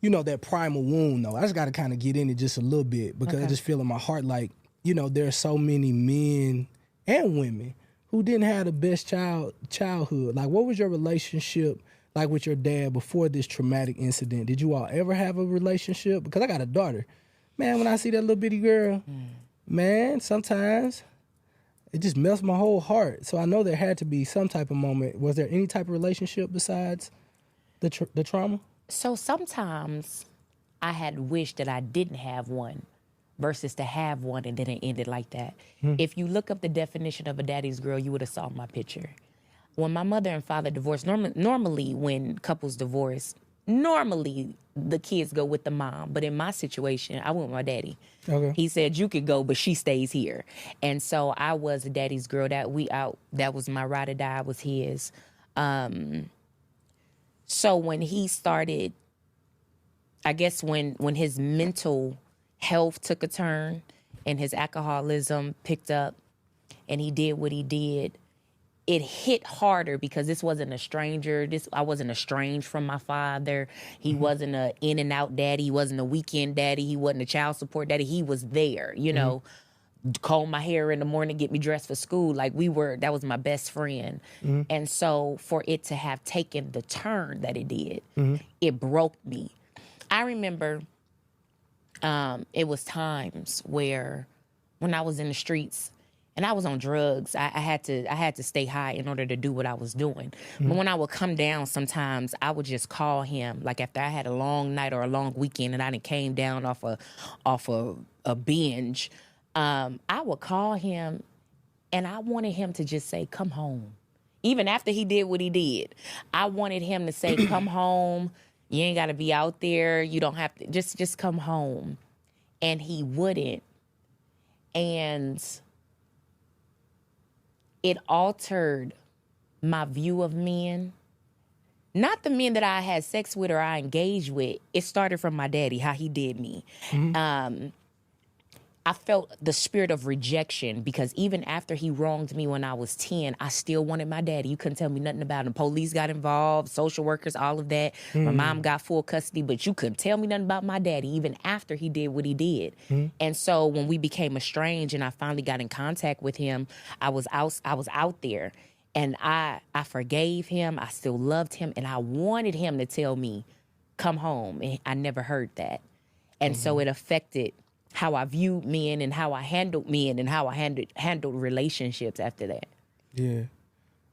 that primal wound, though. I just got to kind of get in it just a little bit, because I just feel in my heart like, there are so many men and women who didn't have the best childhood. Like, what was your relationship like with your dad before this traumatic incident? Did you all ever have a relationship? Because I got a daughter. Man, when I see that little bitty girl, man, sometimes it just melts my whole heart. So I know there had to be some type of moment. Was there any type of relationship besides the trauma? So sometimes I had wished that I didn't have one versus to have one and then it ended like that. If you look up the definition of a daddy's girl, you would have saw my picture. When my mother and father divorced, normally when couples divorce, normally the kids go with the mom. But in my situation, I went with my daddy. Okay. He said, you could go, but she stays here. And so I was a daddy's girl. That was my ride or die, was his. So when he started, I guess when his mental health took a turn and his alcoholism picked up and he did what he did, it hit harder because this wasn't a stranger. I wasn't estranged from my father. He wasn't a in and out daddy. He wasn't a weekend daddy. He wasn't a child support daddy. He was there, comb my hair in the morning, get me dressed for school. That was my best friend. And so for it to have taken the turn that it did, it broke me. I remember it was times where when I was in the streets and I was on drugs, I had to stay high in order to do what I was doing. But when I would come down, sometimes I would just call him. Like after I had a long night or a long weekend and I done came down off a binge, I would call him and I wanted him to just say, come home. Even after he did what he did, I wanted him to say, come home. You ain't got to be out there. You don't have to, just come home. And he wouldn't. And it altered my view of men. Not the men that I had sex with or I engaged with. It started from my daddy, how he did me. I felt the spirit of rejection because even after he wronged me when I was 10, I still wanted my daddy. You couldn't tell me nothing about him. Police got involved, social workers, all of that. My mom got full custody, but you couldn't tell me nothing about my daddy even after he did what he did. And so when we became estranged and I finally got in contact with him, I was out there and I forgave him. I still loved him and I wanted him to tell me, come home. And I never heard that. And so it affected how I viewed men and how I handled men and how I handled relationships after that. Yeah.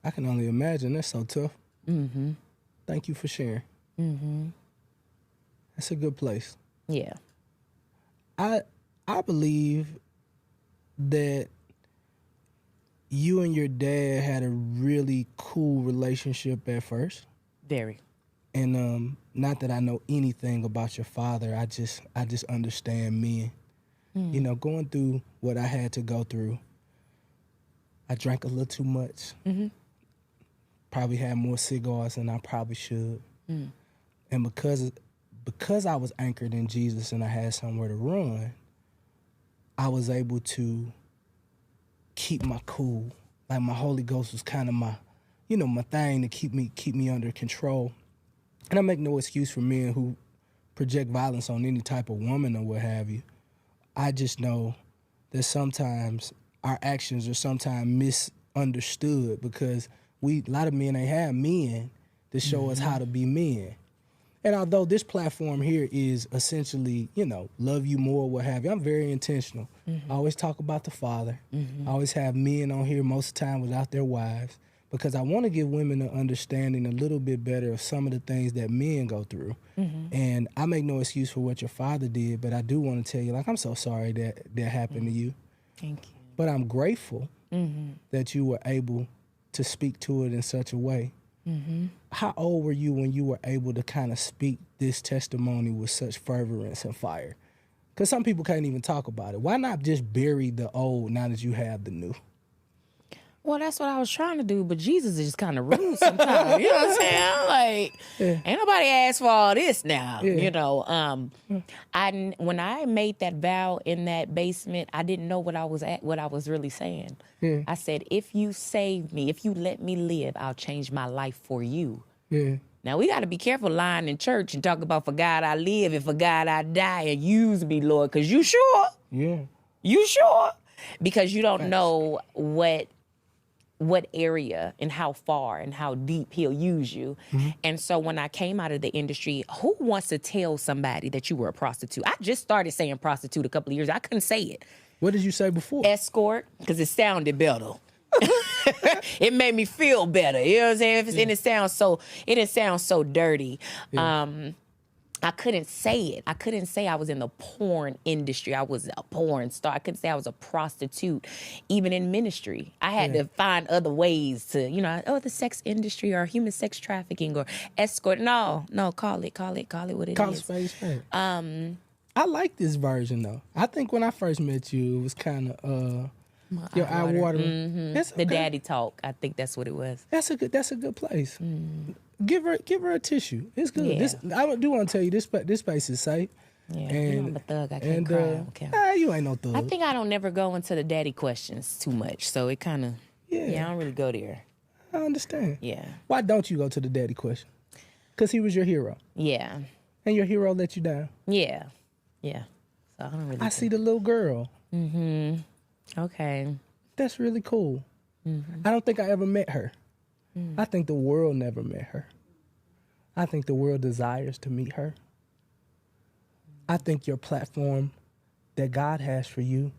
I can only imagine. That's so tough. Mm-hmm. Thank you for sharing. Mm-hmm. That's a good place. Yeah. I believe that you and your dad had a really cool relationship at first. Very. And not that I know anything about your father, I just understand men. You know, going through what I had to go through, I drank a little too much. Mm-hmm. Probably had more cigars than I probably should. Mm. And because I was anchored in Jesus and I had somewhere to run, I was able to keep my cool. Like my Holy Ghost was kind of my thing to keep me under control. And I make no excuse for men who project violence on any type of woman or what have you. I just know that sometimes our actions are sometimes misunderstood because a lot of men ain't have men to show us how to be men. And although this platform here is essentially, love you more, what have you, I'm very intentional. I always talk about the Father. I always have men on here most of the time without their wives because I want to give women an understanding a little bit better of some of the things that men go through. And I make no excuse for what your father did, but I do want to tell you, I'm so sorry that happened to you. Thank you. But I'm grateful that you were able to speak to it in such a way. How old were you when you were able to kind of speak this testimony with such fervorance and fire? Because some people can't even talk about it. Why not just bury the old now that you have the new? Well, that's what I was trying to do, but Jesus is just kind of rude sometimes. You know what I'm saying? Like, ain't nobody asked for all this now. When I made that vow in that basement, I didn't know what I was really saying. I said, if you save me, if you let me live, I'll change my life for you. Now, we got to be careful lying in church and talk about for God I live and for God I die and use me, Lord, because you sure? Yeah. You sure? Because you don't know what area and how far and how deep he'll use you. And so when I came out of the industry, who wants to tell somebody that you were a prostitute? I just started saying prostitute a couple of years. I couldn't say it. What did you say before? Escort, because it sounded better. It made me feel better. You know what I'm saying? And it didn't sound so dirty. I couldn't say it. I couldn't say I was in the porn industry. I was a porn star. I couldn't say I was a prostitute, even in ministry. I had to find other ways to, the sex industry or human sex trafficking or escort. No, call it what it is. Call it space. I like this version though. I think when I first met you, it was kind of your eye watering. The daddy talk. I think that's what it was. That's a good place. Give her a tissue. It's good. Yeah. I do want to tell you this space is safe. Yeah, I'm a thug. I can't cry. Okay. You ain't no thug. I think I don't never go into the daddy questions too much, so it kind of I don't really go there. I understand. Yeah. Why don't you go to the daddy question? Because he was your hero. Yeah. And your hero let you down. Yeah. Yeah. So I don't really. I see the little girl. Okay. That's really cool. I don't think I ever met her. I think the world never met her. I think the world desires to meet her. I think your platform that God has for you,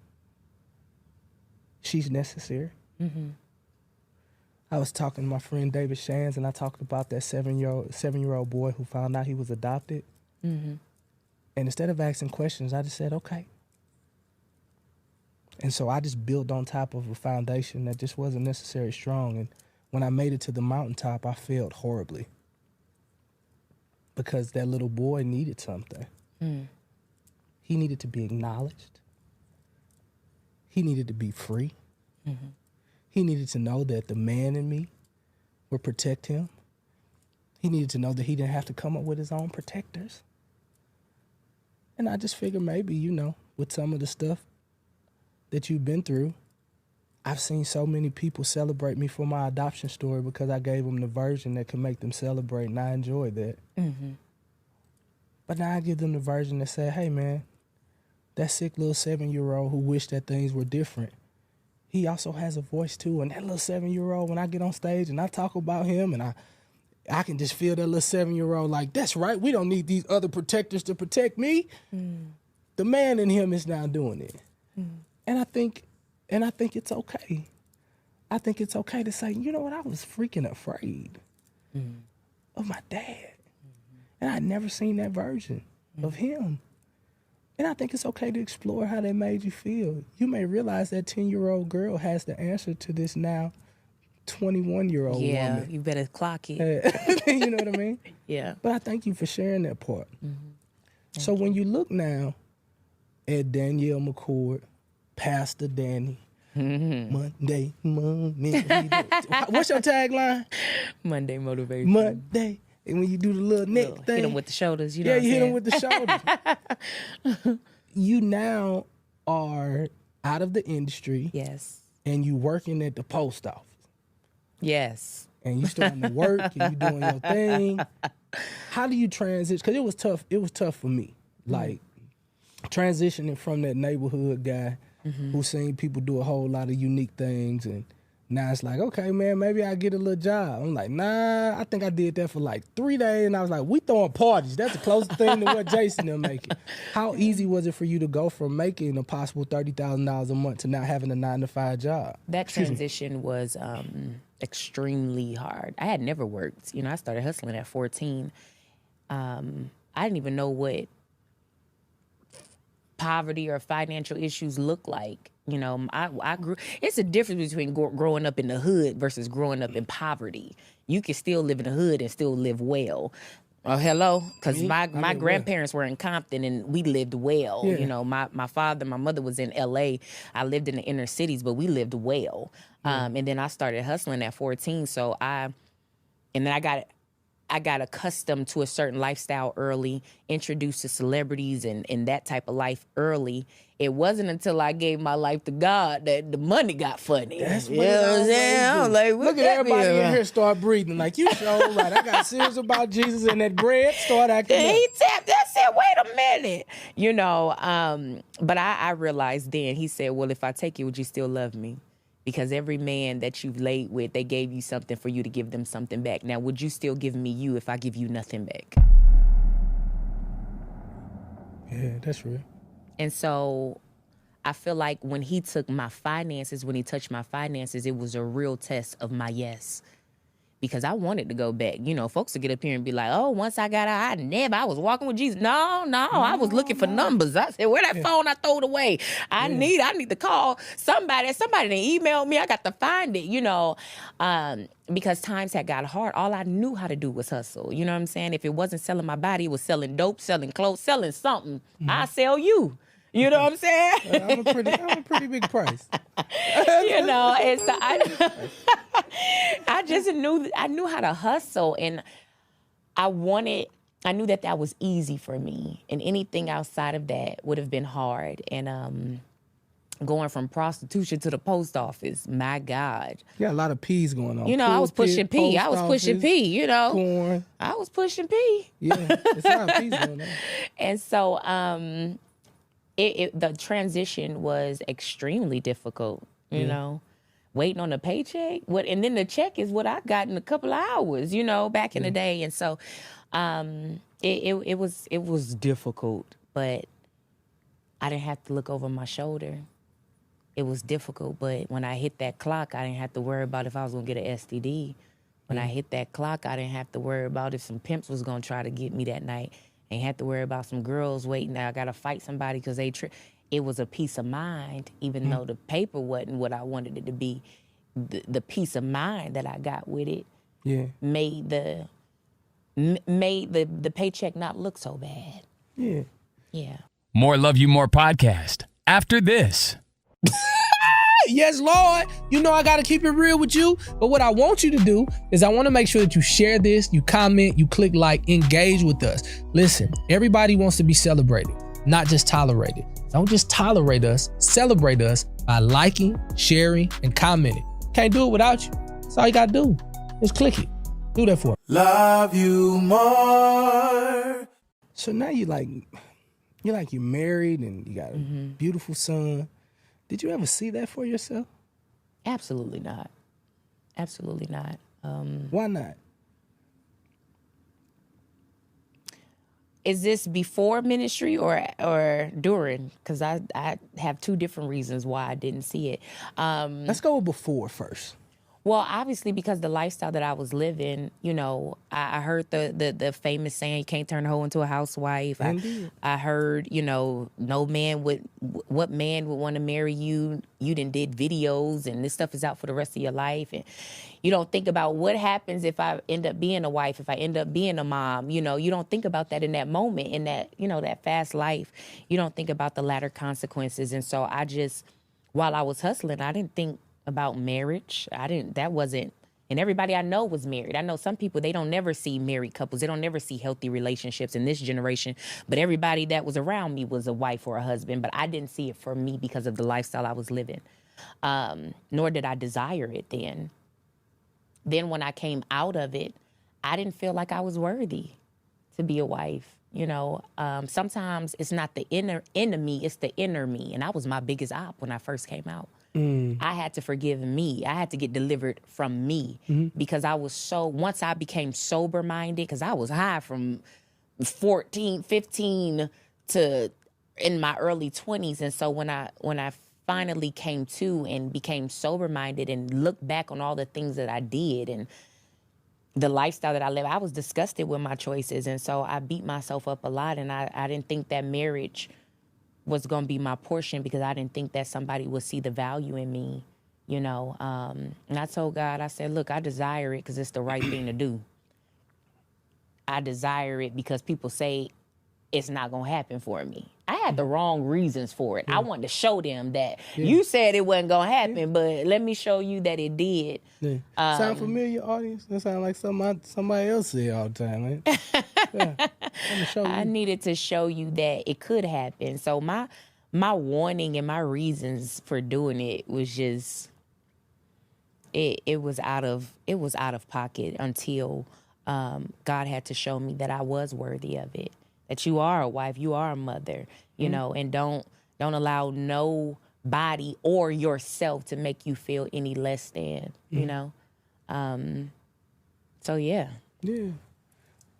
she's necessary. I was talking to my friend David Shands, and I talked about that seven-year-old boy who found out he was adopted. And instead of asking questions, I just said, okay. And so I just built on top of a foundation that just wasn't necessarily strong. And when I made it to the mountaintop, I failed horribly because that little boy needed something. He needed to be acknowledged. He needed to be free. He needed to know that the man in me would protect him. He needed to know that he didn't have to come up with his own protectors. And I just figured maybe, with some of the stuff that you've been through, I've seen so many people celebrate me for my adoption story because I gave them the version that could make them celebrate, and I enjoyed that. But now I give them the version that said, hey, man, that sick little 7-year-old who wished that things were different, he also has a voice too. And that little 7-year-old, when I get on stage and I talk about him and I can just feel that little 7-year-old like, that's right, we don't need these other protectors to protect me. The man in him is now doing it. And I think it's okay. I think it's okay to say, you know what, I was freaking afraid of my dad. And I'd never seen that version of him. And I think it's okay to explore how that made you feel. You may realize that 10-year-old girl has the answer to this now 21-year-old woman. Yeah, you better clock it. You know what I mean? Yeah. But I thank you for sharing that part. So when you look now at Danielle McCord, Pastor Danny, Monday morning. What's your tagline? Monday motivation. Monday. And when you do the little neck thing. Hit him with the shoulders, you know yeah, what I'm you hit saying? him with the shoulders. You now are out of the industry. Yes. And you working at the post office. Yes. And you starting to work and you doing your thing. How do you transition? Because it was tough. It was tough for me. Like transitioning from that neighborhood guy who seen people do a whole lot of unique things, and now it's like, okay, man, maybe I get a little job. I'm like, nah, I think I did that for like 3 days, and I was like, we throwing parties. That's the closest thing to what Jason is making. How easy was it for you to go from making a possible $30,000 a month to now having a 9-to-5 job? That transition was extremely hard. I had never worked. You know, I started hustling at 14. I didn't even know what poverty or financial issues look like. You know, I grew. It's a difference between growing up in the hood versus growing up in poverty. You can still live in the hood and still live well. Oh, hello? Because my grandparents were in Compton and we lived well. Yeah. You know, my father, my mother was in L.A. I lived in the inner cities, but we lived well. And then I started hustling at 14. So I got accustomed to a certain lifestyle early, introduced to celebrities and that type of life early. It wasn't until I gave my life to God that the money got funny. That's you what know what I'm saying? I'm like, look at everybody in here start breathing. Like, you sure right. I got serious about Jesus and that bread. Start acting And up. he tapped. I said, wait a minute. You know, but I realized then, he said, well, if I take you, would you still love me? Because every man that you've laid with, they gave you something for you to give them something back. Now, would you still give me you if I give you nothing back? Yeah, that's real. And so I feel like when he took my finances, when he touched my finances, it was a real test of my yes. Because I wanted to go back. You know, folks would get up here and be like, oh, once I got out, I was walking with Jesus. No, I was looking for numbers. I said, where that phone I threw it away? I need to call somebody. Somebody done emailed me. I got to find it, you know. Because times had got hard. All I knew how to do was hustle. You know what I'm saying? If it wasn't selling my body, it was selling dope, selling clothes, selling something. I sell you. You know what I'm saying? I'm a pretty big price. You know, and so I just knew how to hustle, and I knew that was easy for me, and anything outside of that would have been hard. And going from prostitution to the post office, my God. You got a lot of P's going on. You know, I was pushing P. You know. Corn. I was pushing P. Yeah, it's a lot of P's going on. And so the transition was extremely difficult, you know, waiting on a paycheck. And then the check is what I got in a couple of hours, you know, back in the day. And so it was difficult, but I didn't have to look over my shoulder. It was difficult, but when I hit that clock, I didn't have to worry about if I was going to get an STD. When I hit that clock, I didn't have to worry about if some pimps was going to try to get me that night. Ain't had to worry about some girls waiting. I got to fight somebody because it was a peace of mind, even though the paper wasn't what I wanted it to be. The peace of mind that I got with it made the paycheck not look so bad. Yeah. Yeah. More Love You More podcast after this. Yes, Lord. You know I got to keep it real with you. But what I want you to do is I want to make sure that you share this, you comment, you click like, engage with us. Listen, everybody wants to be celebrated, not just tolerated. Don't just tolerate us, celebrate us by liking, sharing, and commenting. Can't do it without you. That's all you got to do. Just click it. Do that for me. Love you more. So now you're married and you got a beautiful son. Did you ever see that for yourself? Absolutely not. Absolutely not. Why not? Is this before ministry or during? Because I have two different reasons why I didn't see it. Let's go with before first. Well, obviously, because the lifestyle that I was living, you know, I heard the famous saying, you can't turn a hoe into a housewife. I heard, you know, what man would want to marry you? You done did videos and this stuff is out for the rest of your life. And you don't think about what happens if I end up being a wife, if I end up being a mom. You know, you don't think about that in that moment, in that, you know, that fast life. You don't think about the latter consequences. And so I just, while I was hustling, I didn't think about marriage. That wasn't, and everybody I know was married. I know some people, they don't never see married couples. They don't never see healthy relationships in this generation. But everybody that was around me was a wife or a husband. But I didn't see it for me because of the lifestyle I was living. Nor did I desire it then. Then when I came out of it, I didn't feel like I was worthy to be a wife. You know, sometimes it's not the inner enemy, it's the inner me. And I was my biggest op when I first came out. I had to forgive me. I had to get delivered from me because I was once I became sober-minded, because I was high from 14, 15 to in my early 20s. And so when I finally came to and became sober-minded and looked back on all the things that I did and the lifestyle that I lived, I was disgusted with my choices. And so I beat myself up a lot, and I didn't think that marriage was going to be my portion because I didn't think that somebody would see the value in me, you know. And I told God, I said, look, I desire it because it's the right thing to do. I desire it because people say it's not going to happen for me. I had the wrong reasons for it. I wanted to show them that you said it wasn't going to happen, but let me show you that it did. Sound familiar, audience? That sound like somebody else say all the time. Right? I needed to show you that it could happen. So my warning and my reasons for doing it was just it was out of pocket until God had to show me that I was worthy of it. That you are a wife, you are a mother, you know, and don't allow nobody or yourself to make you feel any less than, you know. So yeah. Yeah.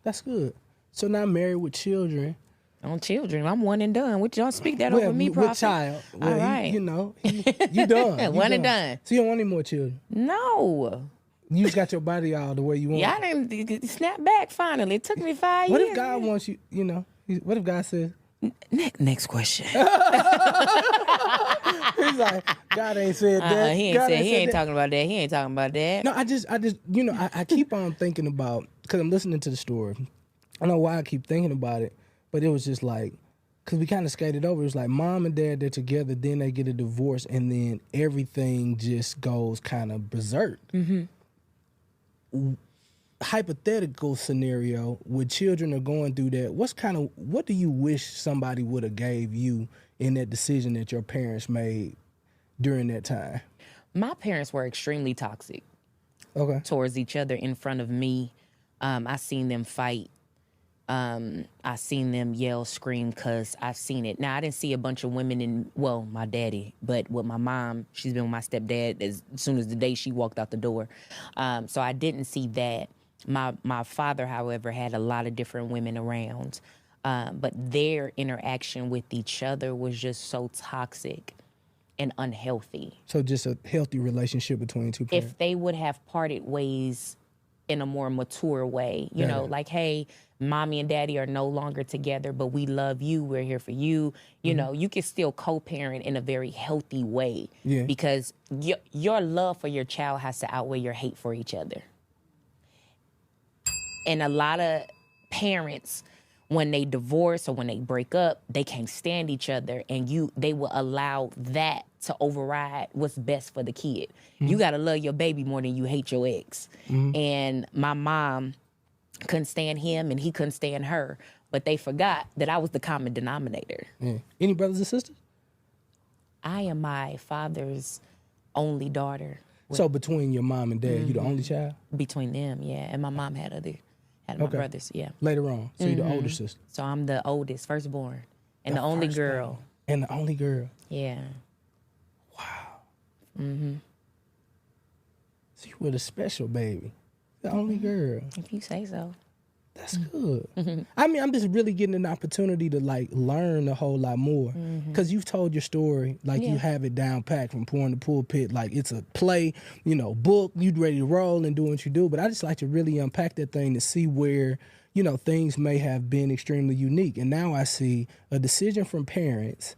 That's good. So now married with children. On children, I'm one and done. Would y'all speak that over me, Prophet? With child. Well, all right. You done. One and done. So you don't want any more children? No. You just got your body all the way you want. Yeah, I didn't snap back finally. It took me 5 years. What if God wants you, you know, what if God says? Next question. He's like, God ain't said that. He ain't talking about that. He ain't talking about that. No, I just, you know, I keep on thinking about, because I'm listening to the story. I don't know why I keep thinking about it, but it was just like, because we kind of skated over. It was like mom and dad, they're together, then they get a divorce, and then everything just goes kind of berserk. Hypothetical scenario, where children are going through that, what do you wish somebody would have gave you in that decision that your parents made during that time? My parents were extremely toxic towards each other in front of me. I seen them fight. I seen them yell, scream, cuss. I've seen it. Now, I didn't see a bunch of women my daddy, but with my mom, she's been with my stepdad as soon as the day she walked out the door. So I didn't see that. My father, however, had a lot of different women around, but their interaction with each other was just so toxic and unhealthy. So just a healthy relationship between two parents? If they would have parted ways in a more mature way, you know, like, hey, mommy and daddy are no longer together, but we love you, we're here for you. You know, you can still co-parent in a very healthy way because your love for your child has to outweigh your hate for each other. And a lot of parents, when they divorce or when they break up, they can't stand each other, and they will allow that to override what's best for the kid. You gotta love your baby more than you hate your ex. And my mom couldn't stand him and he couldn't stand her, but they forgot that I was the common denominator. Any brothers and sisters? I am my father's only daughter. So between your mom and dad, you the only child? Between them, yeah. And my mom had my brothers, yeah. Later on, so you're the older sister. So I'm the oldest, firstborn, and the only girl. And the only girl. Yeah. Wow. So you were the special baby, the only girl. If you say so. That's good. I mean, I'm just really getting an opportunity to like learn a whole lot more because you've told your story like you have it down packed from pouring the pulpit like it's a play, you know, book. You ready to roll and do what you do. But I just like to really unpack that thing to see where, you know, things may have been extremely unique. And now I see a decision from parents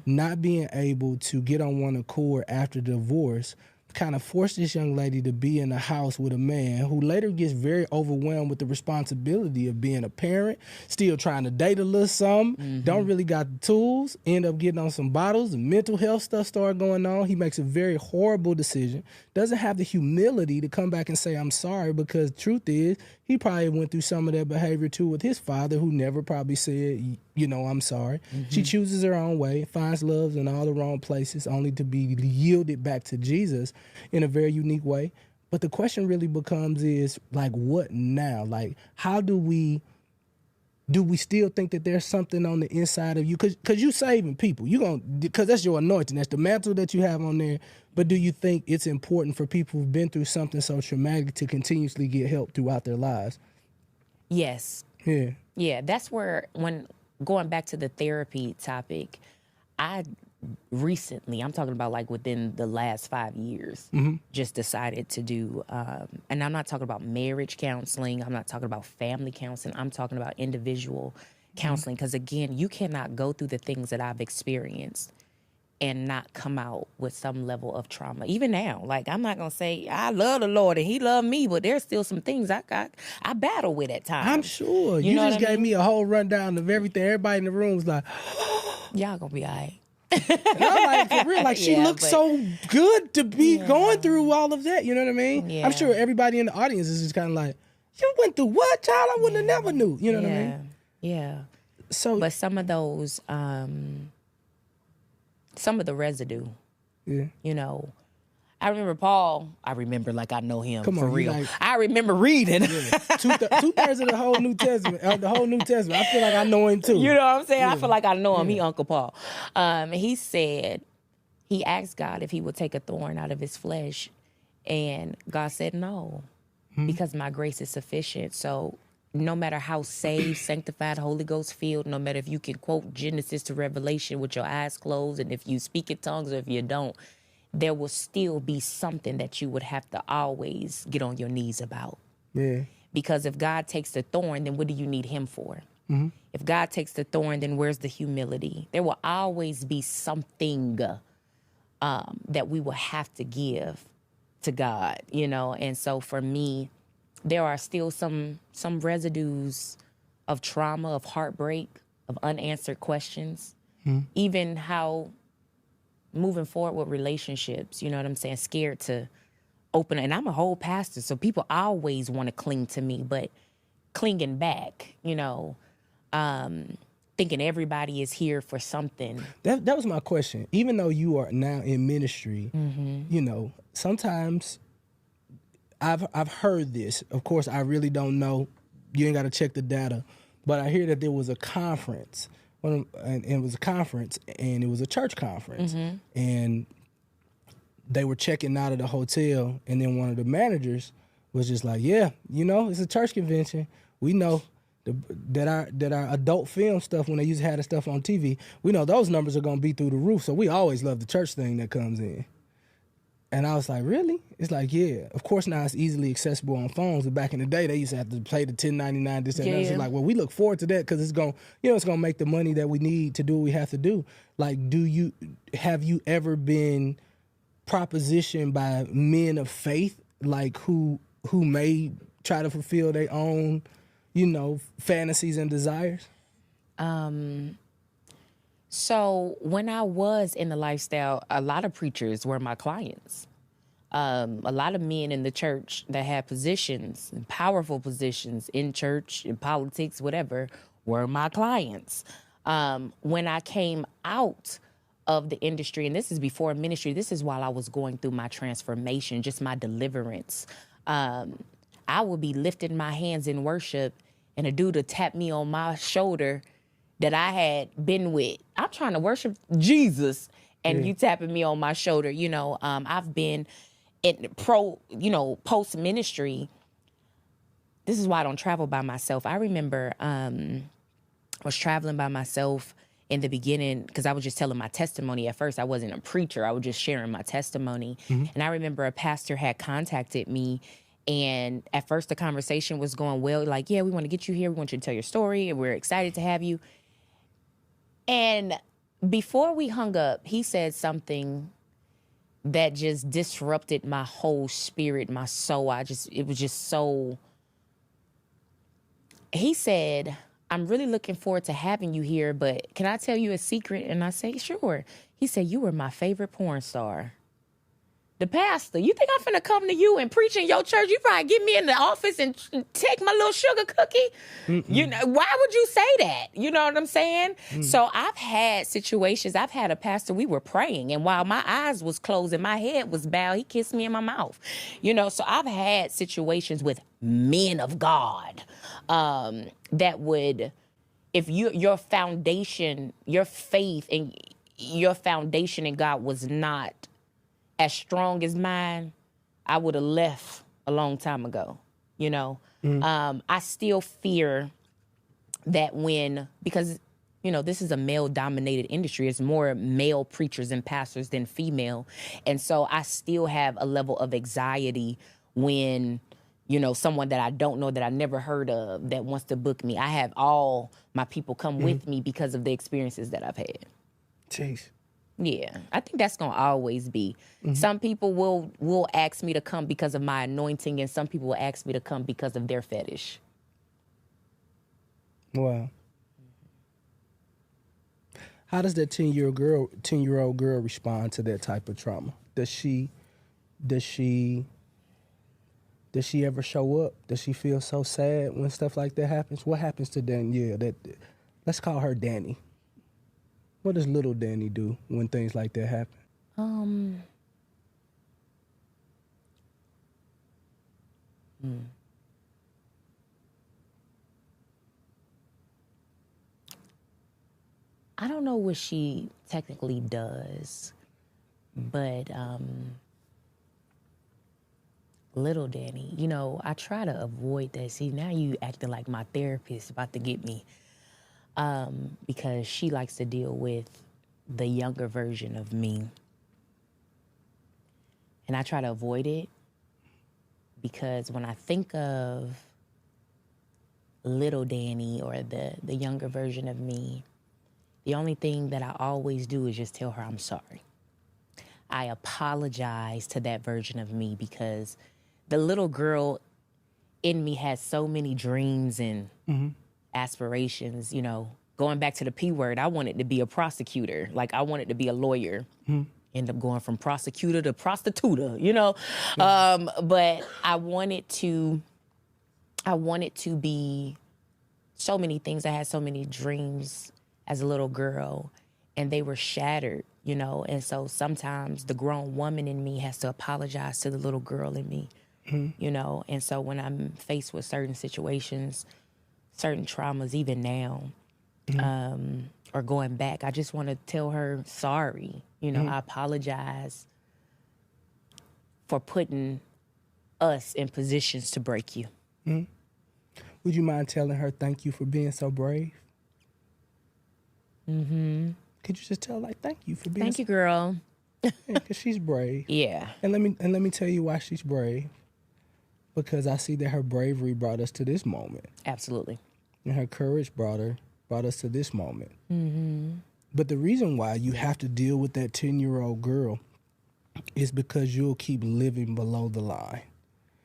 not being able to get on one accord after divorce kind of forced this young lady to be in a house with a man who later gets very overwhelmed with the responsibility of being a parent, still trying to date a little something, don't really got the tools, end up getting on some bottles, and mental health stuff started going on. He makes a very horrible decision, doesn't have the humility to come back and say, I'm sorry, because the truth is, he probably went through some of that behavior too with his father, who never probably said, you know, I'm sorry. She chooses her own way, finds love in all the wrong places, only to be yielded back to Jesus in a very unique way. But the question really becomes is, like, what now? Like, how do we still think that there's something on the inside of you? Because you saving people. Because that's your anointing. That's the mantle that you have on there. But do you think it's important for people who've been through something so traumatic to continuously get help throughout their lives? Yes. Yeah. Yeah, that's where, when going back to the therapy topic, I recently, I'm talking about like within the last 5 years, just decided to do, and I'm not talking about marriage counseling, I'm not talking about family counseling, I'm talking about individual counseling. Because again, you cannot go through the things that I've experienced and not come out with some level of trauma. Even now, like, I'm not gonna say I love the Lord and He loved me, but there's still some things I battle with at times. I'm sure. You just gave me a whole rundown of everything. Everybody in the room was like, y'all gonna be all right. And I'm like, for real, like, she looks so good to be going through all of that. You know what I mean? Yeah. I'm sure everybody in the audience is just kind of like, you went through what, child? I wouldn't have never knew. You know what I mean? Yeah. So, but some of those, some of the residue, you know, I remember Paul. I remember like I know him for real. Like, I remember reading. Yeah. Two-thirds of the whole New Testament. I feel like I know him too. You know what I'm saying? Yeah. I feel like I know him. He Uncle Paul. He said, he asked God if He would take a thorn out of his flesh, and God said no, because my grace is sufficient. So no matter how saved, sanctified, Holy Ghost filled, no matter if you can quote Genesis to Revelation with your eyes closed, and if you speak in tongues or if you don't, there will still be something that you would have to always get on your knees about. Yeah. Because if God takes the thorn, then what do you need Him for? If God takes the thorn, then where's the humility? There will always be something that we will have to give to God, you know? And so for me, there are still some residues of trauma, of heartbreak, of unanswered questions, even how moving forward with relationships, you know what I'm saying, scared to open. And I'm a whole pastor, so people always want to cling to me, but clinging back, you know, thinking everybody is here for something. That was my question. Even though you are now in ministry, you know, sometimes I've heard this. Of course, I really don't know. You ain't got to check the data. But I hear that there was a conference, and it was a conference, and it was a church conference. And they were checking out of the hotel, and then one of the managers was just like, yeah, you know, it's a church convention. We know that our adult film stuff, when they used to have the stuff on TV, we know those numbers are going to be through the roof. So we always love the church thing that comes in. And I was like, really? It's like, yeah. Of course, now it's easily accessible on phones. But back in the day, they used to have to pay the $10.99, this, that, and that. It's like, well, we look forward to that because it's going, you know, it's going to make the money that we need to do what we have to do. Like, have you ever been propositioned by men of faith, like who may try to fulfill their own, you know, fantasies and desires? So when I was in the lifestyle, a lot of preachers were my clients. A lot of men in the church that had positions, powerful positions in church, in politics, whatever, were my clients. When I came out of the industry, and this is before ministry, this is while I was going through my transformation, just my deliverance. I would be lifting my hands in worship, and a dude would tap me on my shoulder that I had been with. I'm trying to worship Jesus, and you tapping me on my shoulder. You know, I've been in post ministry. this is why I don't travel by myself. I remember I was traveling by myself in the beginning because I was just telling my testimony. At first, I wasn't a preacher. I was just sharing my testimony. And I remember a pastor had contacted me, and at first the conversation was going well. Like, yeah, we want to get you here. We want you to tell your story, and we're excited to have you. And before we hung up, he said something that just disrupted my whole spirit, my soul. It was just so... He said, I'm really looking forward to having you here, but can I tell you a secret? And I say, sure. He said, you were my favorite porn star. The pastor, you think I'm finna come to you and preach in your church? You probably get me in the office and take my little sugar cookie? You know, why would you say that? You know what I'm saying? So I've had situations. I've had a pastor, we were praying, and while my eyes was closed and my head was bowed, he kissed me in my mouth. You know, so I've had situations with men of God that would, if your foundation, your faith and your foundation in God was not as strong as mine, I would have left a long time ago, you know? I still fear that because, you know, this is a male-dominated industry. It's more male preachers and pastors than female. And so I still have a level of anxiety when, you know, someone that I don't know, that I never heard of, that wants to book me. I have all my people come with me because of the experiences that I've had. Jeez. Yeah, I think that's gonna always be. Some people will ask me to come because of my anointing, and some people will ask me to come because of their fetish. Wow. How does that 10-year-old girl respond to that type of trauma? Does she ever show up? Does she feel so sad when stuff like that happens? What happens to Danielle? Let's call her Danny. What does little Danny do when things like that happen? I don't know what she technically does, but little Danny, you know, I try to avoid that. See, now you acting like my therapist about to get me. Because she likes to deal with the younger version of me. And I try to avoid it because when I think of little Danny or the younger version of me, the only thing that I always do is just tell her I'm sorry. I apologize to that version of me because the little girl in me has so many dreams and aspirations, you know. Going back to the P word, I wanted to be a prosecutor. Like, I wanted to be a lawyer. End up going from prosecutor to prostituta, you know. But I wanted to be so many things. I had so many dreams as a little girl, and they were shattered, you know. And so sometimes the grown woman in me has to apologize to the little girl in me, you know. And so when I'm faced with certain situations, certain traumas, even now, or going back, I just want to tell her sorry. You know, I apologize for putting us in positions to break you. Would you mind telling her thank you for being so brave? Could you just tell, like, thank you for being Thank you, girl. Because she's brave. Yeah. And let me tell you why she's brave. Because I see that her bravery brought us to this moment. Absolutely. And her courage brought us to this moment. But the reason why you have to deal with that 10-year-old girl is because you'll keep living below the line.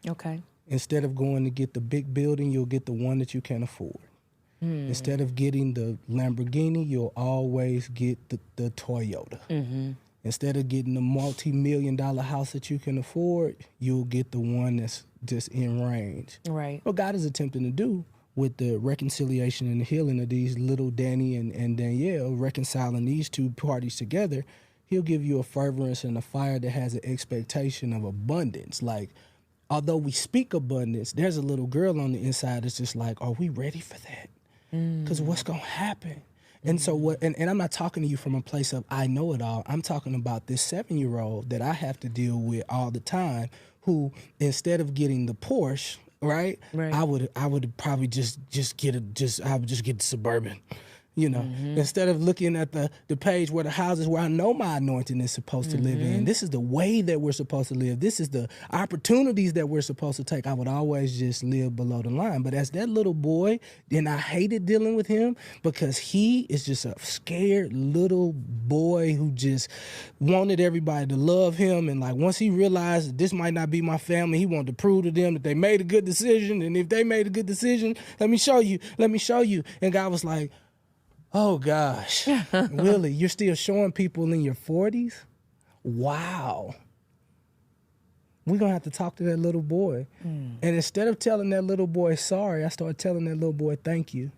Okay. Instead of going to get the big building, you'll get the one that you can afford. Instead of getting the Lamborghini, you'll always get the Toyota. Instead of getting the multi-million-dollar house that you can afford, you'll get the one that's just in range. Right. What God is attempting to do with the reconciliation and the healing of these little Danny and Danielle, reconciling these two parties together, he'll give you a fervence and a fire that has an expectation of abundance. Like, although we speak abundance, there's a little girl on the inside that's just like, are we ready for that? Because what's going to happen? And so what? And I'm not talking to you from a place of I know it all. I'm talking about this 7-year-old that I have to deal with all the time, who instead of getting the Porsche right? I would probably just get the Suburban. You know, instead of looking at the page where the houses where I know my anointing is supposed to live in, this is the way that we're supposed to live. This is the opportunities that we're supposed to take. I would always just live below the line. But as that little boy, then I hated dealing with him because he is just a scared little boy who just wanted everybody to love him. And like once he realized that this might not be my family, he wanted to prove to them that they made a good decision. And if they made a good decision, let me show you. And God was like, oh gosh, Willie, you're still showing people in your 40s? Wow. We're going to have to talk to that little boy. And instead of telling that little boy sorry, I started telling that little boy, thank you.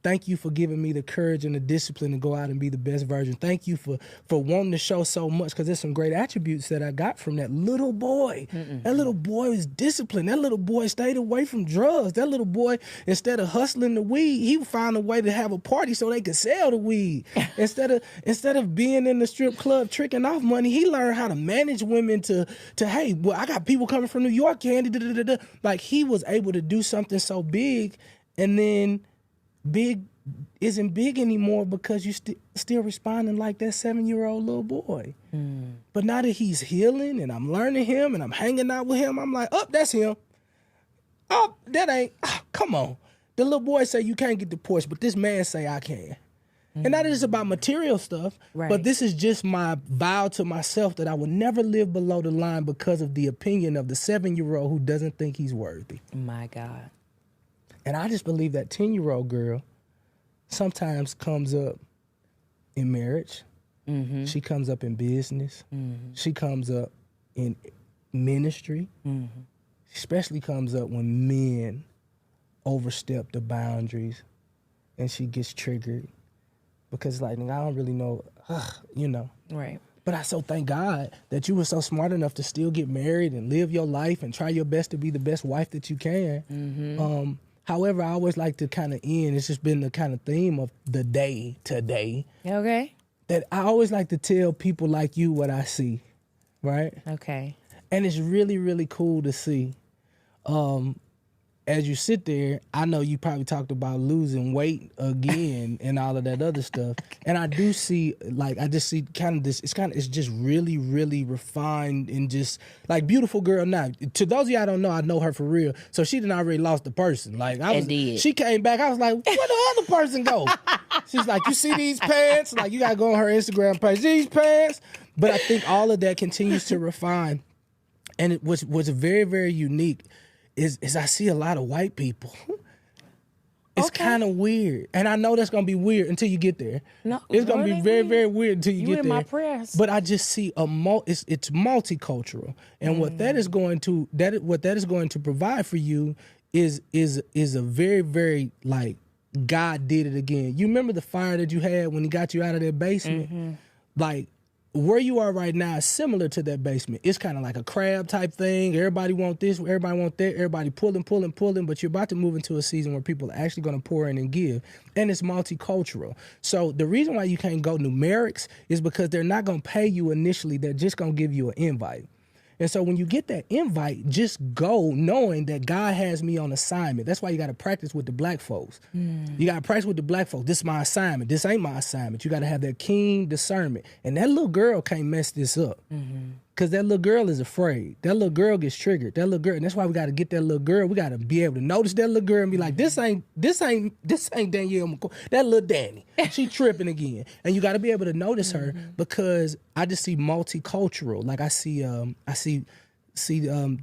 Thank you for giving me the courage and the discipline to go out and be the best version. Thank you for wanting to show so much, because there's some great attributes that I got from that little boy. That little boy was disciplined. That little boy stayed away from drugs. That little boy, instead of hustling the weed, he found a way to have a party so they could sell the weed. Instead of being in the strip club tricking off money, he learned how to manage women to hey, well, I got people coming from New York, Candy. Like he was able to do something so big, and then big isn't big anymore because you still responding like that 7-year-old little boy. But now that he's healing and I'm learning him and I'm hanging out with him, I'm like, oh, that's him. Oh, that ain't, come on. The little boy say you can't get the Porsche, but this man say I can. And that is about material stuff, but this is just my vow to myself that I will never live below the line because of the opinion of the 7-year-old who doesn't think he's worthy. My God. And I just believe that 10-year-old girl sometimes comes up in marriage. She comes up in business. She comes up in ministry. She especially comes up when men overstep the boundaries and she gets triggered because like, I don't really know, you know. Right. But I so thank God that you were so smart enough to still get married and live your life and try your best to be the best wife that you can. However, I always like to kind of end, it's just been the kind of theme of the day today. Okay. That I always like to tell people like you what I see, right? Okay. And it's really, really cool to see. As you sit there, I know you probably talked about losing weight again and all of that other stuff. And I do see, like, I just see kind of this, it's just really, really refined and just, like, beautiful girl now. To those of y'all don't know, I know her for real. So she done already lost the person. Like, she came back, I was like, where the other person go? She's like, you see these pants? Like, you got to go on her Instagram page, these pants? But I think all of that continues to refine. And it was very, very unique. Is I see a lot of white people. It's kind of weird. And I know that's going to be weird until you get there. No, it's going to be very, very weird until you get there. You in my prayers. But I just see it's multicultural. And what that is going to provide for you is a very, very, like, God did it again. You remember the fire that you had when he got you out of that basement? Like, where you are right now is similar to that basement. It's kind of like a crab type thing. Everybody want this, everybody want that, everybody pulling, but you're about to move into a season where people are actually going to pour in and give, and it's multicultural. So the reason why you can't go numerics is because they're not going to pay you initially. They're just going to give you an invite. And so when you get that invite, just go knowing that God has me on assignment. That's why you got to practice with the black folks. You got to practice with the black folks. This is my assignment. This ain't my assignment. You got to have that keen discernment. And that little girl can't mess this up. Because that little girl is afraid. That little girl gets triggered. That little girl, and that's why we got to get that little girl. We got to be able to notice that little girl and be like, this ain't Danielle McCoy. That little Danny. She tripping again. And you got to be able to notice her because I just see multicultural. Like I see the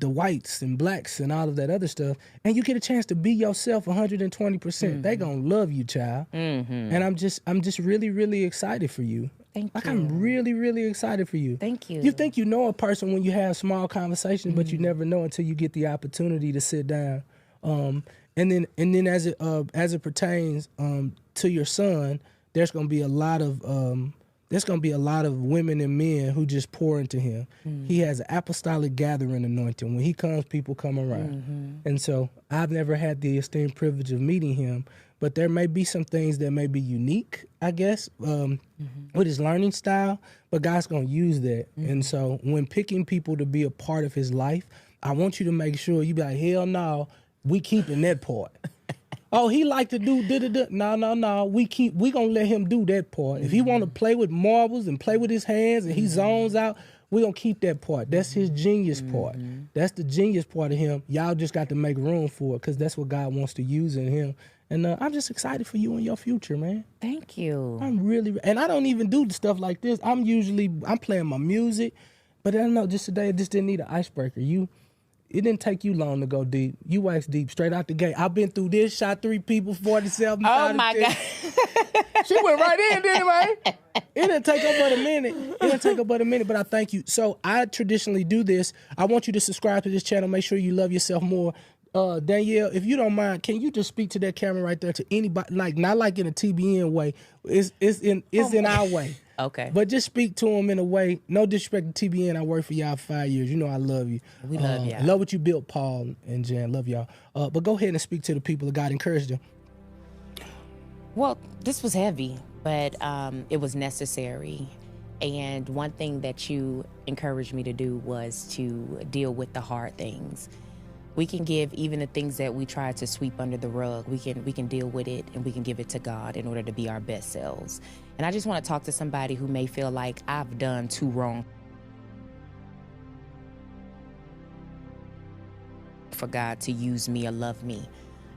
whites and blacks and all of that other stuff, and you get a chance to be yourself 120%. They gonna love you, child. And I'm just really, really excited for you. Thank you. I'm really, really excited for you. Thank you. You think you know a person when you have small conversations, but you never know until you get the opportunity to sit down. And then as it pertains to your son, there's gonna be a lot of women and men who just pour into him. He has an apostolic gathering anointing. When he comes, people come around. And so I've never had the esteemed privilege of meeting him, but there may be some things that may be unique, I guess, with his learning style, but God's going to use that. And so when picking people to be a part of his life, I want you to make sure you be like, hell no, we keeping that part. Oh, he like to do da-da-da. No. We gonna let him do that part. If he want to play with marbles and play with his hands and he zones out, we gonna keep that part. That's his genius part. That's the genius part of him. Y'all just got to make room for it because that's what God wants to use in him. And I'm just excited for you and your future, man. Thank you. And I don't even do stuff like this. I'm playing my music, but I don't know, just today, I just didn't need an icebreaker. It didn't take you long to go deep. You waxed deep straight out the gate. I've been through this, shot 3 people, 47. Oh my God. She went right in, didn't it? It didn't take her but a minute, but I thank you. So I traditionally do this. I want you to subscribe to this channel. Make sure you love yourself more. Danielle, if you don't mind, can you just speak to that camera right there to anybody, like not like in a TBN way. It's in our way. Okay. But just speak to them in a way. No disrespect to TBN. I worked for y'all for 5 years. You know I love you. We love y'all. Love what you built, Paul and Jan. Love y'all. But go ahead and speak to the people of God. Encourage them. Well, this was heavy, but it was necessary. And one thing that you encouraged me to do was to deal with the hard things. We can give even the things that we try to sweep under the rug. We can deal with it and we can give it to God in order to be our best selves. And I just want to talk to somebody who may feel like I've done too wrong for God to use me or love me.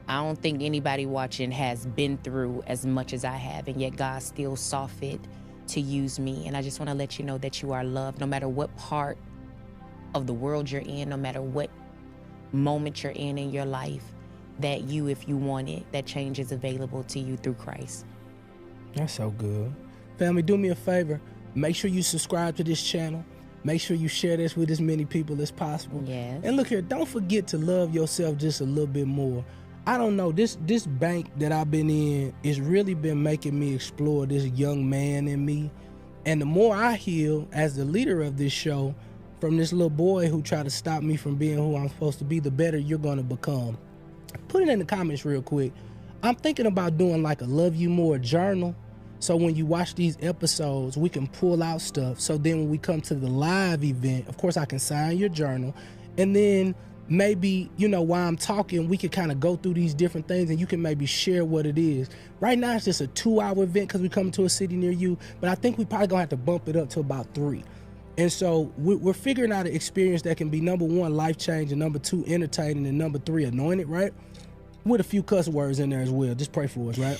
I don't think anybody watching has been through as much as I have, and yet God still saw fit to use me. And I just want to let you know that you are loved no matter what part of the world you're in, no matter what moment you're in your life, that you, if you want it, that change is available to you through Christ. That's so good. Family, do me a favor. Make sure you subscribe to this channel. Make sure you share this with as many people as possible. Yes. And look here, don't forget to love yourself just a little bit more. I don't know, this bank that I've been in has really been making me explore this young man in me. And the more I heal as the leader of this show from this little boy who tried to stop me from being who I'm supposed to be, the better you're gonna become. Put it in the comments real quick. I'm thinking about doing like a Love You More journal. So when you watch these episodes, we can pull out stuff. So then when we come to the live event, of course I can sign your journal. And then maybe, while I'm talking, we could kind of go through these different things and you can maybe share what it is. Right now it's just a 2-hour event because we come to a city near you, but I think we probably gonna have to bump it up to about 3. And so we're figuring out an experience that can be, number 1, life-changing, number 2, entertaining, and number 3, anointed, right? With a few cuss words in there as well. Just pray for us, right?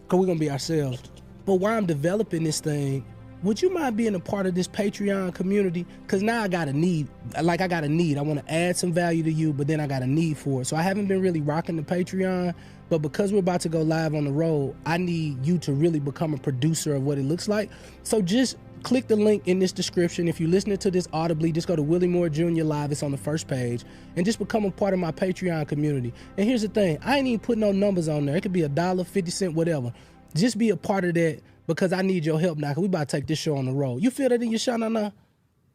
Because we're going to be ourselves. But while I'm developing this thing, would you mind being a part of this Patreon community? Because now I got a need. I want to add some value to you, but then I got a need for it. So I haven't been really rocking the Patreon, but because we're about to go live on the road, I need you to really become a producer of what it looks like. So just click the link in this description. If you're listening to this audibly, just go to Willie Moore Jr. Live. It's on the first page. And just become a part of my Patreon community. And here's the thing. I ain't even putting no numbers on there. It could be $1, 50 cents, whatever. Just be a part of that because I need your help now because we about to take this show on the road. You feel that in your shot now?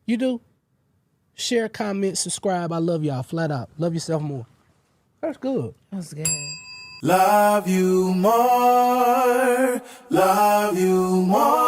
You do? Share, comment, subscribe. I love y'all flat out. Love yourself more. That's good. That's good. Love you more. Love you more.